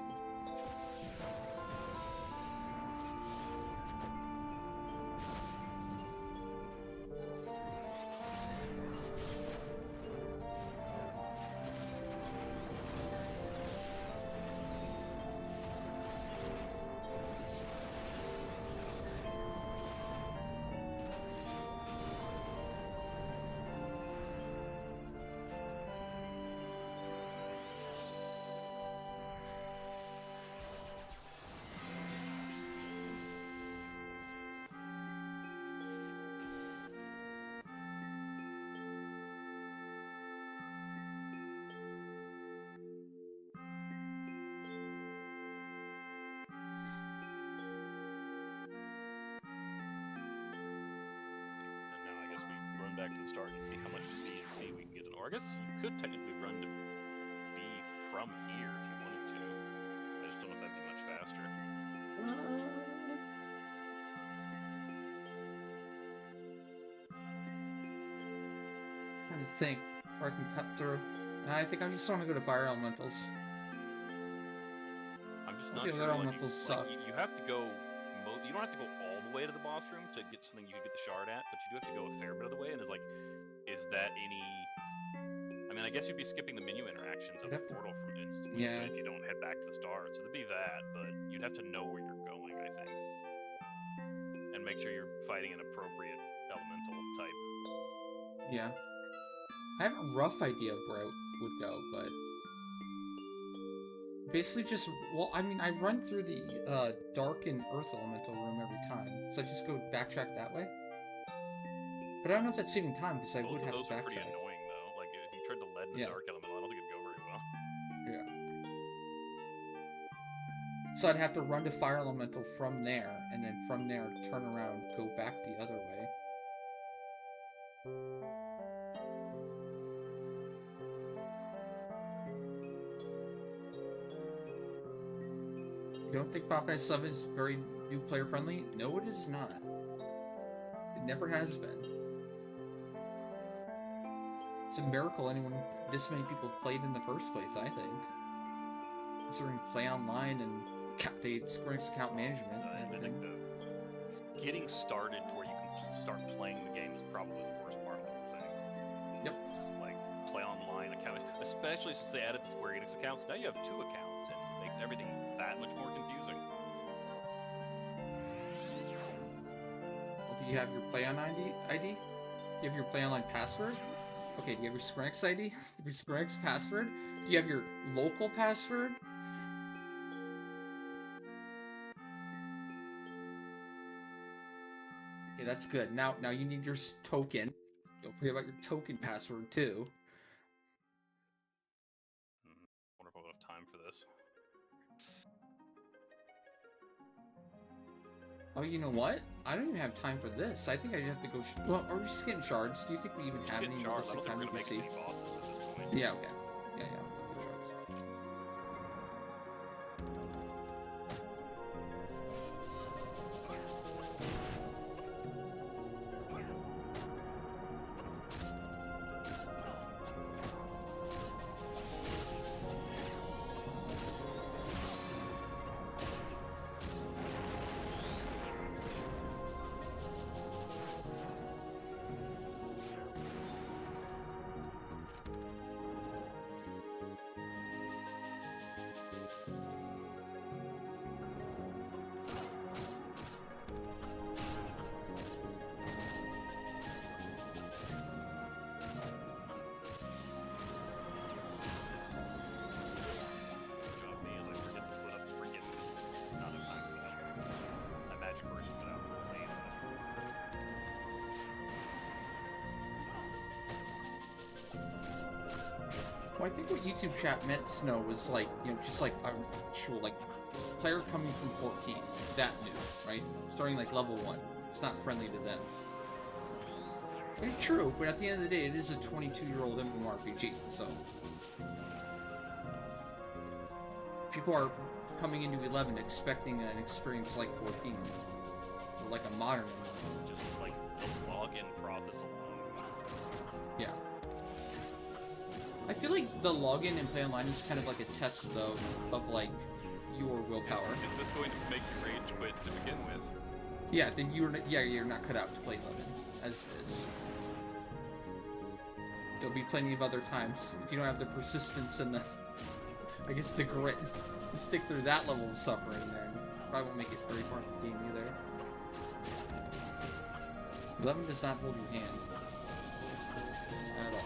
S3: And now I guess we run back to the start and see how much B and C we can get in. Or I guess you could technically run to B from here if you wanted to. I just don't know if that'd be much faster.
S1: Trying to think where I can cut through. I think I just want to go to fire elementals.
S3: That's not
S1: Okay,
S3: true.
S1: their
S3: Like,
S1: elementals suck.
S3: you have to go. You don't have to go all the way to the boss room to get something you could get the shard at, but you do have to go a fair bit of the way. And it's like, is that any? I mean, I guess you'd be skipping the menu interactions of the portal from instantly if you don't head back to the start. So there'd be that, but you'd have to know where you're going, I think, and make sure you're fighting an appropriate elemental type.
S1: Yeah. I have a rough idea of where I would go, but basically just, well, I mean, I run through the dark and earth elemental room every time, so I just go backtrack that way. But I don't know if that's saving time, because I would have to
S3: Those are
S1: backtrack.
S3: pretty annoying, though. Like, if you tried to lead in the dark elemental, I don't think it'd go very well.
S1: Yeah. So I'd have to run to fire elemental from there, and then from there turn around, go back the other way. You don't think Popeye 7 is very new player friendly? No, it is not. It never has been. It's a miracle anyone, this many people played in the first place, I think. Considering play online and the Square Enix account management.
S3: I think getting started to where you can start playing the game is probably the worst part of the whole thing.
S1: Yep.
S3: Like, play online account, especially since they added the Square Enix accounts. Now you have 2 accounts, and it makes everything that much more confusing.
S1: Well, do you have your play on ID? Do you have your play online password? Okay, do you have your Square Enix ID? Your Square Enix password? Do you have your local password? Okay, that's good. Now you need your token. Don't forget about your token password too.
S3: Wonder if I'll have time for this.
S1: Oh, you know what? I don't even have time for this. I think I have to go. Well, are we just getting shards? Do you think we even have any realistic time to see? Yeah. Okay. Yeah. Let's get shards. Well, I think what YouTube chat meant, Snow, was like, you know, just like a actual, like, player coming from 14. That new, right? Starting like level 1. It's not friendly to them. It's true, but at the end of the day, it is a 22-year-old MMORPG, so... People are coming into 11 expecting an experience like 14. Or like a modern MMO.
S3: Just like the login process alone.
S1: Yeah. I feel like the login and play online is kind of like a test, though, of, like, your willpower.
S3: Is this going to make you rage quit to begin with?
S1: Yeah, then you're not cut out to play 11, as is. There'll be plenty of other times. If you don't have the persistence and the, I guess, the grit to stick through that level of suffering, then probably won't make it very far in the game either. 11 does not hold your hand. At all.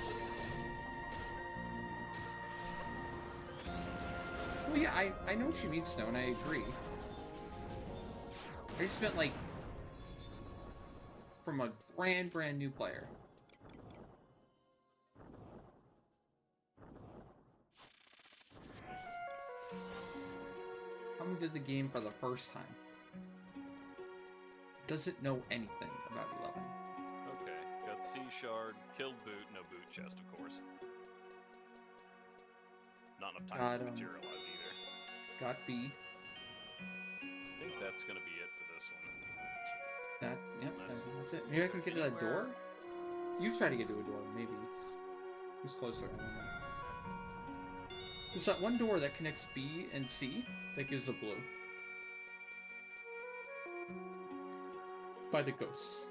S1: Well, yeah, I know what you mean, Snow, and I agree. I just meant, like, from a brand new player. Coming to the game for the first time. Doesn't know anything about 11.
S3: Okay, got C shard, killed boot, no boot chest, of course. Not enough time to materialize either.
S1: Got B.
S3: I think that's gonna be it for this one.
S1: Yep, that's it. Maybe I can get to that door? You try to get to a door, maybe. Who's closer? There's that one door that connects B and C that gives a blue. By the ghosts.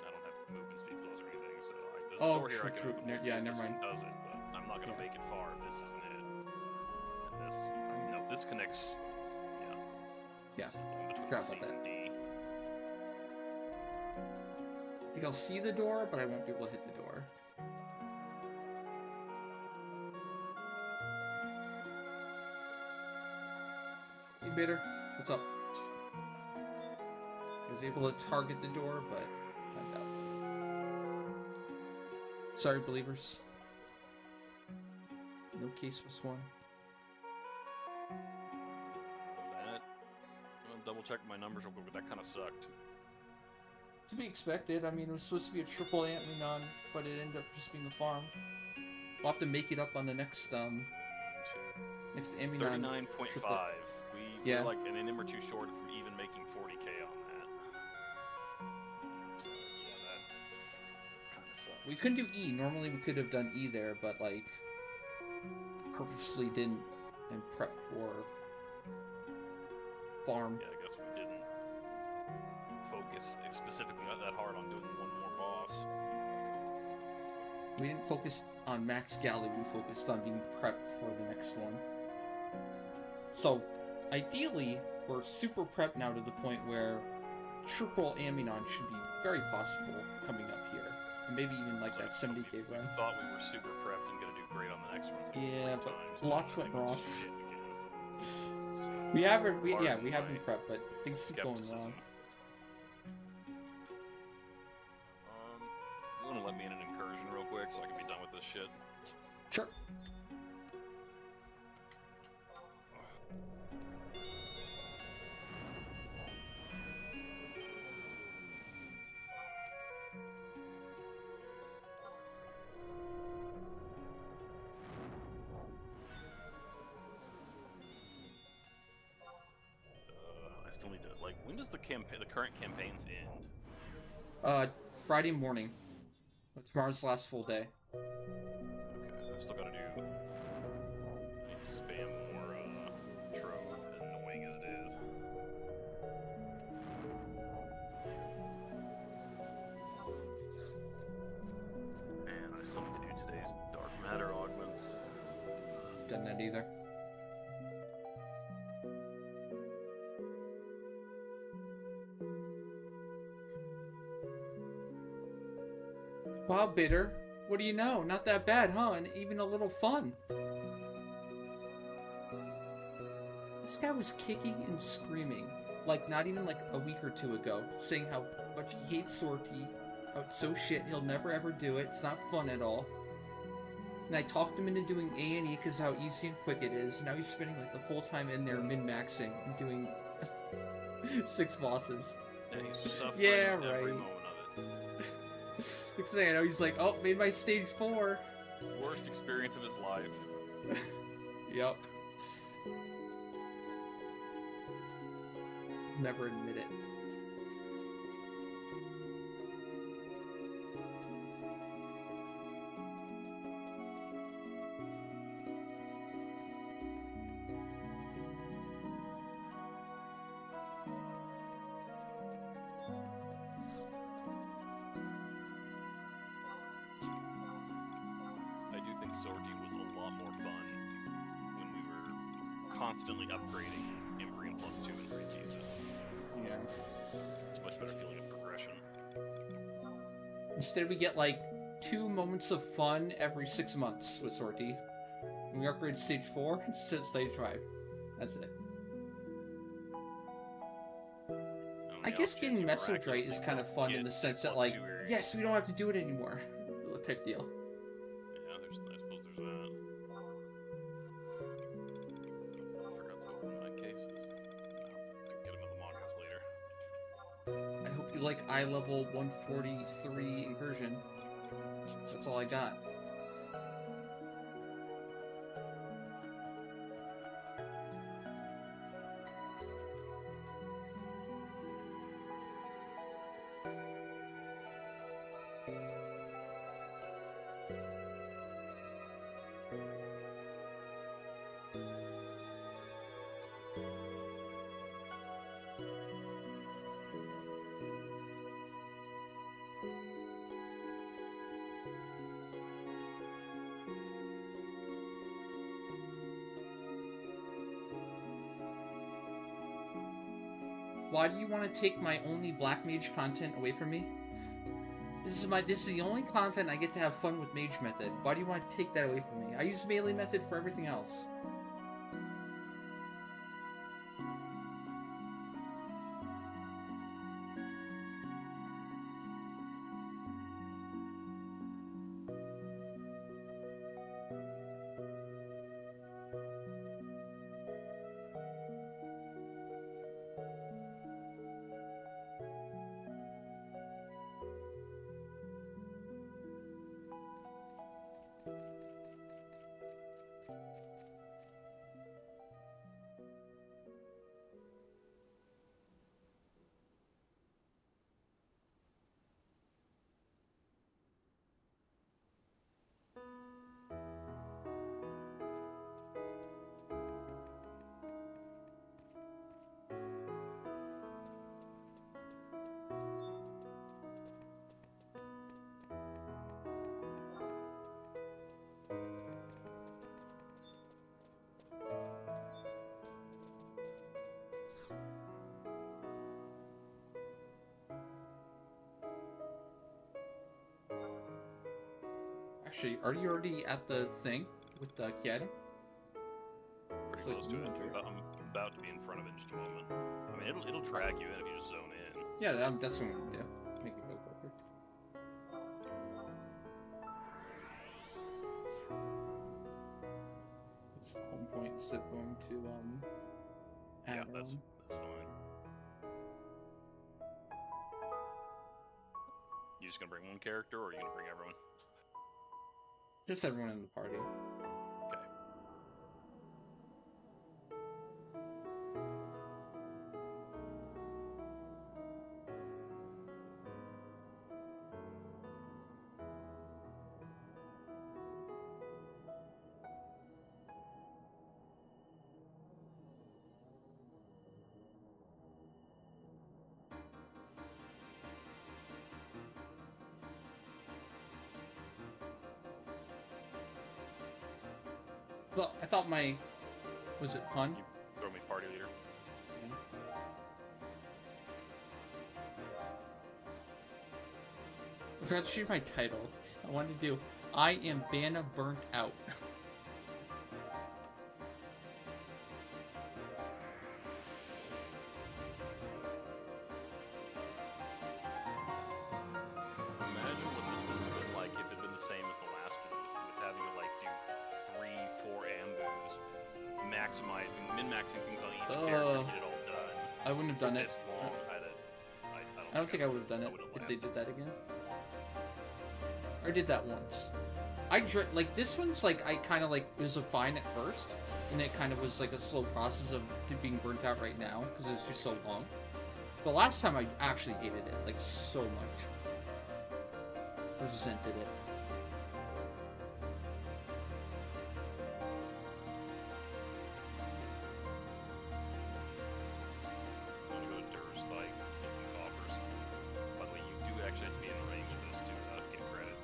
S3: I don't have movement speed plus or anything, so there's
S1: Oh,
S3: a door here I can
S1: true.
S3: open. We'll see
S1: Yeah,
S3: if
S1: never
S3: this one
S1: mind.
S3: does it, but I'm not gonna make it far if this isn't it. And this, no, this connects. Yeah.
S1: Yeah.
S3: This is the one between
S1: Forgot
S3: C
S1: about
S3: and D.
S1: I think I'll see the door, but I won't be able to hit the door. Hey, Bitter. What's up? I was able to target the door, but not that. Sorry, believers. No case was won.
S3: That. I'm gonna double check my numbers real quick, but that kind of sucked.
S1: To be expected. I mean, it was supposed to be a triple Ant-Man, but it ended up just being a farm. We'll have to make it up on the next next Ant-Man.
S3: 39.5.
S1: Yeah.
S3: We're like an inning or two short from even making 40k on that. So, yeah, that kind of sucks.
S1: We couldn't do E. Normally we could have done E there, but like purposely didn't and prep for farm.
S3: Yeah, I guess we didn't focus specifically not that hard on doing one more boss.
S1: We didn't focus on Max Galley, we focused on being prepped for the next one. So, ideally, we're super prepped now to the point where triple Amidon should be very possible coming up here. And maybe even like that 70k run.
S3: We thought we were super prepped and gonna do great on the next one.
S1: Yeah, but
S3: times,
S1: lots
S3: and
S1: went
S3: then
S1: wrong.
S3: shit again. So,
S1: We haven't, we
S3: pardon
S1: have
S3: my
S1: been prepped, but things keep going
S3: skepticism.
S1: wrong.
S3: You wanna let me in an incursion real quick so I can be done with this shit?
S1: Sure.
S3: I still need to, like, when does the current campaigns end?
S1: Friday morning. Tomorrow's the last full day.
S3: Okay, I've still gotta do, I need to spam more, Trove, as annoying as it is. And I still need to do today's Dark Matter augments.
S1: Done that either. Wow, Bitter. What do you know? Not that bad, huh? And even a little fun. This guy was kicking and screaming, like not even like a week or two ago, saying how much he hates Sortie, how it's so shit, he'll never ever do it, it's not fun at all. And I talked him into doing A&E because how easy and quick it is. Now he's spending like the whole time in there min-maxing and doing 6 bosses.
S3: Yeah, he's suffering
S1: Yeah,
S3: every
S1: right.
S3: moment of it.
S1: Next thing I know, he's like, oh, made my stage 4.
S3: Worst experience of his life.
S1: Yep. Never admit it.
S3: I do think Sortie was a lot more fun when we were constantly upgrading Imbrian plus 2 and 3 thesis.
S1: Yeah.
S3: It's a much better feeling of progression.
S1: Instead, we get like 2 moments of fun every 6 months with Sortie. When we upgrade stage 4 instead of stage 5. That's it. I guess getting Messered right is kind of fun in the sense that, like, yes, we don't have to do it anymore. Type deal.
S3: Yeah, I suppose there's that. I forgot to open my cases. I'll get them in the mock-ups later.
S1: I hope you like eye level 143 incursion. That's all I got. Why do you want to take my only black mage content away from me? This is the only content I get to have fun with mage method. Why do you want to take that away from me? I use melee method for everything else. Actually, are you already at the thing with the kid?
S3: Pretty close to it. I'm about to be in front of it in just a moment. I mean, it'll drag you in if you just zone in.
S1: Yeah, that's what I'm gonna do. Make it go quicker. It's the home point instead of going to
S3: Yeah,
S1: Avalon.
S3: that's fine. You just gonna bring one character, or are you gonna bring everyone?
S1: Just everyone in the party.
S3: Okay.
S1: Well, I thought my... Was it pun?
S3: You throw me party leader.
S1: Yeah. I forgot to choose my title. I wanted to do I am Banna Burnt Out.
S3: Imagine what this would have been like if it had been the same as the last one, with having to like do 3-4 ambus, min-maxing things on each character to get it all done.
S1: I wouldn't have done it.
S3: This long,
S1: I don't think I would have done it if they did that again. Or did that once. Like, this one's like, I kind of like, it was a fine at first, and it kind of was like a slow process of being burnt out right now, because it was just so long. The last time I actually hated it, like, so much. Resented it.
S3: I'm gonna go to Durr Spike, get some coffers. By the way, you do actually have to be in the range of this to get credit.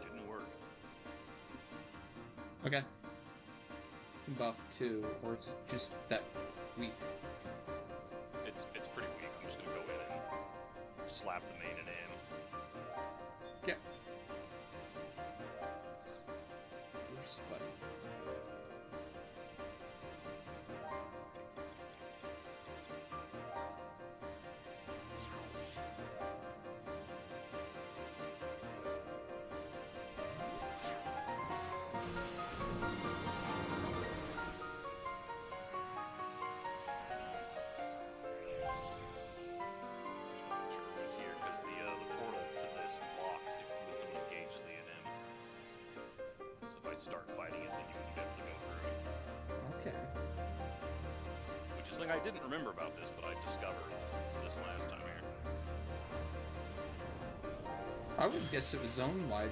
S3: Didn't work.
S1: Okay. Buff 2, or it's just that weak.
S3: It's pretty weak. I'm just gonna go in and slap the main and in.
S1: Yeah. Spike.
S3: Here, because the portal to this locks if when someone engages the NM. So if I start fighting it, then you wouldn't be able to go through.
S1: Okay.
S3: Which is something I didn't remember about this, but I discovered this last time here.
S1: I would guess it was zone-wide.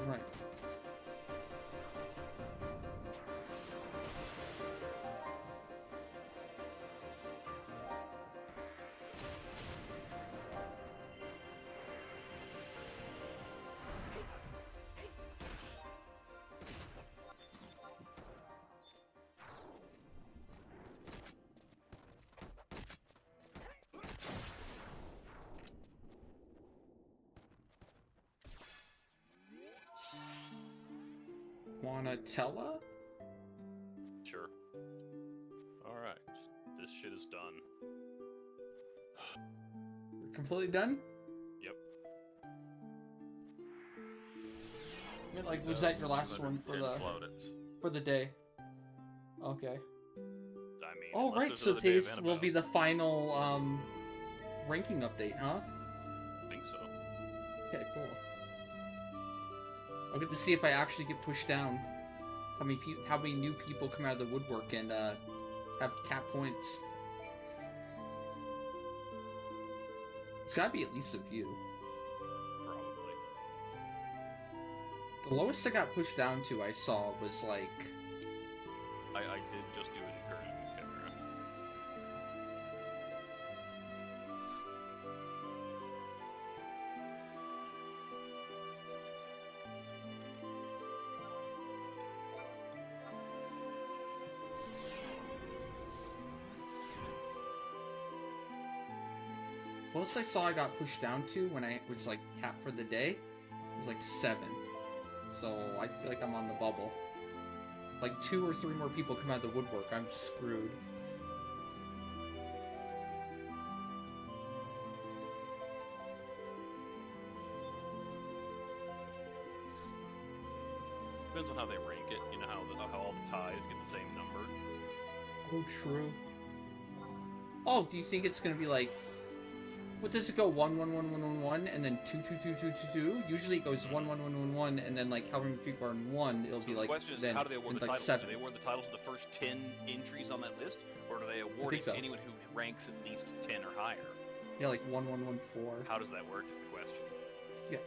S1: Right. Wanatella?
S3: Sure. Alright. This shit is done.
S1: We're completely done?
S3: Yep.
S1: I mean, like, was that your last one for the day? Okay.
S3: I mean,
S1: Oh,
S3: unless
S1: right,
S3: there's
S1: so
S3: another day of
S1: today's will be
S3: Annabelle.
S1: the final, ranking update, huh?
S3: I think so.
S1: Okay, cool. I'll get to see if I actually get pushed down. How many new people come out of the woodwork and, have cap points. It's gotta be at least a few.
S3: Probably.
S1: The lowest I got pushed down to, I saw, was like...
S3: I did just do an encouragement camera.
S1: Lowest I saw I got pushed down to when I was like capped for the day was like 7. So I feel like I'm on the bubble. If like 2 or 3 more people come out of the woodwork, I'm screwed.
S3: Depends on how they rank it. You know how all the ties get the same number.
S1: Oh, true. Oh, do you think it's gonna be like... What does it go? 1, 1, 1, 1, 1, 1, and then 2, 2, 2, 2, 2, 2? Usually it goes 1, 1, 1, 1, 1, and then like however many people are in 1, it'll
S3: So
S1: be
S3: the
S1: like...
S3: question is,
S1: then,
S3: how do they award the
S1: like
S3: titles?
S1: 7.
S3: Do they award the titles of the first 10 entries on that list, or do they award it
S1: so.
S3: to anyone who ranks at least 10 or higher?
S1: Yeah, like 1, 1, 1, 4.
S3: How does that work is the question.
S1: Yeah.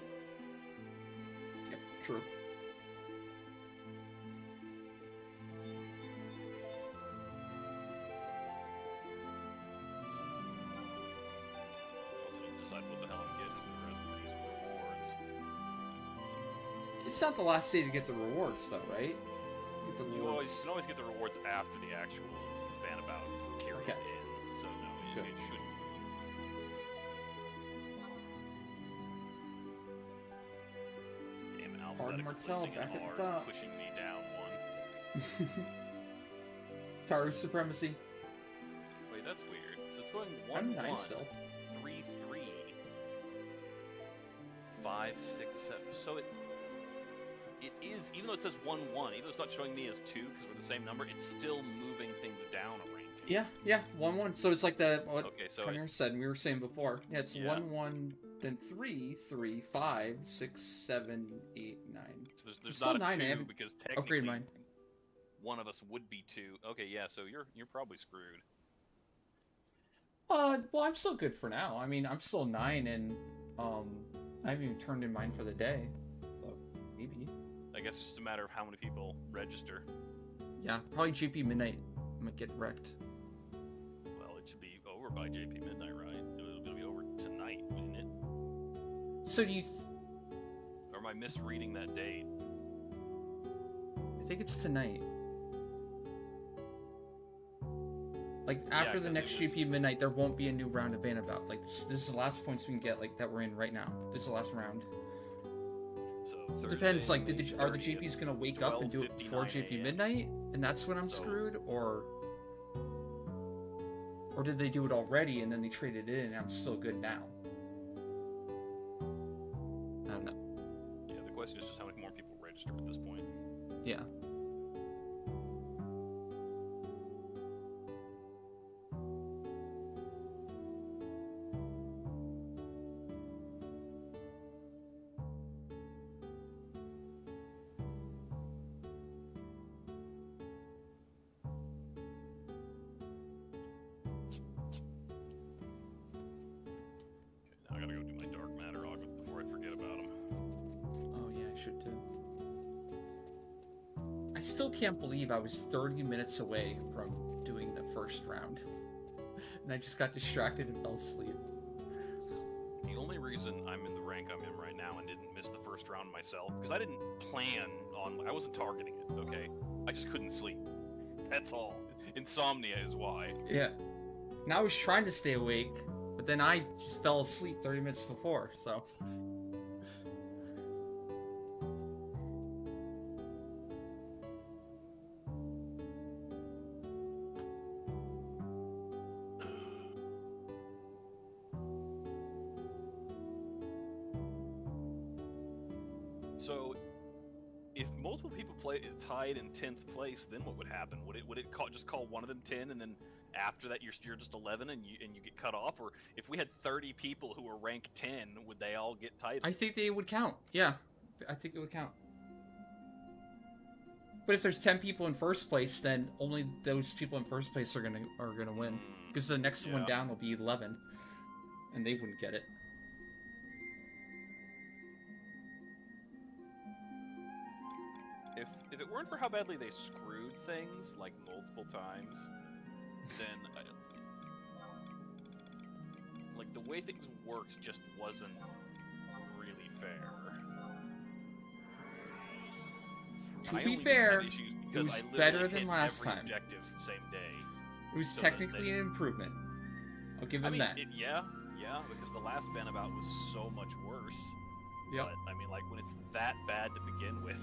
S1: Yep, true.
S3: Also need to decide what the hell I'm getting for the rest of these rewards.
S1: It's not the last day to get the rewards, though, right? Get the
S3: You
S1: rewards.
S3: can always get the rewards after the actual Bannabout period
S1: Okay.
S3: ends, so no,
S1: Good.
S3: it shouldn't. Damn, alphabetical
S1: Martell,
S3: listing
S1: back
S3: is
S1: at the
S3: hard,
S1: top.
S3: pushing me down one.
S1: Taru supremacy.
S3: Wait, that's weird. So it's going 1,
S1: I'm 9
S3: 1,
S1: still.
S3: 3, 3, 5, 6, 7. So it is, even though it says 1, 1, even though it's not showing me as 2 because we're the same number, it's still moving things down a rank.
S1: Yeah, 1, 1. So it's like the what
S3: Okay, so
S1: Connor said and we were saying before. Yeah, it's
S3: Yeah.
S1: 1, 1, then 3, 3, 5, 6, 7, 8, 9.
S3: So there's
S1: still
S3: not a
S1: 9, I
S3: 2
S1: haven't
S3: because
S1: upgraded
S3: technically
S1: mine.
S3: one of us would be 2. Okay, yeah, so you're probably screwed.
S1: Well, I'm still good for now. I mean, I'm still 9 and, I haven't even turned in mine for the day. But maybe.
S3: I guess it's just a matter of how many people register.
S1: Yeah, probably JP Midnight. I'm gonna get wrecked.
S3: Well, it should be over by JP Midnight, right? It'll be over tonight, wouldn't it?
S1: So do you...
S3: Or am I misreading that date?
S1: I think it's tonight. Like, after the
S3: 'cause
S1: next
S3: it was-
S1: GP Midnight, there won't be a new round of Bannabout. Like, this is the last points we can get, like, that we're in right now. This is the last round.
S3: So
S1: It depends, like,
S3: Thursday,
S1: are the
S3: 30th,
S1: GPs gonna wake up and do it before
S3: 12:59
S1: JP
S3: a.m.
S1: Midnight? And that's when I'm
S3: So-
S1: screwed? Or did they do it already and then they traded it in and I'm still good now? I don't know.
S3: Yeah, the question is just how many more people register at this point.
S1: Yeah.
S3: Okay, now I gotta go do my dark matter augments before I forget about them.
S1: Oh yeah, I should too. I still can't believe I was 30 minutes away from doing the first round. And I just got distracted and fell asleep.
S3: The only reason I'm in the rank I'm in right now and didn't miss the first round myself, because I didn't plan on, I wasn't targeting it, okay? I just couldn't sleep. That's all. Insomnia is why.
S1: Yeah. And I was trying to stay awake, but then I just fell asleep 30 minutes before, so...
S3: So, if multiple people tied in 10th place, then what would happen? Would it just call one of them 10, and then after that you're just 11 and you get cut off? Or if we had 30 people who were rank 10, would they all get tied?
S1: I think they would count. Yeah, I think it would count. But if there's 10 people in first place, then only those people in first place are gonna win, because the next one down will be 11, and they wouldn't get it.
S3: If it weren't for how badly they screwed things, like, multiple times, then, like, the way things worked just wasn't really fair.
S1: To be fair, it was better than last time.
S3: Objective the same day.
S1: It was technically an improvement. I'll give them that.
S3: Yeah, because the last Bannabout was so much worse.
S1: Yep.
S3: But, I mean, like, when it's that bad to begin with...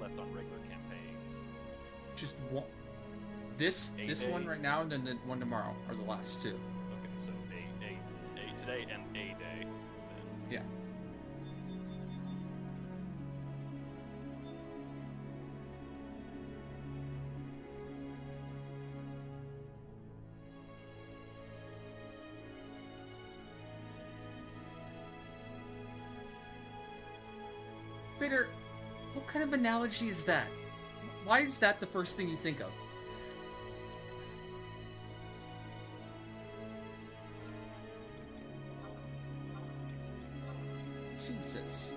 S3: left on regular campaigns.
S1: Just one. This one right now, and then the one tomorrow are the last two.
S3: Okay, so a today and a day. Then.
S1: Yeah. Bitter. What kind of analogy is that? Why is that the first thing you think of? Jesus.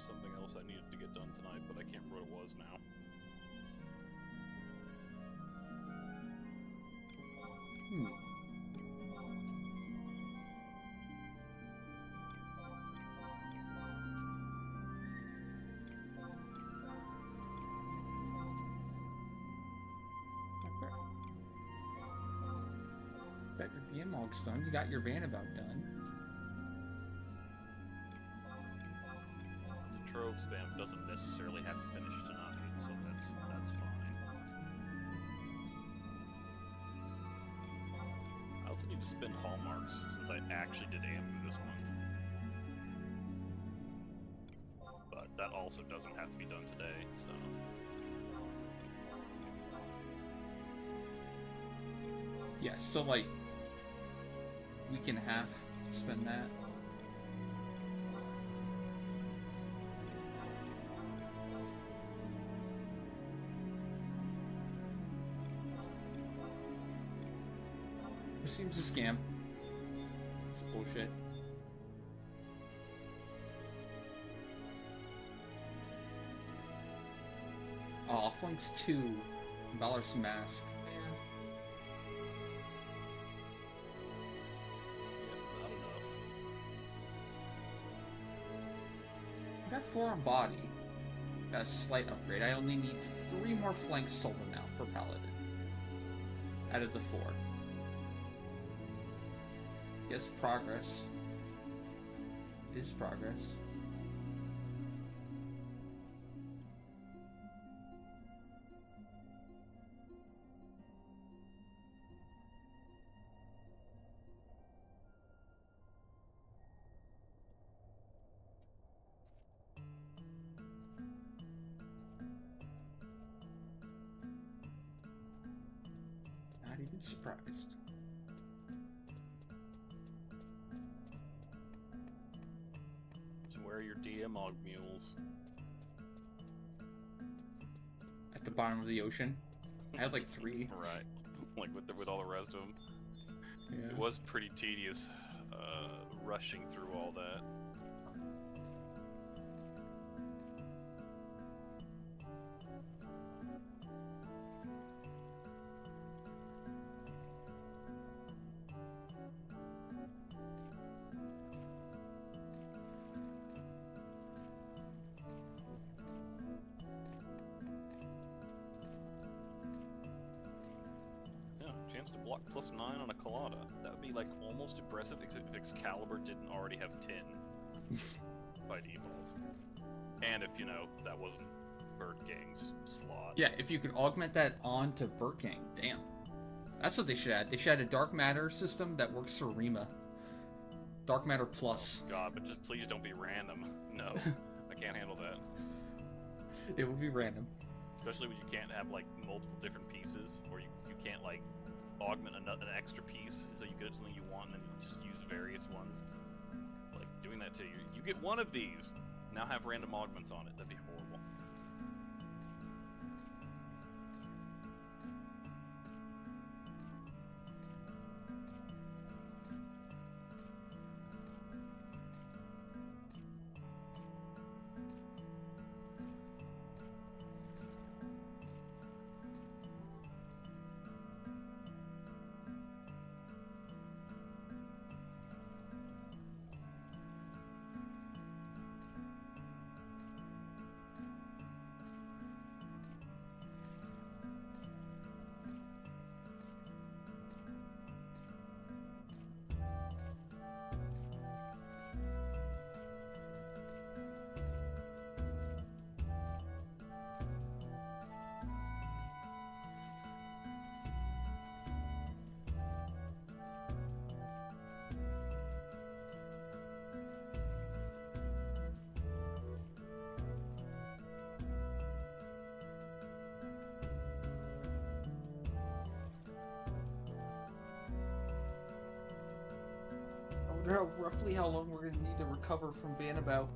S3: Something else I needed to get done tonight, but I can't remember what it was now.
S1: Bet your BMOG's done. You got your Bannabout done.
S3: Trove spam doesn't necessarily have to finish tonight, so that's fine. I also need to spend hallmarks since I actually did Ambu this month. But that also doesn't have to be done today, so...
S1: Yeah, so like week and a half to spend that. It seems a scam. It's bullshit. Oh, Flanks 2. Valor's Mask. Got 4 on body. Got a slight upgrade. I only need 3 more flanks total now for Paladin. Out of the 4. Yes, progress. It is progress. Not even surprised.
S3: So where are your DM mules?
S1: At the bottom of the ocean. I had like 3.
S3: Right. Like with all the rest of them.
S1: Yeah.
S3: It was pretty tedious, rushing through all that. Chance to block +9 on a colada. That would be like almost impressive if Excalibur didn't already have 10 by default. And if, you know, that wasn't Bird Gang's slot.
S1: Yeah, if you could augment that onto Burking, damn. That's what they should add. They should add a Dark Matter system that works for Rima. Dark Matter Plus.
S3: Oh God, but just please don't be random. No, I can't handle that.
S1: It would be random.
S3: Especially when you can't have like multiple different pieces, or you can't like augment an extra piece so you get something you want and then you just use various ones. Like doing that to you. You get one of these, now have random augments on it. That'd be horrible.
S1: I wonder roughly how long we're going to need to recover from Bannabout.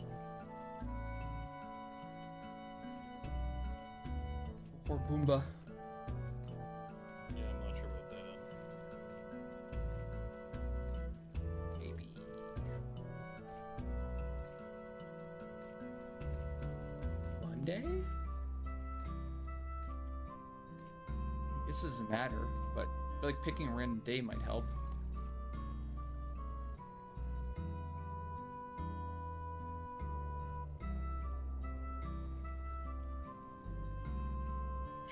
S1: For Boomba.
S3: Yeah, I'm not sure about that.
S1: Maybe. Monday? I guess it doesn't matter, but I feel like picking a random day might help.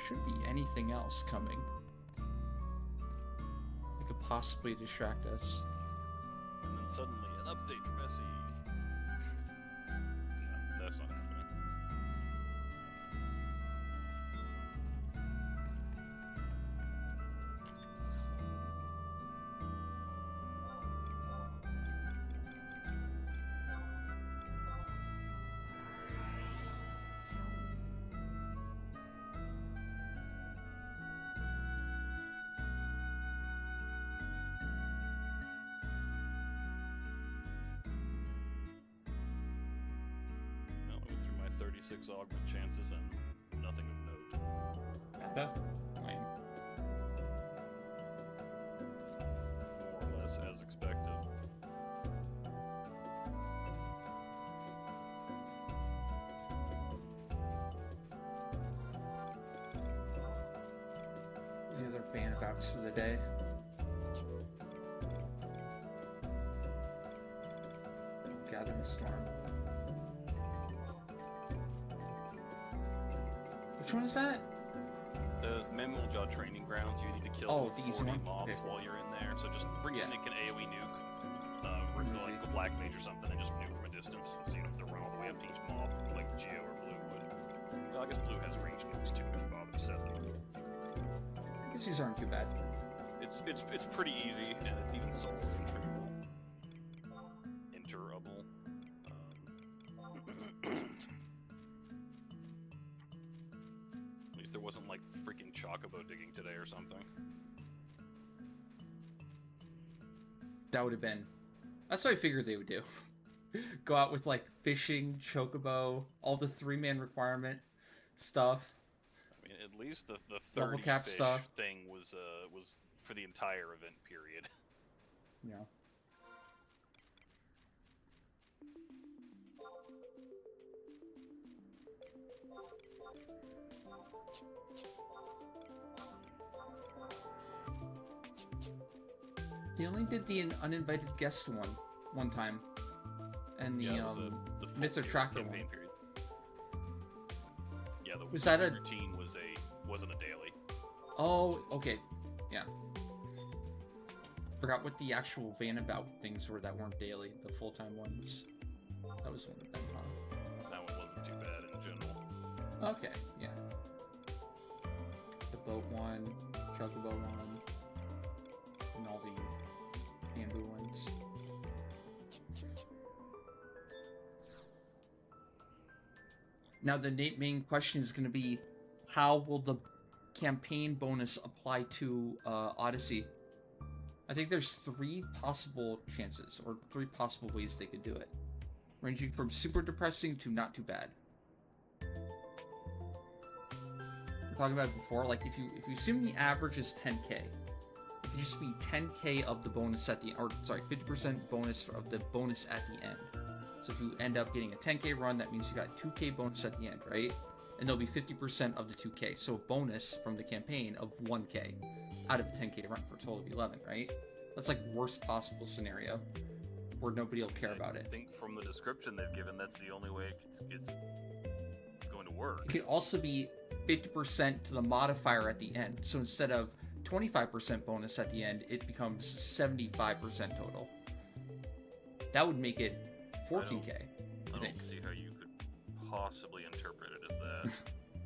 S1: Should be anything else coming that could possibly distract us.
S3: And then suddenly an update from SE. No, that's not happening. No, I went through my 36 augment chances and nothing of note.
S1: Lame.
S3: More or less as expected.
S1: Any other Bannabouts for the day? Gathering Storm. Which one is that?
S3: The Mammal Jaw Training Grounds, you need to kill
S1: Oh, the easy
S3: 40
S1: one?
S3: mobs
S1: Okay.
S3: while you're in there. So just bring
S1: Yeah.
S3: an AoE nuke, like a black mage or something, and just nuke from a distance. So you don't have to run all the way up to each mob like Geo or Blue would. Well, I guess Blue has range nukes too if you bother to set them.
S1: I guess these aren't too bad.
S3: It's pretty easy, and it's even solved interable. At least there wasn't like freaking chocobo digging today or something.
S1: That would have been... That's what I figured they would do. Go out with, like, fishing, chocobo, all the 3-man requirement stuff.
S3: I mean, at least the
S1: Level
S3: 30
S1: cap
S3: fish
S1: stuff.
S3: thing was for the entire event period.
S1: Yeah. They only did the uninvited guest one time, and the
S3: Yeah, it was the full
S1: Mr. Tracker one.
S3: campaign period. Yeah, the
S1: Was that a-
S3: routine wasn't a daily.
S1: Oh, okay, yeah. Forgot what the actual Vanabout things were that weren't daily. The full-time ones. That was one of them, huh?
S3: That one wasn't too bad in general.
S1: Okay, yeah. The boat one, chocobo one, and all the bamboo ones. Now the main question is going to be, how will the campaign bonus apply to Odyssey? I think there's 3 possible chances, or 3 possible ways they could do it, ranging from super depressing to not too bad. We talked about it before. Like if you assume the average is 10k, it could just be 10k of the bonus at the, or sorry, 50% bonus of the bonus at the end. So if you end up getting a 10k run, that means you got 2k bonus at the end, right? And there'll be 50% of the 2k, so a bonus from the campaign of 1k out of a 10k run for a total of 11, right? That's like worst possible scenario, where nobody will care about
S3: I
S1: it.
S3: think from the description they've given, that's the only way it's going to work.
S1: It could also be 50% to the modifier at the end. So instead of 25% bonus at the end, it becomes 75% total. That would make it 14k.
S3: I
S1: think.
S3: don't see how you could possibly interpret it as that.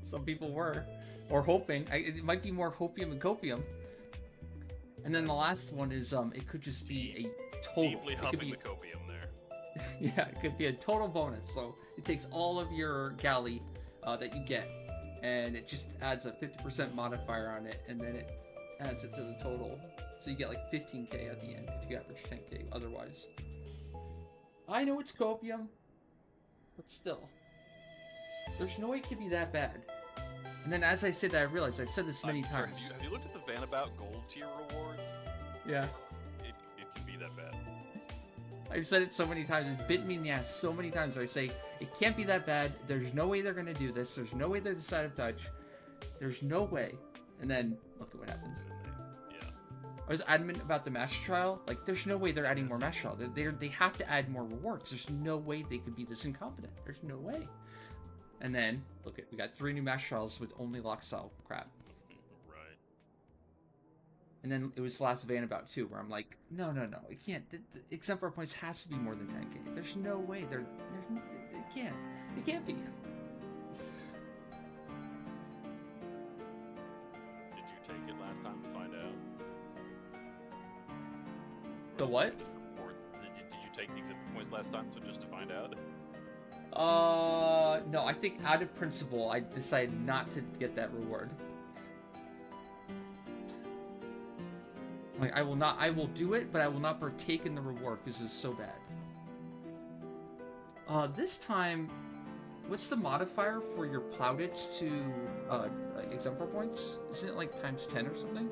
S1: Some people were, or hoping. It might be more hopium and copium. And then the last one is it could just be a total.
S3: Deeply
S1: It could
S3: huffing
S1: be,
S3: the copium there.
S1: yeah, it could be a total bonus. So it takes all of your galley that you get, and it just adds a 50% modifier on it, and then it adds it to the total. So you get like 15k at the end if you average 10k otherwise. I know it's copium, but still. There's no way it could be that bad. And then as I said that, I realized I've said this many
S3: Sorry,
S1: times.
S3: Have you looked at the Vanabout gold tier rewards?
S1: Yeah.
S3: It can be that bad.
S1: I've said it so many times. It's bit me in the ass so many times where I say, it can't be that bad. There's no way they're going to do this. There's no way they're the side of touch. There's no way. And then, look at what happens.
S3: Yeah.
S1: I was adamant about the Master Trial. Like, there's no way they're adding more Master Trial. They have to add more rewards. There's no way they could be this incompetent. There's no way. And then, look at, we got 3 new Master Trials with only lock style crap.
S3: Right.
S1: And then it was the last Vanabout too, where I'm like, no, it can't. The exemplar points has to be more than 10k. There's no way. It can't. It can't be.
S3: Did you take it last time to find out?
S1: The what?
S3: Or did you take the exemplar points last time just to find out?
S1: No, I think out of principle, I decided not to get that reward. Like, I will do it, but I will not partake in the reward because it's so bad. This time, what's the modifier for your plaudits to, exemplar points? Isn't it like times 10 or something?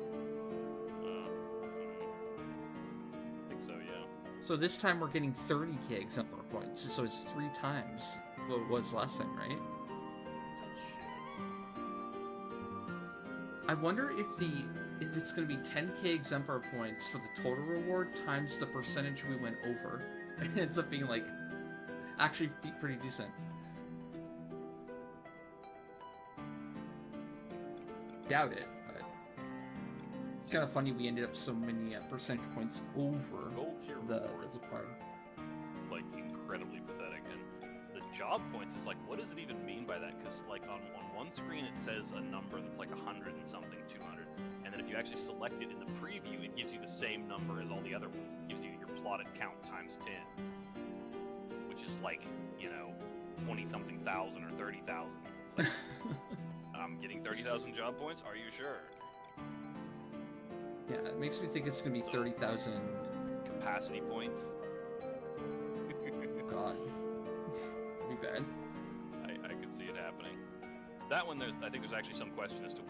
S3: I think so, yeah.
S1: So this time we're getting 30k exemplar points, so it's 3 times what it was last time, right? I wonder if it's going to be 10k exemplar points for the total reward times the percentage we went over. It ends up being like actually pretty decent. doubt it, but it's kind of funny we ended up so many percentage points over
S3: Gold tier
S1: the
S3: rewards
S1: required.
S3: like incredibly pathetic, and the job points is like, what does it even mean by that? Because like on one screen it says a number that's like 100 and something, 200, and then if you actually select it in the preview, it gives you the same number as all the other ones. It gives you your plotted count times 10, which is like, you know, 20-something thousand or 30,000. It's like, I'm getting 30,000 job points. Are you sure?
S1: Yeah, it makes me think it's gonna be 30,000
S3: capacity points.
S1: God, be bad.
S3: I could see it happening. That one, I think there's actually some question as to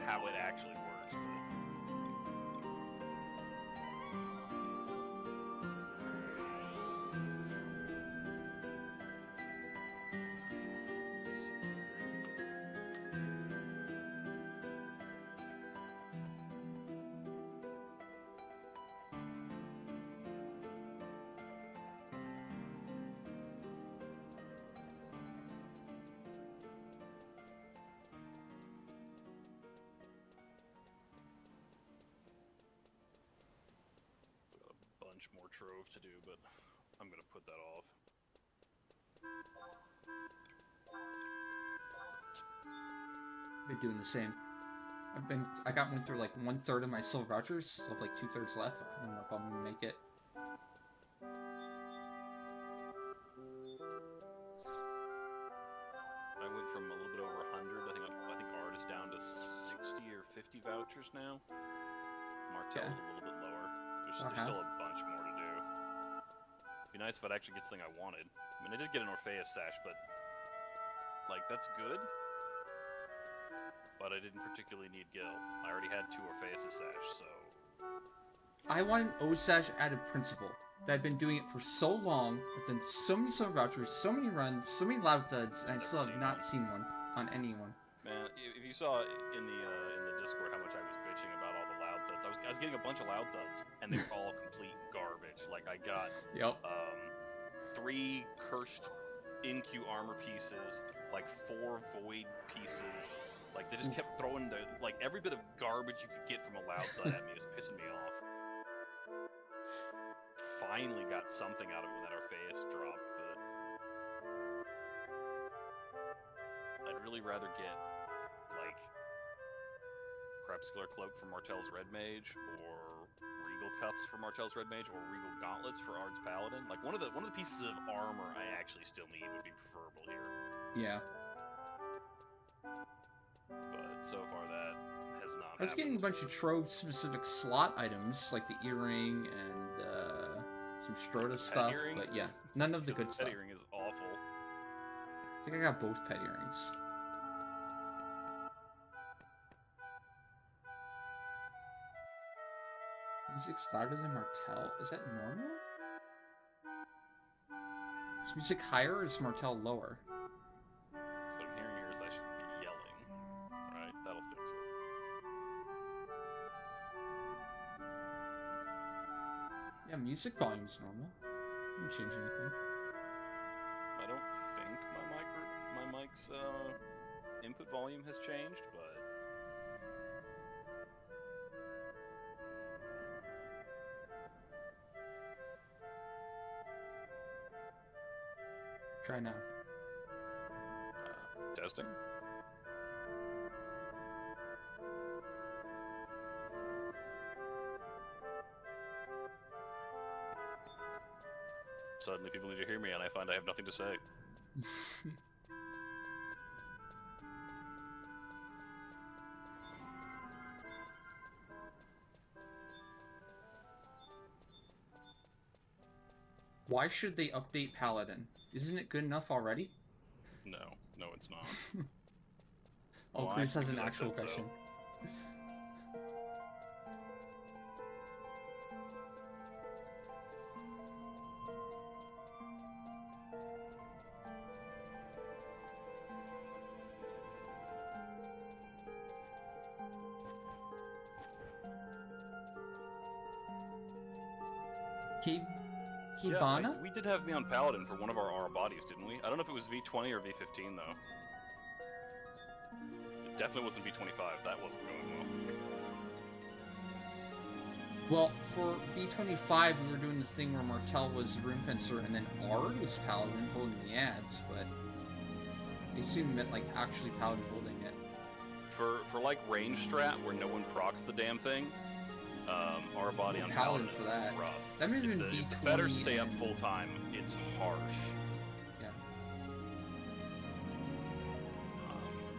S3: how it actually works. More trove to do, but I'm gonna put that off.
S1: Been doing the same. I got one through like 1/3 of my silver vouchers, so I have like 2/3 left. I don't know if I'm gonna make it.
S3: I went from a little bit over 100. I think art is down to 60 or 50 vouchers now. Martell's a little bit lower. There's still a bunch more to do. It'd be nice if I'd actually get something I wanted. I mean, I did get an Orpheus sash, but like that's good. But I didn't particularly need Gil. I already had 2 Orpheus sash, so.
S1: I want an O-shashi out of principle. That I've been doing it for so long. I've done so many silver vouchers, so many runs, so many loud duds, and I still have not seen one on anyone.
S3: Man, if you saw in the Discord how much I was bitching about all the loud duds, I was getting a bunch of loud duds, and they were all complete garbage. Like I got 3 cursed InQ armor pieces, like 4 void pieces. Like they just kept throwing like every bit of garbage you could get from a loud dud at me. It was pissing me off. Finally got something out of it when that Orpheus dropped, but I'd really rather get like Crepuscular Cloak for Martell's Red Mage, or Regal Cuffs for Martell's Red Mage, or Regal Gauntlets for Ard's Paladin. Like one of the pieces of armor I actually still need would be preferable here.
S1: Yeah.
S3: But so far that has not
S1: I was getting a bunch of trove-specific slot items, like the earring and some Strota stuff,
S3: earring?
S1: but yeah, none of the good stuff.
S3: Pet earring is awful.
S1: I think I got both pet earrings. Music's louder than Martell? Is that normal? Is music higher or is Martell lower?
S3: So what I'm hearing here is I should be yelling. Alright, that'll fix it.
S1: Yeah, music volume's normal. Didn't change anything.
S3: I don't think my mic's input volume has changed, but
S1: Try now.
S3: Testing. Suddenly people need to hear me and I find I have nothing to say.
S1: Why should they update Paladin? Isn't it good enough already?
S3: No, it's not.
S1: Oh,
S3: Why?
S1: Chris has an
S3: Because I
S1: actual
S3: said so.
S1: question. Kibana?
S3: Yeah, we did have me on Paladin for one of our bodies, didn't we? I don't know if it was V20 or V15 though. definitely wasn't V25. That wasn't going well.
S1: Well, for V25, we were doing the thing where Martel was Rune Fencer and then Ard was Paladin holding the ads, but I assume meant like actually Paladin holding it.
S3: For like range strat where no one procs the damn thing, our body on
S1: Paladin for
S3: is
S1: that.
S3: rough.
S1: That may have been
S3: If
S1: V20.
S3: the better stay up full time, it's harsh.
S1: Yeah.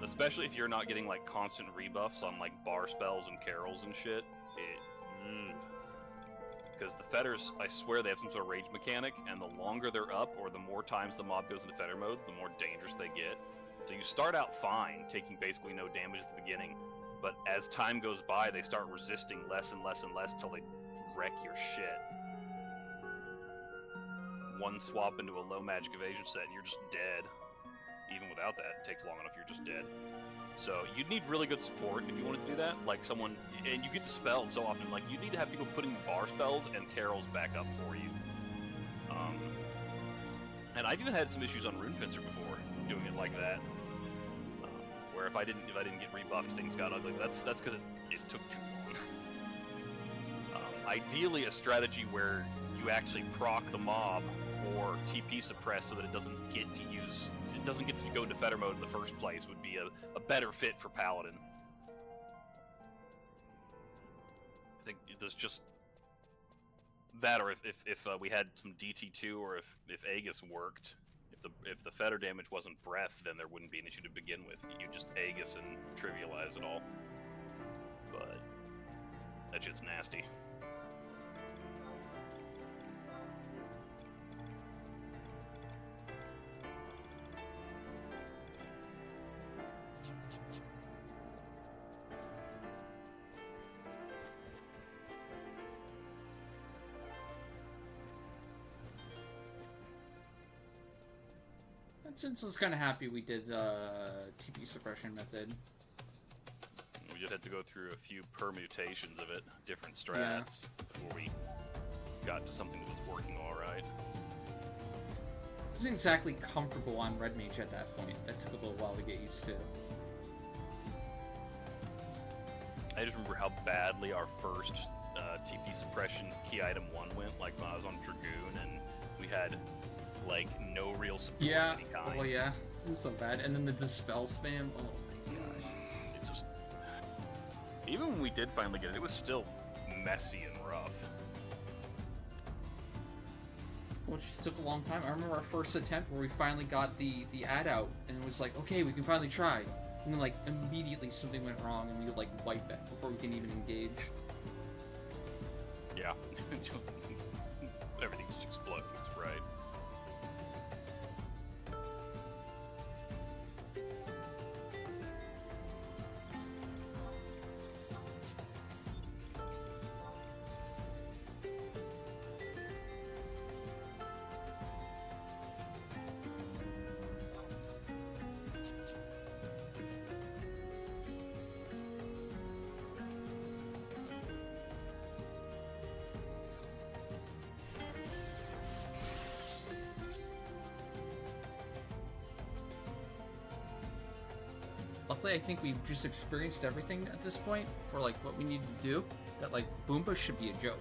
S3: Especially if you're not getting like constant rebuffs on like bar spells and carols and shit. Because the fetters, I swear they have some sort of rage mechanic, and the longer they're up, or the more times the mob goes into fetter mode, the more dangerous they get. So you start out fine, taking basically no damage at the beginning, but as time goes by, they start resisting less and less and less till they wreck your shit. One swap into a low magic evasion set, and you're just dead. Even without that, it takes long enough, you're just dead. So you'd need really good support if you wanted to do that, like someone, and you get dispelled so often, like you need to have people putting bar spells and carols back up for you. And I've even had some issues on Rune Fencer before, doing it like that, where if I didn't get rebuffed, things got ugly. That's because it took too long. Ideally, a strategy where you actually proc the mob or TP suppress so that it doesn't get to go into fetter mode in the first place would be a better fit for Paladin. I think there's just that, or if we had some DT2, or if Aegis worked, if the fetter damage wasn't breath, then there wouldn't be an issue to begin with. You just Aegis and trivialize it all. But that shit's nasty.
S1: Since I was kind of happy we did TP suppression method.
S3: We just had to go through a few permutations of it, different strats,
S1: Yeah.
S3: before we got to something that was working alright.
S1: I wasn't exactly comfortable on Red Mage at that point. That took a little while to get used to.
S3: I just remember how badly our first TP suppression key item 1 went, like when I was on Dragoon, and we had like no real support
S1: Yeah.
S3: of any kind.
S1: Oh yeah. It was so bad. And then the dispel spam. Oh my gosh.
S3: It just, even when we did finally get it, it was still messy and rough.
S1: Well, it just took a long time. I remember our first attempt where we finally got the ad out, and it was like, okay, we can finally try. And then like immediately something went wrong, and we would like wipe it before we can even engage.
S3: Yeah. Everything just explodes, right?
S1: Luckily, I think we've just experienced everything at this point for like what we need to do. That like Boomba should be a joke.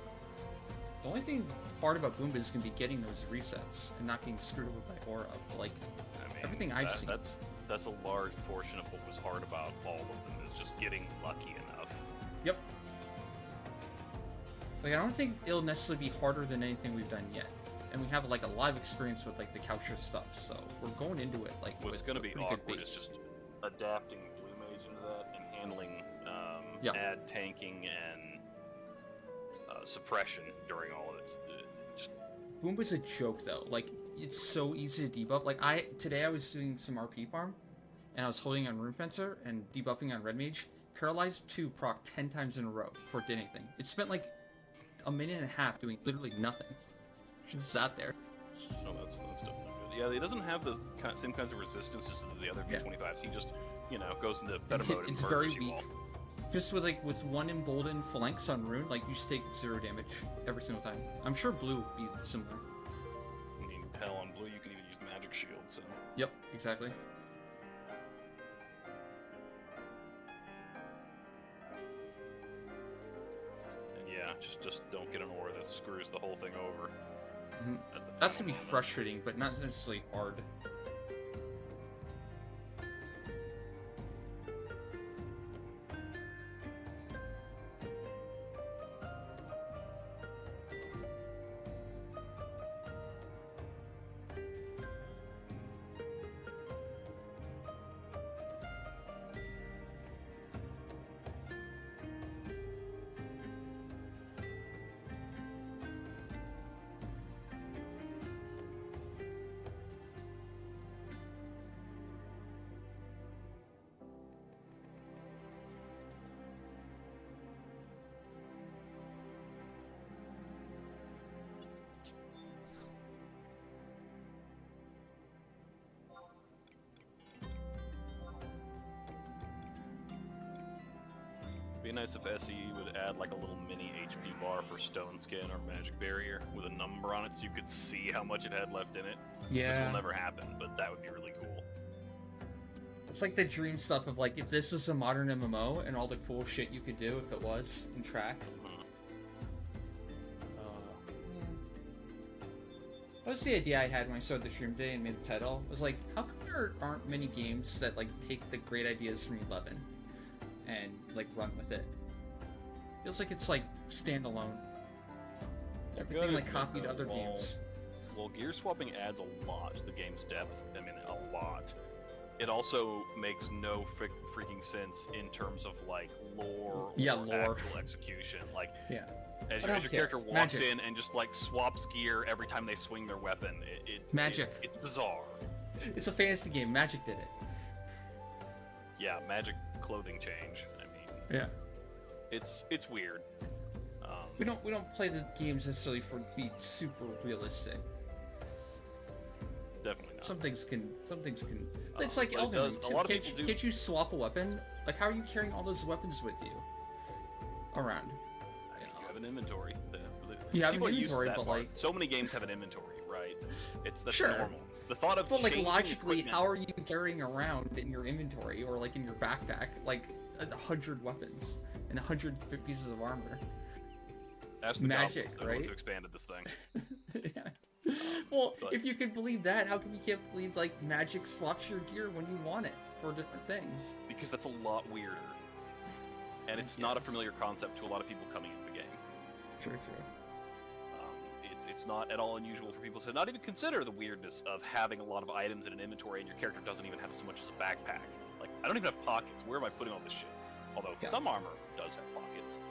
S1: The only thing hard about Boomba is gonna be getting those resets and not getting screwed over by Aura. But like
S3: I mean,
S1: everything I've seen,
S3: that's a large portion of what was hard about all of them, is just getting lucky enough.
S1: Yep. Like I don't think it'll necessarily be harder than anything we've done yet. And we have like a live experience with like the Coucher stuff, so we're going into it like
S3: What's
S1: with
S3: going to
S1: a
S3: be
S1: pretty good
S3: awkward is
S1: base.
S3: just adapting Blue Mage into that and handling
S1: Yeah.
S3: ad tanking and suppression during all of it.
S1: Boomba's a joke though. Like it's so easy to debuff. Like today I was doing some RP farm, and I was holding on Rune Fencer and debuffing on Red Mage. Paralyzed 2 proc 10 times in a row before it did anything. It spent like a minute and a half doing literally nothing. Just sat there.
S3: Oh, that's definitely good. Yeah, he doesn't have the same kinds of resistances as the other V25s. He just, goes into better mode and
S1: It's
S3: murders
S1: very
S3: you
S1: weak.
S3: all.
S1: Just with one emboldened phalanx on Rune, like you just take 0 damage every single time. I'm sure Blue would be similar.
S3: I mean, hell, on Blue you can even use Magic Shield, so...
S1: Yep, exactly.
S3: Just don't get an ore that screws the whole thing over.
S1: Mhm.
S3: at the
S1: That's
S3: final
S1: gonna be
S3: moment.
S1: frustrating, but not necessarily hard.
S3: Be nice if SE would add like a little mini HP bar for Stone Skin or Magic Barrier with a number on it so you could see how much it had left in it. This will never happen, but that would be really cool.
S1: It's like the dream stuff of like, if this is a modern MMO and all the cool shit you could do if it was in track. That was the idea I had when I started the stream today and made the title. I was like, how come there aren't many games that like take the great ideas from 11 and like run with it? Feels like it's like standalone. Everything like copied other games.
S3: Well, gear swapping adds a lot to the game's depth. I mean, a lot. It also makes no freaking sense in terms of like lore or actual execution. Like, as your character walks in and just like swaps gear every time they swing their weapon, it's bizarre.
S1: It's a fantasy game. Magic did it.
S3: Yeah, Magic clothing change. I mean, it's weird.
S1: We don't play the games necessarily for to be super realistic.
S3: Definitely not.
S1: Some things can. It's like Elden Ring too. Can't you swap a weapon? Like, how are you carrying all those weapons with you around?
S3: I mean, you have an inventory.
S1: You have an inventory, but like
S3: so many games have an inventory, right? That's
S1: sure.
S3: normal. The thought of
S1: but like logically, how are you carrying around in your inventory or like in your backpack like 100 weapons and 100 pieces of armor?
S3: That's the
S1: Magic,
S3: goblins,
S1: right?
S3: Who expanded this thing.
S1: Yeah. Well, if you can believe that, how come you can't believe like Magic swaps your gear when you want it for different things?
S3: Because that's a lot weirder, and it's not a familiar concept to a lot of people coming into the game.
S1: True.
S3: It's not at all unusual for people to not even consider the weirdness of having a lot of items in an inventory and your character doesn't even have so much as a backpack. Like, I don't even have pockets. Where am I putting all this shit? Although some armor does have pockets.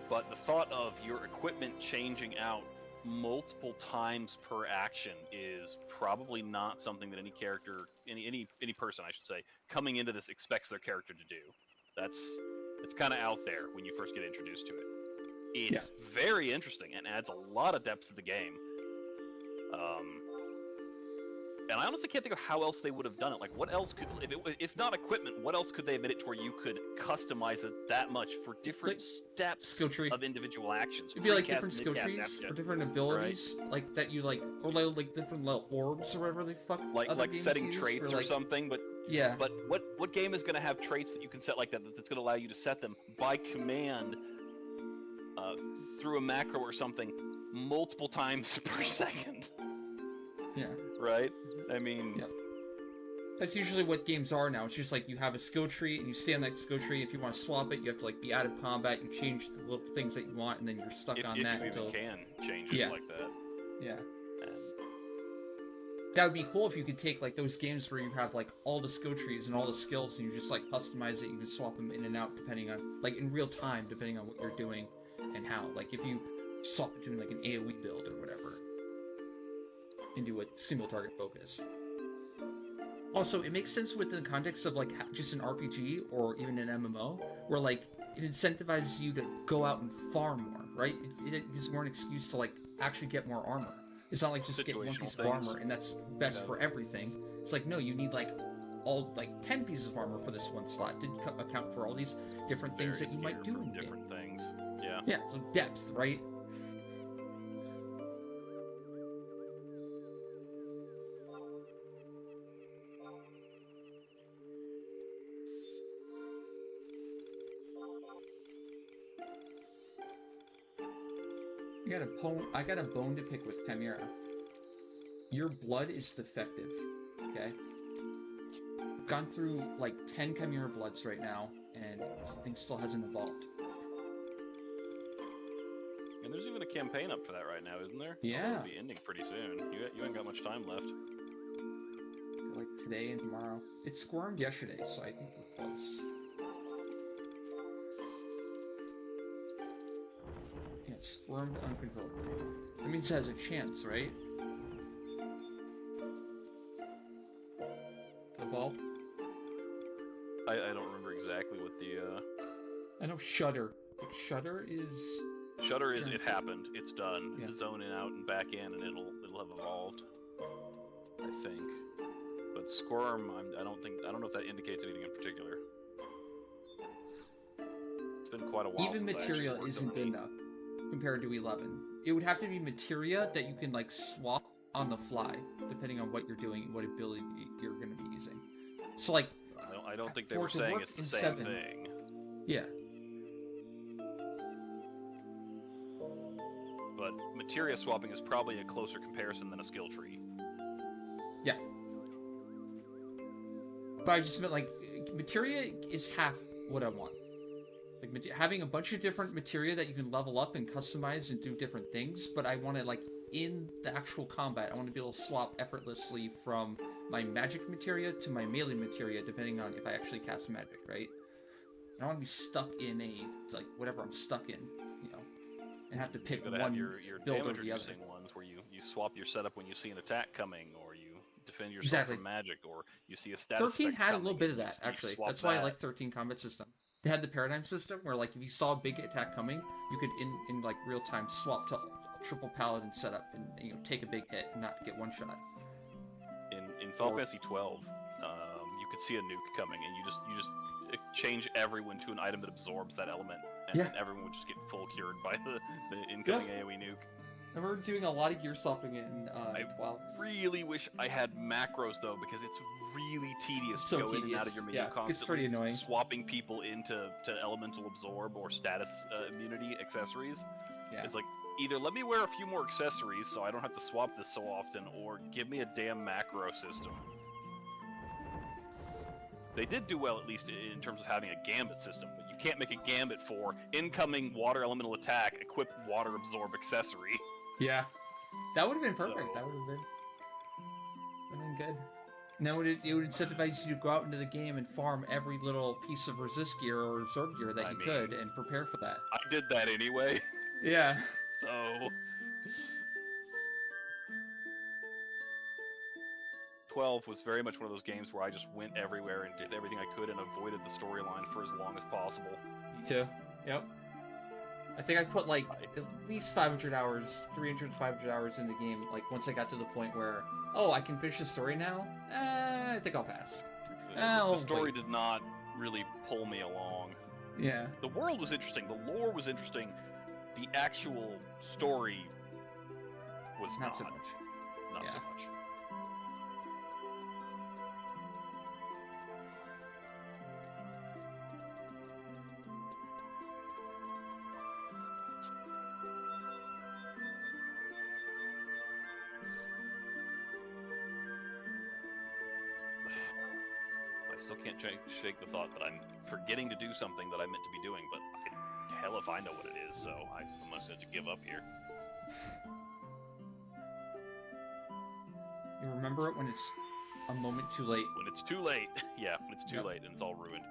S3: But the thought of your equipment changing out multiple times per action is probably not something that any character, any person, I should say, coming into this expects their character to do. It's kind of out there when you first get introduced to it. It's very interesting and adds a lot of depth to the game. And I honestly can't think of how else they would have done it. Like, what else could, if not equipment, what else could they have made it to where you could customize it that much for different steps
S1: skill tree
S3: of individual actions?
S1: It'd be like different skill trees or different abilities, right? Like that you like, or like different little orbs or whatever they fuck.
S3: Like setting traits or something, but
S1: yeah.
S3: But what game is going to have traits that you can set like that? That's going to allow you to set them by command through a macro or something multiple times per second.
S1: Yeah.
S3: Right? I mean...
S1: Yep. That's usually what games are now. It's just like you have a skill tree, and you stay on that skill tree. If you want to swap it, you have to like be out of combat and change the little things that you want, and then you're stuck on that until...
S3: If you even can change it like that.
S1: Yeah. That would be cool if you could take like those games where you have like all the skill trees and all the skills, and you just like customize it. You can swap them in and out depending on, like in real time, depending on what you're doing and how. Like if you swap between like an AoE build or whatever into a single target focus. Also, it makes sense within the context of like just an RPG or even an MMO, where like it incentivizes you to go out and farm more, right? It gives more an excuse to like actually get more armor. It's not like just get one piece of armor and that's best for everything. It's like, no, you need like all like 10 pieces of armor for this one slot to account for all these different things that you might do in
S3: different things. Yeah.
S1: Yeah, so depth, right? I got a bone to pick with Chimera. Your blood is defective, okay? I've gone through like 10 Chimera bloods right now, and this thing still hasn't evolved.
S3: And there's even a campaign up for that right now, isn't there?
S1: Yeah.
S3: Although it'll be ending pretty soon. You ain't got much time left.
S1: Like today and tomorrow. It squirmed yesterday, so I think we're close. Yeah, it squirmed uncontrollably. That means it has a chance, right? To evolve?
S3: I don't remember exactly what the,
S1: I know Shudder. But Shudder is...
S3: Shudder is, it happened, it's done.
S1: Yeah.
S3: Zone in, out, and back in, and it'll have evolved. I think. But Squirm, I don't know if that indicates anything in particular. It's been quite a while.
S1: Even
S3: since
S1: materia isn't good enough compared to 11. It would have to be materia that you can like swap on the fly, depending on what you're doing and what ability you're going to be using. So like,
S3: I don't think they
S1: for
S3: were
S1: it to
S3: saying
S1: work
S3: it's the
S1: in
S3: same
S1: 7,
S3: thing.
S1: Yeah.
S3: But materia swapping is probably a closer comparison than a skill tree.
S1: Yeah. But I just meant like, materia is half what I want. Like having a bunch of different materia that you can level up and customize and do different things, but I want to like, in the actual combat, I want to be able to swap effortlessly from my magic materia to my melee materia, depending on if I actually cast magic, right? I don't want to be stuck in like, whatever I'm stuck in, you know, and have to pick one
S3: have your
S1: build
S3: damage
S1: over the other.
S3: reducing ones where you swap your setup when you see an attack coming, or you defend yourself
S1: Exactly.
S3: from magic, or you see a status
S1: 13
S3: effect
S1: had a
S3: coming
S1: little bit of
S3: and
S1: that,
S3: you
S1: actually.
S3: swap
S1: That's why I
S3: that.
S1: like 13 combat system. They had the paradigm system where, like, if you saw a big attack coming, you could, in like, real time, swap to triple paladin setup and, you know, take a big hit and not get one shot.
S3: In Final Fantasy 12, you could see a nuke coming, and you just change everyone to an item that absorbs that element, and
S1: Yeah.
S3: then everyone would just get full cured by the incoming AoE nuke.
S1: I remember doing a lot of gear swapping in 12.
S3: Really wish I had macros though, because it's really tedious
S1: It's so
S3: to go in and out of
S1: tedious.
S3: your menu
S1: Yeah,
S3: constantly.
S1: it's pretty annoying.
S3: Swapping people into elemental absorb or status immunity accessories.
S1: Yeah.
S3: It's like, either let me wear a few more accessories so I don't have to swap this so often, or give me a damn macro system. They did do well, at least in terms of having a gambit system, but you can't make a gambit for incoming water elemental attack, equip water absorb accessory.
S1: Yeah. That would have been perfect.
S3: So-
S1: That would have been good. Now it would incentivize you to go out into the game and farm every little piece of resist gear or absorb gear that you could and prepare for that.
S3: I did that anyway,
S1: Yeah.
S3: so... 12 was very much one of those games where I just went everywhere and did everything I could and avoided the storyline for as long as possible.
S1: Me too. Yep. I think I put like at least 500 hours, 300 to 500 hours in the game, like once I got to the point where, oh, I can finish the story now? I think I'll pass.
S3: The story did not really pull me along.
S1: Yeah.
S3: The world was interesting, the lore was interesting, the actual story was
S1: Not so much.
S3: Not
S1: Yeah.
S3: so much. I still can't shake the thought that I'm forgetting to do something that I meant to be doing, but hell if I know what it is, so I'm just going to give up here.
S1: You remember it when it's a moment too late.
S3: When it's too late, yeah, when it's too
S1: Yep.
S3: late and it's all ruined.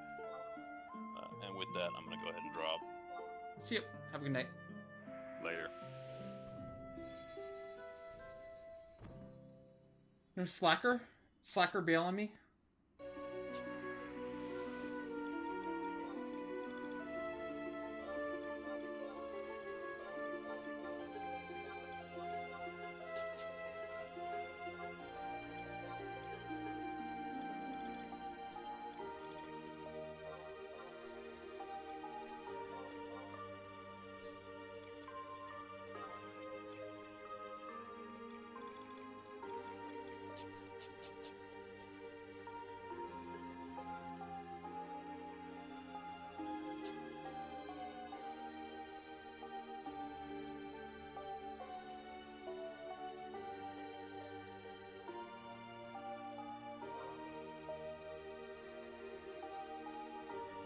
S3: And with that, I'm going to go ahead and drop.
S1: See you. Have a good night.
S3: Later.
S1: No Slacker? Slacker bail on me?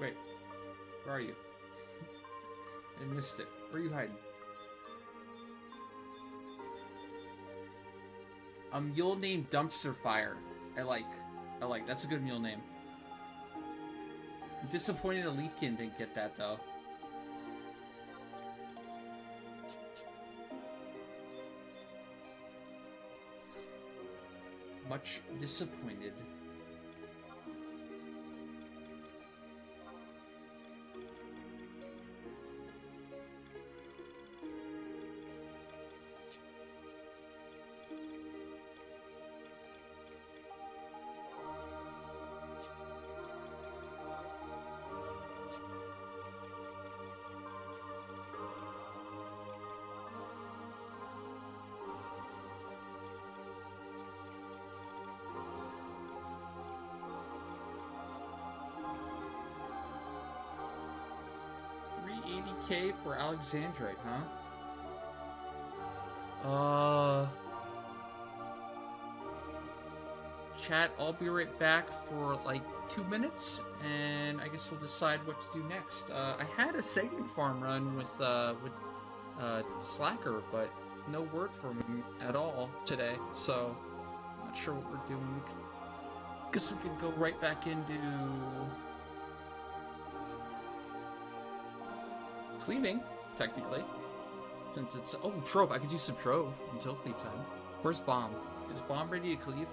S1: Wait. Where are you? I missed it. Where are you hiding? A mule named Dumpster Fire. I like. That's a good mule name. I'm disappointed Alethian didn't get that, though. Much disappointed. $380K for Alexandrite, huh? Chat, I'll be right back for like 2 minutes, and I guess we'll decide what to do next. I had a segment farm run with Slacker, but no word from him at all today, so I'm not sure what we're doing. Guess we could go right back into Cleaving, technically. Since it's... Oh, Trove. I could do some Trove until Cleave time. Where's Bomb? Is Bomb ready to Cleave?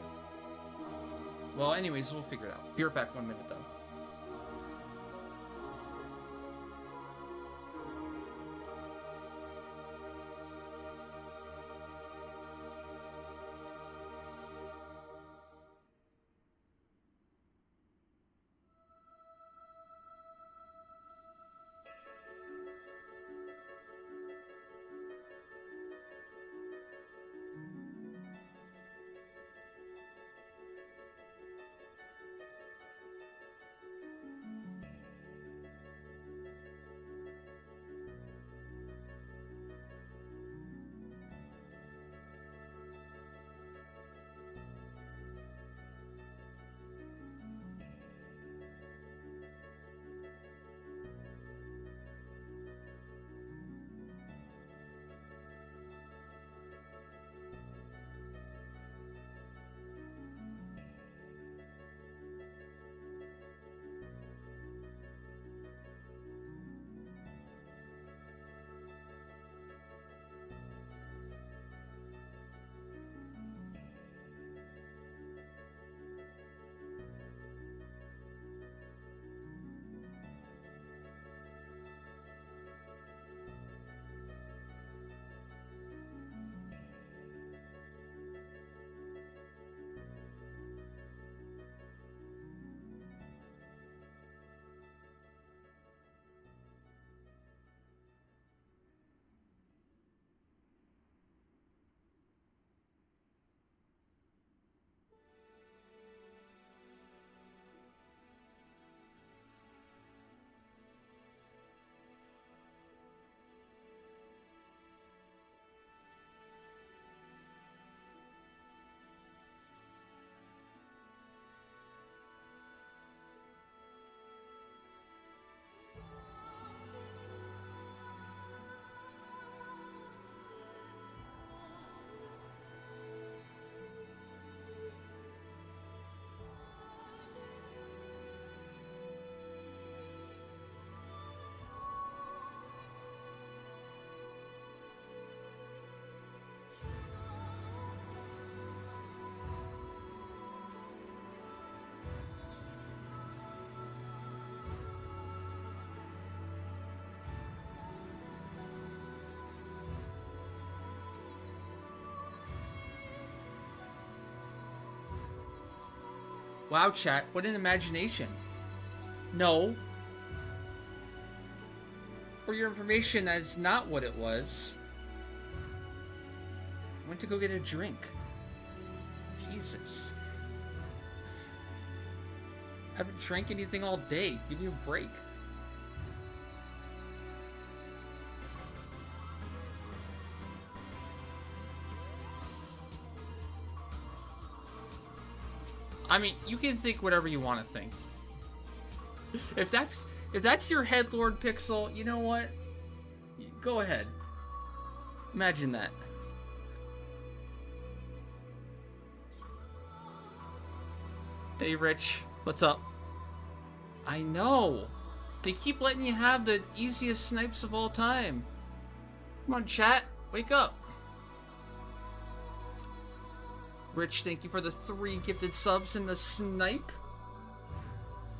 S1: Well, anyways, we'll figure it out. Be right back 1 minute, though. Wow, chat, what an imagination. No. For your information, that is not what it was. I went to go get a drink. Jesus. I haven't drank anything all day. Give me a break. I mean, you can think whatever you want to think. If If that's your headlord pixel, you know what? Go ahead. Imagine that. Hey, Rich. What's up? I know. They keep letting you have the easiest snipes of all time. Come on, chat. Wake up. Rich, thank you for the 3 gifted subs and the snipe.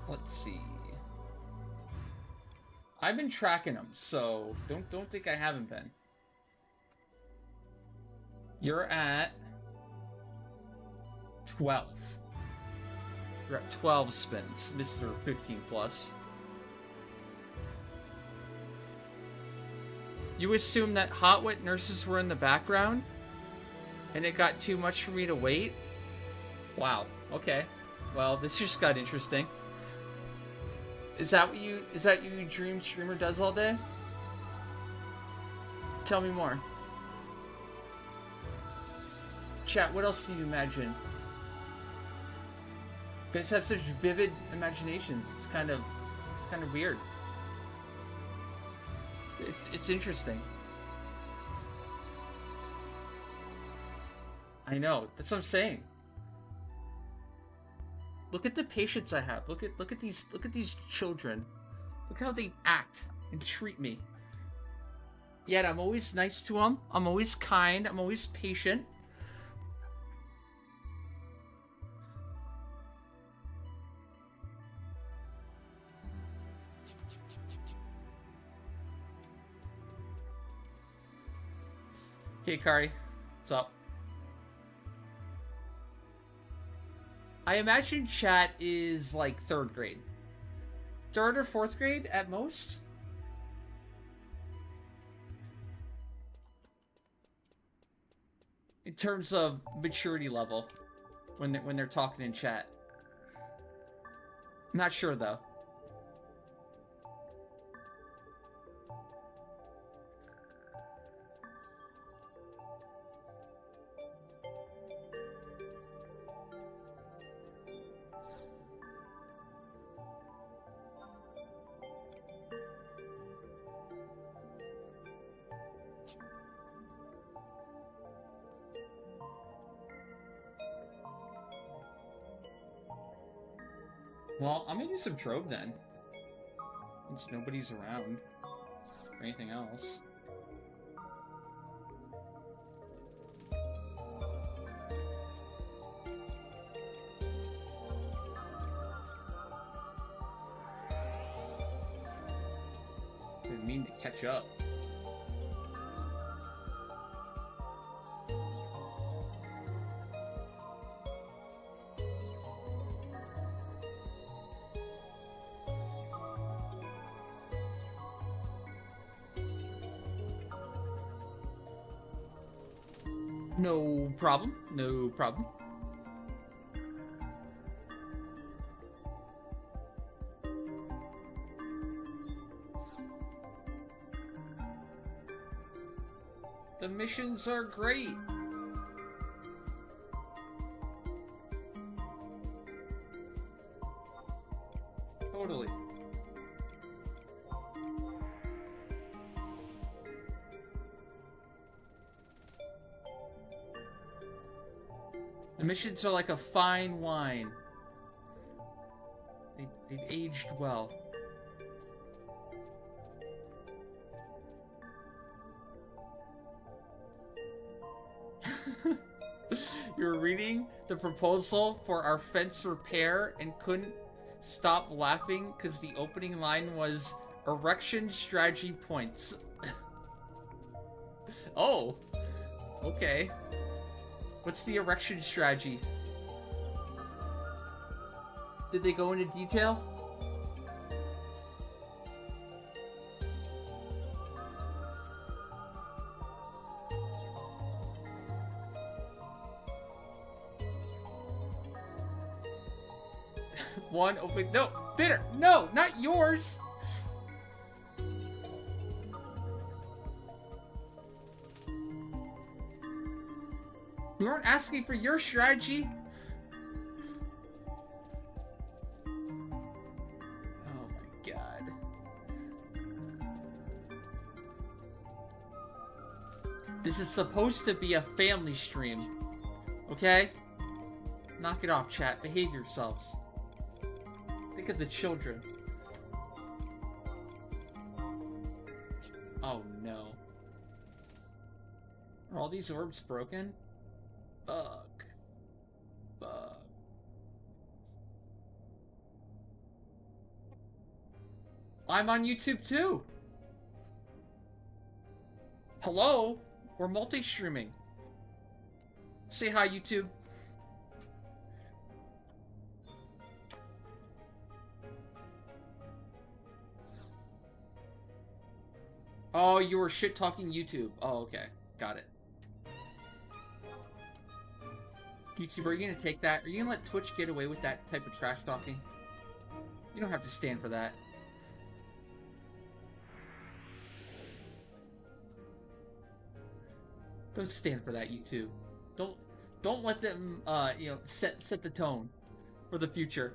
S1: Let's see. I've been tracking them, so don't think I haven't been. You're at 12. You're at 12 spins, Mr. 15 plus. You assume that hot wet nurses were in the background, and it got too much for me to wait? Wow. Okay. Well, this just got interesting. Is that what you dream streamer does all day? Tell me more. Chat, what else do you imagine? You guys have such vivid imaginations. It's kind of weird. It's interesting. I know. That's what I'm saying. Look at the patience I have. Look at these children. Look how they act and treat me. Yet I'm always nice to them. I'm always kind. I'm always patient. Hey, Kari. What's up? I imagine chat is like 3rd grade. 3rd or 4th grade at most? In terms of maturity level when they're talking in chat. I'm not sure though. Well, I'm gonna do some Trove then. Since nobody's around. Or anything else. Didn't mean to catch up. No problem. No problem. The missions are great. Totally. The missions are like a fine wine. They've aged well. You were reading the proposal for our fence repair and couldn't stop laughing because the opening line was erection strategy points. Oh, okay. What's the erection strategy? Did they go into detail? One open. No, bitter. No, not yours. You weren't asking for your strategy. Oh my god. This is supposed to be a family stream. Okay? Knock it off, chat. Behave yourselves. Think of the children. Oh no. Are all these orbs broken? Fuck. Fuck. I'm on YouTube too. Hello? We're multi-streaming. Say hi, YouTube. Oh, you were shit-talking YouTube. Oh, okay. Got it. YouTube, are you gonna take that? Are you gonna let Twitch get away with that type of trash talking? You don't have to stand for that. Don't stand for that, YouTube. Don't let them you know, set the tone for the future.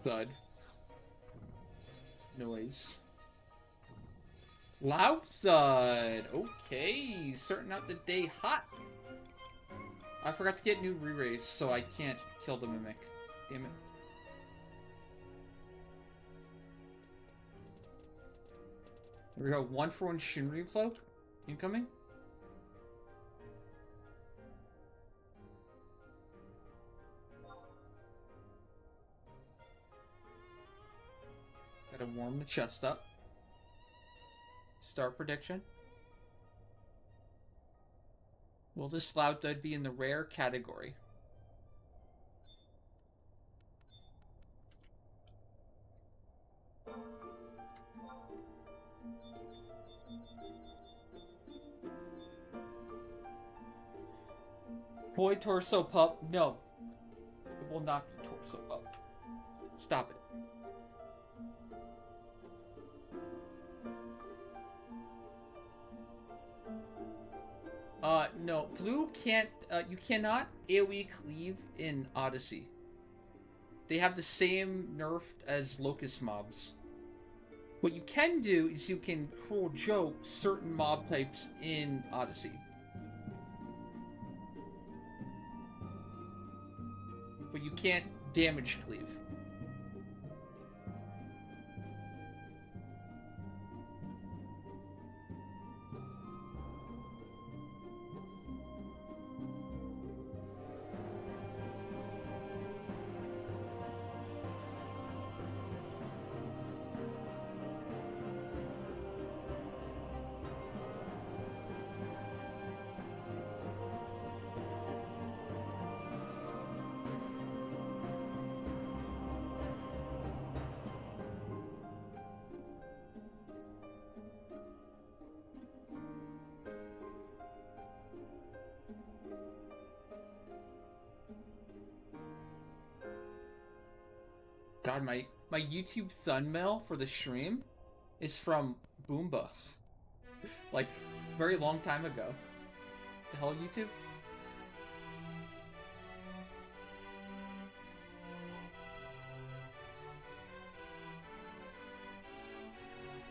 S1: Thud. Noise. Loud thud. Okay, starting out the day hot. I forgot to get new re-raise, so I can't kill the mimic. Damn it. Here we go. 1-for-1 Shinryu cloak. Incoming. Gotta warm the chest up. Start prediction. Will this loud thud be in the rare category? Void torso pup? No. It will not be torso up. Stop it. No, blue can't, you cannot AoE cleave in Odyssey. They have the same nerf as locust mobs. What you can do is you can cruel joke certain mob types in Odyssey. But you can't damage cleave. God, my YouTube thumbnail for the stream is from Boomba. Like, very long time ago. The hell, YouTube?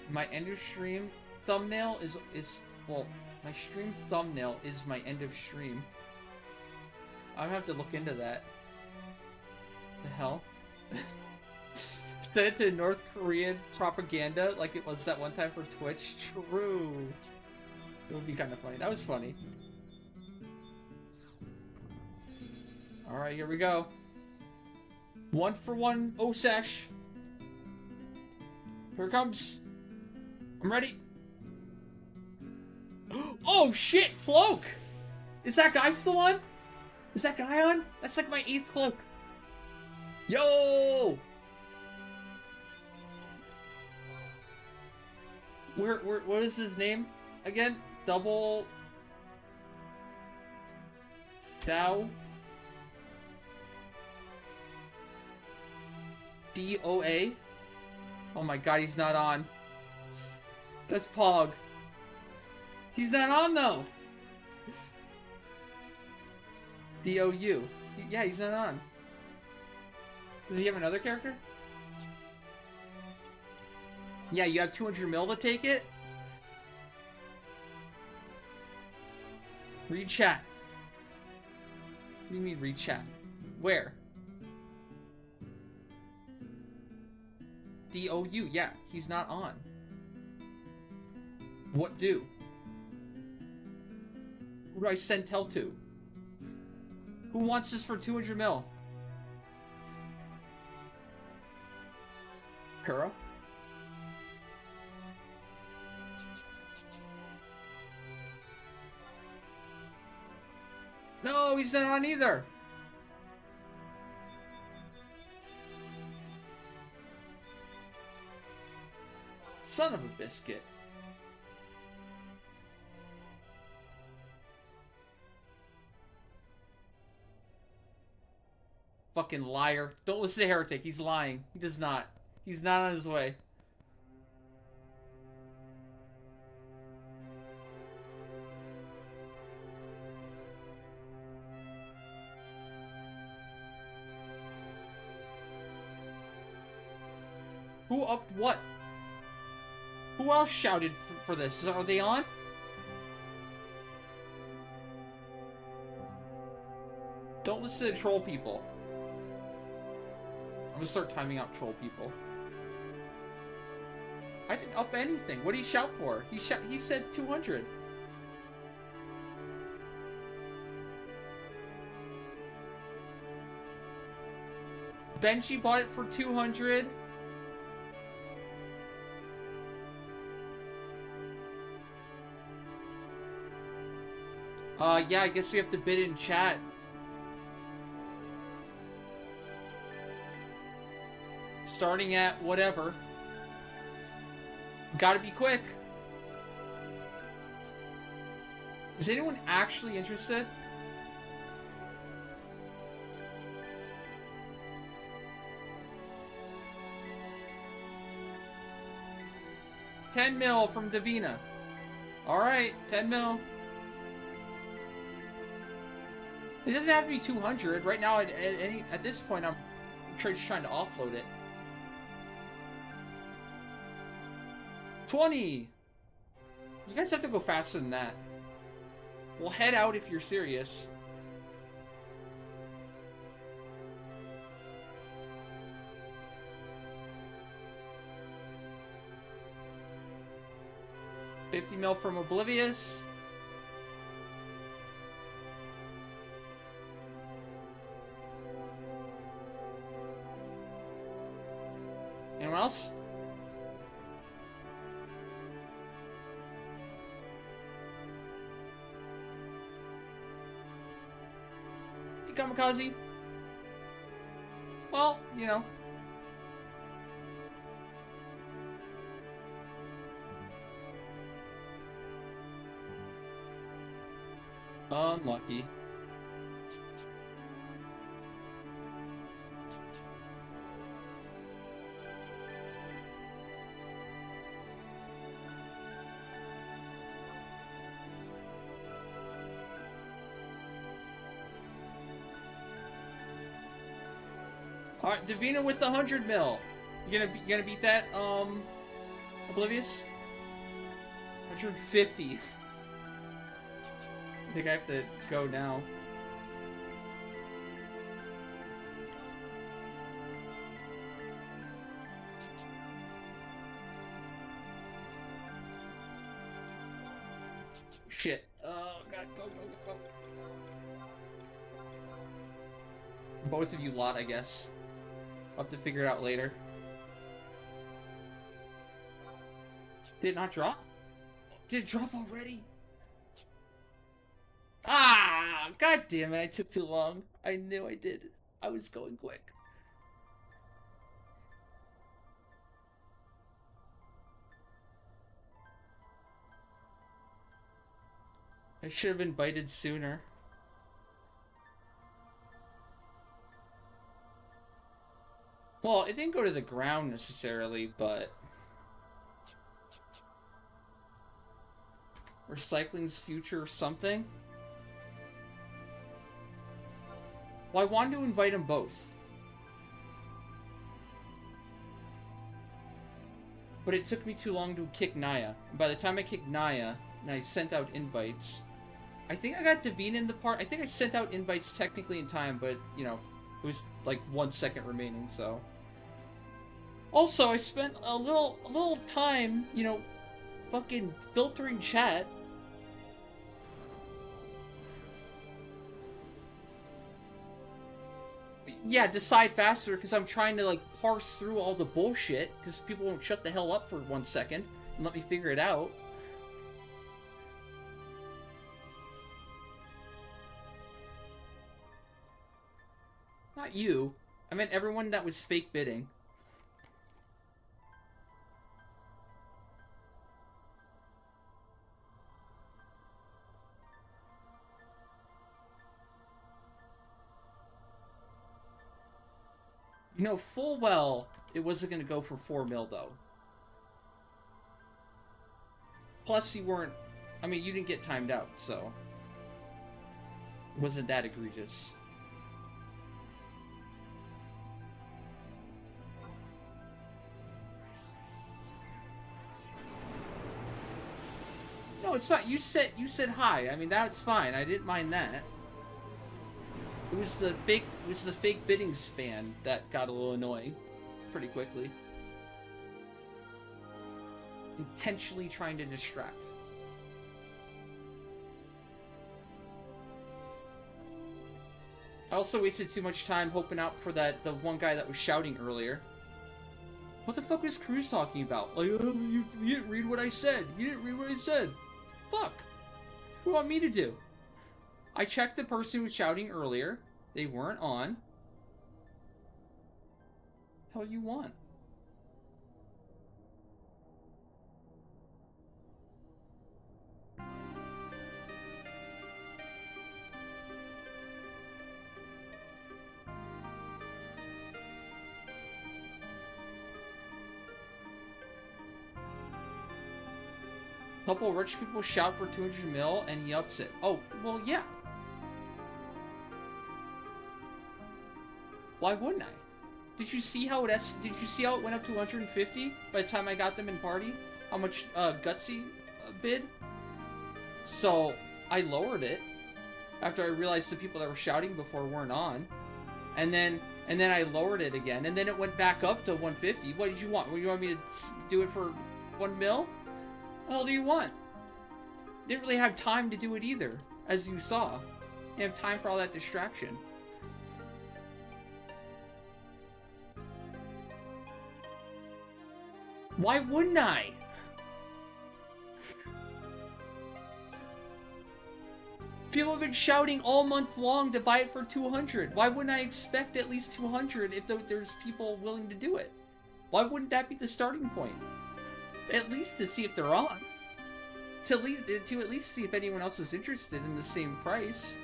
S1: My end of stream thumbnail is well, my stream thumbnail is my end of stream. I'll have to look into that. The hell? Send it to North Korean propaganda like it was that one time for Twitch. True. It would be kind of funny. That was funny. Alright, here we go. 1-for-1 O-shashi. Here it comes. I'm ready. Oh shit, cloak! Is that guy still on? Is that guy on? That's like my 8th cloak. Yo! What is his name again? Double Dow DOA? Oh my god, he's not on. That's Pog. He's not on though. DOU. Yeah, he's not on. Does he have another character? Yeah, you have 200 mil to take it? Read chat. What do you mean read chat? Where? DOU, yeah, he's not on. What do? Who do I send tell to? Who wants this for 200 mil? Kura? No, he's not on either. Son of a biscuit. Fucking liar. Don't listen to Heretic. He's lying. He does not. He's not on his way. Who upped what? Who else shouted for this? Are they on? Don't listen to troll people. I'm gonna start timing out troll people. I didn't up anything. What did he shout for? He said 200. Benji bought it for 200. Yeah, I guess we have to bid in chat. Starting at whatever. Gotta be quick. Is anyone actually interested? $10 mil from Davina. Alright, 10 mil. It doesn't have to be 200. Right now, at this point, I'm just trying to offload it. 20! You guys have to go faster than that. We'll head out if you're serious. $50 mil from Oblivious. Anyone else? Hey, Kamikaze. Well, you know. Unlucky. Alright, Davina with the 100 mil. You gonna beat that, Oblivious? 150. I think I have to go now. Shit. Oh god, go, go, go, go. Both of you lot, I guess. I'll have to figure it out later. Did it not drop? Did it drop already? Ah! God damn it, I took too long. I knew I did. I was going quick. I should have invited sooner. Well, it didn't go to the ground necessarily, but... Recycling's future or something? Well, I wanted to invite them both. But it took me too long to kick Naya. And by the time I kicked Naya, and I sent out invites... I think I got Davina in the part. I think I sent out invites technically in time, but, you know, it was like 1 second remaining, so... Also, I spent a little time, you know, fucking filtering chat. Yeah, decide faster, because I'm trying to, like, parse through all the bullshit, because people won't shut the hell up for 1 second and let me figure it out. Not you. I meant everyone that was fake bidding. You know full well it wasn't going to go for 4 mil, though. Plus, you weren't... I mean, you didn't get timed out, so... It wasn't that egregious. No, it's not. You said hi. I mean, that's fine. I didn't mind that. It was the fake bidding span that got a little annoying pretty quickly. Intentionally trying to distract. I also wasted too much time hoping out for the one guy that was shouting earlier. What the fuck was Cruz talking about? Like, you didn't read what I said. You didn't read what I said. Fuck. What do you want me to do? I checked the person who was shouting earlier. They weren't on. What the hell do you want? Couple rich people shout for 200 mil and he ups it. Oh, well, yeah. Why wouldn't I? Did you see how it went up to 150 by the time I got them in party? How much Gutsy bid? So I lowered it after I realized the people that were shouting before weren't on, and then I lowered it again, and then it went back up to 150. What did you want? What, you want me to do it for 1 mil? What the hell do you want? Didn't really have time to do it either, as you saw. Didn't have time for all that distraction. Why wouldn't I? People have been shouting all month long to buy it for 200. Why wouldn't I expect at least 200 if there's people willing to do it? Why wouldn't that be the starting point? At least to see if they're on. To at least see if anyone else is interested in the same price.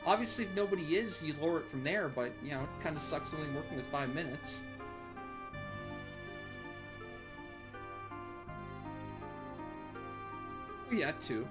S1: Obviously, if nobody is, you lower it from there, but, you know, it kind of sucks only working with 5 minutes. Yeah, 2.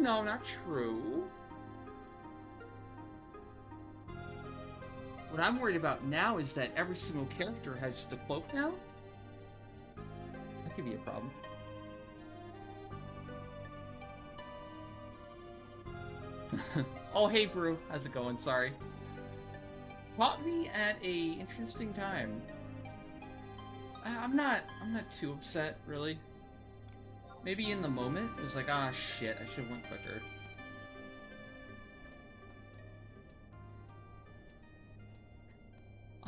S1: No, not true. What I'm worried about now is that every single character has the cloak now. That could be a problem. Oh, hey, Brew. How's it going? Sorry. Caught me at a interesting time. I'm not too upset, really. Maybe in the moment, it was like, ah, shit, I should have went quicker.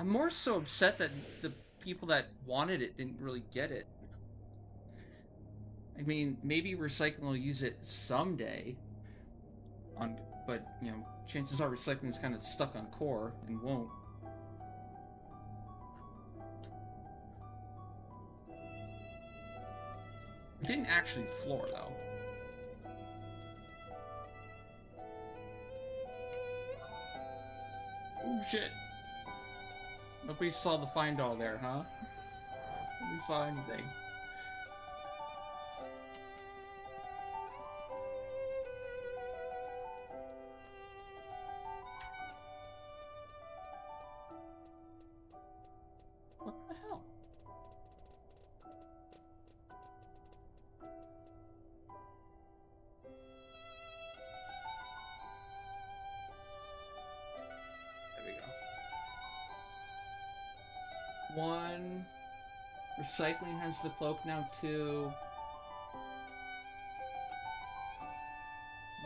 S1: I'm more so upset that the people that wanted it didn't really get it. I mean, maybe recycling will use it someday. But, you know, chances are recycling is kind of stuck on core and won't. It didn't actually floor, though. Oh, shit. Nobody saw the find all there, huh? Nobody saw anything. What the hell? There we go. One. Recycling has the cloak now, too.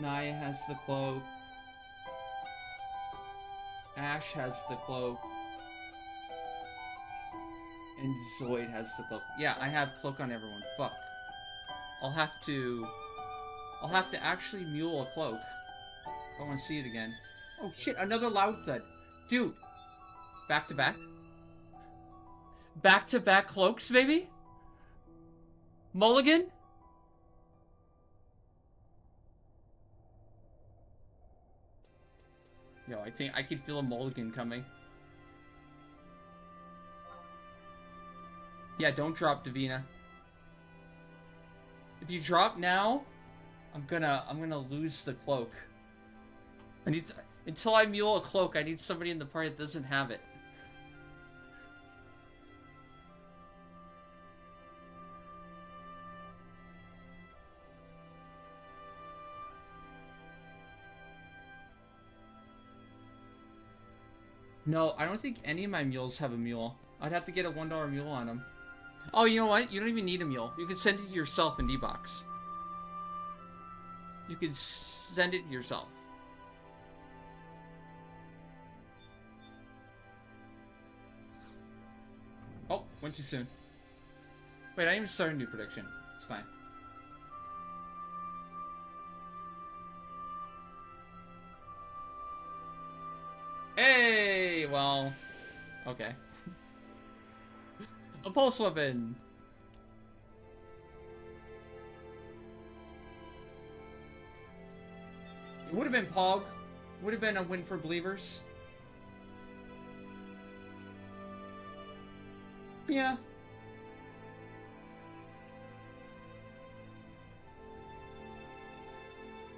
S1: Naya has the cloak. Ash has the cloak. And Zoid has the cloak. Yeah, I have cloak on everyone. Fuck. I'll have to actually mule a cloak. I want to see it again. Oh shit, another loud thud. Dude. Back to back? Back to back cloaks, baby? Mulligan? Yo, I think I could feel a mulligan coming. Yeah, don't drop Davina. If you drop now, I'm gonna lose the cloak. Until I mule a cloak, I need somebody in the party that doesn't have it. No, I don't think any of my mules have a mule. I'd have to get a $1 mule on them. Oh, you know what? You don't even need a mule. You can send it to yourself in D-Box. You can send it yourself. Oh, went too soon. Wait, I didn't even start a new prediction. It's fine. Hey, well, okay. A pulse weapon. It would have been Pog. Would have been a win for believers. Yeah.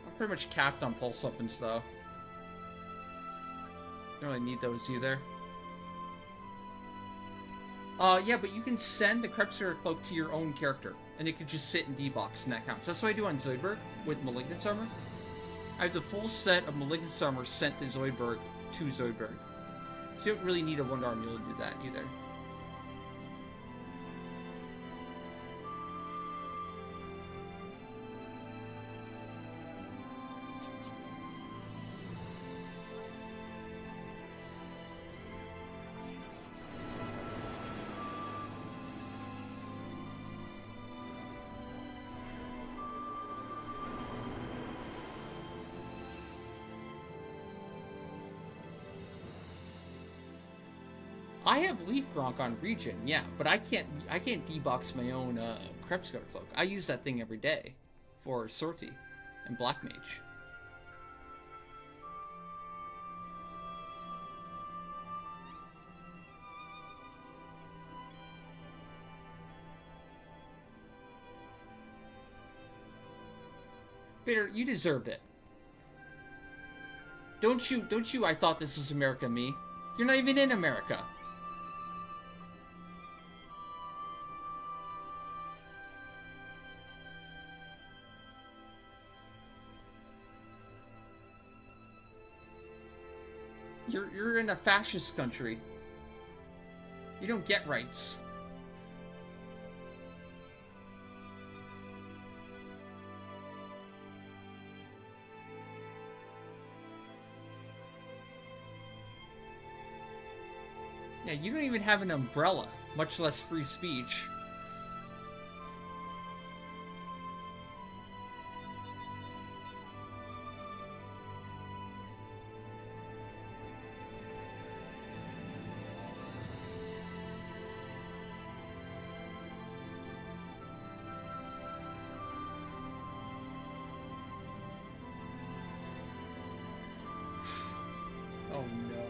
S1: I'm pretty much capped on pulse weapons, though. Don't really need those either. Yeah, but you can send the Krebsfire cloak to your own character, and it could just sit in D-Box, and that counts. That's what I do on Zoidberg with Malignance Armor. I have the full set of Malignance Armor sent to Zoidberg to Zoidberg. So you don't really need a $1 mule to do that either. I have Leaf Gronk on Regen, yeah, but I can't D-Box my own Krebsguard cloak. I use that thing every day for Sortie and Black Mage. Vader, you deserved it. Don't you, I thought this was America me. You're not even in America. You're in a fascist country. You don't get rights. Yeah, you don't even have an umbrella, much less free speech. Oh no.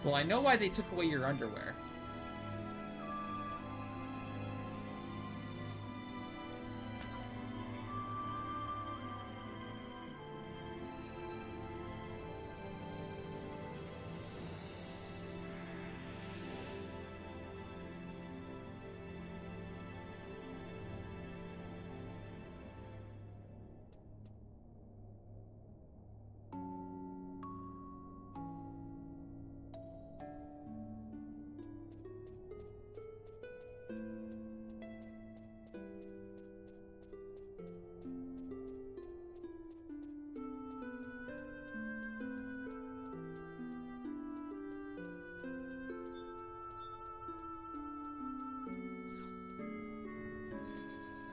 S1: Well, I know why they took away your underwear.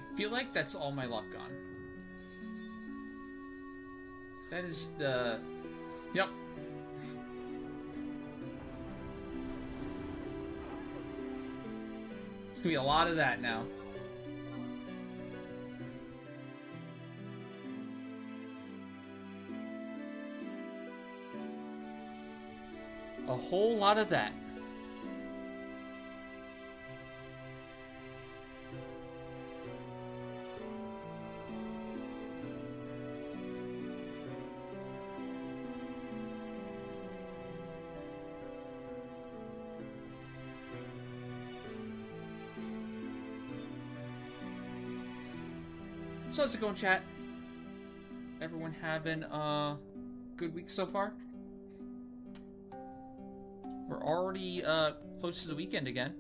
S1: I feel like that's all my luck gone. That is the... Yep. It's gonna be a lot of that now. A whole lot of that. So how's it going, chat? Everyone having a good week so far? We're already close to the weekend again.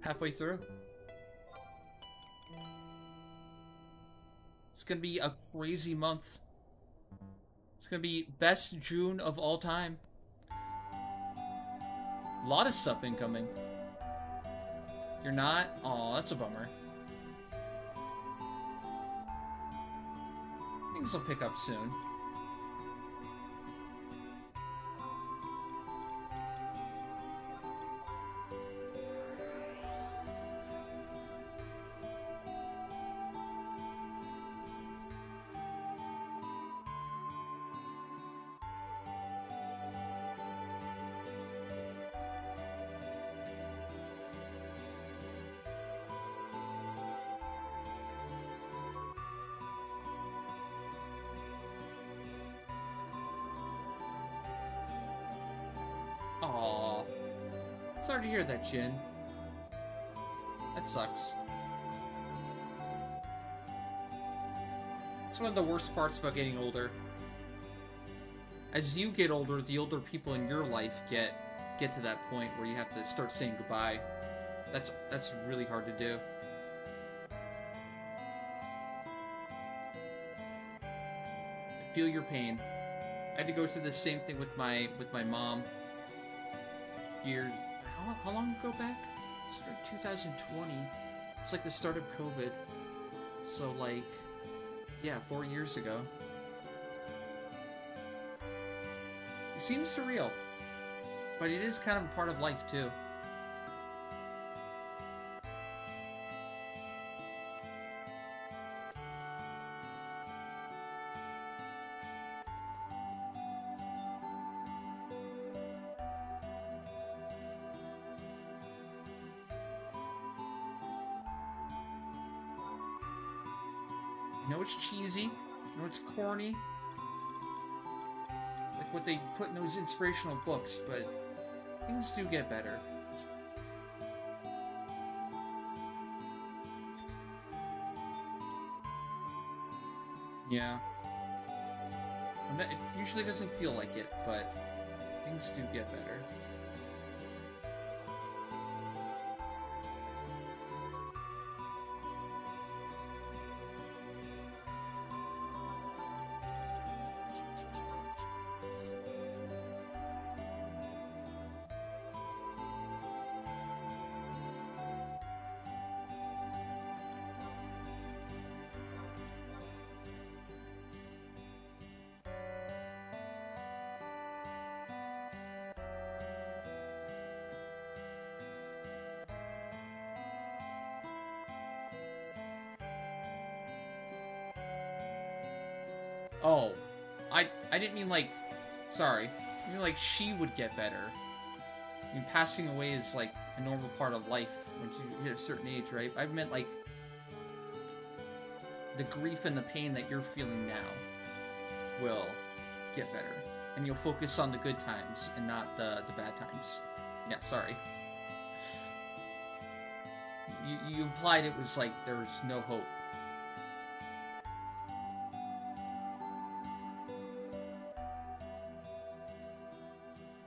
S1: Halfway through. It's gonna be a crazy month. It's gonna be best June of all time. A lot of stuff incoming. You're not? Aw, that's a bummer. Things will pick up soon. Aww. Sorry to hear that, Jin. That sucks. It's one of the worst parts about getting older. As you get older, the older people in your life get to that point where you have to start saying goodbye. That's really hard to do. I feel your pain. I had to go through the same thing with my mom. Years. How long ago back? It started 2020. It's like the start of COVID. So like, yeah, 4 years ago. It seems surreal, but it is kind of a part of life too. I know it's cheesy, I know it's corny, like what they put in those inspirational books, but things do get better. Yeah. And that, it usually doesn't feel like it, but things do get better. Oh, I didn't mean like, sorry. I mean like she would get better. I mean, passing away is like a normal part of life when you hit a certain age, right? I meant like the grief and the pain that you're feeling now will get better. And you'll focus on the good times and not the bad times. Yeah, sorry. You implied it was like there was no hope.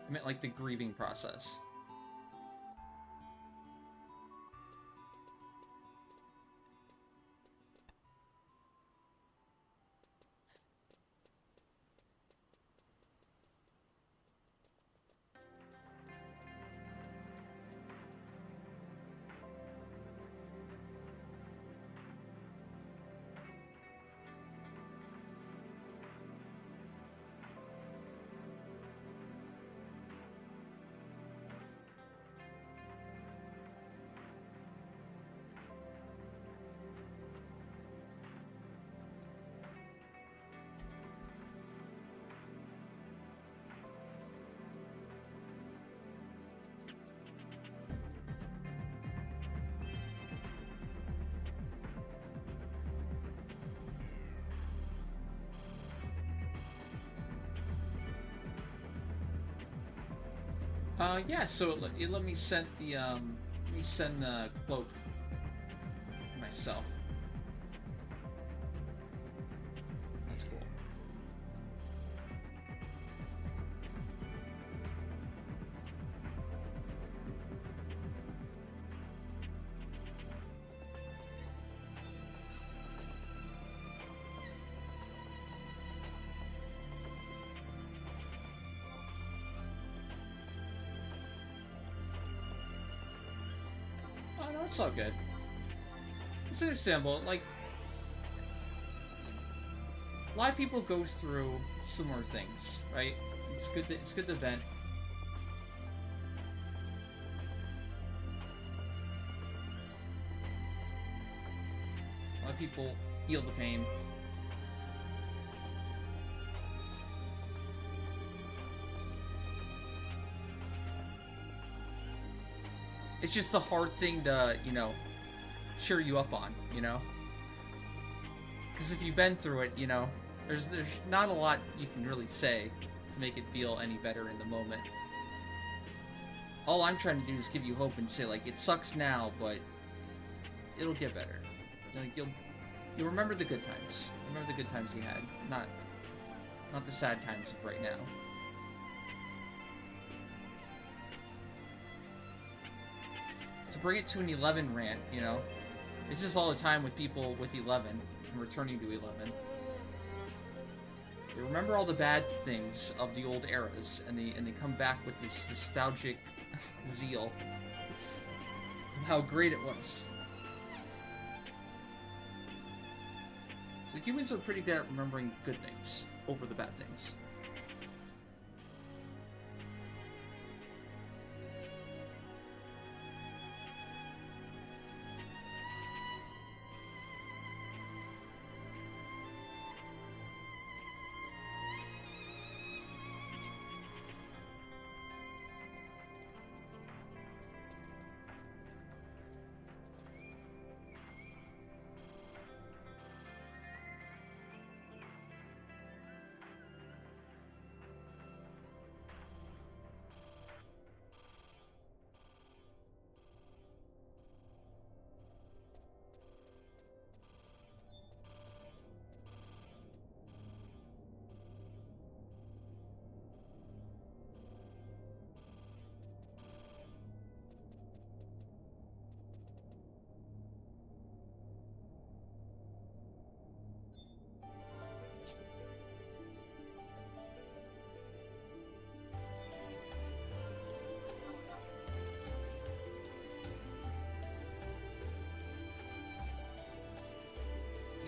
S1: I meant like the grieving process. Yeah, so it let me send the cloak myself. That's cool. Oh, no, it's all good. It's understandable. Like, a lot of people go through similar things, right? It's good to vent. A lot of people feel the pain. It's just the hard thing to, you know, cheer you up on, you know? Because if you've been through it, you know, there's not a lot you can really say to make it feel any better in the moment. All I'm trying to do is give you hope and say, like, it sucks now, but it'll get better. Like, you'll remember the good times. Remember the good times you had, not the sad times of right now. To bring it to an 11 rant, you know, it's just all the time with people with 11 and returning to 11. They remember all the bad things of the old eras, and they come back with this nostalgic zeal of how great it was. So humans are pretty good at remembering good things over the bad things.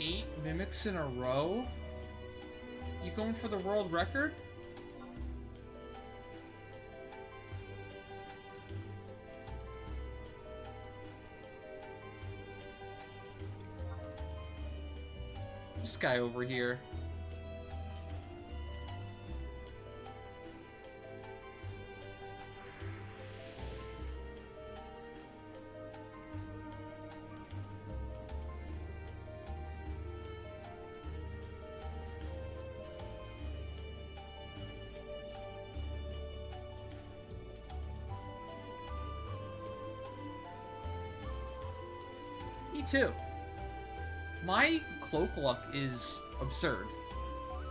S1: Eight mimics in a row? You going for the world record? This guy over here. Me too. My cloak luck is absurd.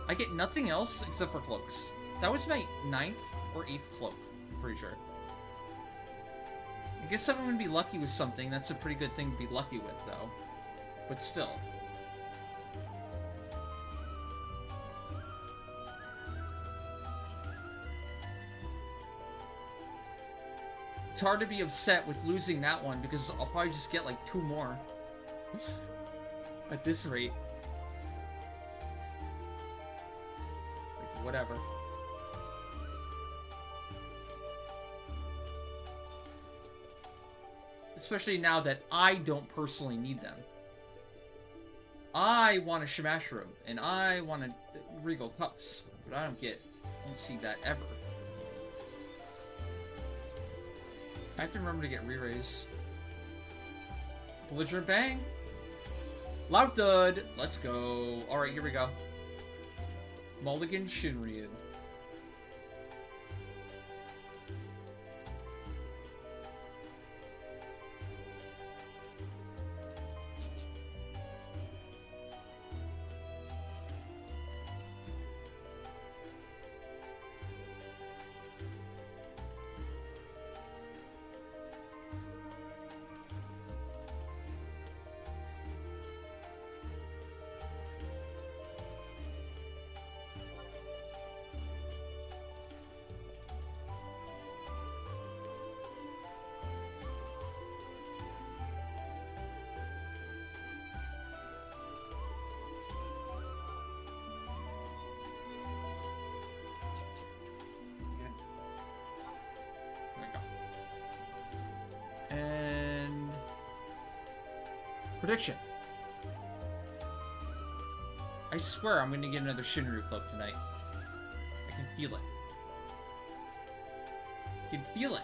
S1: I get nothing else except for cloaks. That was my 9th or 8th cloak, I'm pretty sure. I guess if I'm gonna be lucky with something, that's a pretty good thing to be lucky with, though. But still. It's hard to be upset with losing that one because I'll probably just get like 2 more. At this rate. Like, whatever. Especially now that I don't personally need them. I want a Shamash robe, and I want a Regal Cups, but I don't see that ever. I have to remember to get re-raise. Belligerent Bang! Loud Thud! Let's go. Alright, here we go. Mulligan Shinryu. Prediction. I swear I'm gonna get another Shinryu cloak tonight. I can feel it. I can feel it.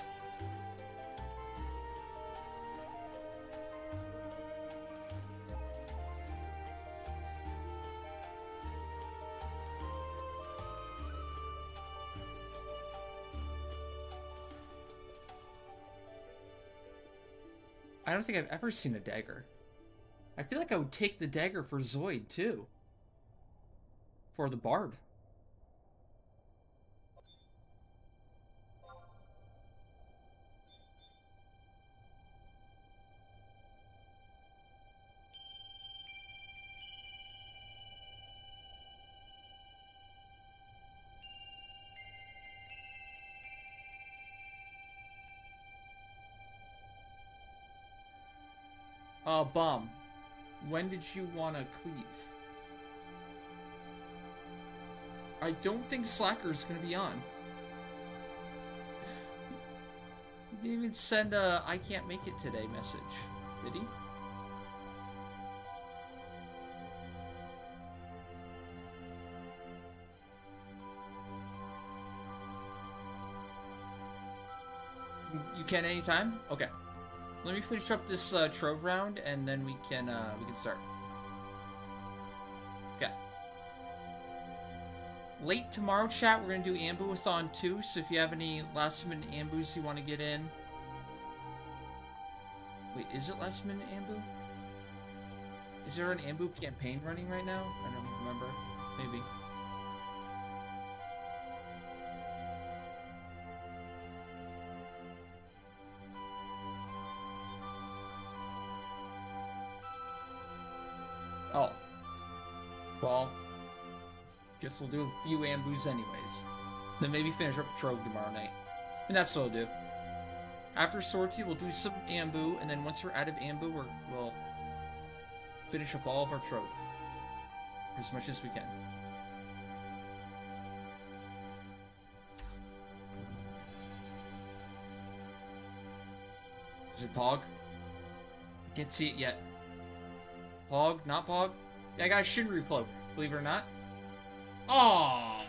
S1: I don't think I've ever seen a dagger. I feel like I would take the dagger for Zoid, too. For the bard. Bomb. When did you want to cleave? I don't think Slacker's gonna be on. He didn't even send a I can't make it today message, did he? You can anytime? Okay. Let me finish up this trove round, and then we can start. Okay. Late tomorrow, chat, we're gonna do Ambu-a-thon too. So if you have any last-minute Ambus you want to get in, wait, is it last-minute Ambu? Is there an Ambu campaign running right now? I don't remember. Maybe. Oh. Well, guess we'll do a few Ambus anyways. Then maybe finish up the Trove tomorrow night. And that's what we'll do. After Sortie, we'll do some Ambu, and then once we're out of Ambu, we'll finish up all of our Trove. As much as we can. Is it Pog? I can't see it yet. Pog? Not Pog? Yeah, I got a Shinryu cloak, believe it or not. Aww.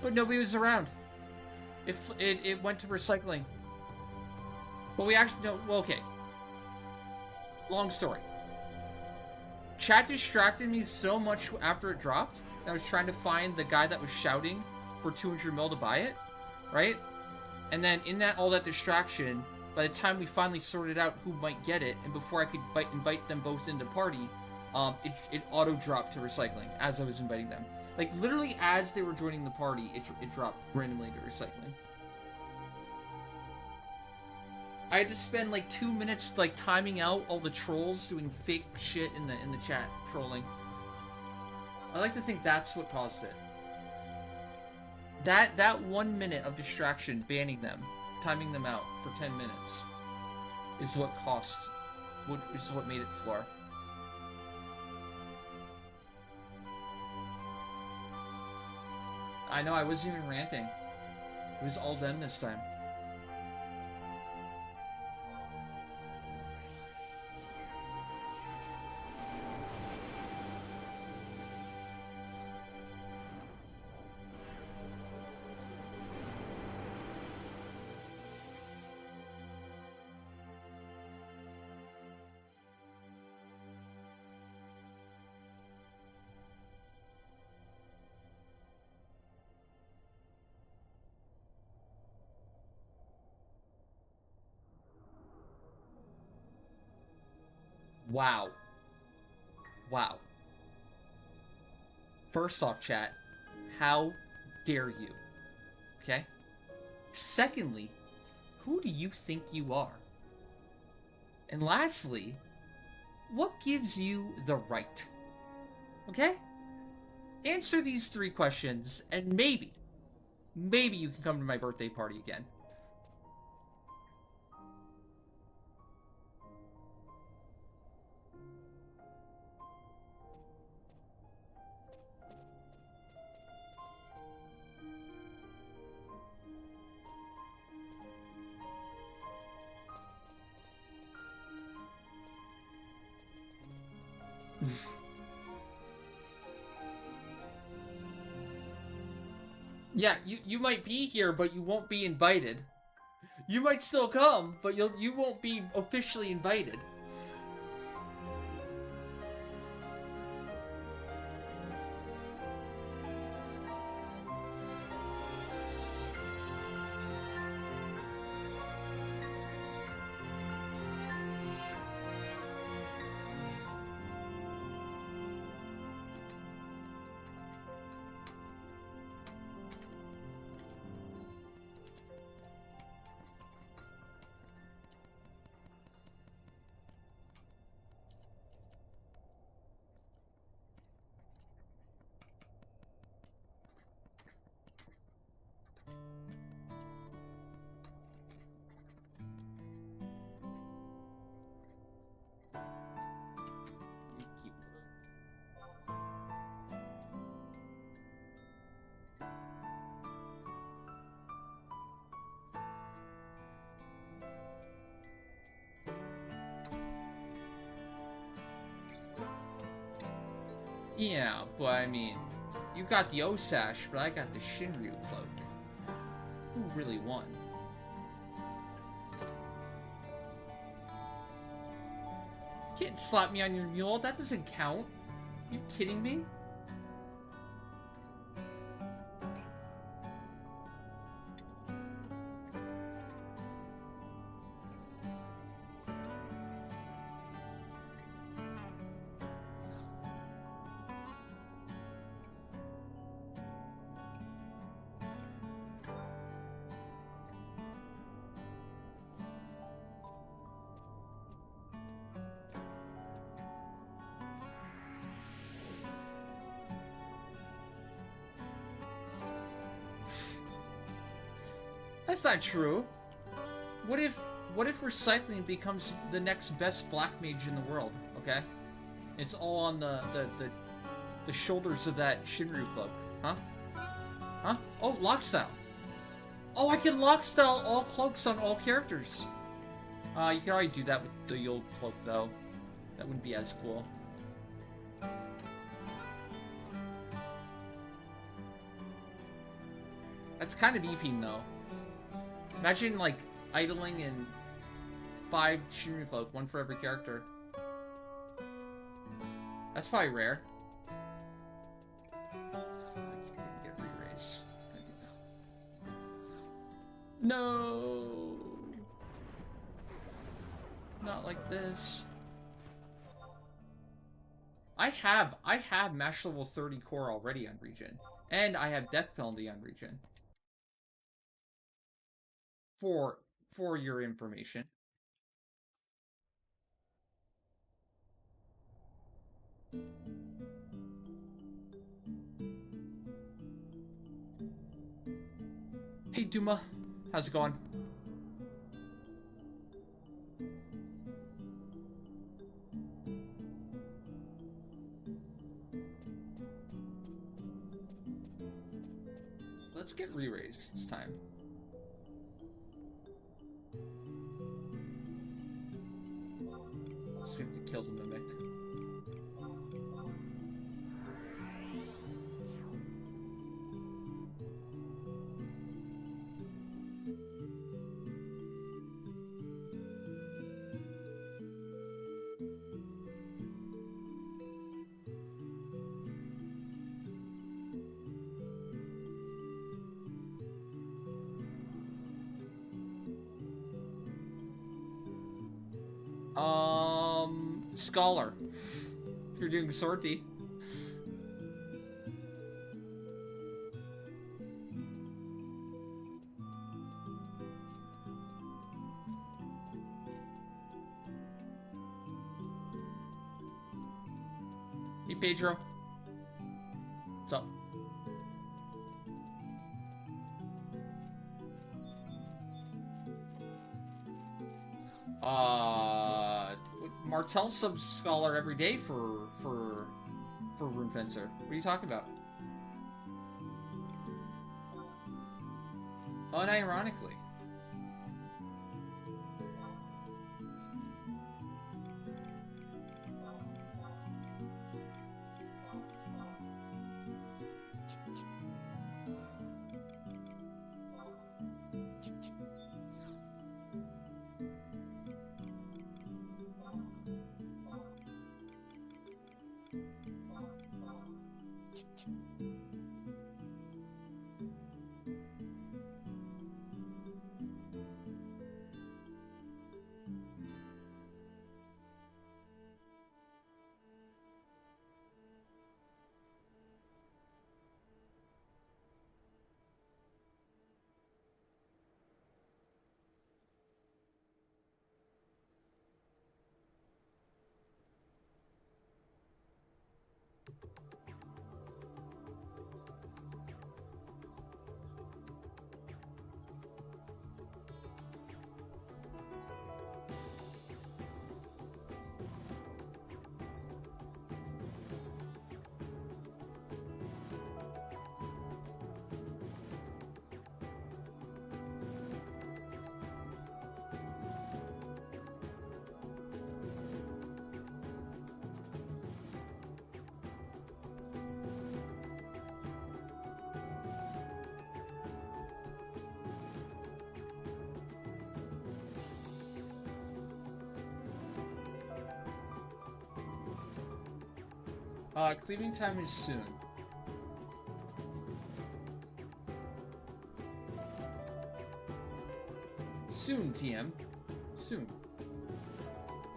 S1: But nobody was around. It went to recycling. But we actually, no, well, okay. Long story. Chat distracted me so much after it dropped. I was trying to find the guy that was shouting for 200 mil to buy it, right? And then in that all that distraction, by the time we finally sorted out who might get it, and before I could invite them both into the party, it auto-dropped to recycling as I was inviting them. Like, literally as they were joining the party, it dropped randomly to recycling. I had to spend like 2 minutes like timing out all the trolls doing fake shit in the chat, trolling. I like to think that's what caused it. That 1 minute of distraction, banning them, timing them out for 10 minutes, is what is what made it floor. I know, I wasn't even ranting. It was all them this time. Wow. Wow. First off, chat, how dare you? Okay? Secondly, who do you think you are? And lastly, what gives you the right? Okay? Answer these 3 questions, and maybe you can come to my birthday party again. Yeah, you might be here, but you won't be invited. You might still come, but you won't be officially invited. Yeah, but I mean, you got the O-shashi, but I got the Shinryu cloak. Who really won? You can't slap me on your mule, that doesn't count. You kidding me? That's not true. What if recycling becomes the next best black mage in the world? Okay, it's all on the shoulders of that Shinryu cloak, huh? Huh? Oh, lock style. Oh, I can lock style all cloaks on all characters. You can already do that with the old cloak though. That wouldn't be as cool. That's kind of EPing though. Imagine, like, idling in 5 Shinryu cloak, 1 for every character. That's probably rare. Get re-race. No! not like this. I have max level 30 core already on regen. And I have death penalty on regen. For your information. Hey Duma, how's it going? Let's get re-raised this time. So we have to kill the mimic. Scholar. If you're doing Sortie. Hey Pedro. What's up? Martell sub scholar every day for Rune Fencer. What are you talking about? Unironically. Cleaving time is soon. Soon, TM. Soon.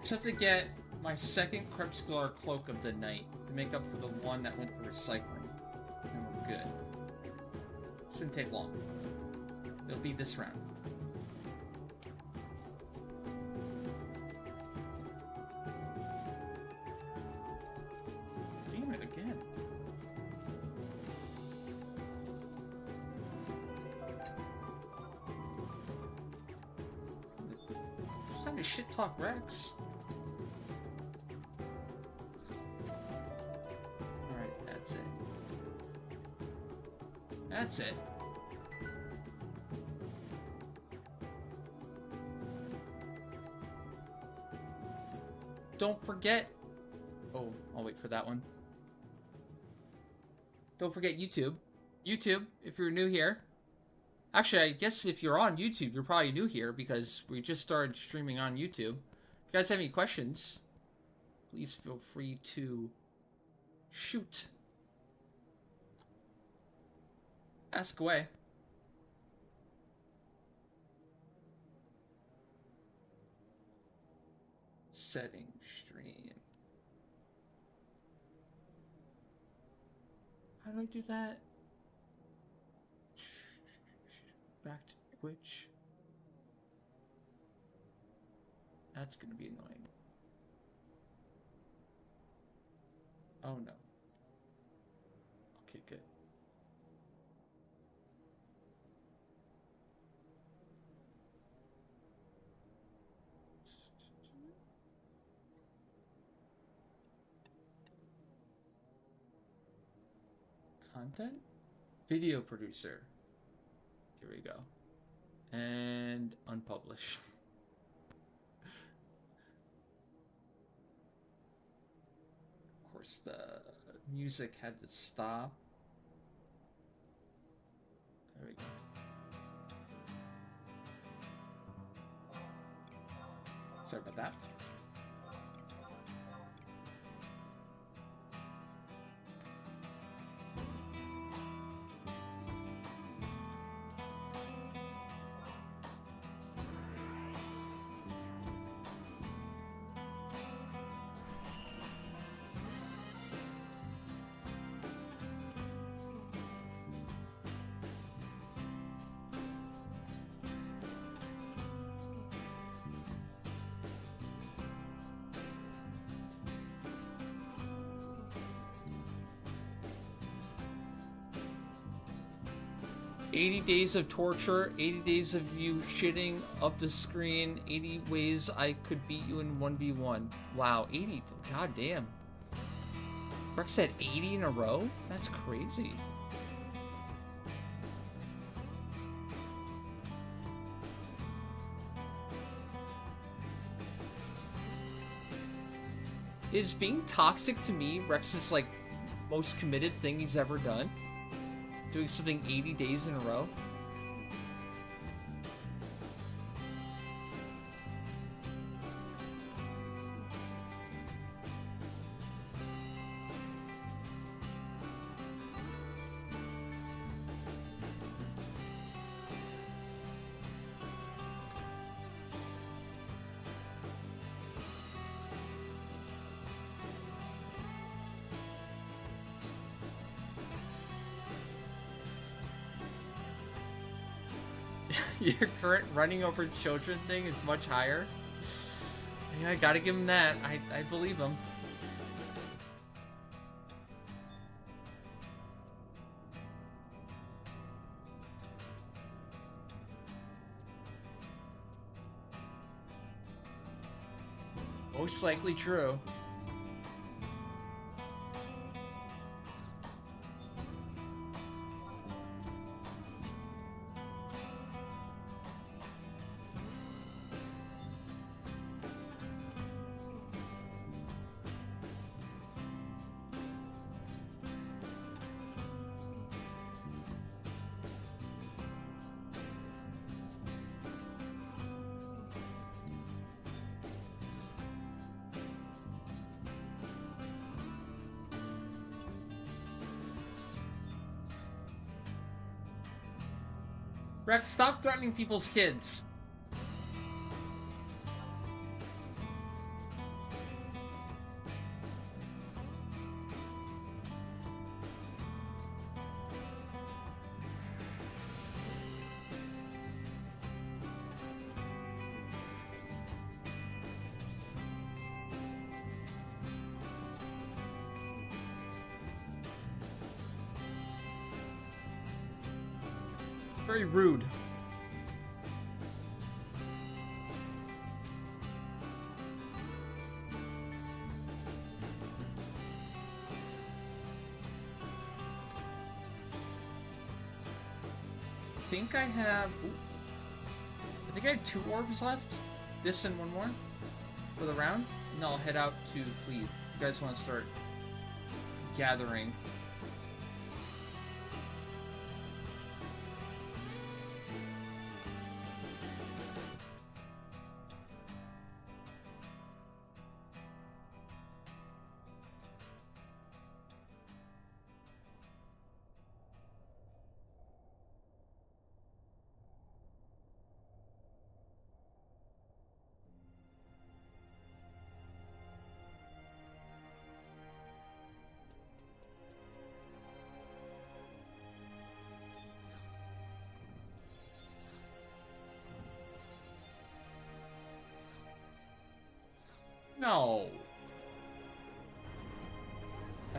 S1: Just have to get my second Crepuscular Cloak of the Night to make up for the one that went for recycling. And we're good. Shouldn't take long. It'll be this round. Again. It's time to shit talk Rex. Alright, that's it. That's it. Don't forget. Oh, I'll wait for that one. Don't forget YouTube. YouTube, if you're new here. Actually, I guess if you're on YouTube, you're probably new here because we just started streaming on YouTube. If you guys have any questions, please feel free to shoot. Ask away. setting stream. How do I do that? Back to Twitch. That's gonna be annoying. Oh no. Okay, good. Content? Video producer. Here we go. And unpublish. Of course, the music had to stop. There we go. Sorry about that. 80 days of torture, 80 days of you shitting up the screen, 80 ways I could beat you in 1v1. Wow, 80, god damn. Rex said 80 in a row? That's crazy. Is being toxic to me Rex's, like, most committed thing he's ever done? Doing something 80 days in a row? Your current running over children thing is much higher. Yeah, I gotta give him that. I believe him. Most likely true. Rex, stop threatening people's kids. Very rude. I think I have... Ooh. I think I have 2 orbs left. This and one more for the round. And then I'll head out to Cleave. You guys want to start gathering.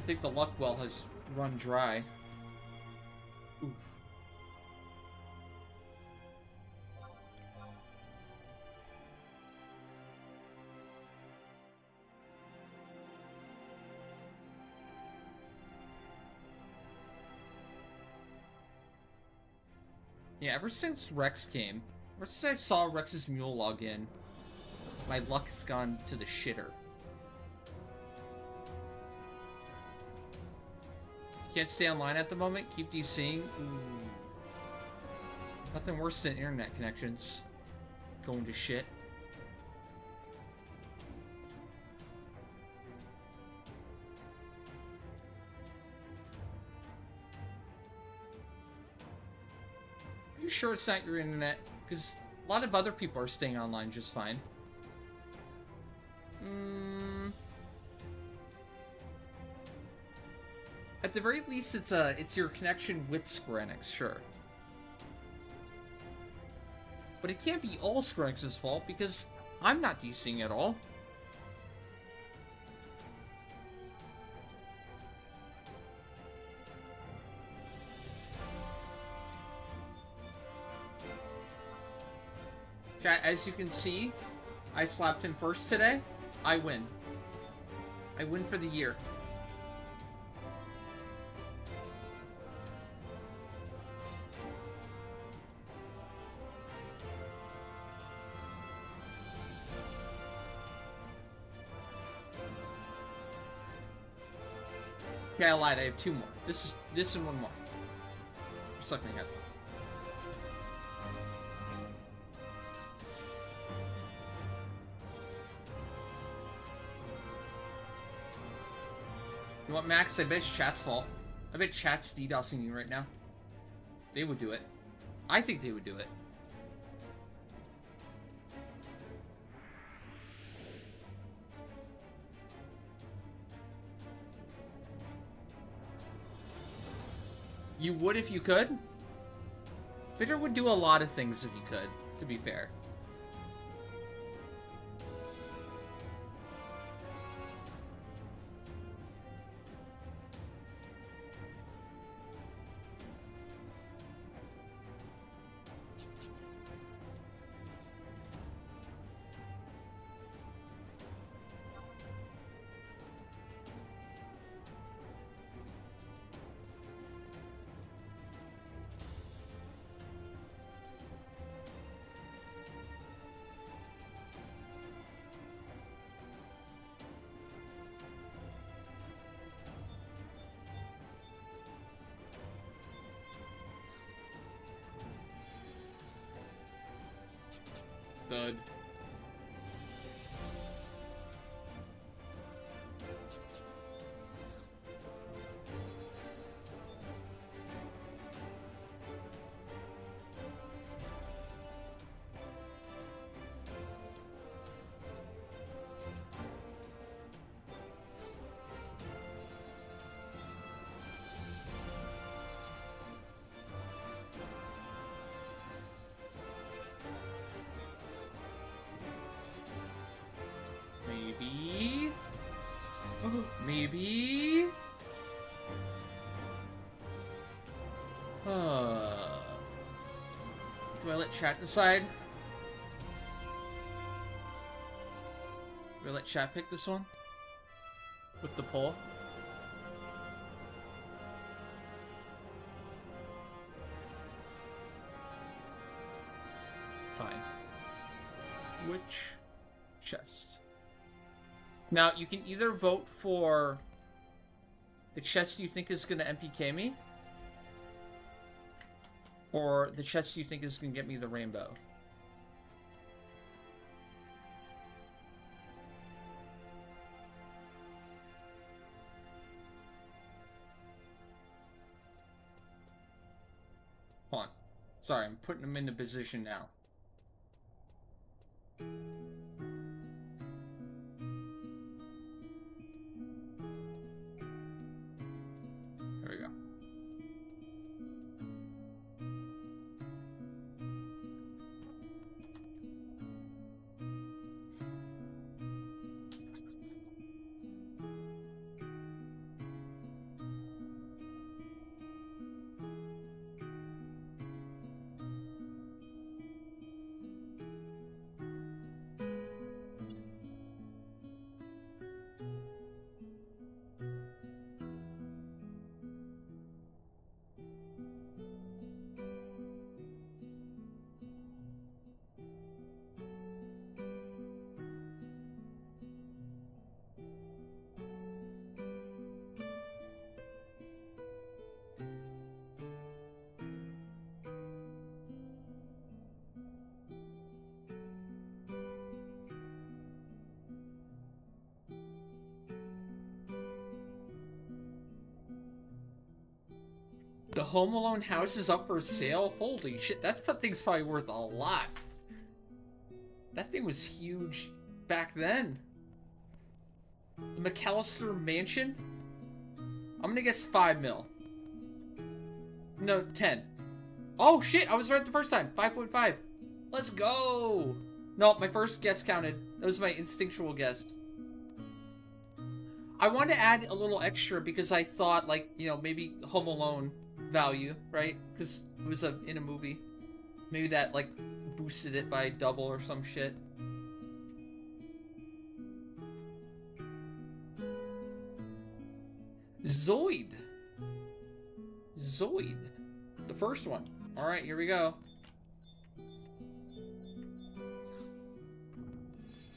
S1: think the luck well has run dry. Oof. Yeah, ever since Rex came, ever since I saw Rex's mule log in, my luck has gone to the shitter. Can't stay online at the moment? Keep DCing? Ooh. Nothing worse than internet connections going to shit. Are you sure it's not your internet? Because a lot of other people are staying online just fine. At the very least, it's your connection with Square Enix, sure. But it can't be all Square Enix's fault, because I'm not DCing at all. Chat, as you can see, I slapped him first today. I win. I win for the year. Okay, I lied. I have 2 more. This and 1 more. I'm sucking my head. You want Max? I bet it's chat's fault. I bet chat's DDoSing you right now. They would do it. I think they would do it. You would if you could? Bitter would do a lot of things if you could, to be fair. Thud. Maybe. Maybe. Do I let chat decide? Do I let chat pick this one? With the poll? Fine. Which chest? Now, you can either vote for the chest you think is going to MPK me, or the chest you think is going to get me the rainbow. Hold on. Sorry, I'm putting him in the position now. There we go. Home Alone house is up for sale? Holy shit, that thing's probably worth a lot. That thing was huge back then. The McAllister Mansion? I'm gonna guess 5 mil. No, 10. Oh shit, I was right the first time. 5.5. Let's go! No, my first guess counted. That was my instinctual guess. I wanted to add a little extra because I thought, like, you know, maybe Home Alone value, right? Because it was in a movie. Maybe that, like, boosted it by double or some shit. Zoid. Zoid. The first one. Alright, here we go.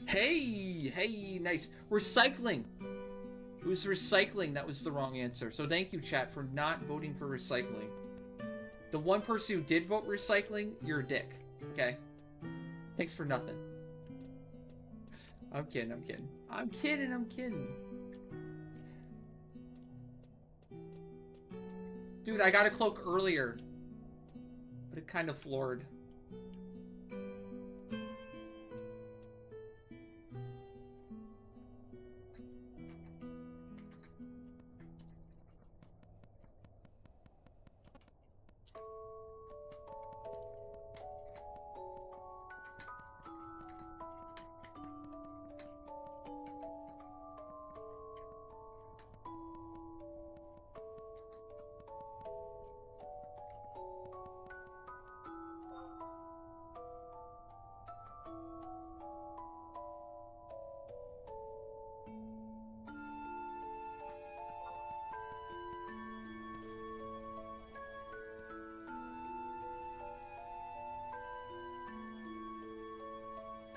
S1: Hey! Hey, nice. Recycling. It was recycling that was the wrong answer. So thank you, chat, for not voting for recycling. The one person who did vote recycling, you're a dick. Okay? Thanks for nothing. I'm kidding, I'm kidding. I'm kidding, I'm kidding. Dude, I got a cloak earlier. But it kind of floored.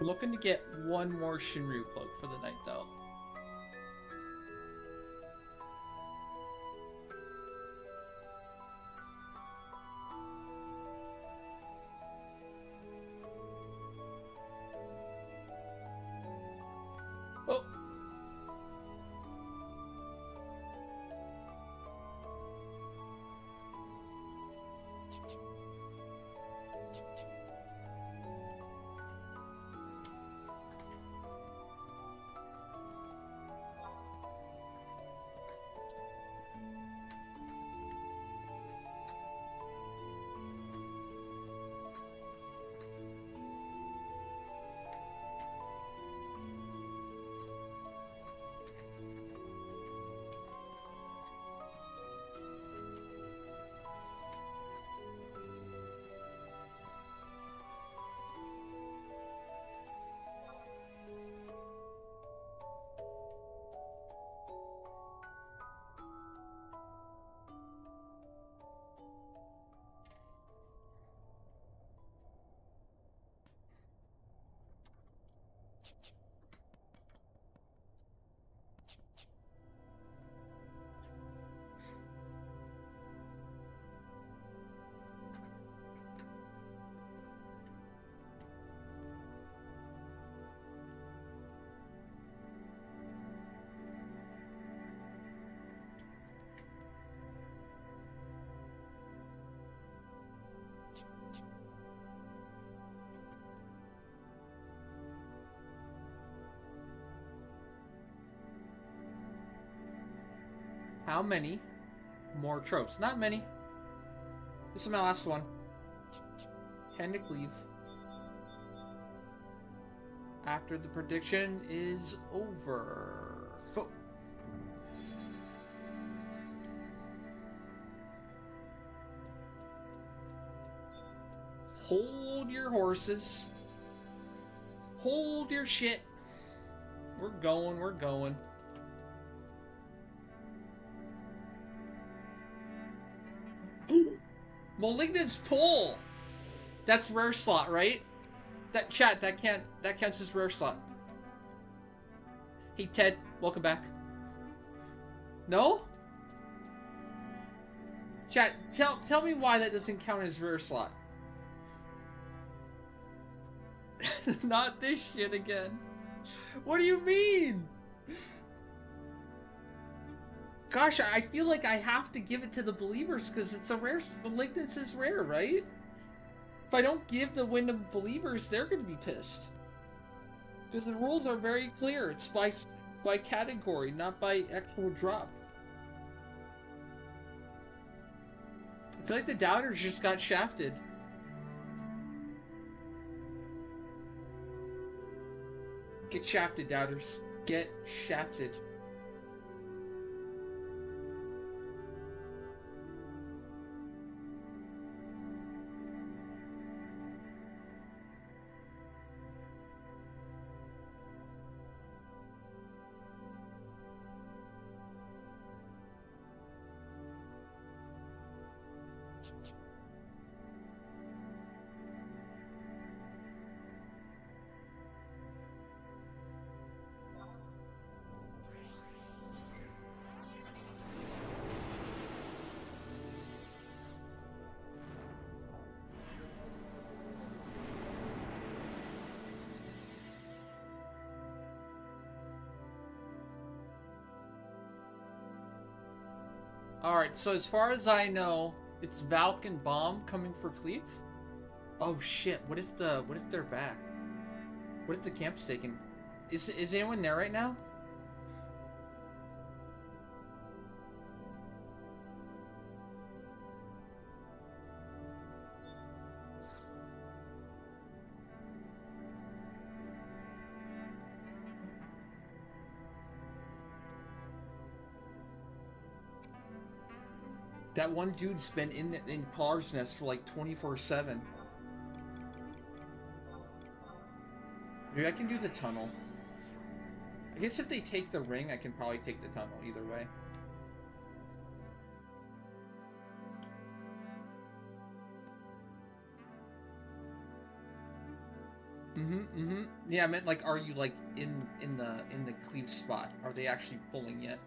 S1: We're looking to get one more Shinryu cloak for the night, though. Oh! How many more tropes? Not many. This is my last one. Hand to cleave. After the prediction is over. Go. Hold your horses. Hold your shit. We're going, we're going. Malignant's Pull! That's rare slot, right? That chat, that counts as rare slot. Hey Ted, welcome back. No? Chat, tell me why that doesn't count as rare slot. Not this shit again. What do you mean? Gosh, I feel like I have to give it to the believers because it's a rare. Malignance is rare, right? If I don't give the win to believers, they're going to be pissed. Because the rules are very clear. It's by category, not by actual drop. I feel like the doubters just got shafted. Get shafted, doubters. Get shafted. Alright, so as far as I know, it's Valk and Bomb coming for Cleave. Oh shit, what if they're back? What if the camp's taken? Is anyone there right now? That one dude's been in Car's Nest for like 24/7. Maybe I can do the tunnel. I guess if they take the ring, I can probably take the tunnel either way. Yeah, I meant like, are you like in the cleave spot? Are they actually pulling yet?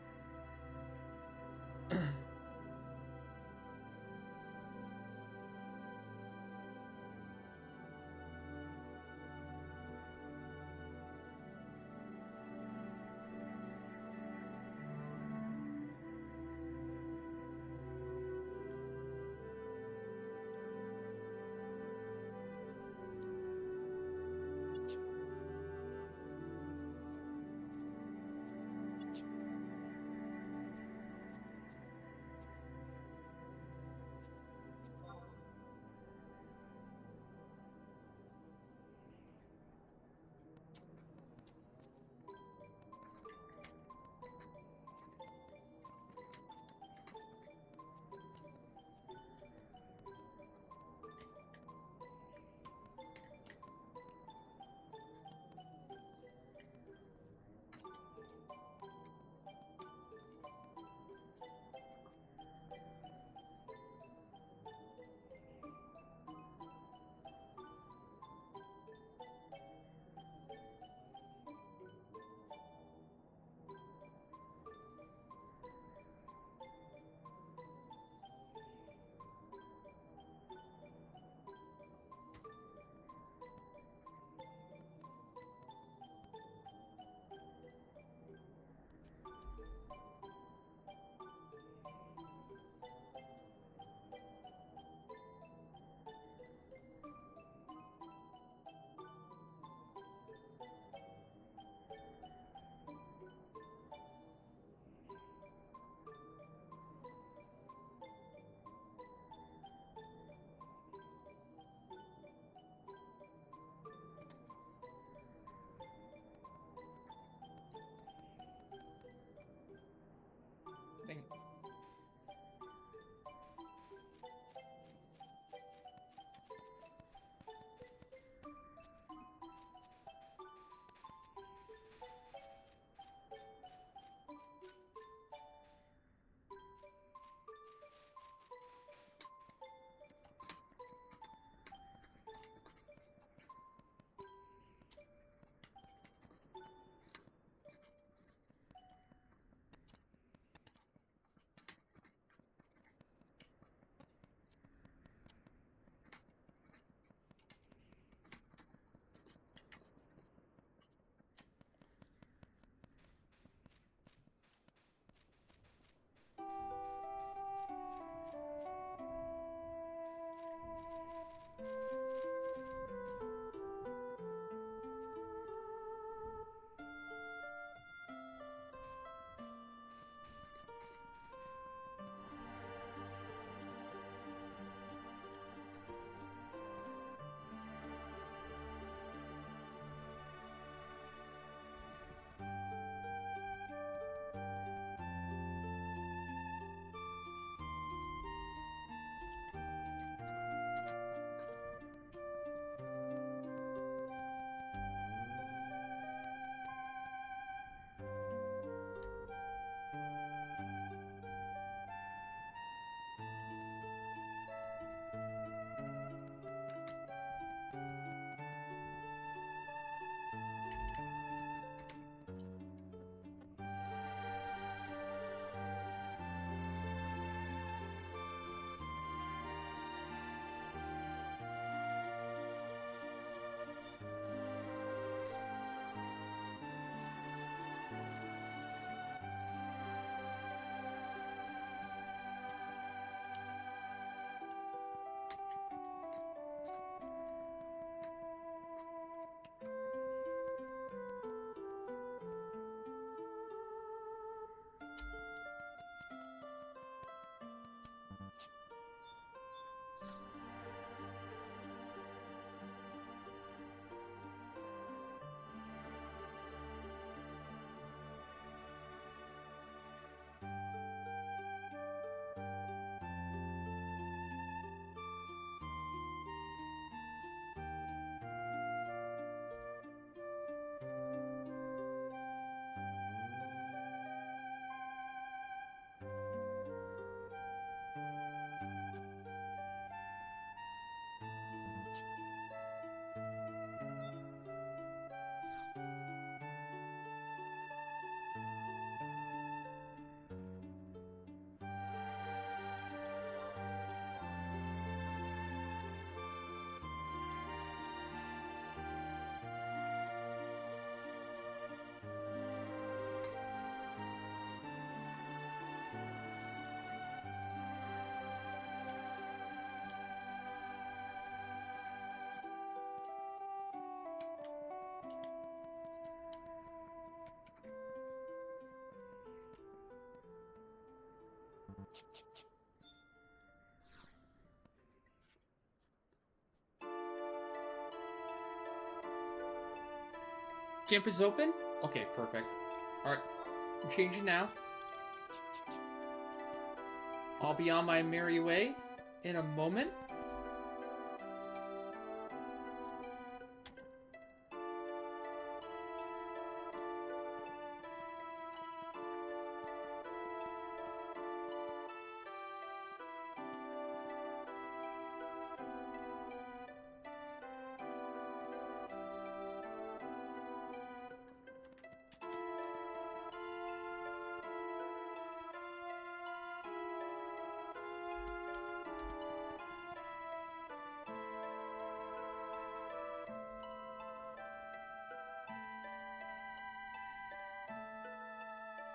S1: Camp is open? Okay, perfect. Alright, I'm changing now. I'll be on my merry way in a moment.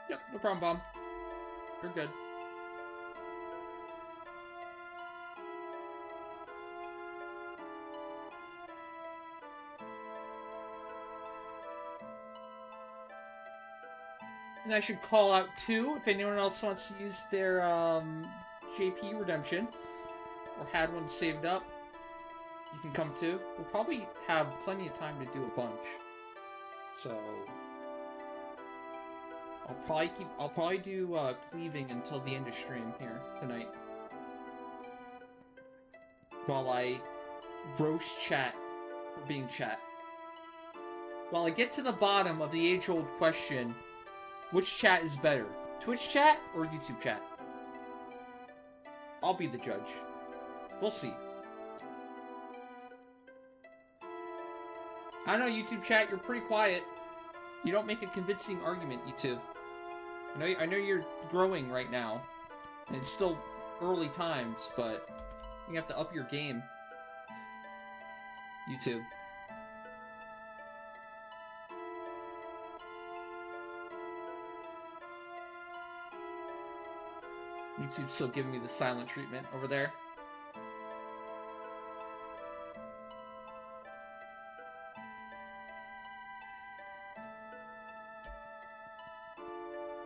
S1: Yep, no problem, Bomb. You're good. And I should call out too, if anyone else wants to use their JP redemption, or had one saved up, you can come too. We'll probably have plenty of time to do a bunch. So I'll probably do Cleaving until the end of stream here tonight. While I roast chat for being chat. While I get to the bottom of the age-old question, which chat is better? Twitch chat or YouTube chat? I'll be the judge. We'll see. I know, YouTube chat, you're pretty quiet. You don't make a convincing argument, YouTube. I know you're growing right now, and it's still early times, but you have to up your game. YouTube. YouTube's still giving me the silent treatment over there.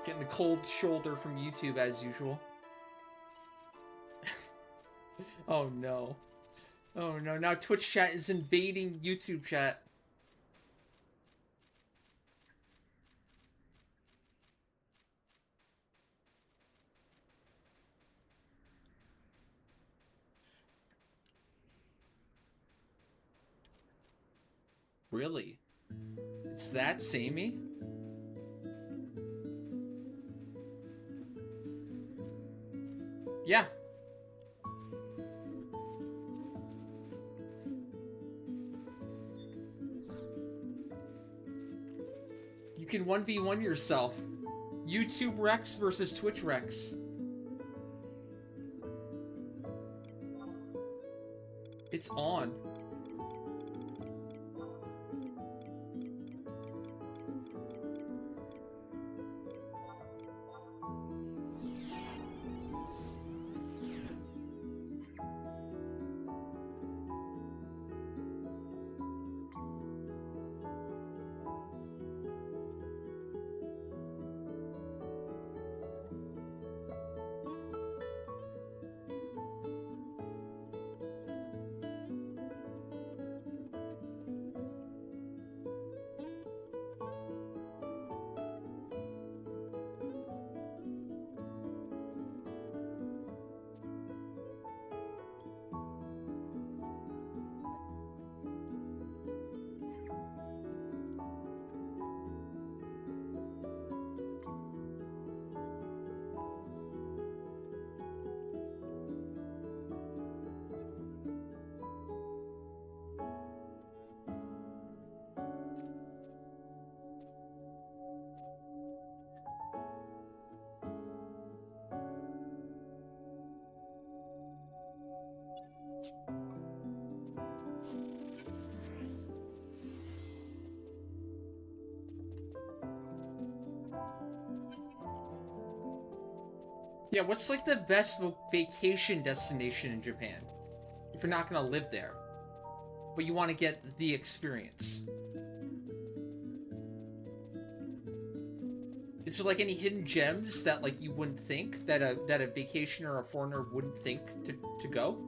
S1: Getting the cold shoulder from YouTube as usual. Oh no. Oh no, now Twitch chat is invading YouTube chat. Really? It's that samey? Yeah. You can 1v1 yourself. YouTube Rex versus Twitch Rex. It's on. Yeah, what's like the best vacation destination in Japan? If you're not gonna live there, but you want to get the experience. Is there like any hidden gems that like you wouldn't think that a vacationer or a foreigner wouldn't think to go?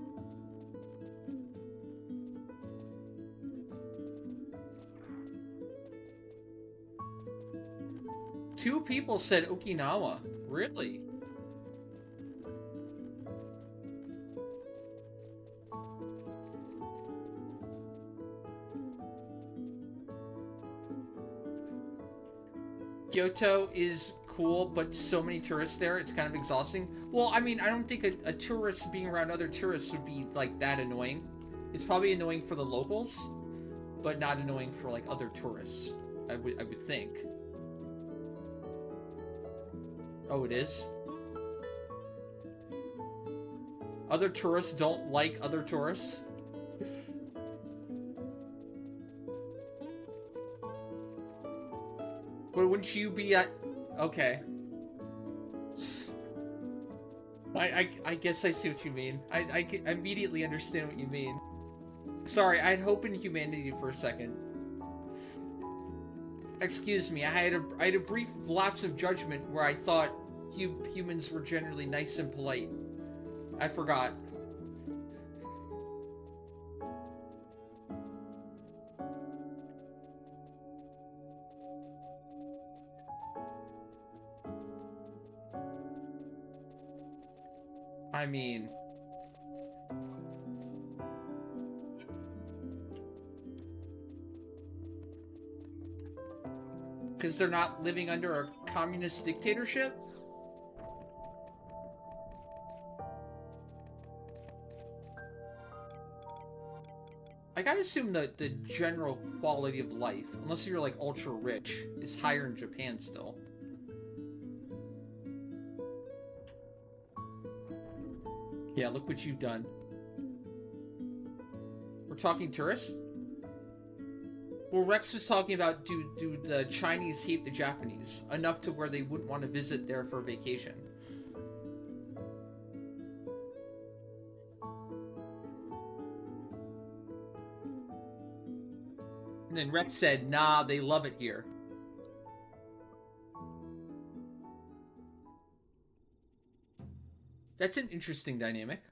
S1: Two people said Okinawa. Really? Kyoto is cool, but so many tourists there, it's kind of exhausting. Well, I mean, I don't think a tourist being around other tourists would be, like, that annoying. It's probably annoying for the locals, but not annoying for, like, other tourists. I would think. Oh, it is? Other tourists don't like other tourists? But wouldn't you be at... Okay. I guess I see what you mean. I immediately understand what you mean. Sorry, I had hope in humanity for a second. Excuse me, I had a brief lapse of judgment where I thought humans were generally nice and polite. I forgot. I mean... Because they're not living under a communist dictatorship? I gotta assume that the general quality of life, unless you're like ultra rich, is higher in Japan still. Yeah, look what you've done. We're talking tourists? Well, Rex was talking about do the Chinese hate the Japanese enough to where they wouldn't want to visit there for vacation. And then Rex said, nah, they love it here. That's an interesting dynamic.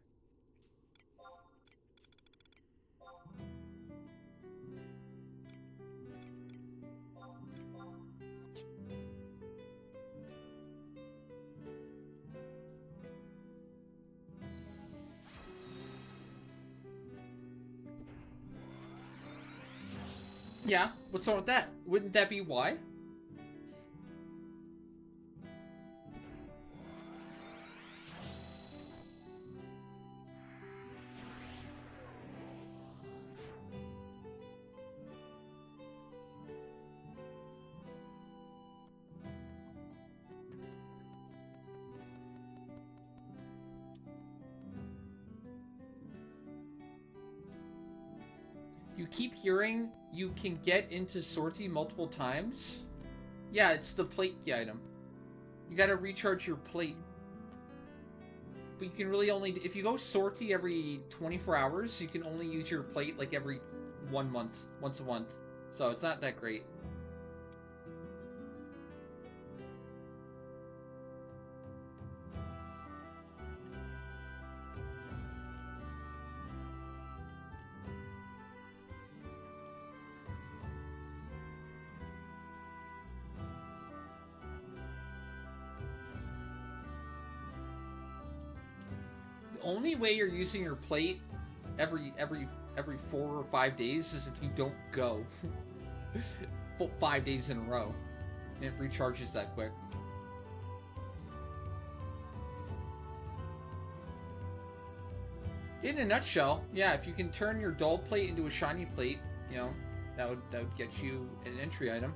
S1: Yeah, what's wrong with that? Wouldn't that be why? You keep hearing you can get into Sortie multiple times? Yeah, it's the plate key item. You gotta recharge your plate. But you can really only... If you go Sortie every 24 hours, you can only use your plate like every 1 month. Once a month. So it's not that great. Only way you're using your plate every 4 or 5 days is if you don't go 5 days in a row. And it recharges that quick. In a nutshell, yeah, if you can turn your dull plate into a shiny plate, you know, that would get you an entry item.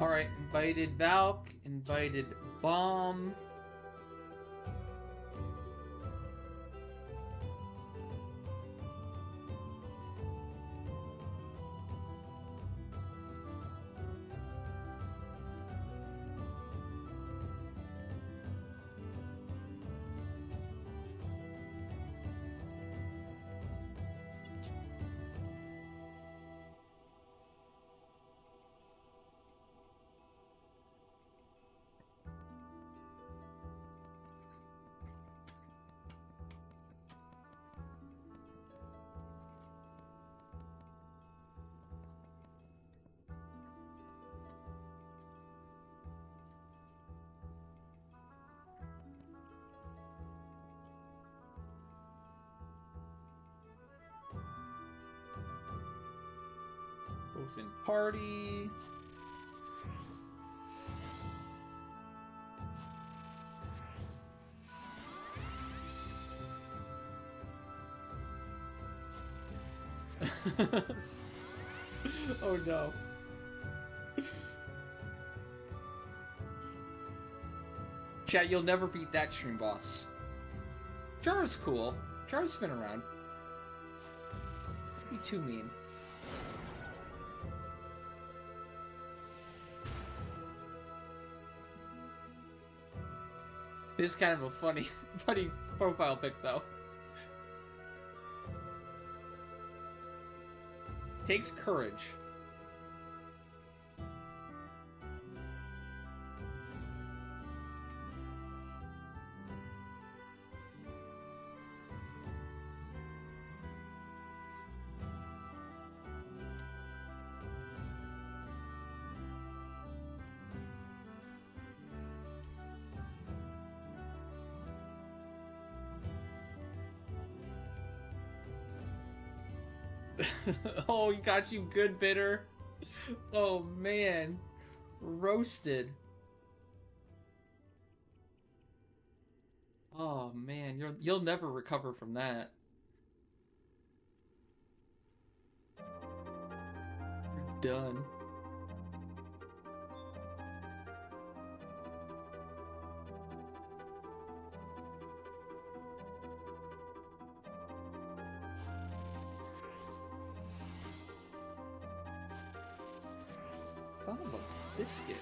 S1: Alright, invited Valk, invited Bomb. Both in party. Oh no. Chat, you'll never beat that stream boss. Jara's cool. Jara's been around. Don't be too mean. It is kind of a funny profile pic, though. Takes courage. Oh, he got you good, bitter. Oh man, roasted. Oh man, you'll never recover from that. You're done. Son of a biscuit.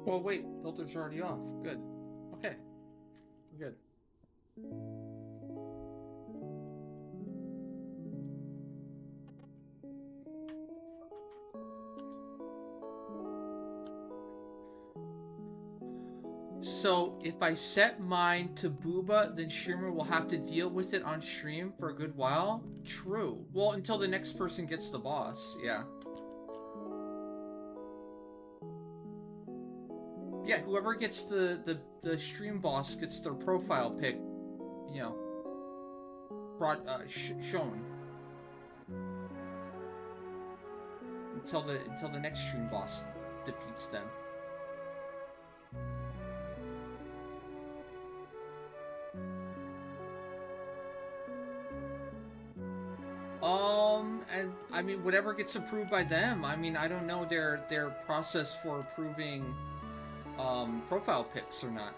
S1: Well, wait, filter's already off. Good. Okay. We're good. So, if I set mine to Booba, then streamer will have to deal with it on stream for a good while? True. Well, until the next person gets the boss, yeah. Yeah, whoever gets the stream boss gets their profile pic, you know, shown until the next stream boss defeats them. I mean, whatever gets approved by them. I mean, I don't know their process for approving profile pics or not.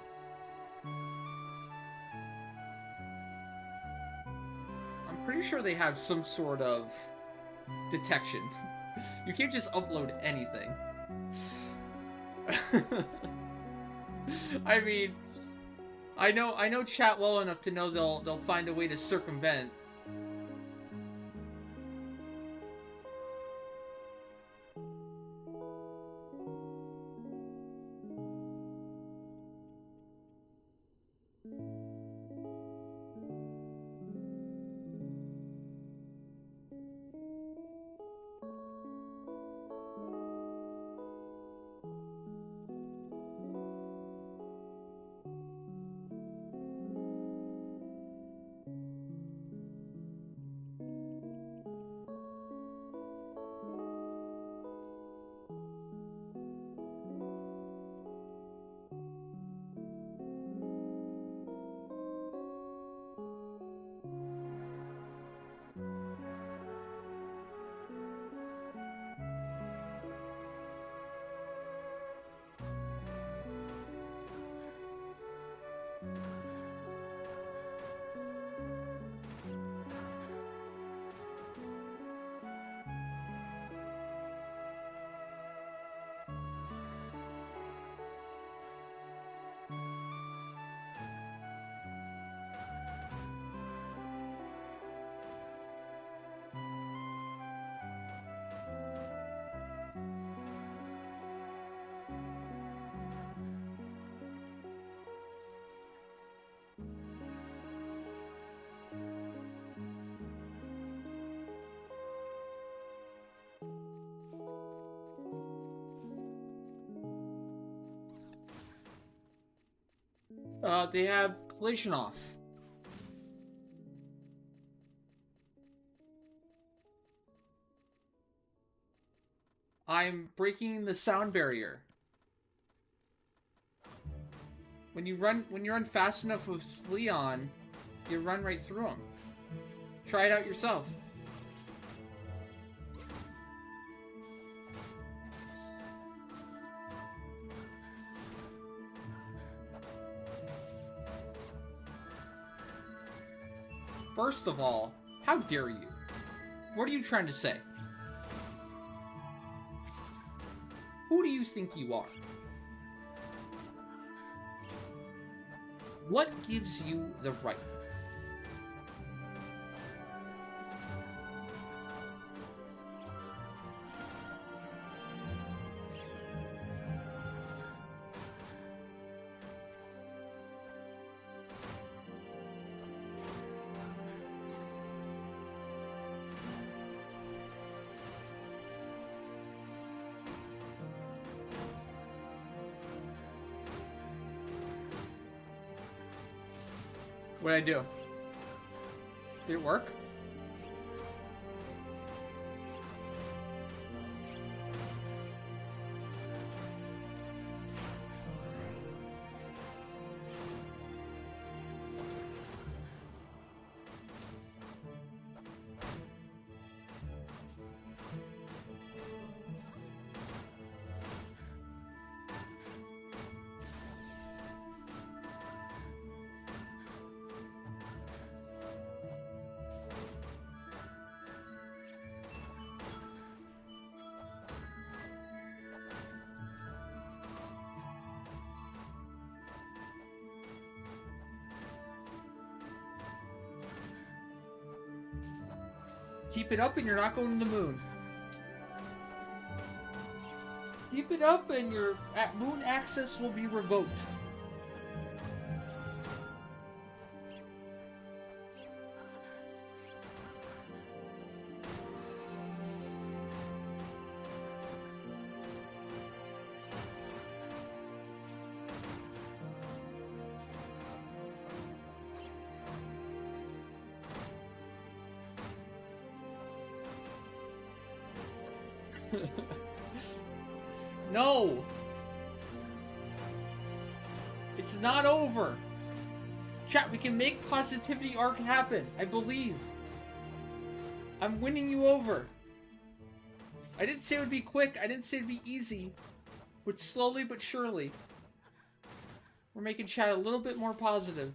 S1: I'm pretty sure they have some sort of detection. You can't just upload anything. I mean, I know chat well enough to know they'll find a way to circumvent. They have collision off. I'm breaking the sound barrier. When you run fast enough with Leon, you run right through him. Try it out yourself. First of all, how dare you? What are you trying to say? Who do you think you are? What gives you the right? What'd I do? Did it work? Keep it up and you're not going to the moon. Keep it up and your moon access will be revoked. No! It's not over! Chat, we can make positivity arc happen. I believe. I'm winning you over. I didn't say it would be quick. I didn't say it'd be easy. But slowly but surely. We're making chat a little bit more positive.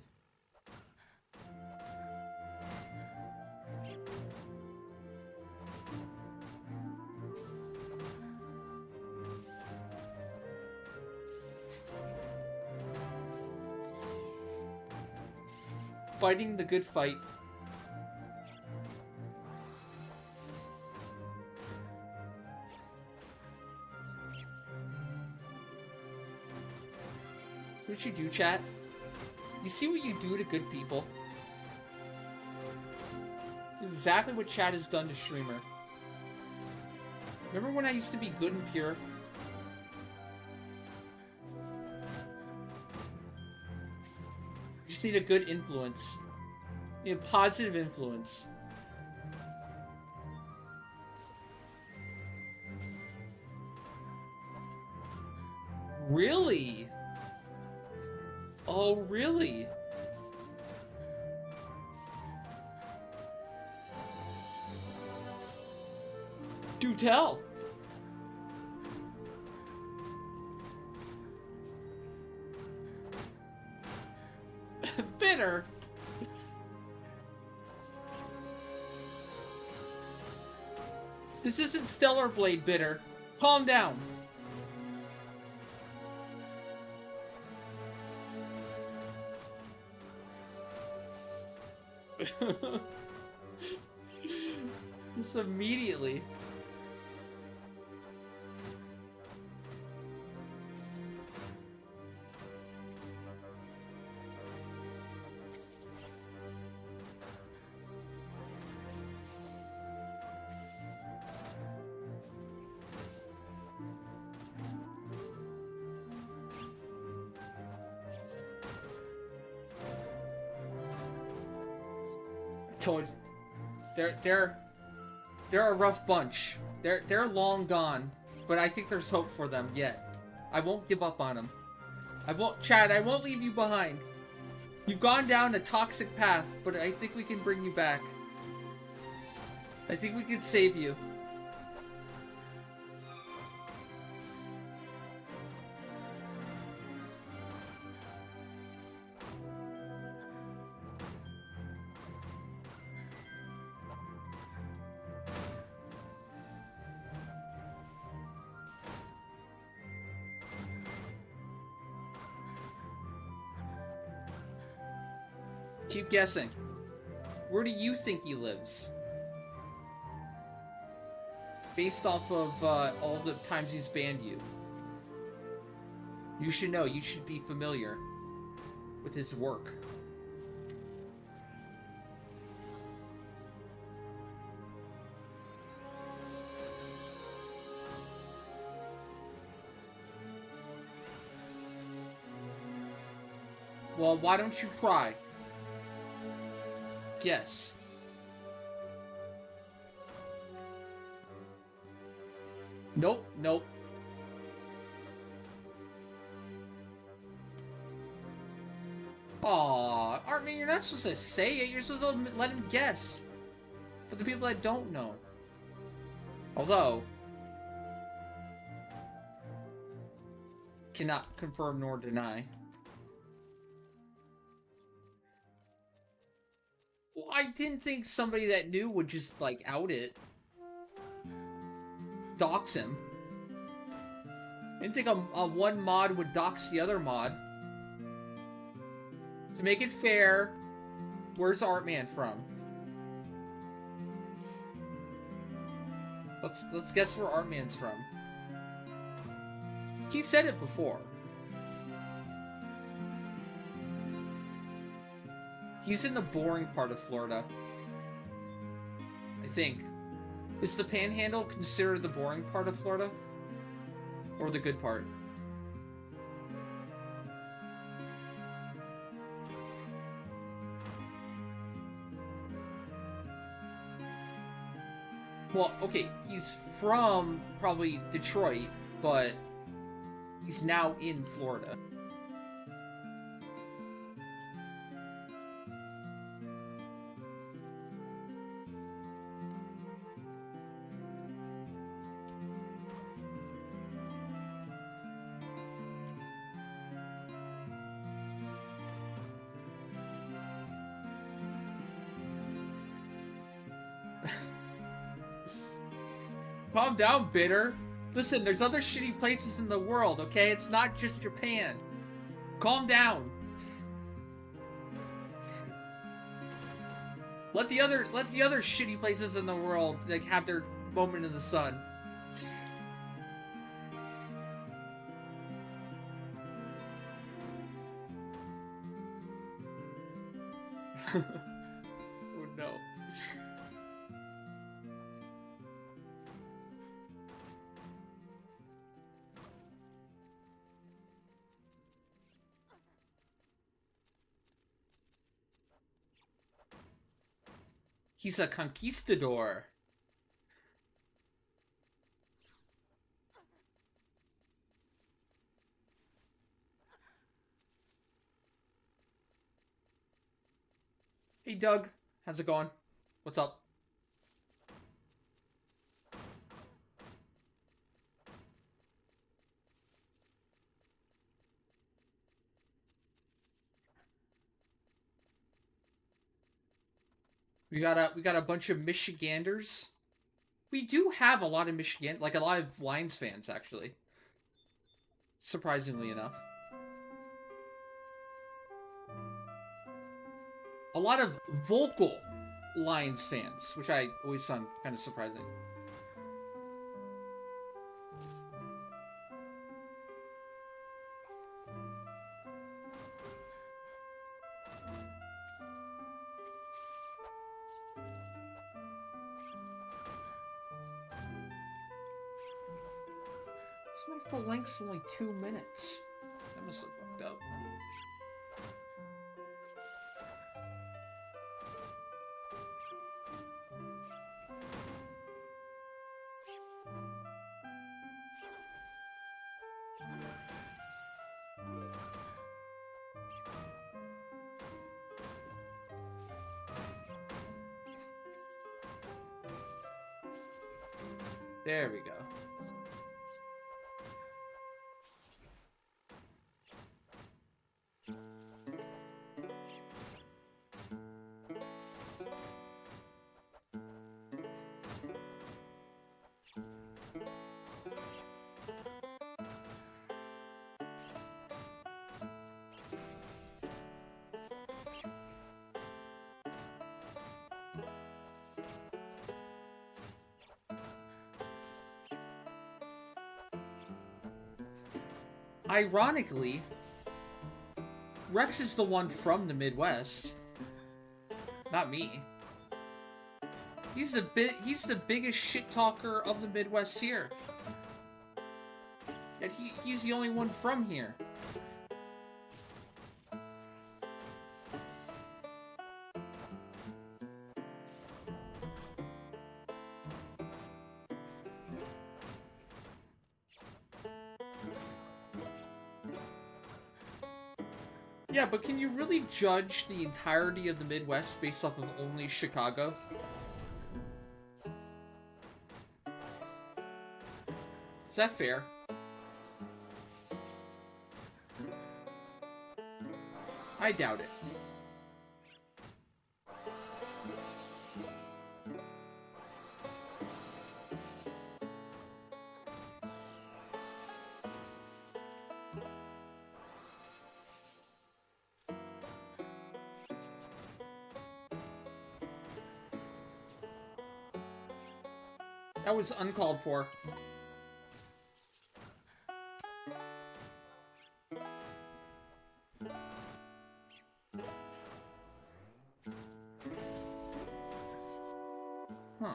S1: Fighting the good fight. What you do, chat? You see what you do to good people? This is exactly what chat has done to Streamer. Remember when I used to be good and pure? You just need a good influence. You need a positive influence. Really? Oh, really? Do tell. Bitter. This isn't Stellar Blade bitter. Calm down. Just immediately. Told you. They're a rough bunch. They're long gone, but I think there's hope for them yet. I won't give up on them. I won't, Chad, I won't leave you behind. You've gone down a toxic path, but I think we can bring you back. I think we can save you. Keep guessing. Where do you think he lives? Based off of all the times he's banned you. You should know, you should be familiar with his work. Well, why don't you try? Yes. Nope, nope. Aw, Armin, you're not supposed to say it. You're supposed to let him guess. For the people that don't know. Although, cannot confirm nor deny. Well, I didn't think somebody that knew would just, like, out it. Dox him. I didn't think a one mod would dox the other mod. To make it fair, where's Artman from? Let's guess where Artman's from. He said it before. He's in the boring part of Florida. I think. Is the Panhandle considered the boring part of Florida? Or the good part? Well, okay, he's from probably Detroit, but he's now in Florida. Calm down, Bitter. Listen, there's other shitty places in the world, okay? It's not just Japan. Calm down. Let the other shitty places in the world like have their moment in the sun. Oh no. He's a conquistador. Hey Doug, how's it going? What's up? We got a bunch of Michiganders. We do have a lot of Michigan, like a lot of Lions fans actually. Surprisingly enough. A lot of vocal Lions fans, which I always found kind of surprising. So my full length's only 2 minutes. That must have fucked up. There we go. Ironically, Rex is the one from the Midwest, not me. He's the biggest shit talker of the Midwest here. Yet he's the only one from here. Yeah, but can you really judge the entirety of the Midwest based off of only Chicago? Is that fair? I doubt it. That was uncalled for. Huh.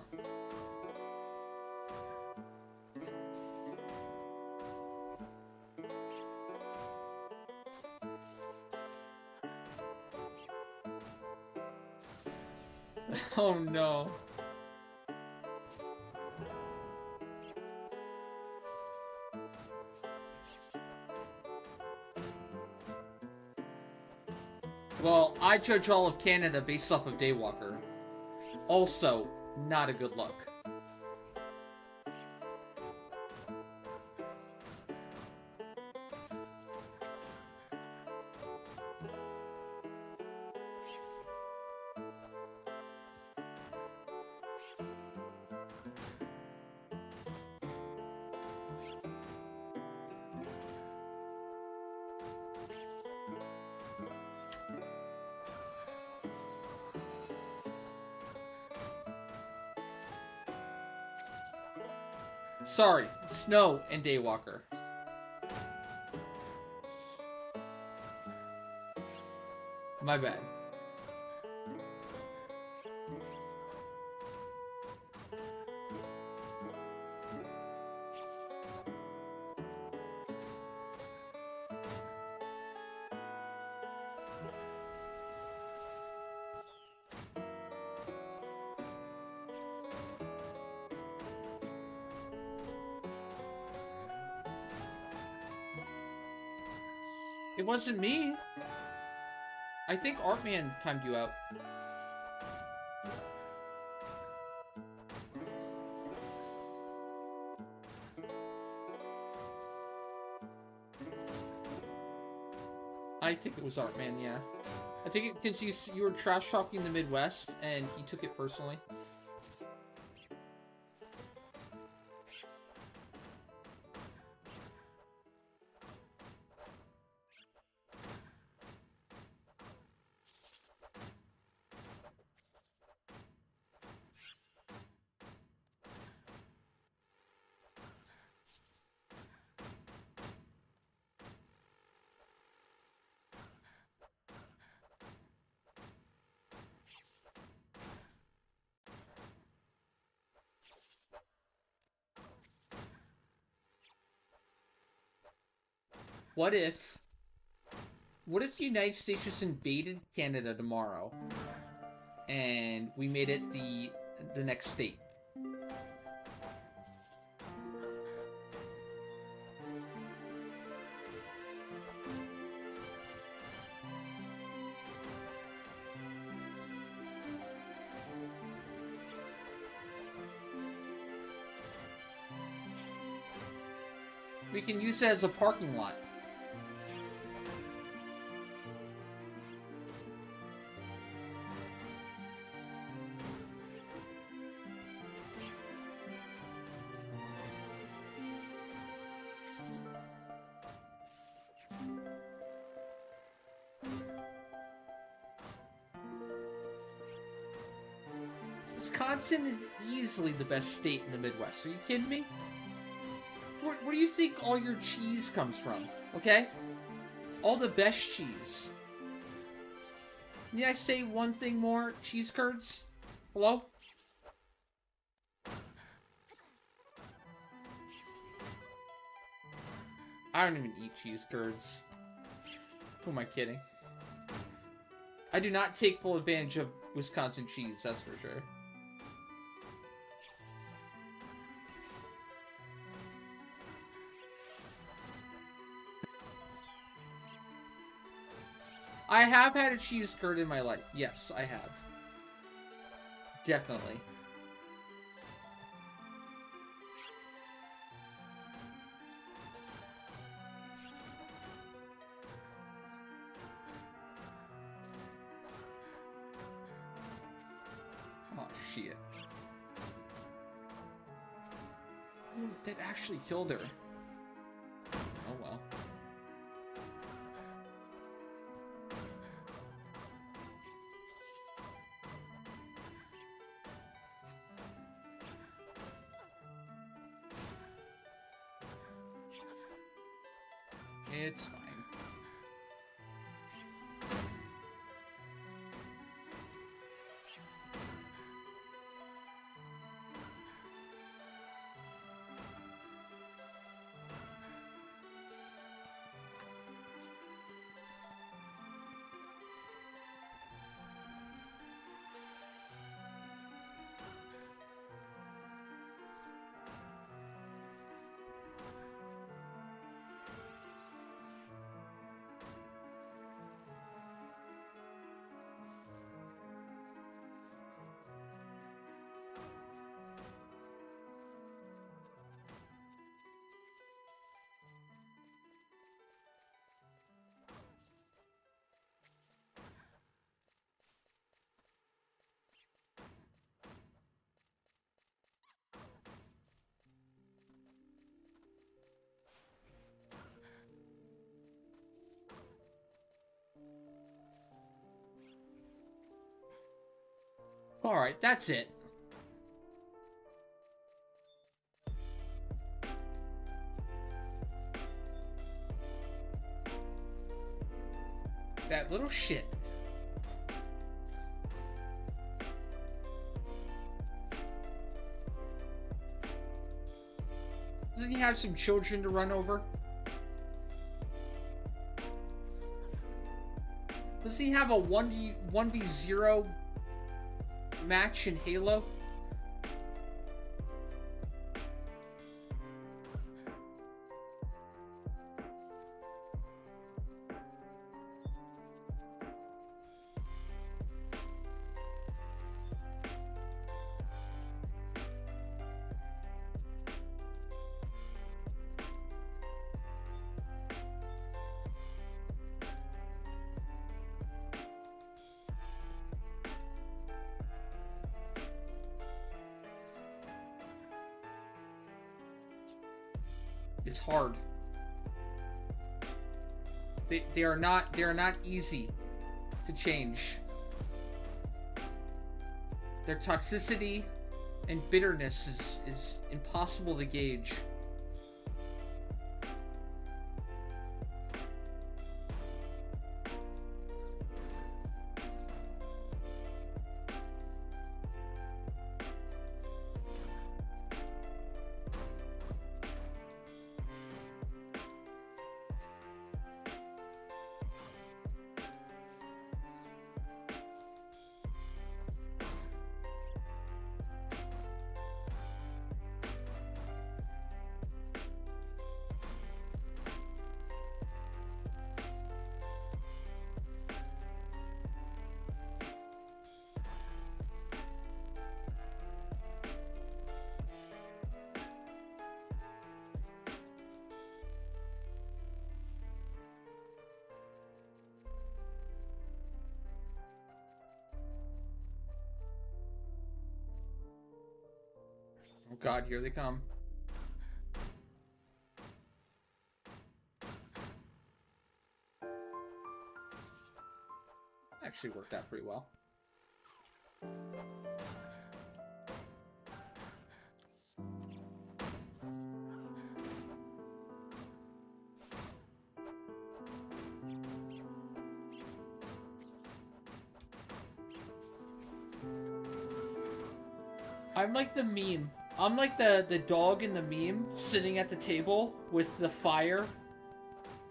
S1: Oh no. Well, I judge all of Canada based off of Daywalker. Also, not a good look. Sorry, Snow and Daywalker. My bad. It wasn't me. I think Artman timed you out. I think it was Artman, yeah. I think because you were trash talking the Midwest and he took it personally. What if the United States just invaded Canada tomorrow and we made it the next state? We can use it as a parking lot. Wisconsin is easily the best state in the Midwest. Are you kidding me? Where do you think all your cheese comes from? Okay? All the best cheese. May I say one thing more? Cheese curds? Hello? I don't even eat cheese curds. Who am I kidding? I do not take full advantage of Wisconsin cheese, that's for sure. I have had a cheese curd in my life. Yes, I have. Definitely. Oh, shit. Oh, that actually killed her. Oh, well. It's fine. Alright, that's it. That little shit. Doesn't he have some children to run over? Does he have a 1v0 match in Halo? It's hard. They are not easy to change. Their toxicity and bitterness is impossible to gauge. Oh god, here they come. Actually worked out pretty well. I'm like the meme. I'm like the dog in the meme sitting at the table with the fire,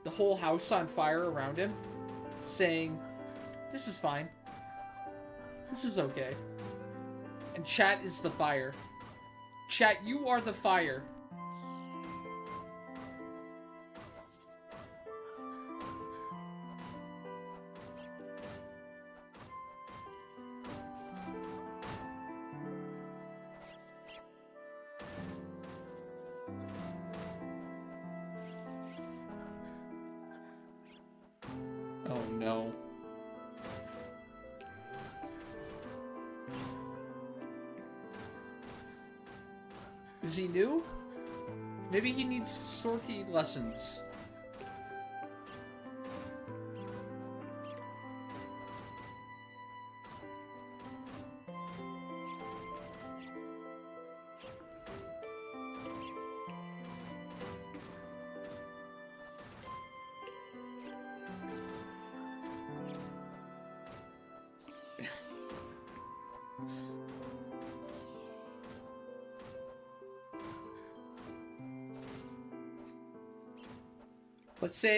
S1: the whole house on fire around him, saying, "This is fine. This is okay." And chat is the fire. Chat, you are the fire. Oh no. Is he new? Maybe he needs sortie lessons.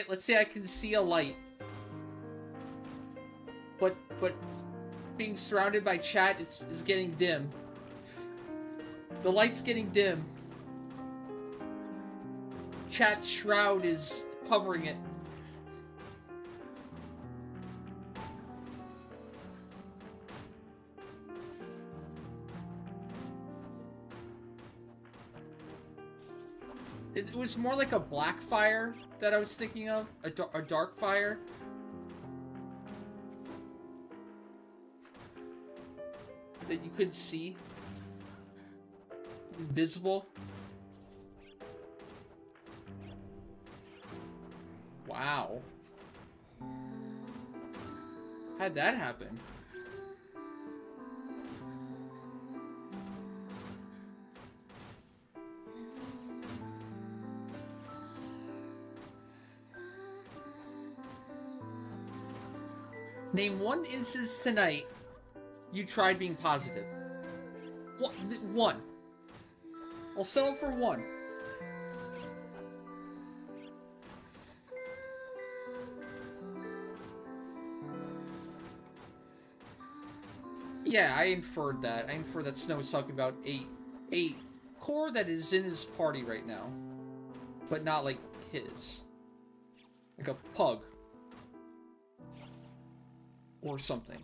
S1: Let's say I can see a light. But being surrounded by chat is getting dim. The light's getting dim. Chat's shroud is covering it. It was more like a black fire that I was thinking of, a dark fire. That you couldn't see. Invisible. Wow. How'd that happen? Name one instance tonight you tried being positive. One. I'll settle for one. Yeah, I inferred that. I inferred that Snow was talking about a core that is in his party right now. But not like his. Like a pug. Or something.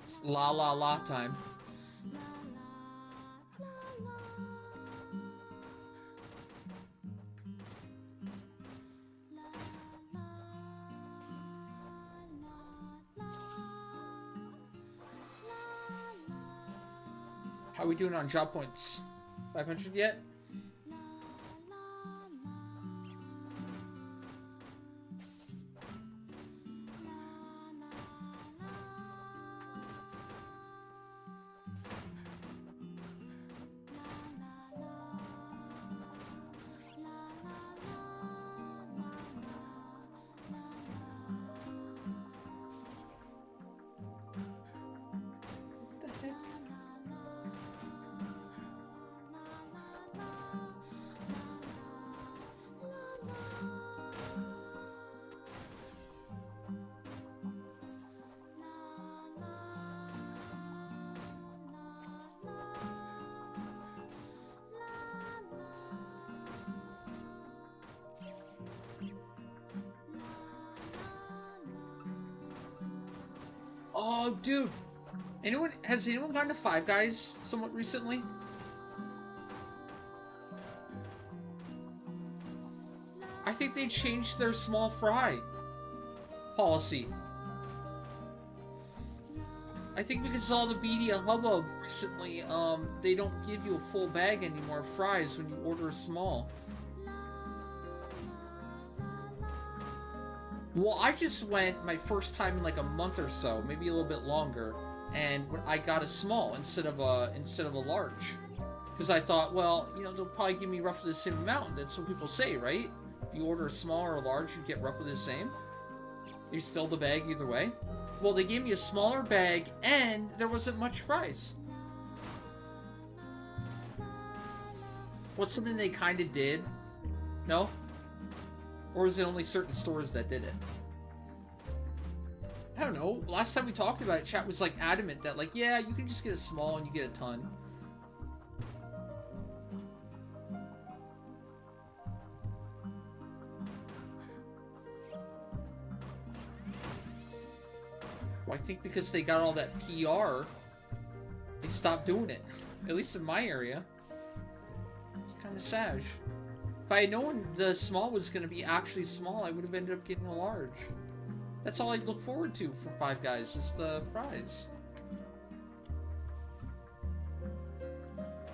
S1: It's la la la time. How we doing on job points? 500 yet? Oh, dude. Has anyone gone to Five Guys somewhat recently? I think they changed their small fry policy. I think because of all the media hubbub recently, they don't give you a full bag anymore of fries when you order a small. Well, I just went my first time in like a month or so, maybe a little bit longer, and I got a small instead of a large, because I thought, well, you know, they'll probably give me roughly the same amount. That's what people say, right? If you order a small or a large, you get roughly the same. You just fill the bag either way. Well, they gave me a smaller bag, and there wasn't much fries. What's something they kind of did? No? Or is it only certain stores that did it? I don't know. Last time we talked about it, chat was like adamant that like, yeah, you can just get a small and you get a ton. Well, I think because they got all that PR, they stopped doing it. At least in my area. It's kind of sad. If I had known the small was going to be actually small, I would have ended up getting a large. That's all I look forward to for Five Guys, is the fries.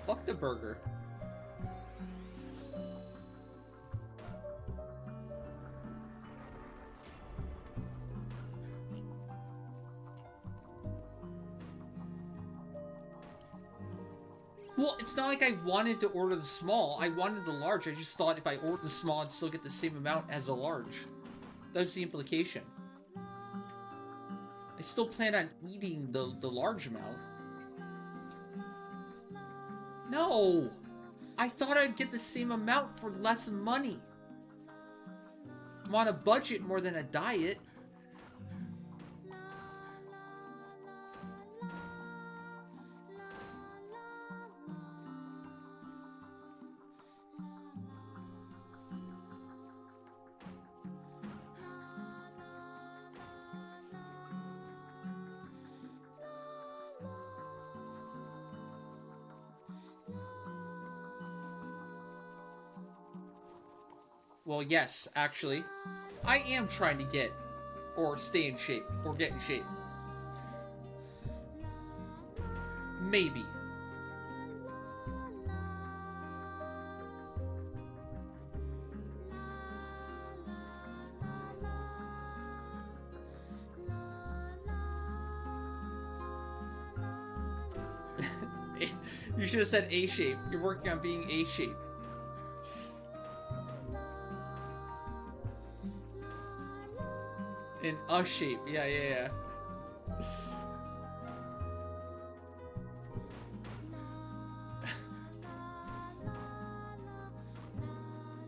S1: Fuck the burger. Well, it's not like I wanted to order the small. I wanted the large. I just thought if I ordered the small, I'd still get the same amount as a large. That's the implication. I still plan on eating the large amount. No! I thought I'd get the same amount for less money. I'm on a budget more than a diet. Well, yes, actually. I am trying to get, or stay in shape, or get in shape. Maybe. You should have said A-shape. You're working on being A-shape. In a shape. Yeah.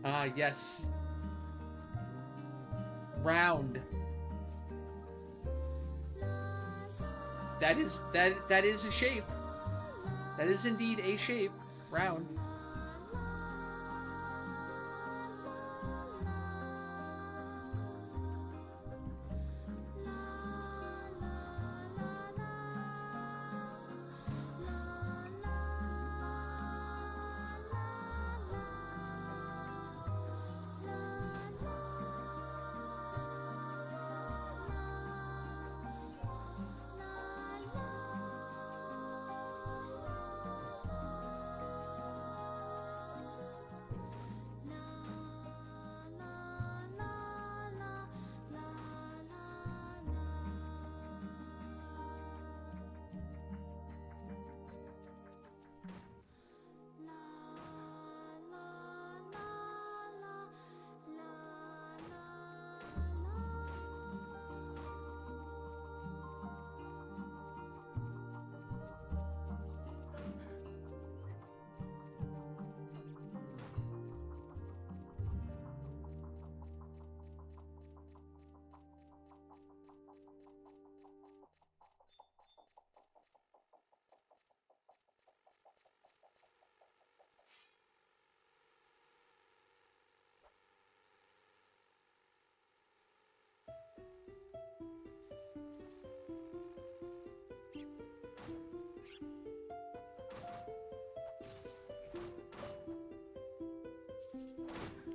S1: Ah, yes. Round. That is a shape. That is indeed a shape. Round.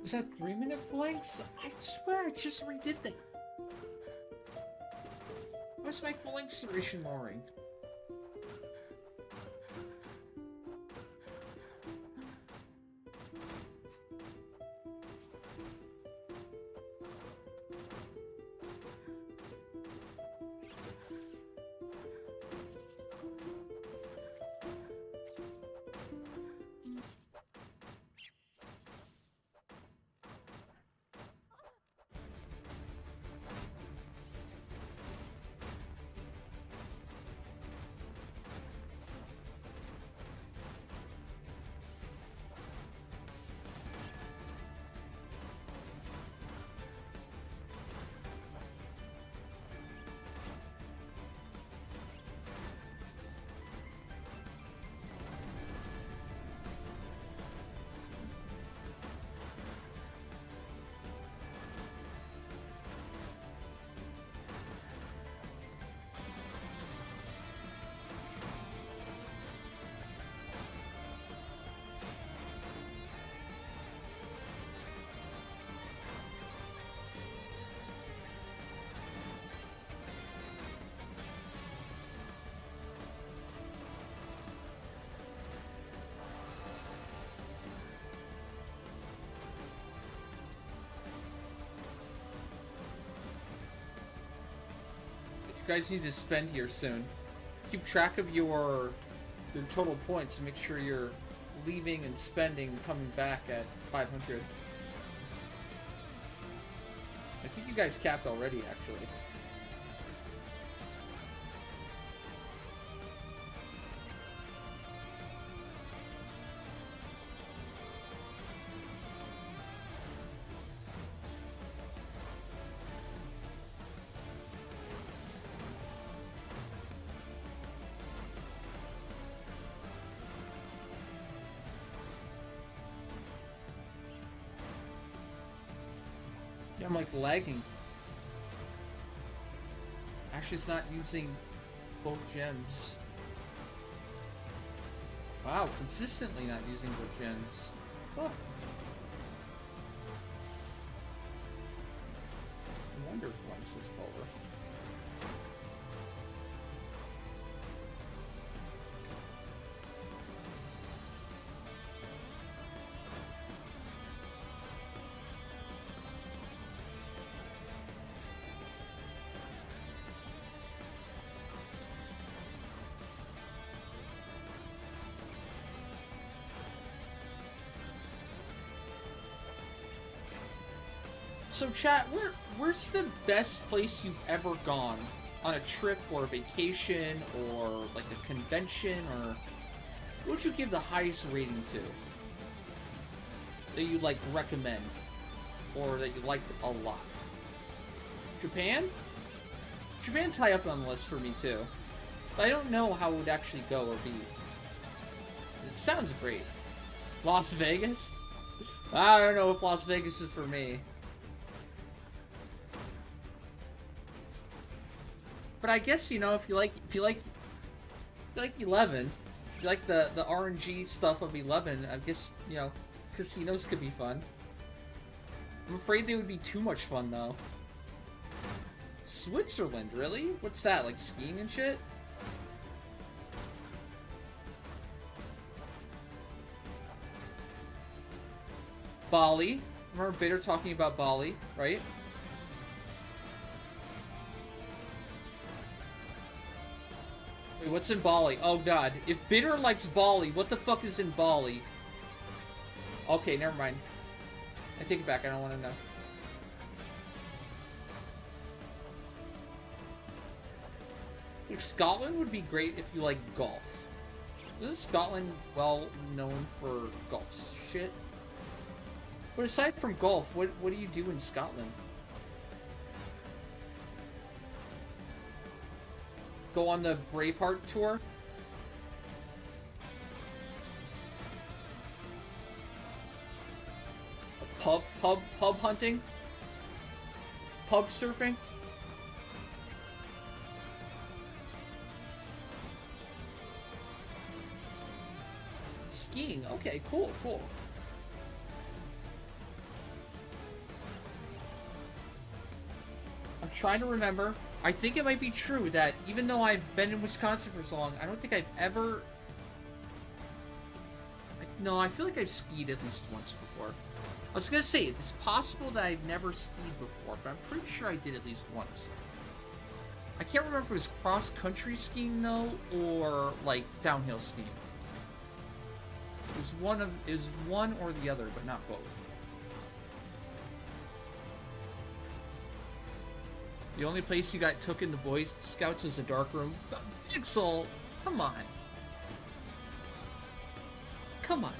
S1: Is that 3-minute flanks? I swear I just redid that. Where's my flanks duration lowering? You guys need to spend here soon. Keep track of your total points and make sure you're leaving and spending and coming back at 500. I think you guys capped already, actually. I'm like lagging. Ashley's not using both gems. Wow, consistently not using both gems. Fuck. wonder if once is over. So chat, where's the best place you've ever gone? On a trip or a vacation or like a convention, or what would you give the highest rating to? That you like recommend? Or that you liked a lot? Japan? Japan's high up on the list for me too. But I don't know how it would actually go or be. It sounds great. Las Vegas? I don't know if Las Vegas is for me. But I guess, you know, if you like 11, if you like the RNG stuff of 11, I guess, you know, casinos could be fun. I'm afraid they would be too much fun though. Switzerland, really? What's that, like skiing and shit? Bali. Remember Bitter talking about Bali, right? Wait, what's in Bali? Oh god. If Bitter likes Bali, what the fuck is in Bali? Okay, never mind. I take it back, I don't want to know. Like, Scotland would be great if you like golf. Isn't Scotland well known for golf shit? But aside from golf, what do you do in Scotland? Go on the Braveheart tour? Pub hunting? Pub surfing? Skiing. Okay, cool. I'm trying to remember. I think it might be true that even though I've been in Wisconsin for so long, I don't think I've ever... No, I feel like I've skied at least once before. I was gonna say, it's possible that I've never skied before, but I'm pretty sure I did at least once. I can't remember if it was cross-country skiing, though, or, like, downhill skiing. It was one or the other, but not both. The only place you got took in the Boy Scouts was a dark room. Pixel, come on. Come on.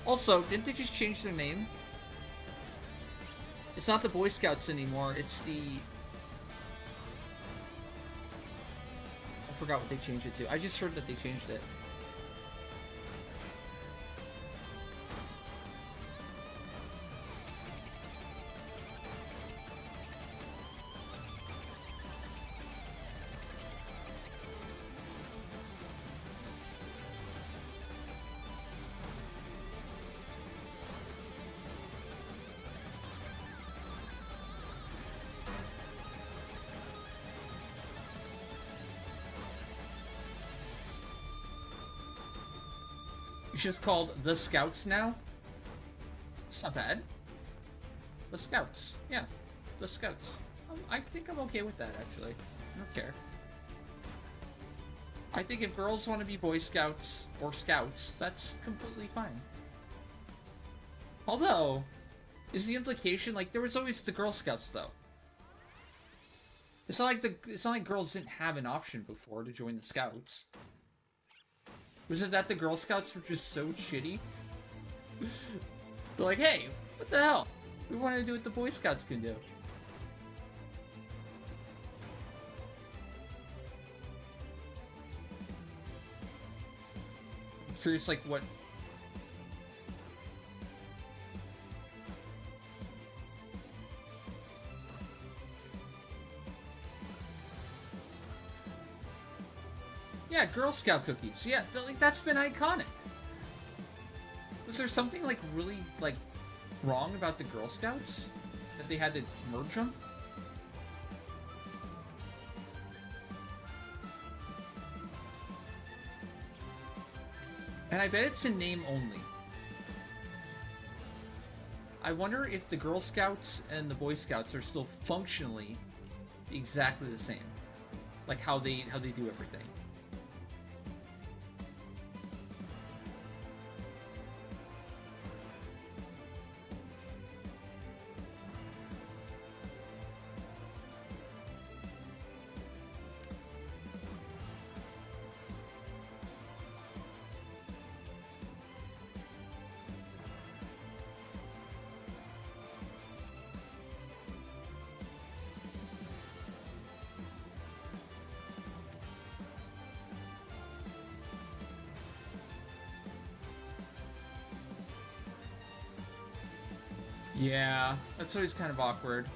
S1: Also, didn't they just change their name? It's not the Boy Scouts anymore, it's the... I forgot what they changed it to. I just heard that they changed it. It's just called The Scouts now? It's not bad. The Scouts. Yeah. The Scouts. I think I'm okay with that, actually. I don't care. I think if girls want to be Boy Scouts, or Scouts, that's completely fine. Although, is the implication, like, there was always the Girl Scouts, though. It's not like girls didn't have an option before to join the Scouts. Was it that the Girl Scouts were just so shitty? They're like, hey, what the hell? We want to do what the Boy Scouts can do. I'm curious, like, what... Yeah, Girl Scout cookies. Yeah, like, that's been iconic. Was there something, like, really, like, wrong about the Girl Scouts? That they had to merge them? And I bet it's in name only. I wonder if the Girl Scouts and the Boy Scouts are still functionally exactly the same. Like how they do everything. Yeah, that's always kind of awkward.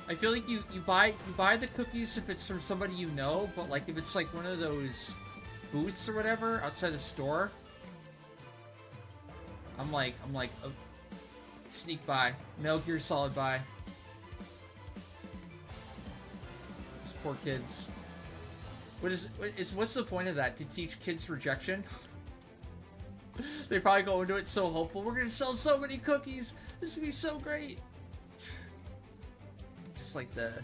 S1: I feel like you buy the cookies if it's from somebody you know, but like if it's like one of those booths or whatever outside the store, I'm like oh, sneak by, Metal Gear Solid by. Those poor kids. What's the point of that? To teach kids rejection? They probably go into it so hopeful. We're gonna sell so many cookies. This is gonna be so great. Just like the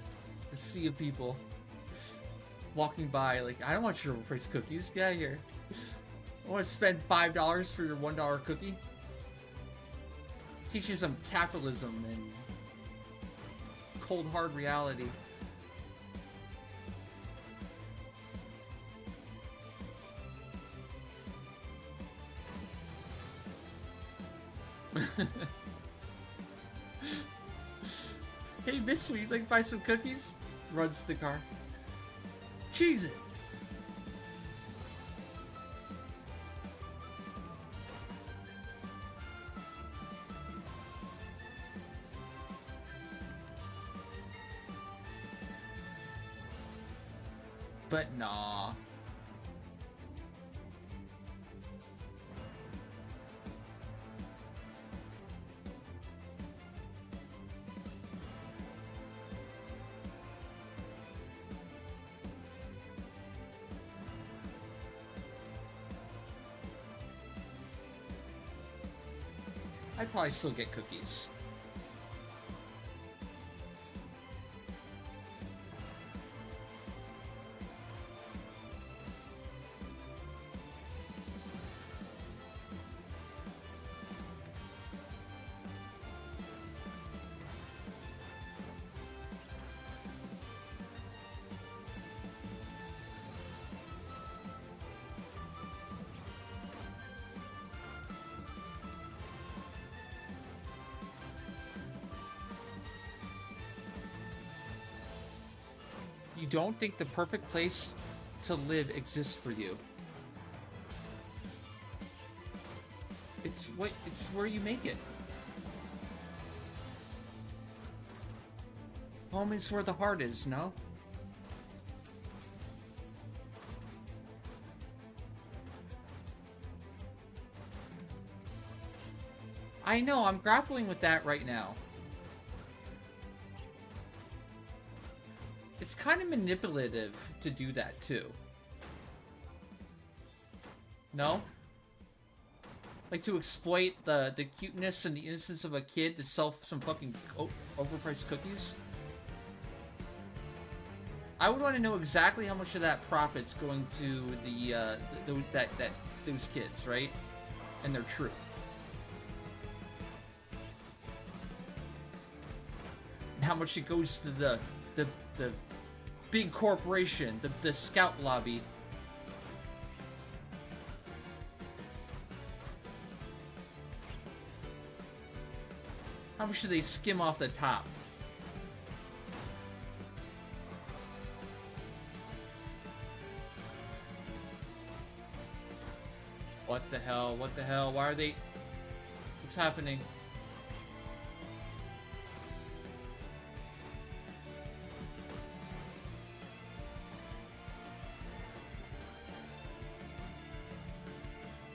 S1: sea of people walking by. Like, I don't want your overpriced cookies. Get out of here. I want to spend $5 for your $1 cookie. Teach you some capitalism and cold hard reality. Hey, Miss Sweet, like buy some cookies? Runs to the car. Cheese it! But nah. I'd probably still get cookies. You don't think the perfect place to live exists for you. It's where you make it. Home is where the heart is, no? I know, I'm grappling with that right now. It's kind of manipulative to do that, too. No? Like, to exploit the cuteness and the innocence of a kid to sell some fucking overpriced cookies? I would want to know exactly how much of that profit's going to those kids, right? And their troop. And how much it goes to the big corporation, the scout lobby. How much do they skim off the top? What the hell? What the hell? Why are they... What's happening?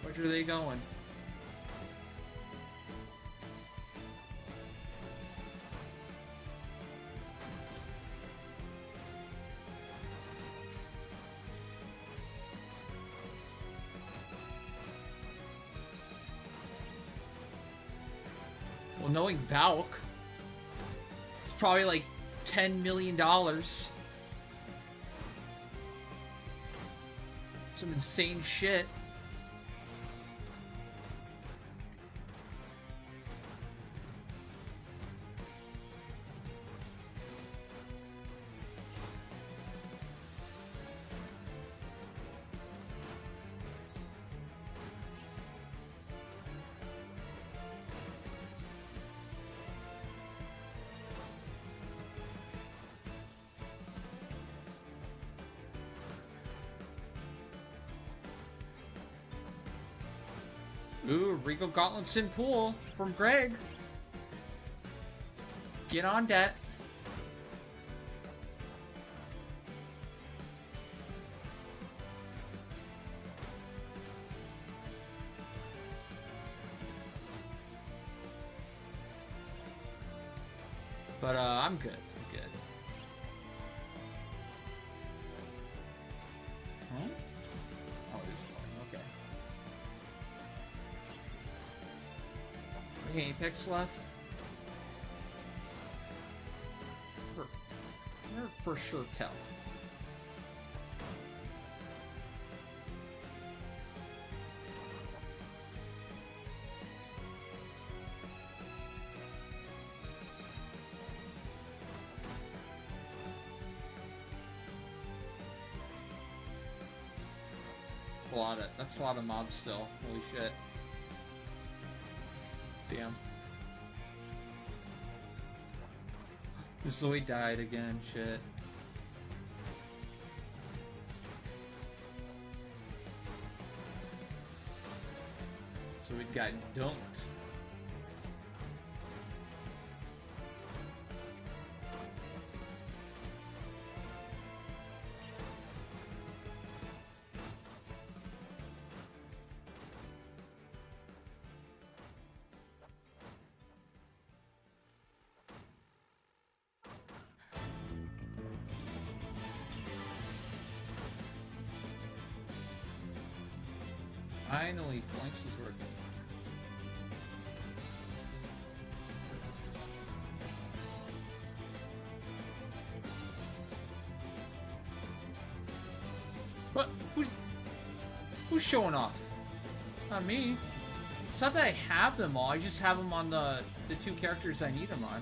S1: Where are they going? knowing Valk. It's probably like $10 million. Some insane shit. Ooh, Regal Gauntlets in pool from Greg. Get on that. But I'm good. I'm good. Huh? Oh, it is going. Okay. Any picks left? You're for sure Kel. That's a lot of mobs still. Holy shit. Damn. Zoe died again, shit. So we got dunked. Finally, flanks is working. What? Who's showing off? Not me. It's not that I have them all. I just have them on the two characters I need them on.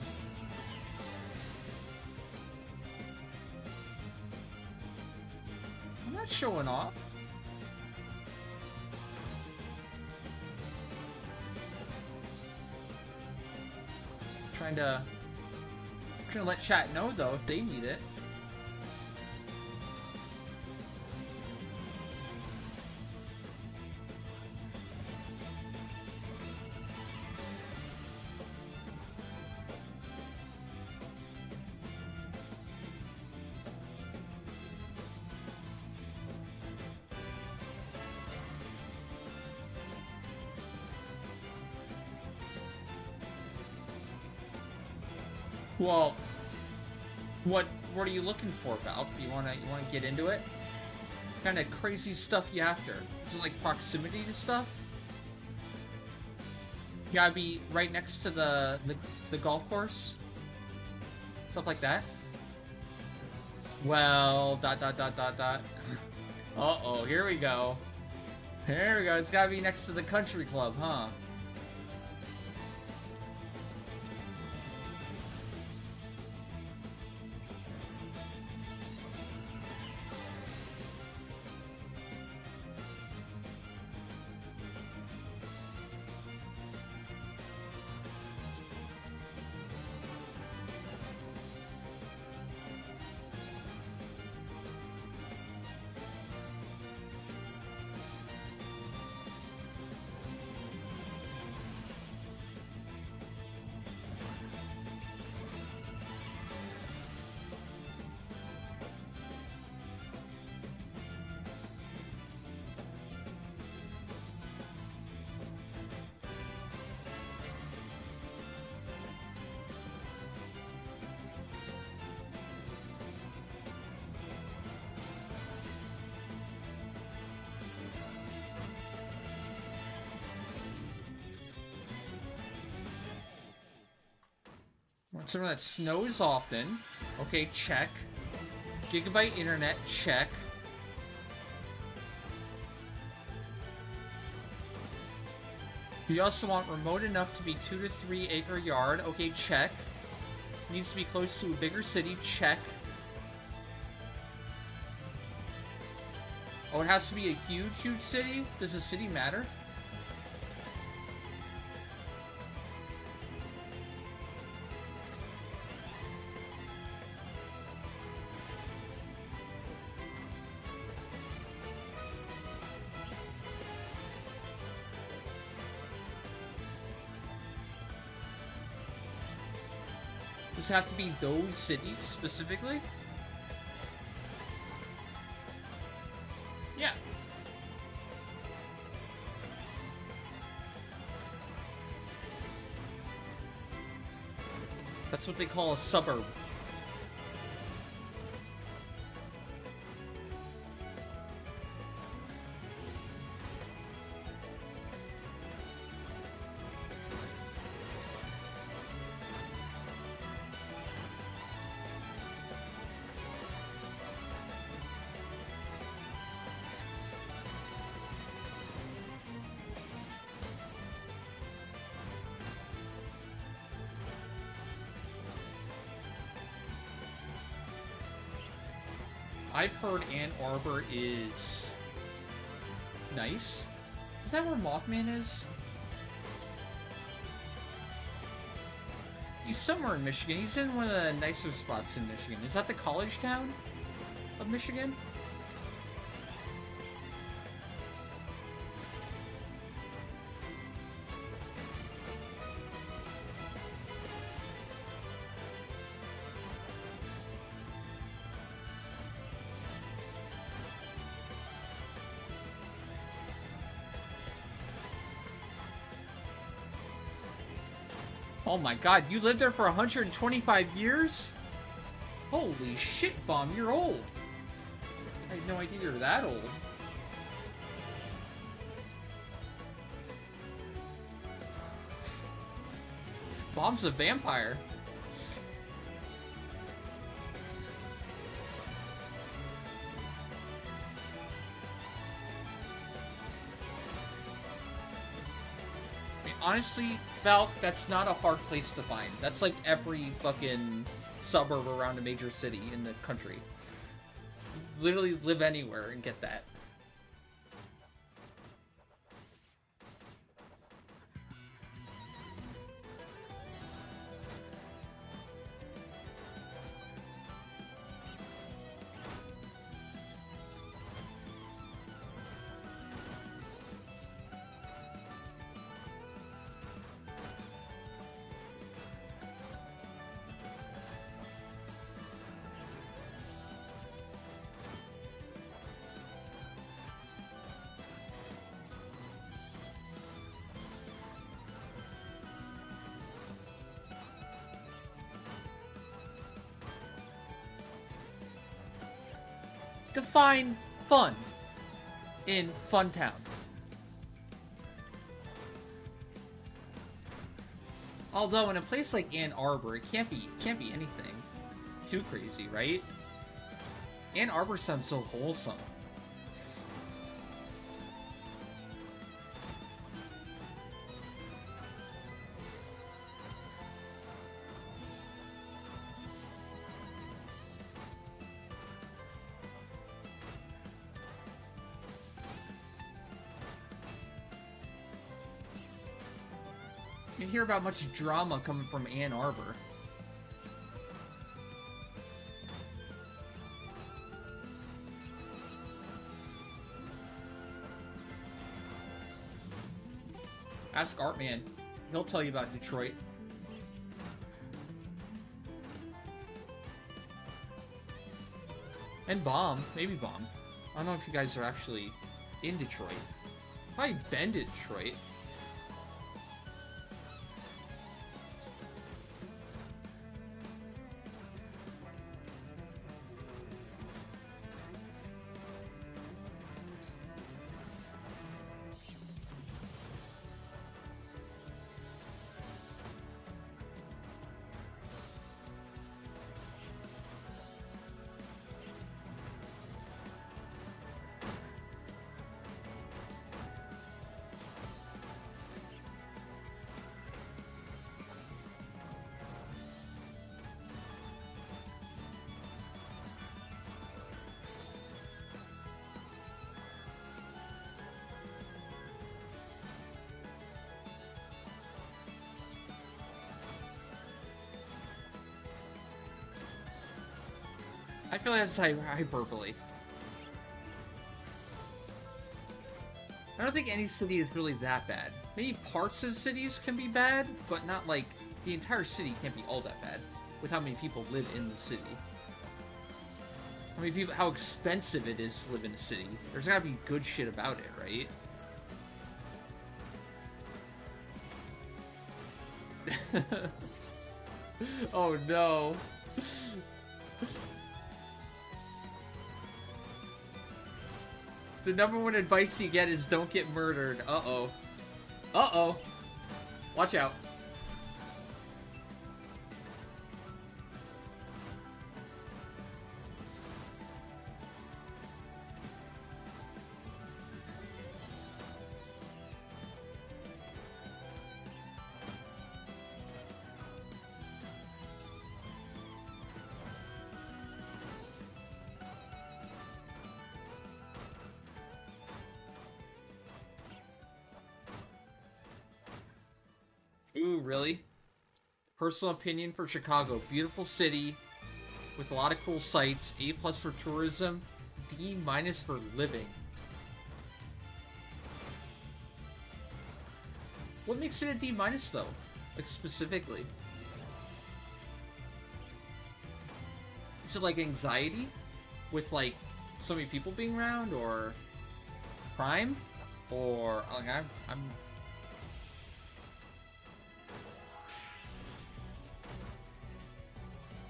S1: I'm not showing off. Trying to let chat know though if they need it. Well, what are you looking for, Val? You wanna get into it? What kind of crazy stuff you after? Is it like proximity to stuff? You gotta be right next to the golf course? Stuff like that? Well, ... Uh-oh, here we go. Here we go, it's gotta be next to the country club, huh? Want somewhere that snows often. Okay, check. Gigabyte internet, check. We also want remote enough to be 2 to 3 acre yard. Okay, check. Needs to be close to a bigger city, check. Oh, it has to be a huge, huge city? Does the city matter? Does it have to be those cities specifically? Yeah. That's what they call a suburb. I've heard Ann Arbor is nice. Is that where Mothman is? He's somewhere in Michigan. He's in one of the nicer spots in Michigan. Is that the college town of Michigan? Oh my god, you lived there for 125 years? Holy shit, Bomb, you're old. I had no idea you were that old. Bomb's a vampire. Honestly, Val, that's not a hard place to find. That's like every fucking suburb around a major city in the country. Literally live anywhere and get that. Define fun in Funtown. Although in a place like Ann Arbor, it can't be anything too crazy, right? Ann Arbor sounds so wholesome. You didn't hear about much drama coming from Ann Arbor. Ask Artman. He'll tell you about Detroit. And Bomb. Maybe Bomb. I don't know if you guys are actually in Detroit. Probably been to Detroit. I feel like that's hyperbole. I don't think any city is really that bad. Maybe parts of cities can be bad, but not like the entire city can't be all that bad with how many people live in the city. How expensive it is to live in a city. There's gotta be good shit about it, right? Oh no. The #1 advice you get is don't get murdered. Uh-oh. Uh-oh. Watch out. Ooh, really? Personal opinion for Chicago. Beautiful city with a lot of cool sights. A+ for tourism. D- for living. What makes it a D- though? Like, specifically? Is it like anxiety? With like so many people being around? Or crime? Or like I'm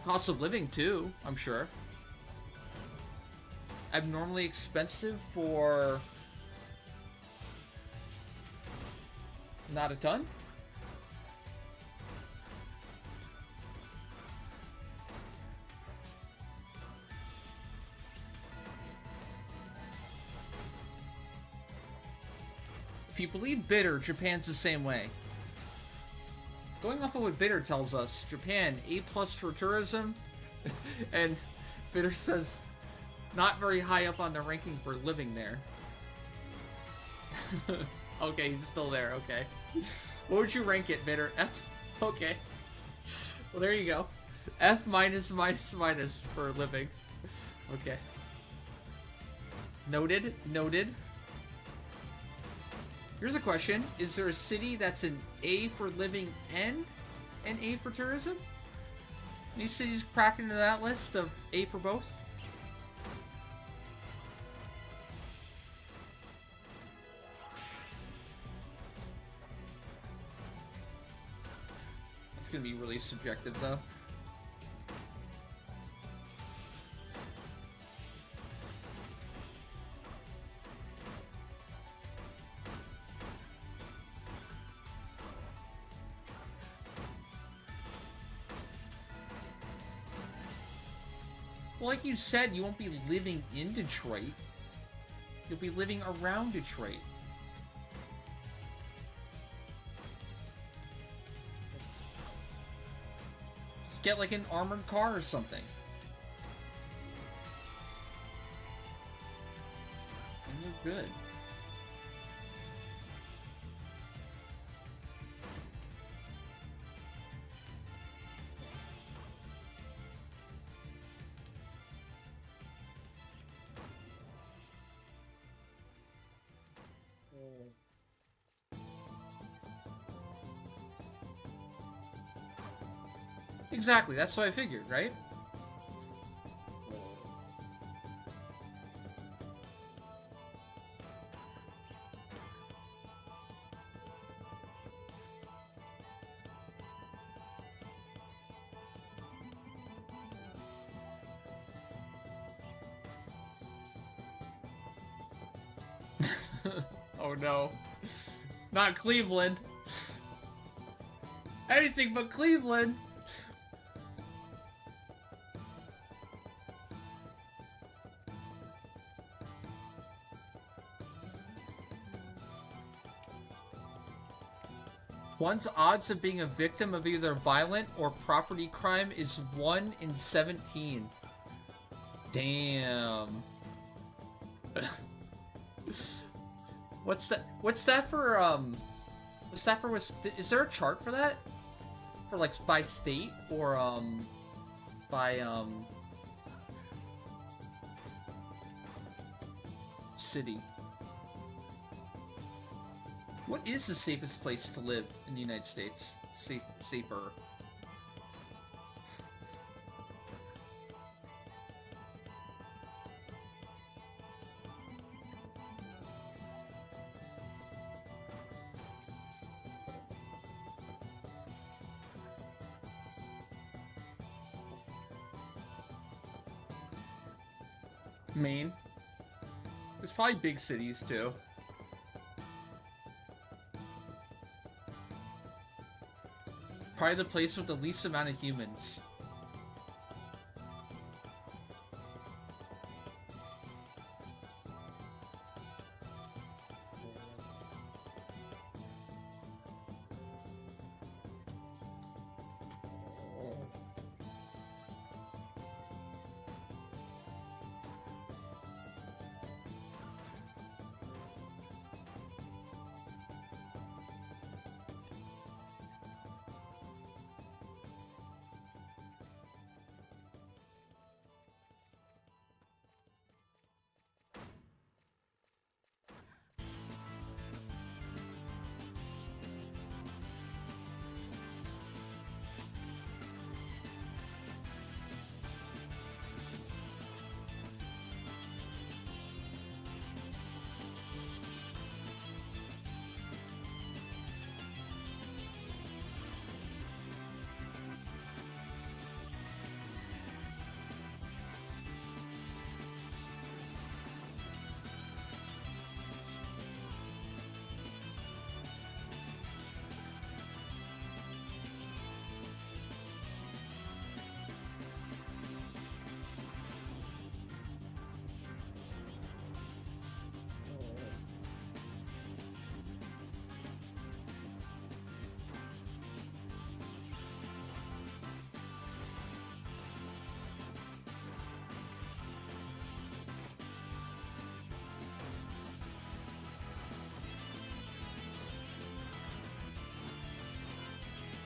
S1: cost of living too, I'm sure. Abnormally expensive for not a ton? If you believe Bitter, Japan's the same way. Going off of what Bitter tells us, Japan, A+ for tourism, and Bitter says not very high up on the ranking for living there. Okay, he's still there, okay. What would you rank it, Bitter? F? Okay. Well, there you go. F- for living. Okay. Noted, noted. Here's a question. Is there a city that's an A for living and an A for tourism? Any cities crack into that list of A for both? It's gonna be really subjective though. Well, like you said, you won't be living in Detroit. You'll be living around Detroit. Just get like an armored car or something. And you're good. Exactly, that's what I figured, right? Oh no. Not Cleveland. Anything but Cleveland. One's odds of being a victim of either violent or property crime is 1 in 17. Damn. What's that? What's that for? What's that for? Is there a chart for that? For like by state or by city. What is the safest place to live in the United States? Safer. Maine. There's probably big cities too. Probably the place with the least amount of humans.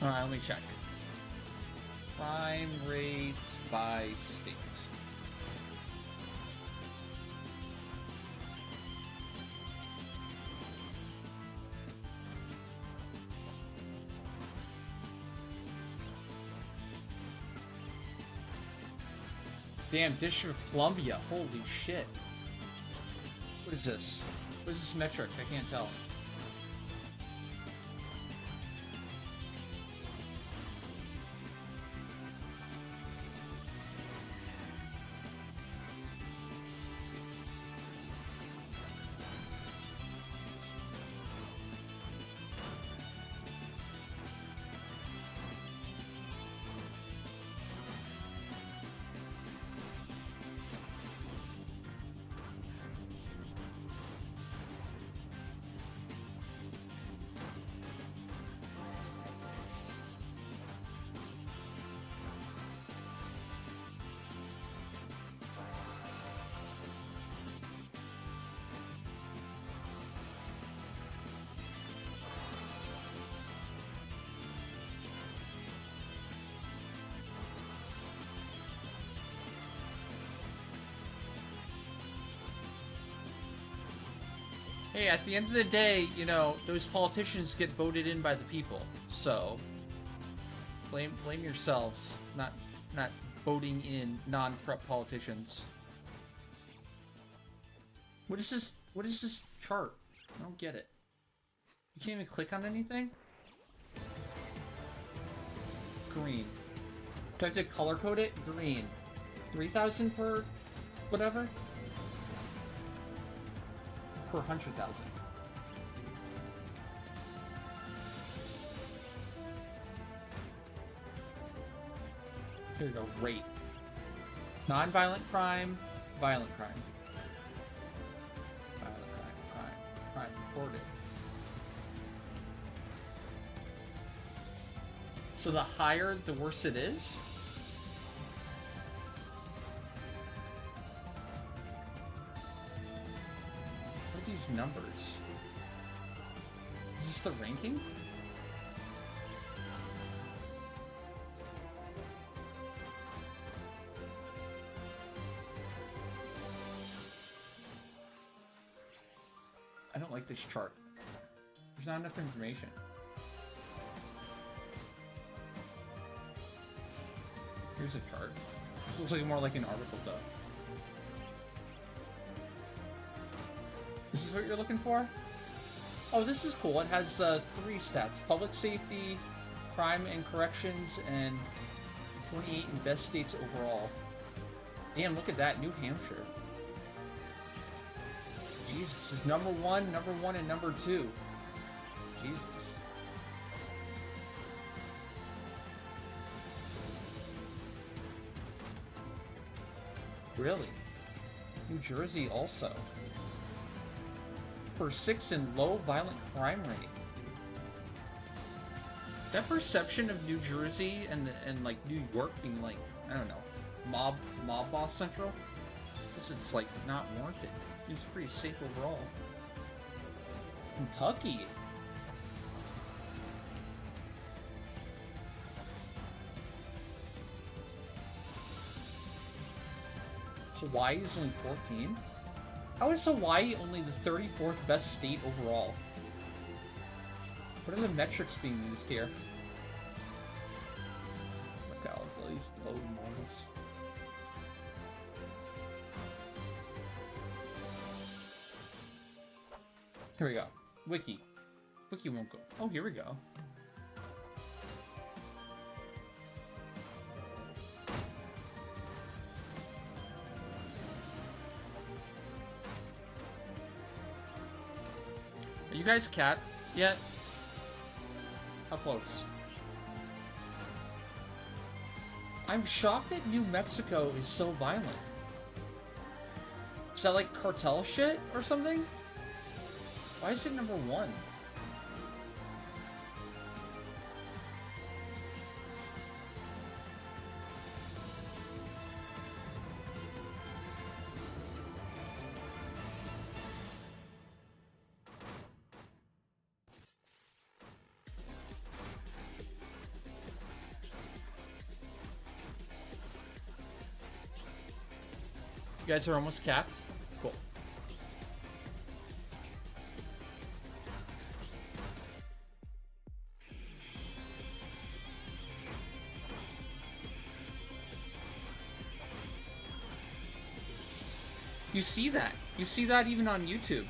S1: Alright, let me check. Crime rates by state. Damn, District of Columbia. Holy shit. What is this? What is this metric? I can't tell. Hey, at the end of the day, you know, those politicians get voted in by the people. So, blame yourselves, not voting in non-corrupt politicians. What is this? What is this chart? I don't get it. You can't even click on anything? Green. Do I have to color code it? Green. 3,000 per whatever? Per 100,000. Here we go. Rate. Non-violent crime, violent crime. Violent crime, crime reported. So the higher, the worse it is? What are these numbers? Is this the ranking? like this chart. There's not enough information. Here's a chart. This looks like more like an article, though. This is what you're looking for? Oh, this is cool. It has 3 stats. Public safety, crime and corrections, and 28 in best states overall. Damn, look at that. New Hampshire. Jesus. This is number 1, and number 2. Jesus. Really? New Jersey also. For 6 in low violent crime rate. That perception of New Jersey and like New York being like, I don't know, mob boss central. This is like not warranted. It's pretty safe overall. Kentucky. Hawaii is only 14? How is Hawaii only the 34th best state overall? What are the metrics being used here? Look out, these low models. Here we go. Wiki. Wiki won't go. Oh, here we go. Are you guys cat yet? How close? I'm shocked that New Mexico is so violent. Is that like cartel shit or something? Why is it number 1? You guys are almost capped? Cool. You see that. You see that even on YouTube.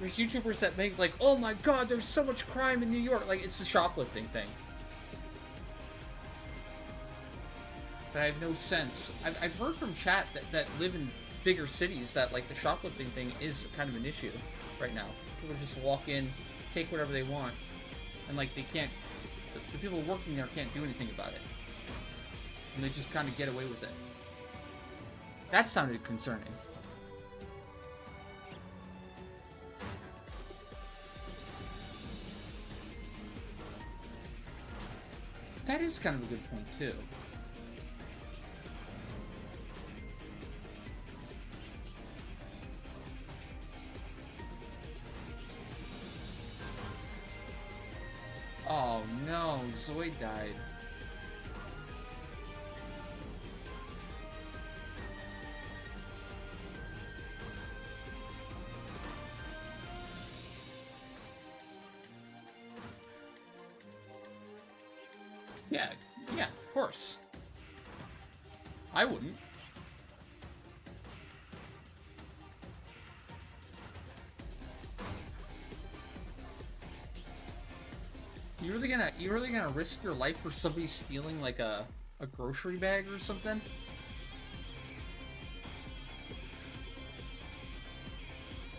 S1: There's YouTubers that make like, oh my god, there's so much crime in New York. Like, it's the shoplifting thing. That I have no sense. I've heard from chat that live in bigger cities that like the shoplifting thing is kind of an issue right now. People just walk in, take whatever they want, and like they can't, the people working there can't do anything about it. And they just kind of get away with it. That sounded concerning. That is kind of a good point too. Oh no, Zoid died. Yeah, of course. I wouldn't. You really gonna risk your life for somebody stealing like a grocery bag or something?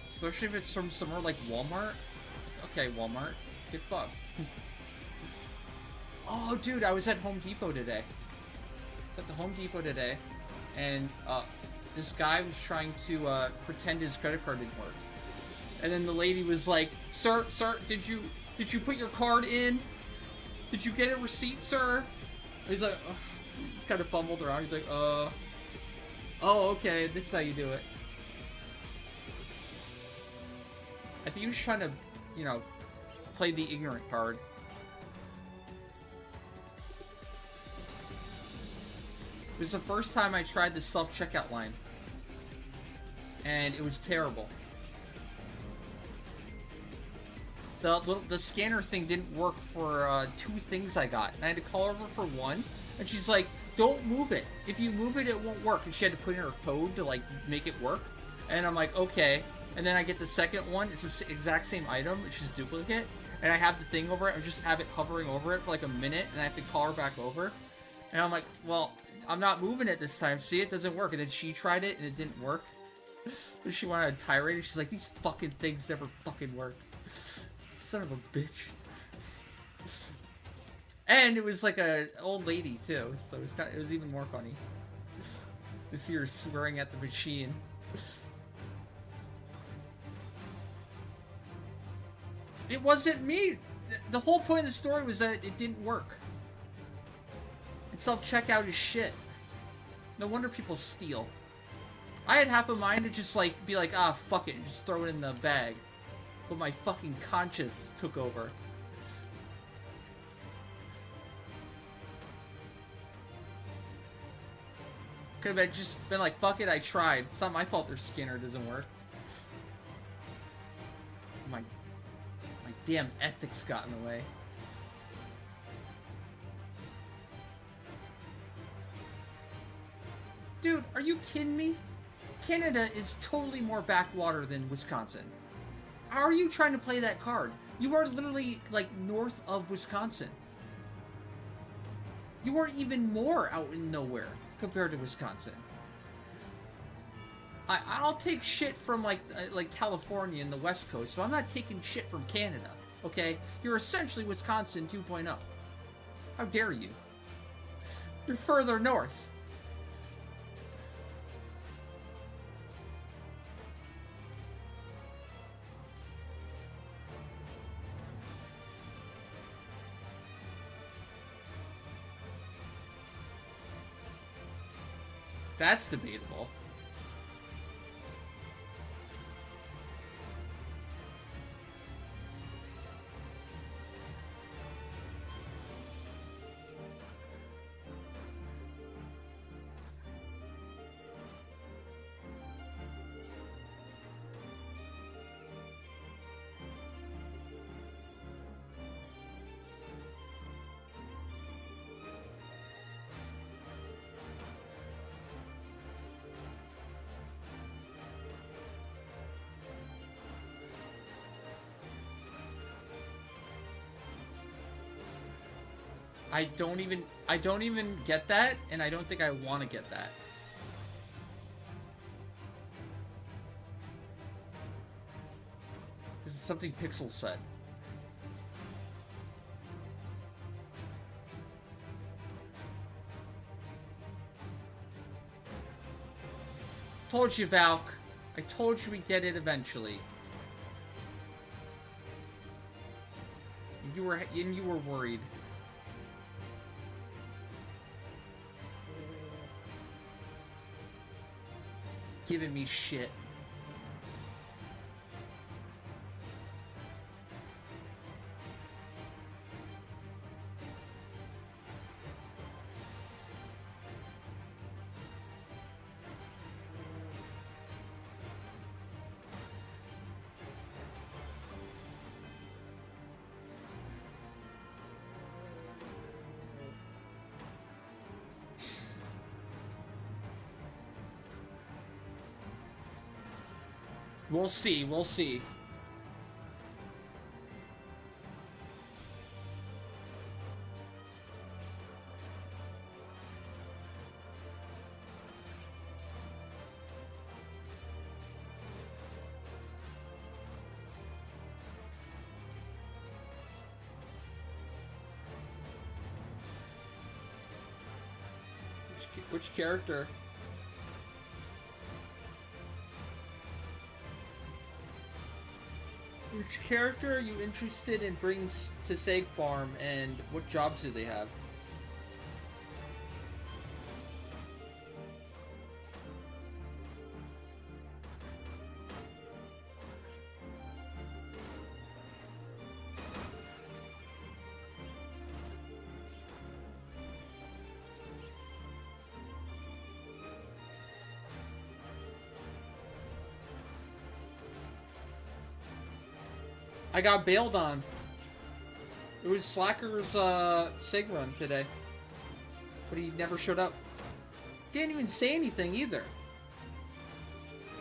S1: Especially if it's from somewhere like Walmart. Okay, Walmart, get fucked. Oh, dude, I was at Home Depot today. At the Home Depot today, and this guy was trying to pretend his credit card didn't work. And then the lady was like, "Sir, did you put your card in? Did you get a receipt, sir?" And he's like, he's kind of fumbled around. He's like, oh, okay, this is how you do it. I think he was trying to, you know, play the ignorant card. It was the first time I tried the self-checkout line. And it was terrible. the scanner thing didn't work for 2 things I got, and I had to call over for one, and she's like, "Don't move it. If you move it, it won't work." And she had to put in her code to like make it work, and I'm like, okay. And then I get the second one. It's the exact same item. It's just duplicate, and I have the thing over it. I just have it hovering over it for like a minute, and I have to call her back over, and I'm like, well, I'm not moving it this time. See, it doesn't work. And then she tried it, and it didn't work. She wanted a tirade, and she's like, these fucking things never fucking work. Son of a bitch. And it was like a old lady too, so it was even more funny to see her swearing at the machine. It wasn't me. The whole point of the story was that it didn't work. And self-checkout is shit. No wonder people steal. I had half a mind to just like be like, ah, fuck it, and just throw it in the bag. But my fucking conscience took over. Could have just been like, fuck it, I tried. It's not my fault their scanner doesn't work. My damn ethics got in the way. Dude, are you kidding me? Canada is totally more backwater than Wisconsin. How are you trying to play that card? You are literally, like, north of Wisconsin. You are even more out in nowhere compared to Wisconsin. I'll take shit from, like California and the West Coast, but I'm not taking shit from Canada, okay? You're essentially Wisconsin 2.0. How dare you? You're further north. That's debatable. I don't even get that, and I don't think I want to get that. This is something Pixel said. Told you, Valk. I told you we'd get it eventually. You were worried. Giving me shit. We'll see, we'll see. Which character? Which character are you interested in bringing to Seg Farm, and what jobs do they have? I got bailed on. It was Slacker's SIG run today. But he never showed up. Didn't even say anything either.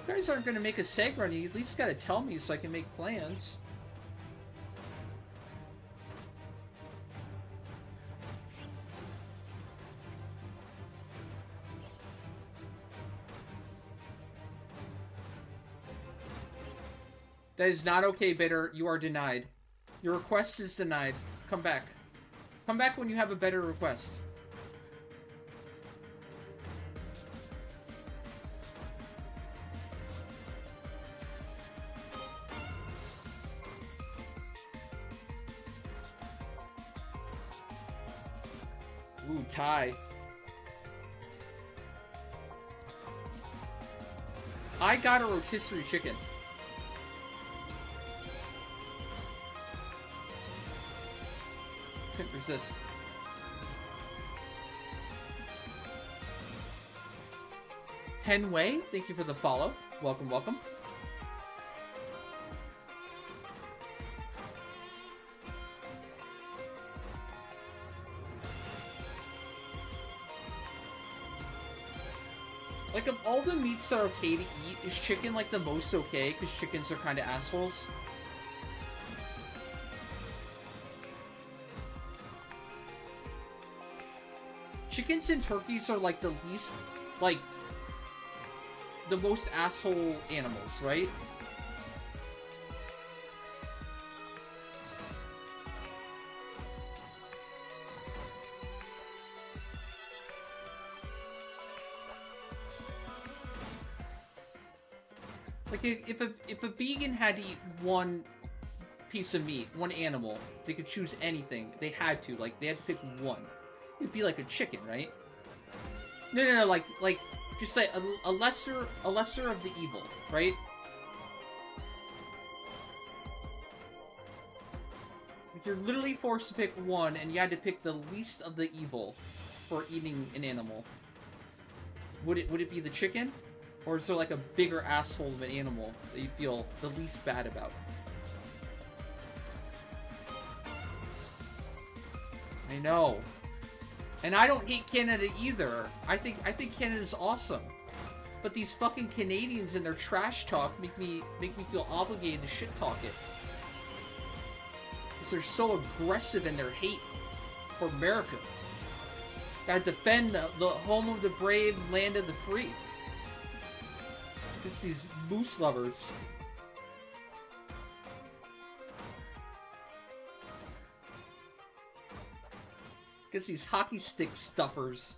S1: You guys aren't gonna make a SIG run, you at least gotta tell me so I can make plans. That is not okay, Bitter. You are denied. Your request is denied. Come back. Come back when you have a better request. Ooh, tie. I got a rotisserie chicken. Couldn't resist. Henway, thank you for the follow. Welcome, welcome. Like, of all the meats that are okay to eat, is chicken, like, the most okay? Because chickens are kind of assholes. Chickens and turkeys are, like, the least, like, the most asshole animals, right? Like, if a vegan had to eat one piece of meat, one animal, they could choose anything. They had to, like, they had to pick one. It'd be like a chicken, right? No, like, just like a lesser of the evil, right? Like, you're literally forced to pick one, and you had to pick the least of the evil for eating an animal. Would it be the chicken? Or is there like a bigger asshole of an animal that you feel the least bad about? I know. And I don't hate Canada either. I think Canada's awesome. But these fucking Canadians and their trash talk make me feel obligated to shit talk it. Because they're so aggressive in their hate for America. Gotta defend the home of the brave, land of the free. It's these moose lovers. It's these hockey stick stuffers.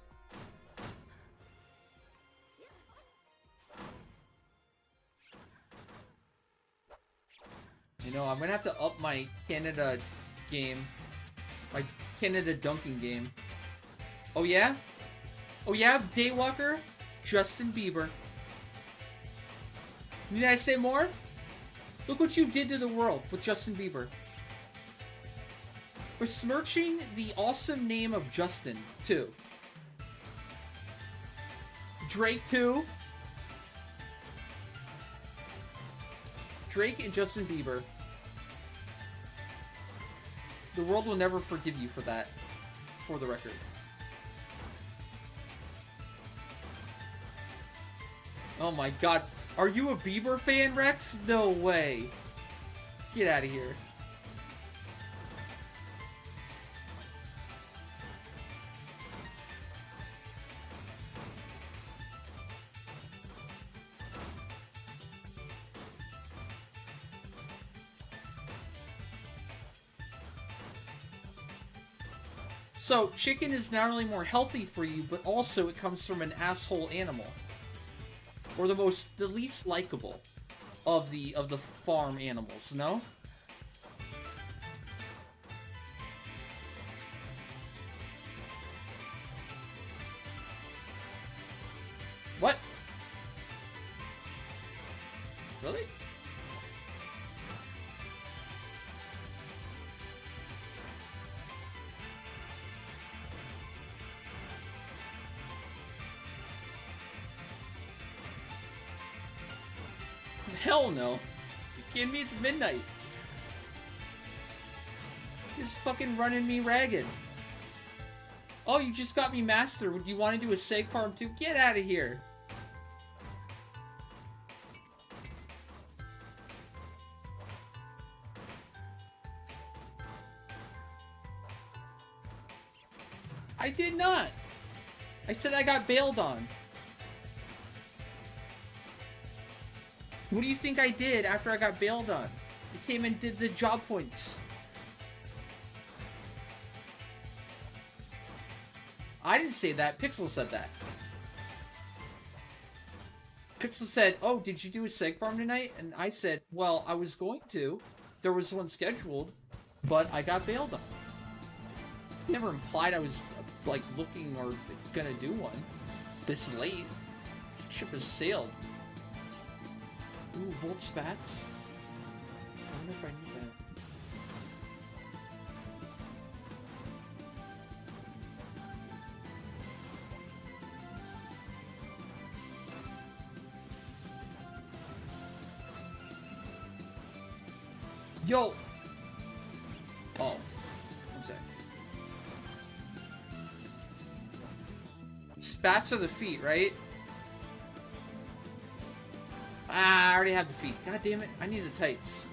S1: You know, I'm gonna have to up my Canada game. My Canada dunking game. Oh yeah? Oh yeah, Daywalker? Justin Bieber. Need I say more? Look what you did to the world with Justin Bieber. Besmirching the awesome name of Justin, too. Drake, too. Drake and Justin Bieber. The world will never forgive you for that, for the record. Oh my god. Are you a Bieber fan, Rex? No way. Get out of here. So, chicken is not only more healthy for you, but also it comes from an asshole animal. Or the least likable of the farm animals, no? What? Really? Hell no. You kidding me? It's midnight. is fucking running me ragged. Oh, you just got me master. Would you want to do a seg farm too? Get out of here. I did not. I said I got bailed on. What do you think I did after I got bailed on? I came and did the job points. I didn't say that. Pixel said that. Pixel said, oh, did you do a seg farm tonight? And I said, well, I was going to. There was one scheduled, but I got bailed on. Never implied I was, like, looking or gonna do one. This late. Ship has sailed. Ooh, Volt Spats. I wonder if I need that. Yo! Oh. One sec. Spats are the feet, right? Ah, I already have the feet. God damn it. I need the tights.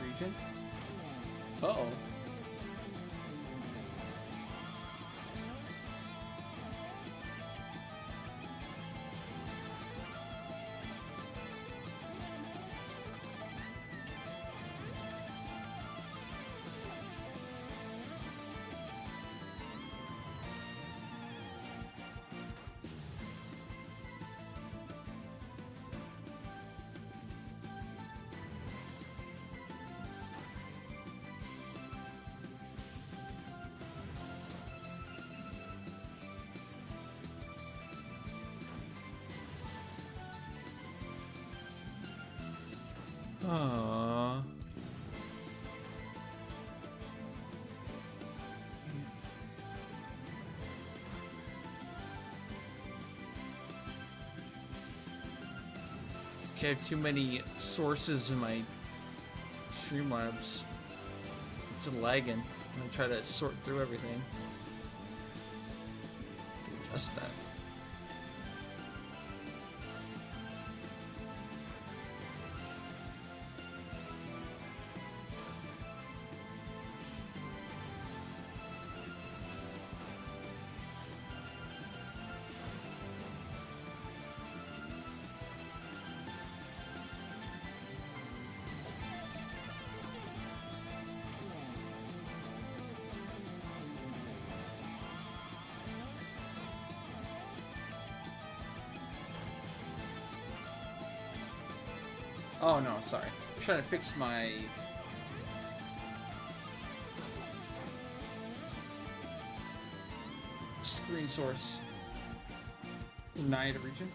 S1: Region. Uh-oh. Aww. Okay, I have too many sources in my Streamlabs. It's lagging. I'm gonna try to sort through everything. Adjust that. Oh no, sorry. I'm trying to fix my... screen source. United region.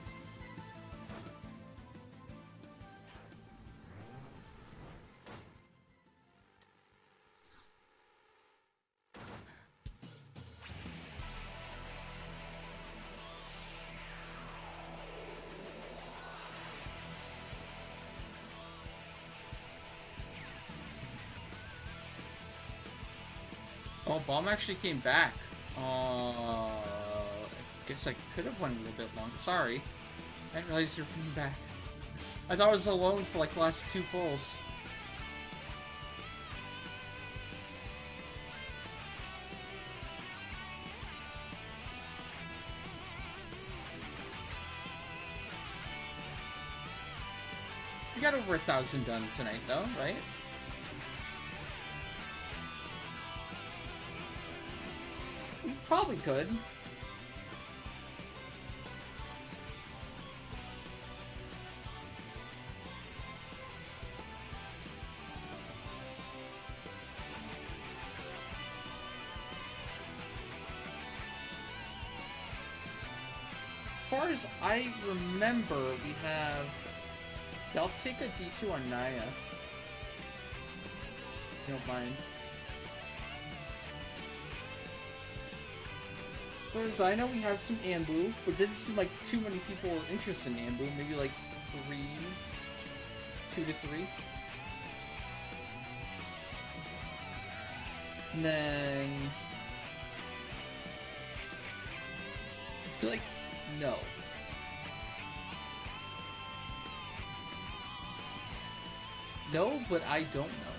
S1: Oh, bomb actually came back. I guess I could have went a little bit longer. Sorry. I didn't realize you were coming back. I thought I was alone for like the last 2 pulls. We got over 1,000 done tonight though, right? We probably could. far as I remember, we have... Yeah, I'll take a D2 on Naya. If you don't mind. As I know, we have some Ambu, but it didn't seem like too many people were interested in Ambu. Maybe like 2 to 3. And then... I feel like... no. No, but I don't know.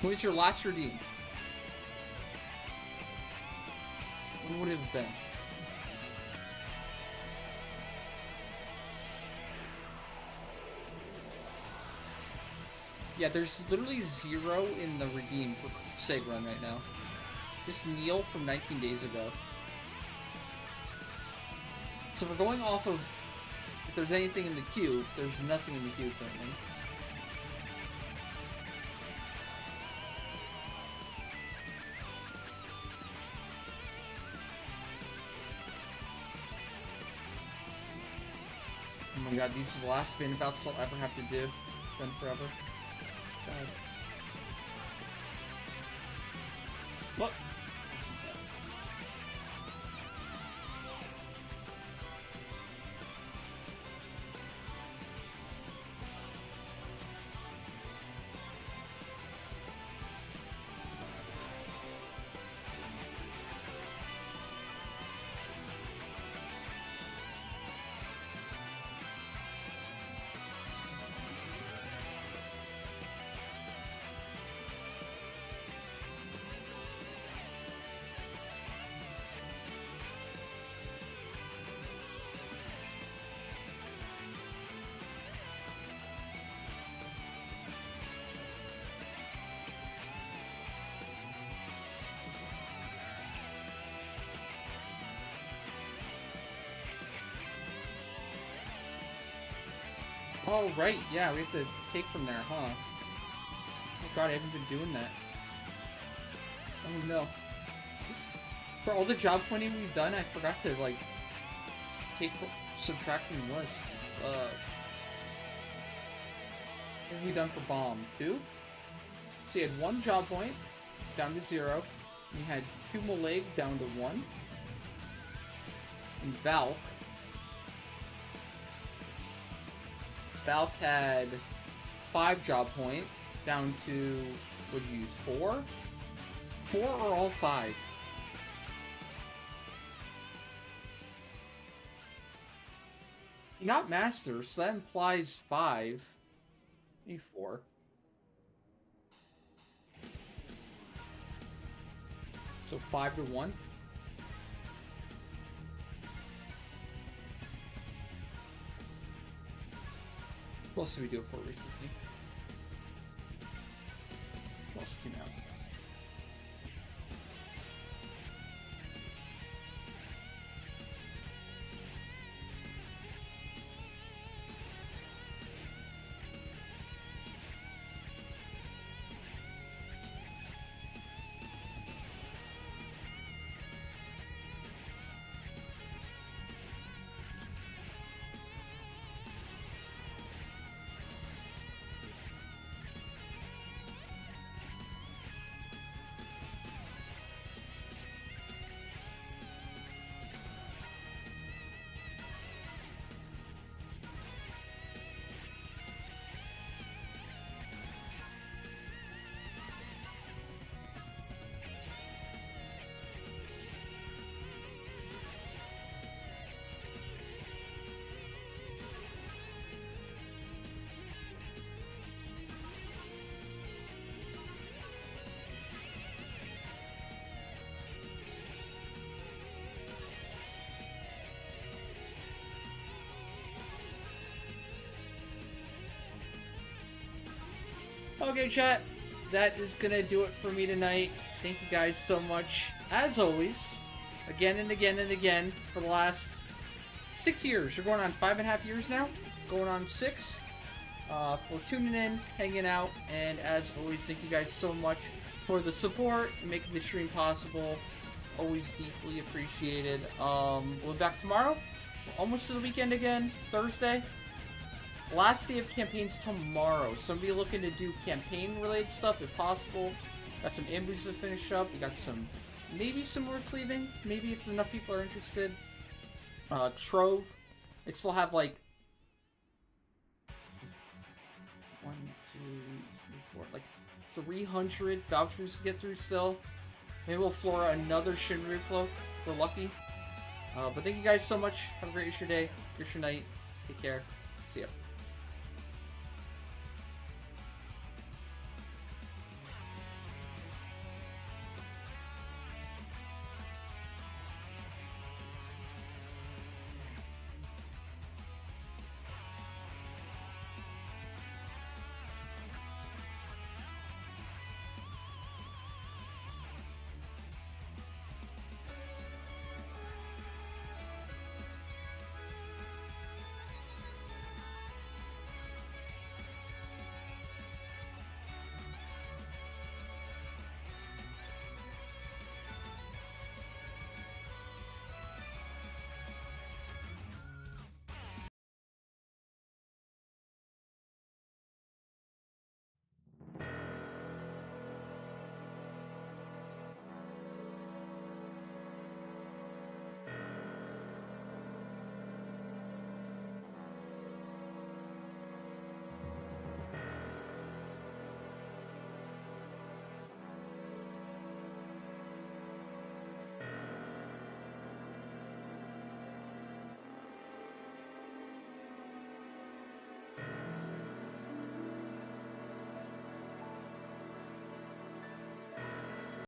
S1: What was your last redeem? When would it have been? Yeah, there's literally 0 in the redeem for Seg Run right now. Just Neil from 19 days ago. So we're going off of if there's anything in the queue, there's nothing in the queue currently. Oh my god, these are the last spin bouts I'll ever have to do. Done forever. God. What? Oh, right, yeah, we have to take from there, huh? Oh god, I haven't been doing that. Oh no. For all the job pointing we've done, I forgot to, like, subtract from the list. What have we done for Bomb? 2? So you had 1 job point, down to 0. You had 2 Maleg, down to 1. And Valk had 5 job point, down to, what did you use, 4? 4 or all 5? Not master, so that implies 5. Maybe 4. So 5 to 1? What else did we do it for recently? What else came out? Okay, chat, that is gonna do it for me tonight. Thank you guys so much, as always, again and again and again, for the last 6 years. We're going on 5.5 years now, going on 6, for tuning in, hanging out, and as always, thank you guys so much for the support and making the stream possible. always deeply appreciated. We'll be back tomorrow. Almost to the weekend again. Thursday. Last day of campaigns tomorrow. So I'm gonna be looking to do campaign-related stuff if possible. Got some ambushes to finish up. We got some, maybe some more cleaving. Maybe if enough people are interested. Trove. I still have like 1, 2, 3, 4, like 300 vouchers to get through still. Maybe we'll floor another Shinryu cloak for lucky. But thank you guys so much. Have a great rest of your day, rest of your night. Take care. See ya.